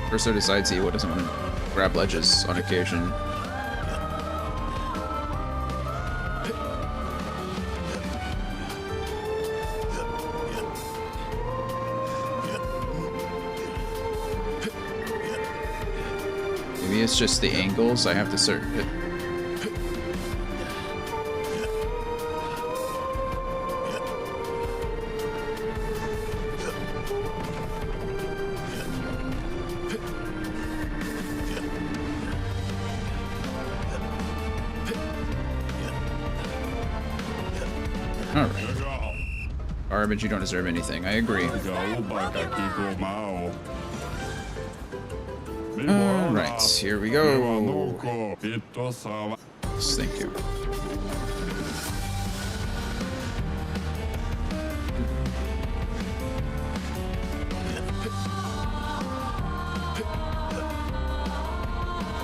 Verso decides he doesn't want to grab ledges on occasion. Maybe it's just the angles I have to search. Garbage, you don't deserve anything. I agree. Alright, here we go. Thank you.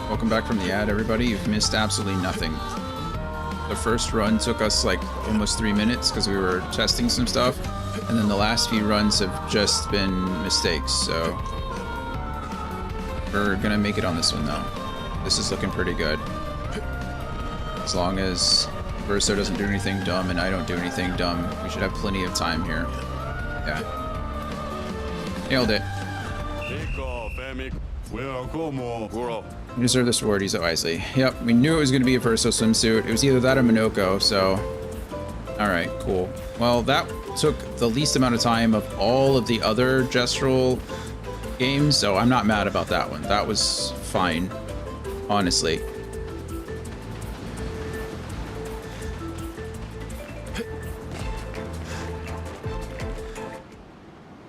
Welcome back from the ad, everybody. You've missed absolutely nothing. The first run took us like almost 3 minutes because we were testing some stuff, and then the last few runs have just been mistakes, so we're gonna make it on this one though. This is looking pretty good. As long as Verso doesn't do anything dumb and I don't do anything dumb, we should have plenty of time here. Yeah. Nailed it. You deserve this reward, use it wisely. Yep, we knew it was going to be a Verso swimsuit. It was either that or Minoko, so... Alright, cool. Well, that took the least amount of time of all of the other gestural games, so I'm not mad about that one. That was fine, honestly.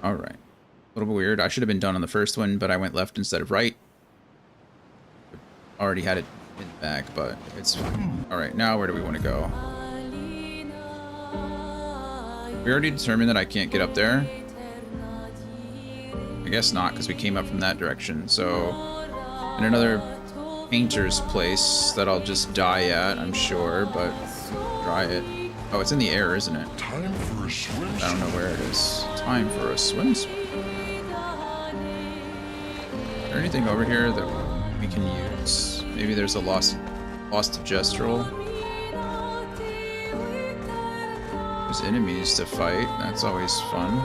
Alright. A little bit weird. I should have been done on the first one, but I went left instead of right. Already had it in the bag, but it's fine. Alright, now where do we want to go? We already determined that I can't get up there. I guess not, because we came up from that direction. So, in another painter's place that I'll just die at, I'm sure, but try it. Oh, it's in the air, isn't it? Time for a swimsuit. I don't know where it is. Time for a swimsuit. Is there anything over here that we can use? Maybe there's a lost gestural. There's enemies to fight. That's always fun.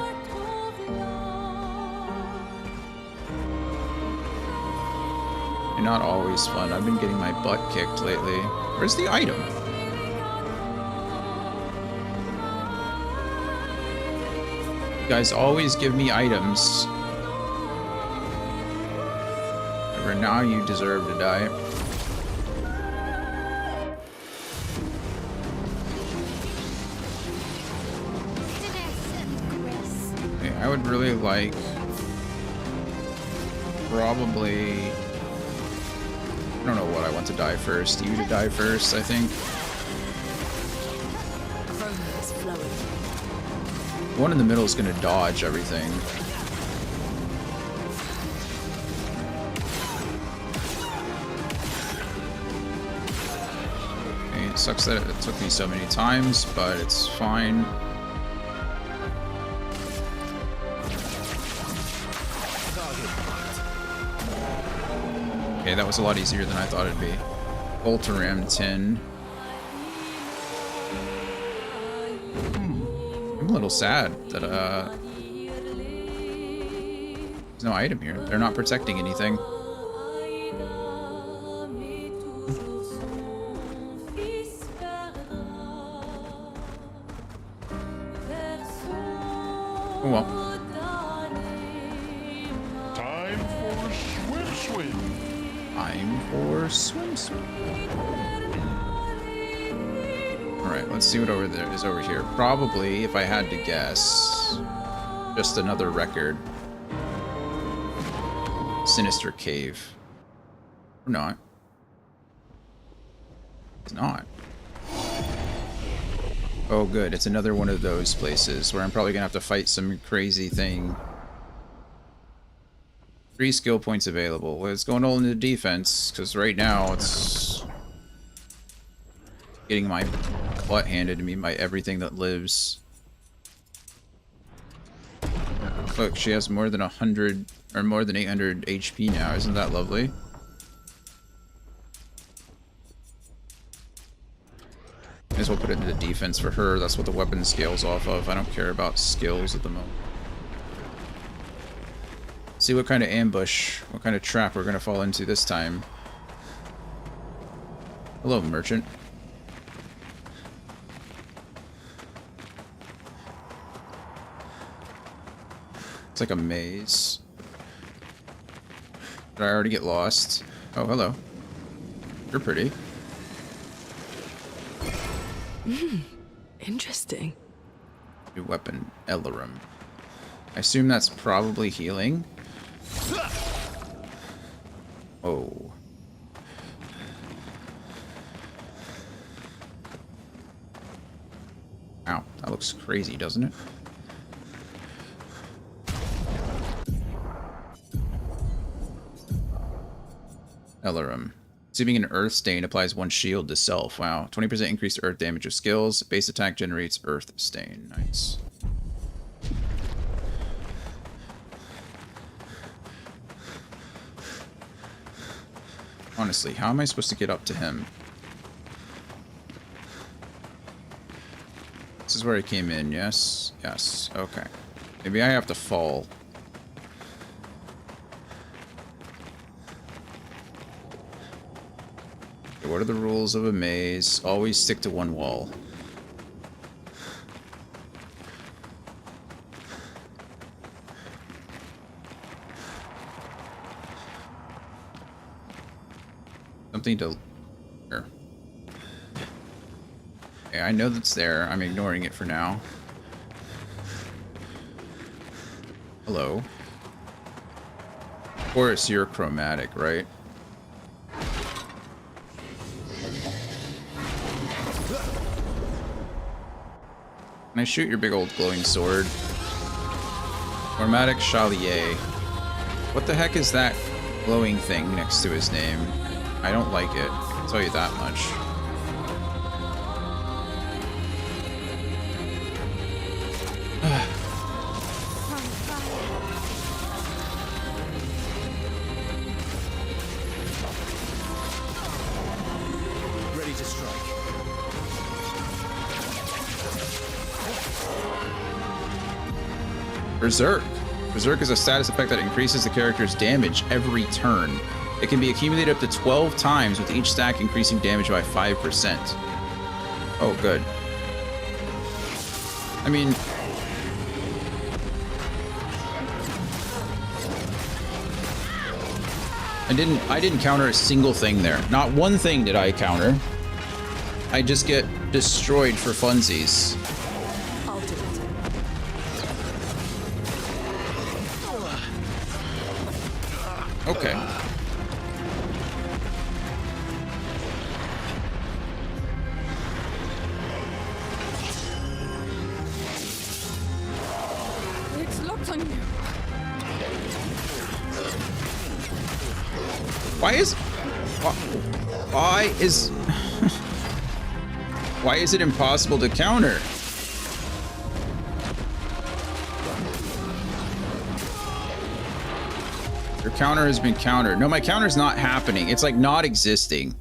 and not always fun. I've been getting my butt kicked lately. Where's the item? You guys always give me items. However, now you deserve to die. Okay, I would really like probably, I don't know what I want to die first. You to die first, I think. One in the middle is going to dodge everything. Okay, it sucks that it took me so many times, but it's fine. Okay, that was a lot easier than I thought it'd be. Ultraram 10. I'm a little sad that there's no item here. They're not protecting anything. Oh well. Time for swim. Time for swim. Alright, let's see what over there is over here. Probably, if I had to guess, just another record. Sinister Cave. Or not. It's not. Oh good, it's another one of those places where I'm probably gonna have to fight some crazy thing. 3 skill points available. Well, it's going all into defense, because right now it's getting my butt handed to me by everything that lives. Look, she has more than 100, or more than 800 HP now. Isn't that lovely? May as well put it into defense for her. That's what the weapon scales off of. I don't care about skills at the moment. See what kind of ambush, what kind of trap we're going to fall into this time. Hello, merchant. It's like a maze. Did I already get lost? Oh, hello. You're pretty. Interesting. New weapon, Elarum. I assume that's probably healing. Oh. Ow, that looks crazy, doesn't it? Elarum. Receiving an earth stain applies 1 shield to self. Wow. 20% increased earth damage of skills. Base attack generates earth stain. Nice. Honestly, how am I supposed to get up to him? This is where I came in, yes? Yes. Okay. Maybe I have to fall. What are the rules of a maze? Always stick to one wall. Something to... Here. Okay, I know that's there. I'm ignoring it for now. Hello. Of course, you're chromatic, right? Can I shoot your big old glowing sword? Chromatic Chalier. What the heck is that glowing thing next to his name? I don't like it. I can tell you that much. Ready to strike. Berserk. Berserk is a status effect that increases the character's damage every turn. It can be accumulated up to 12 times, with each stack increasing damage by 5%. Oh, good. I mean... I didn't counter a single thing there. Not one thing did I counter. I just get destroyed for funsies. I'll do it. Okay. It's locked on you. Why is why is it impossible to counter? Your counter has been countered. No, my counter's not happening. It's like not existing.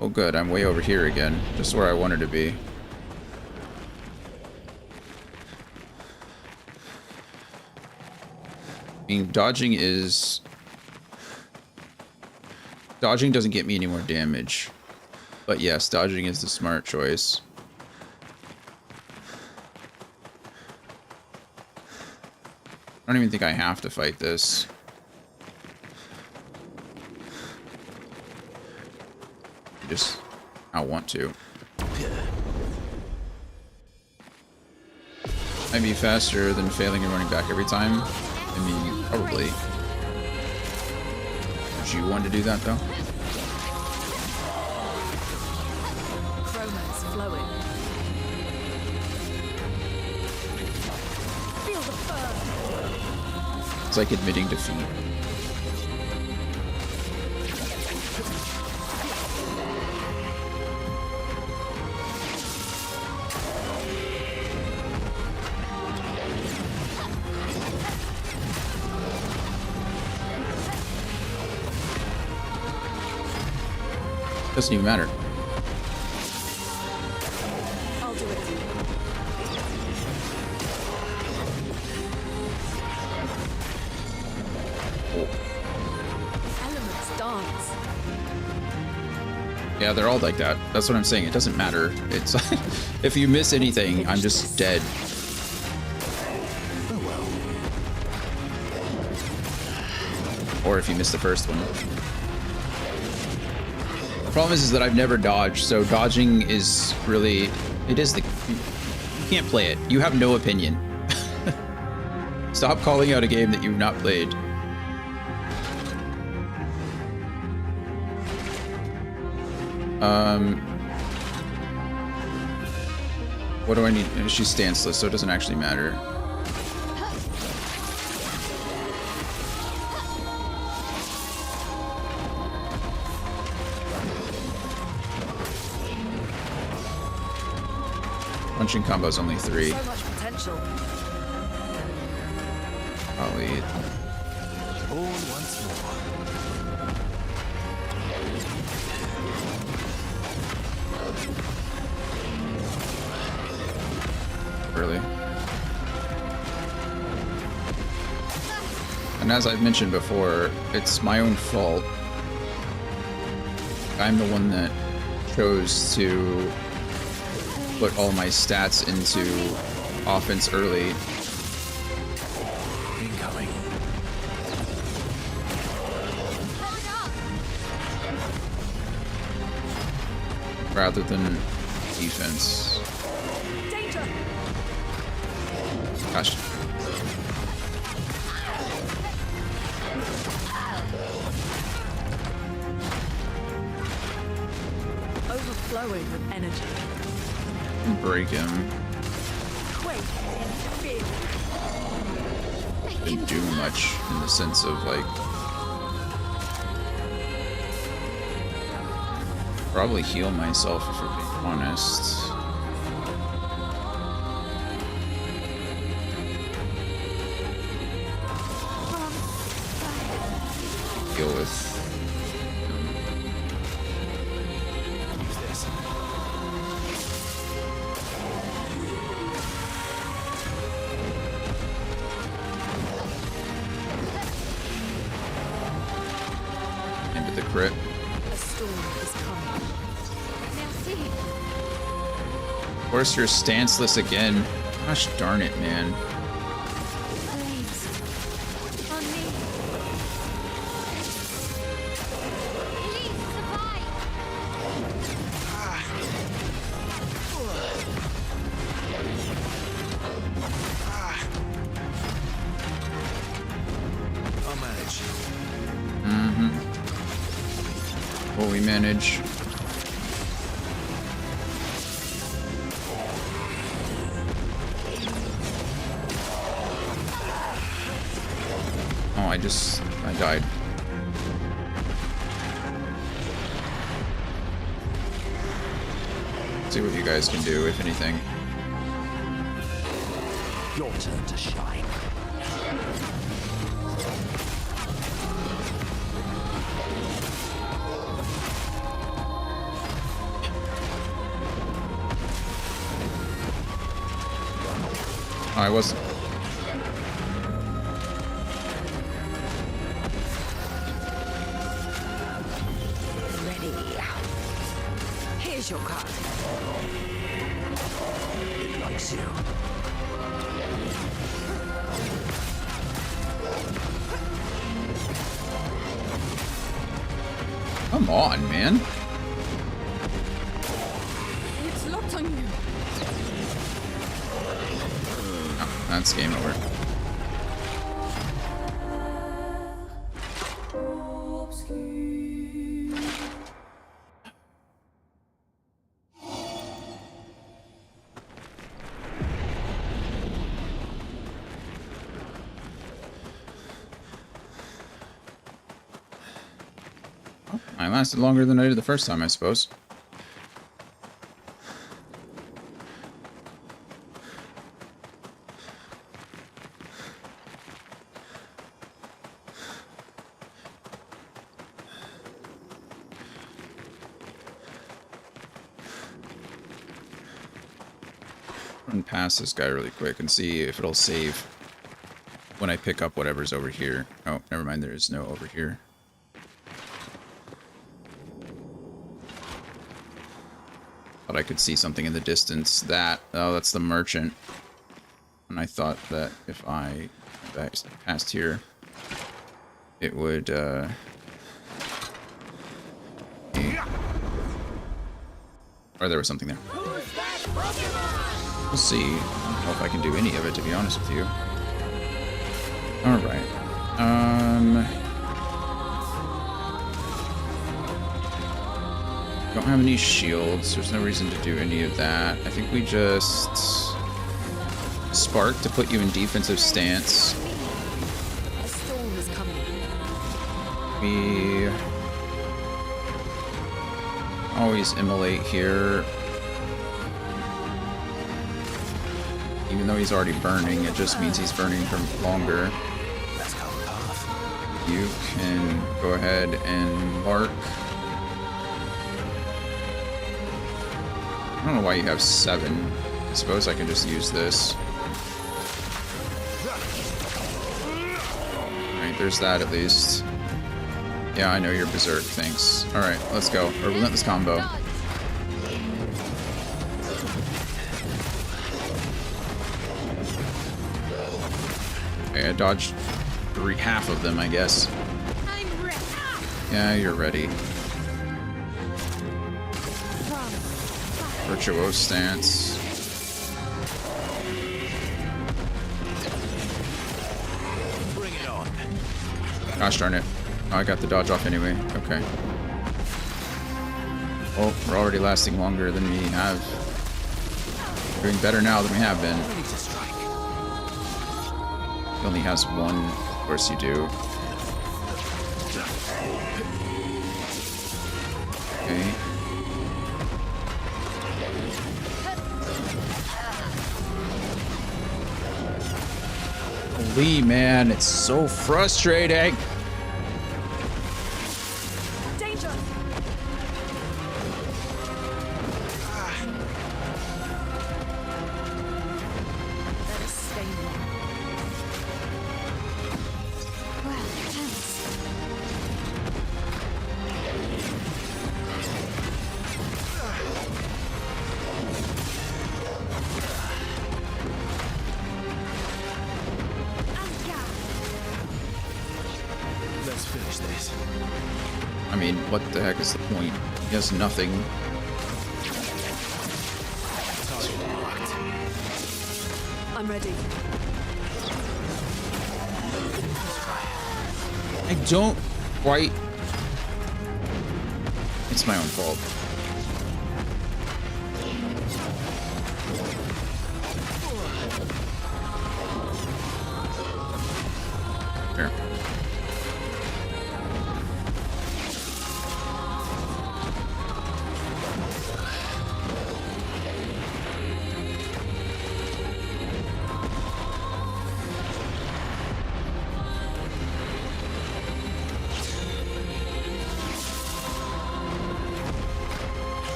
Oh good, I'm way over here again. Just where I wanted to be. I mean, dodging doesn't get me any more damage. But yes, dodging is the smart choice. I don't even think I have to fight this. I want to. Might be faster than failing and running back every time. I mean, probably. Would you want to do that, though? Chroma is flowing. Feel the burn. It's like admitting defeat. Doesn't even matter. I'll do it. Elements dance. Yeah, they're all like that. That's what I'm saying. It doesn't matter. It's if you miss anything, I'm just dead. Or if you miss the first one. The problem is that I've never dodged, so dodging is really... It is the... You can't play it. You have no opinion. Stop calling out a game that you've not played. What do I need? She's stanceless, so it doesn't actually matter. Punching combo's only 3. So much potential. Probably. Born once more. Early. And as I've mentioned before, it's my own fault. I'm the one that chose to put all my stats into offense early. Incoming. Rather than defense. Danger. Gosh. Overflowing with energy. Break him. Quake in fear. Didn't do much in the sense of like probably heal myself if we're being honest. Deal with crit. A storm is coming. Merci. Of course, you're stanceless again. Gosh darn it, man. Flames. On me. Please survive. I'll manage. Mm-hmm. Will we manage? Oh, I died. See what you guys can do, if anything. Your turn to shine. Oh, I wasn't. Ready. Here's your card. It likes you. Come on, man. It's locked on you. Oh, that's game over. I lasted longer than I did the first time, I suppose. Run past this guy really quick and see if it'll save when I pick up whatever's over here. Oh, never mind, there is no over here. Thought I could see something in the distance. Oh, that's the merchant. And I thought that if I passed here, it would, Oh, there was something there. We'll see. I don't know if I can do any of it, to be honest with you. Alright. Don't have any shields. There's no reason to do any of that. I think we just spark to put you in defensive stance. A storm is coming. We always immolate here. Even though he's already burning, it just means he's burning for longer. You can go ahead and mark. I don't know why you have 7. I suppose I can just use this. Alright, there's that at least. Yeah, I know you're berserk, thanks. Alright, let's go. A relentless combo. Okay, I dodged half of them, I guess. Yeah, you're ready. Virtuoso stance. Bring it on. Gosh darn it. Oh, I got the dodge off anyway. Okay. Well, we're already lasting longer than we have. We're doing better now than we have been. He only has 1. Of course you do. Okay. Holy man, it's so frustrating. Danger. Let us stay long. Well, thanks. this. I mean, what the heck is the point? He has nothing. I'm ready. I don't quite... It's my own fault. Here.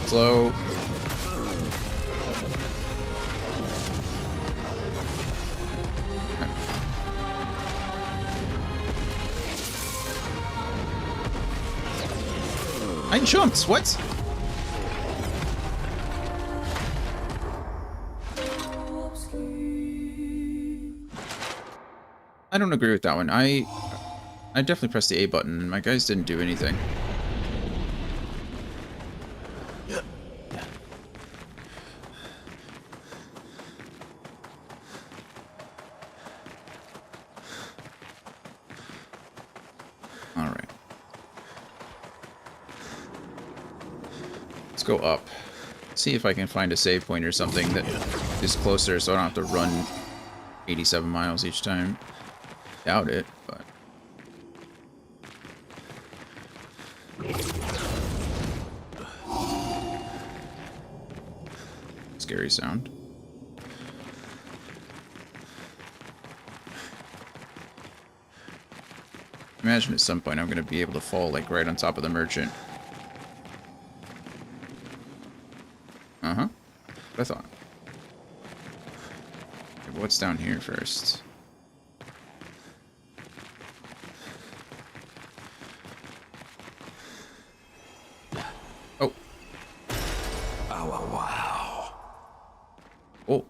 Slow. I jumped. What? I don't agree with that one. I definitely pressed the A button and my guys didn't do anything. Go up. See if I can find a save point or something that is closer so I don't have to run 87 miles each time. Doubt it, but... Scary sound. Imagine at some point I'm going to be able to fall like right on top of the merchant. Uh-huh. I thought. Okay, what's down here first? Oh. Oh, wow. Oh.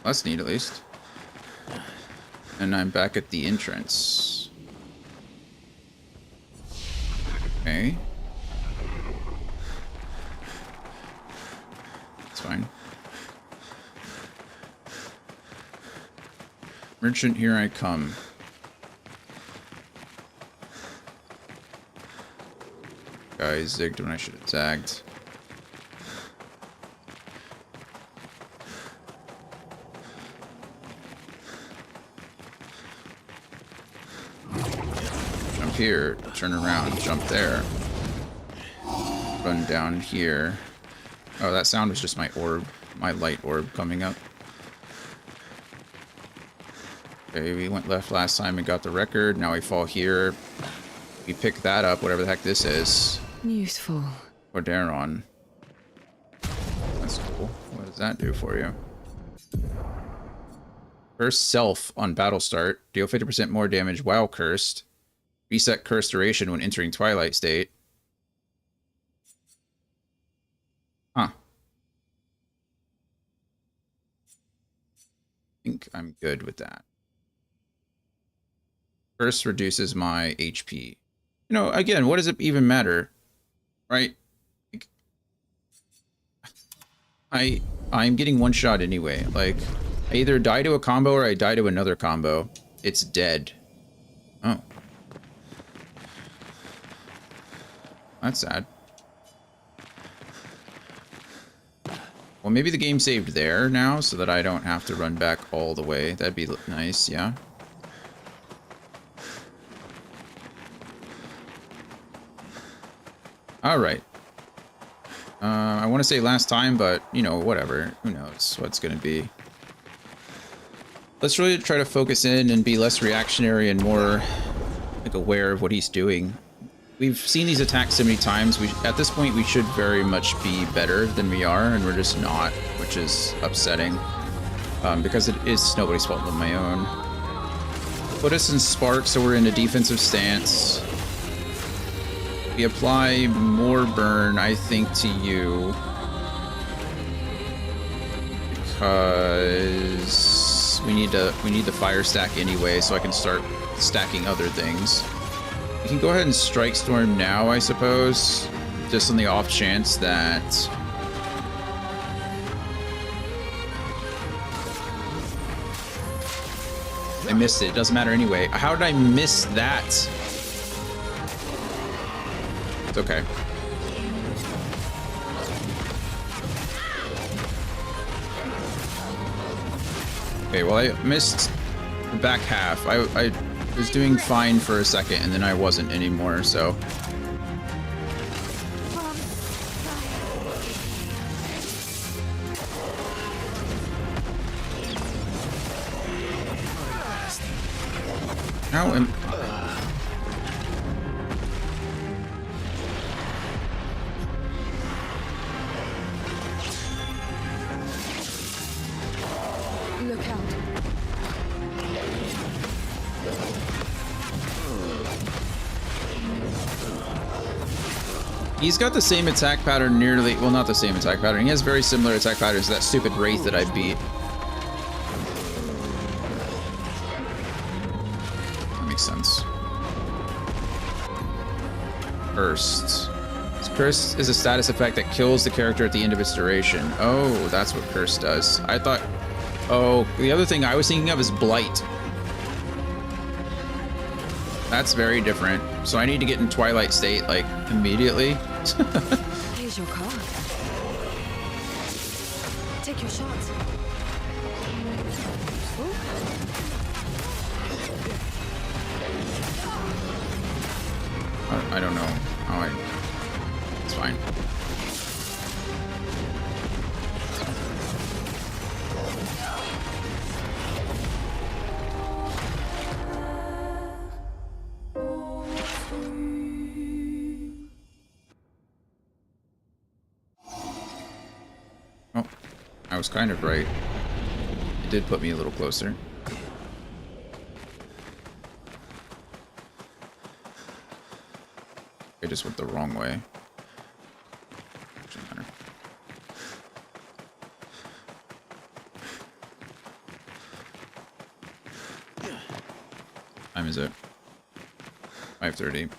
That's neat, at least. And I'm back at the entrance. Okay. Fine. Merchant, here I come. Guy zigged when I should have zagged. Jump here, turn around, jump there. Run down here. Oh, that sound was just my orb, my light orb coming up. Okay, we went left last time and got the record. Now we fall here. We pick that up, whatever the heck this is. Useful. Corderon. That's cool. What does that do for you? Curse self on battle start. Deal 50% more damage while cursed. Reset curse duration when entering Twilight state. Huh. I think I'm good with that. Curse reduces my HP. You know, again, what does it even matter? Right? I'm getting one shot anyway. Like, I either die to a combo or I die to another combo. It's dead. Oh. That's sad. Well, maybe the game saved there now so that I don't have to run back all the way. That'd be nice, yeah. Alright. I want to say last time, but, you know, whatever. Who knows what's going to be. Let's really try to focus in and be less reactionary and more, like, aware of what he's doing. We've seen these attacks so many times. At this point, we should very much be better than we are, and we're just not, which is upsetting. Because it is nobody's fault but my own. Put us in Spark, so we're in a defensive stance. We apply more burn, I think, to you. Because we need the fire stack anyway, so I can start stacking other things. We can go ahead and strike storm now, I suppose, just on the off chance that I missed it. It doesn't matter anyway. How did I miss that? It's okay. Okay, well, I missed the back half. I was doing fine for a second, and then I wasn't anymore, so... How am... Look out. He's got the same attack pattern nearly... Well, not the same attack pattern. He has very similar attack patterns to that stupid Wraith that I beat. That makes sense. Cursed. Curse is a status effect that kills the character at the end of its duration. Oh, that's what Curse does. I thought... Oh, the other thing I was thinking of is Blight. That's very different. So I need to get in Twilight State, like, immediately. Here's your card. Take your shots. I don't know how It's fine. Oh, I was kind of right. It did put me a little closer. I just went the wrong way. Doesn't matter. Time is it? 5:30.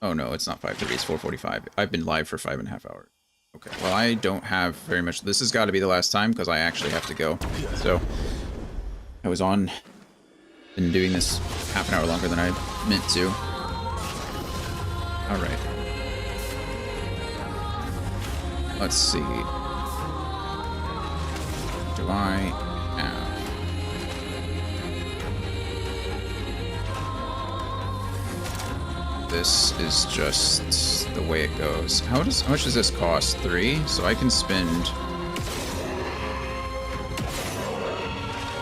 Oh no, it's not 5:30. It's 4:45. I've been live for 5.5 hours. Okay. Well, I don't have very much. This has got to be the last time because I actually have to go. So I was on. Been doing this half an hour longer than I meant to. All right. Let's see. Do I have... This is just the way it goes. How much does this cost? 3? So I can spend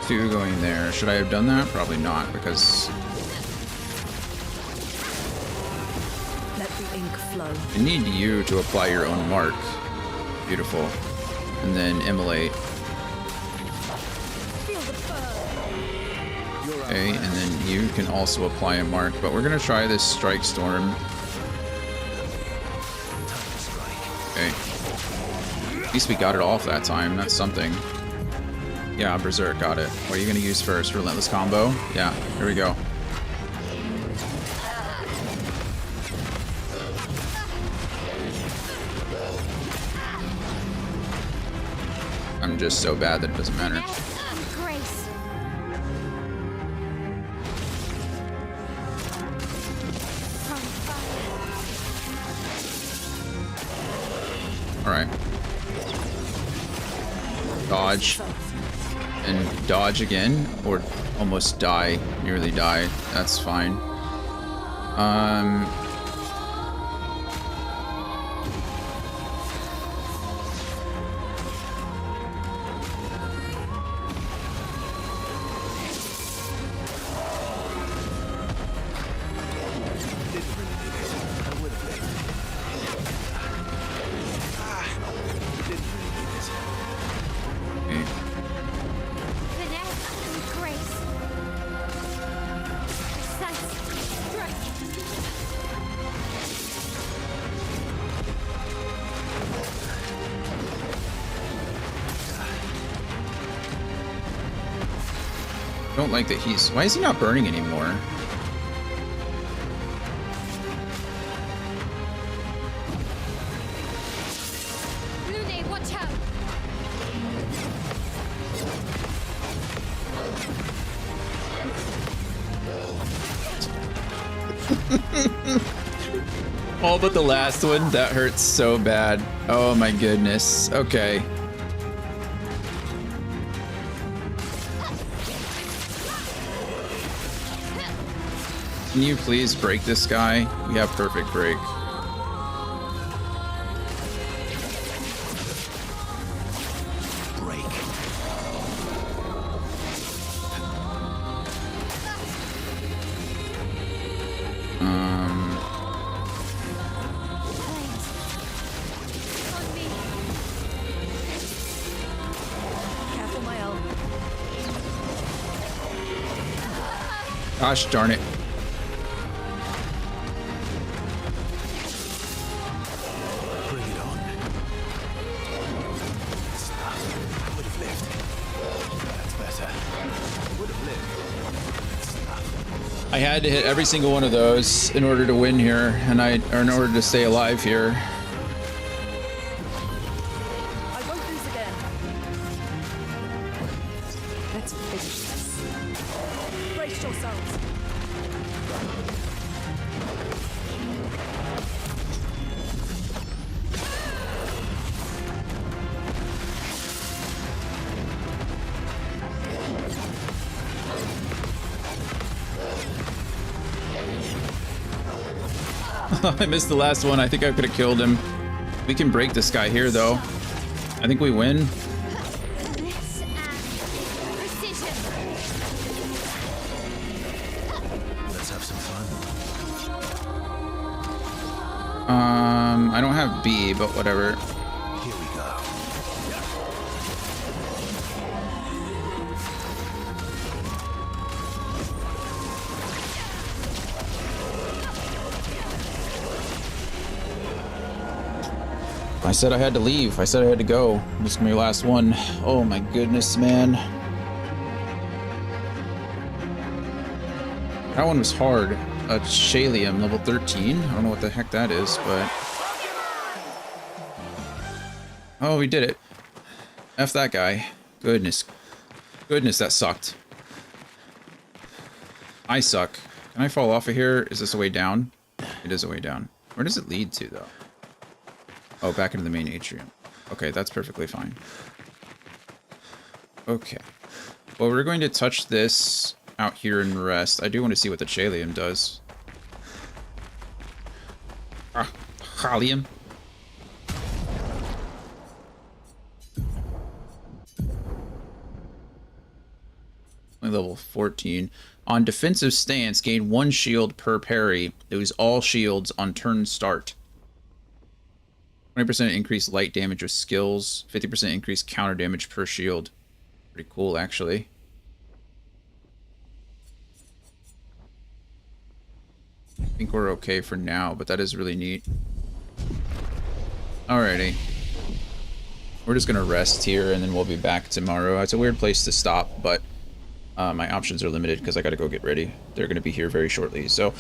2 going there. Should I have done that? Probably not, because let the ink flow. I need you to apply your own mark. Beautiful. And then immolate. Okay, and then you can also apply a mark, but we're gonna try this Strike Storm. Okay. At least we got it off that time. That's something. Yeah, Berserk, got it. What are you gonna use first? Relentless combo? Yeah, here we go. I'm just so bad that it doesn't matter. Alright. Dodge. And dodge again, or almost die, nearly die. That's fine. Don't like that he's... Why is he not burning anymore? Lumiere, watch out! All but the last one. That hurts so bad. Oh my goodness. Okay. Can you please break this guy? We have perfect break. Careful, my elf. Gosh darn it. Bring it on. Would have lived. That's better. Would have lived. I had to hit every single one of those in order to win here, and or in order to stay alive here. I won't lose again. Let's finish this. Brace yourselves. I missed the last one. I think I could have killed him. We can break this guy here, though. I think we win. Let's have some fun. I don't have B, but whatever. Here we go. I said I had to leave. I said I had to go. This is gonna be my last one. Oh my goodness, man. That one was hard. Shalium, level 13. I don't know what the heck that is, but... Oh, we did it. F that guy. Goodness. Goodness, that sucked. I suck. Can I fall off of here? Is this a way down? It is a way down. Where does it lead to, though? Oh, back into the main atrium. Okay, that's perfectly fine. Okay. Well, we're going to touch this out here and rest. I do want to see what the Chalium does. Ah, Halium. Only level 14. On defensive stance, gain 1 shield per parry. Lose all shields on turn start. 20% increased light damage with skills. 50% increased counter damage per shield. Pretty cool, actually. I think we're okay for now, but that is really neat. Alrighty. We're just gonna rest here, and then we'll be back tomorrow. It's a weird place to stop, but my options are limited because I gotta go get ready. They're gonna be here very shortly, so...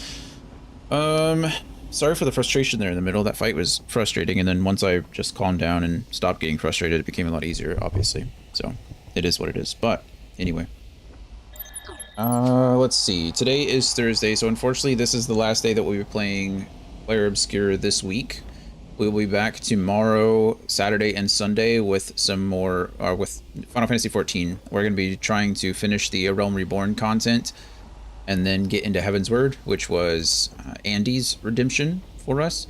Sorry for the frustration there in the middle. That fight was frustrating, and then once I just calmed down and stopped getting frustrated, it became a lot easier, obviously. So, it is what it is. But, anyway. Let's see. Today is Thursday, so unfortunately this is the last day that we'll be playing Player Obscure this week. We will be back tomorrow, Saturday, and Sunday with some more, with Final Fantasy XIV. We're going to be trying to finish the A Realm Reborn content, and then get into Heaven's Word, which was Andy's redemption for us.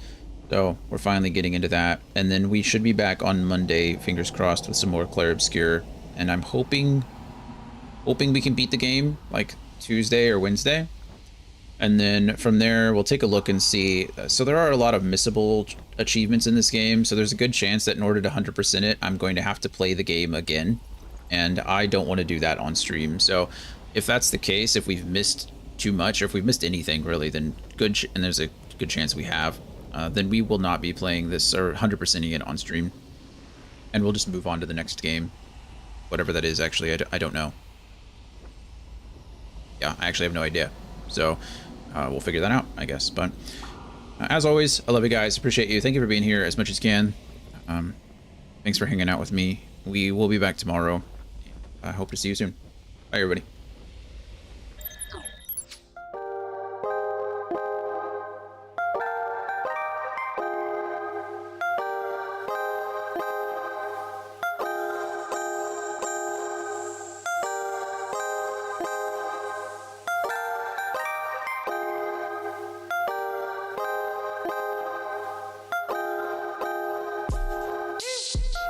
So we're finally getting into that. And then we should be back on Monday, fingers crossed, with some more Clair Obscure. And I'm hoping we can beat the game like Tuesday or Wednesday. And then from there, we'll take a look and see. So there are a lot of missable achievements in this game. So there's a good chance that in order to 100% it, I'm going to have to play the game again. And I don't want to do that on stream. So if that's the case, if we've missed too much, or if we've missed anything really, then good, and there's a good chance we have, then we will not be playing this or 100%ing it on stream. And we'll just move on to the next game. Whatever that is, actually, I don't know. yeah, I actually have no idea. So we'll figure that out, I guess. But as always, I love you guys. Appreciate you. Thank you for being here as much as you can. Thanks for hanging out with me. We will be back tomorrow. I hope to see you soon. Bye, everybody.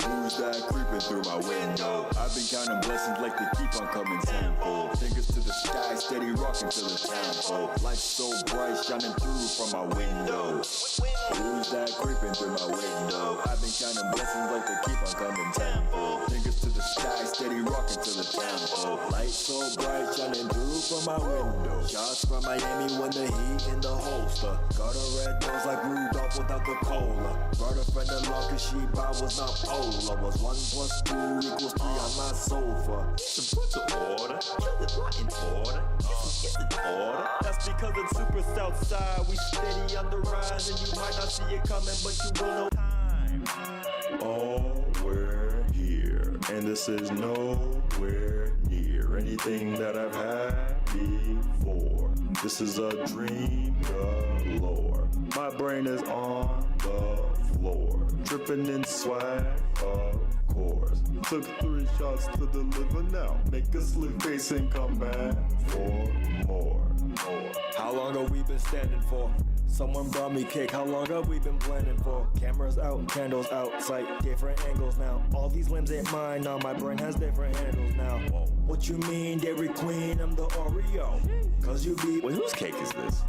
Who's that creeping through my window? I've been counting blessings like they keep on coming tenfold. Fingers to the sky, steady rocking till the town full. Light so bright, shining through from my window. Who's that creeping through my window? I've been counting blessings like they keep on coming tenfold. Fingers to the sky, steady rocking till the town full. Light so bright, shining through from my window. Shots from Miami when the heat in the holster. Got a red nose like Rudolph without the cola. Brought a friend along cause she was not polar. Was 1 + 2 = 3 on my sofa. The put to order, kill it not in order. Is it order? That's because it's super south side. We steady on the rise and you might not see it coming, but you will know time. Oh, we're here, and this is nowhere near anything that I've had before. This is a dream galore. My brain is on the floor, dripping in swag, of course. Took 3 shots to deliver now. Make a slip face and come back for more. How long have we been standing for? Someone brought me cake, how long have we been planning for? Cameras out, candles out, sight, different angles now. All these limbs ain't mine, now my brain has different handles now. What you mean, Dairy Queen, I'm the Oreo? Cause you be... Wait, whose cake is this?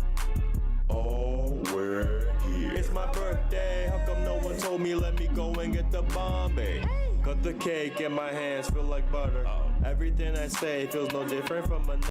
Oh, we're here. It's my birthday, how come no one told me let me go and get the Bombay? Cut the cake in my hands, feel like butter. Everything I say feels no different from a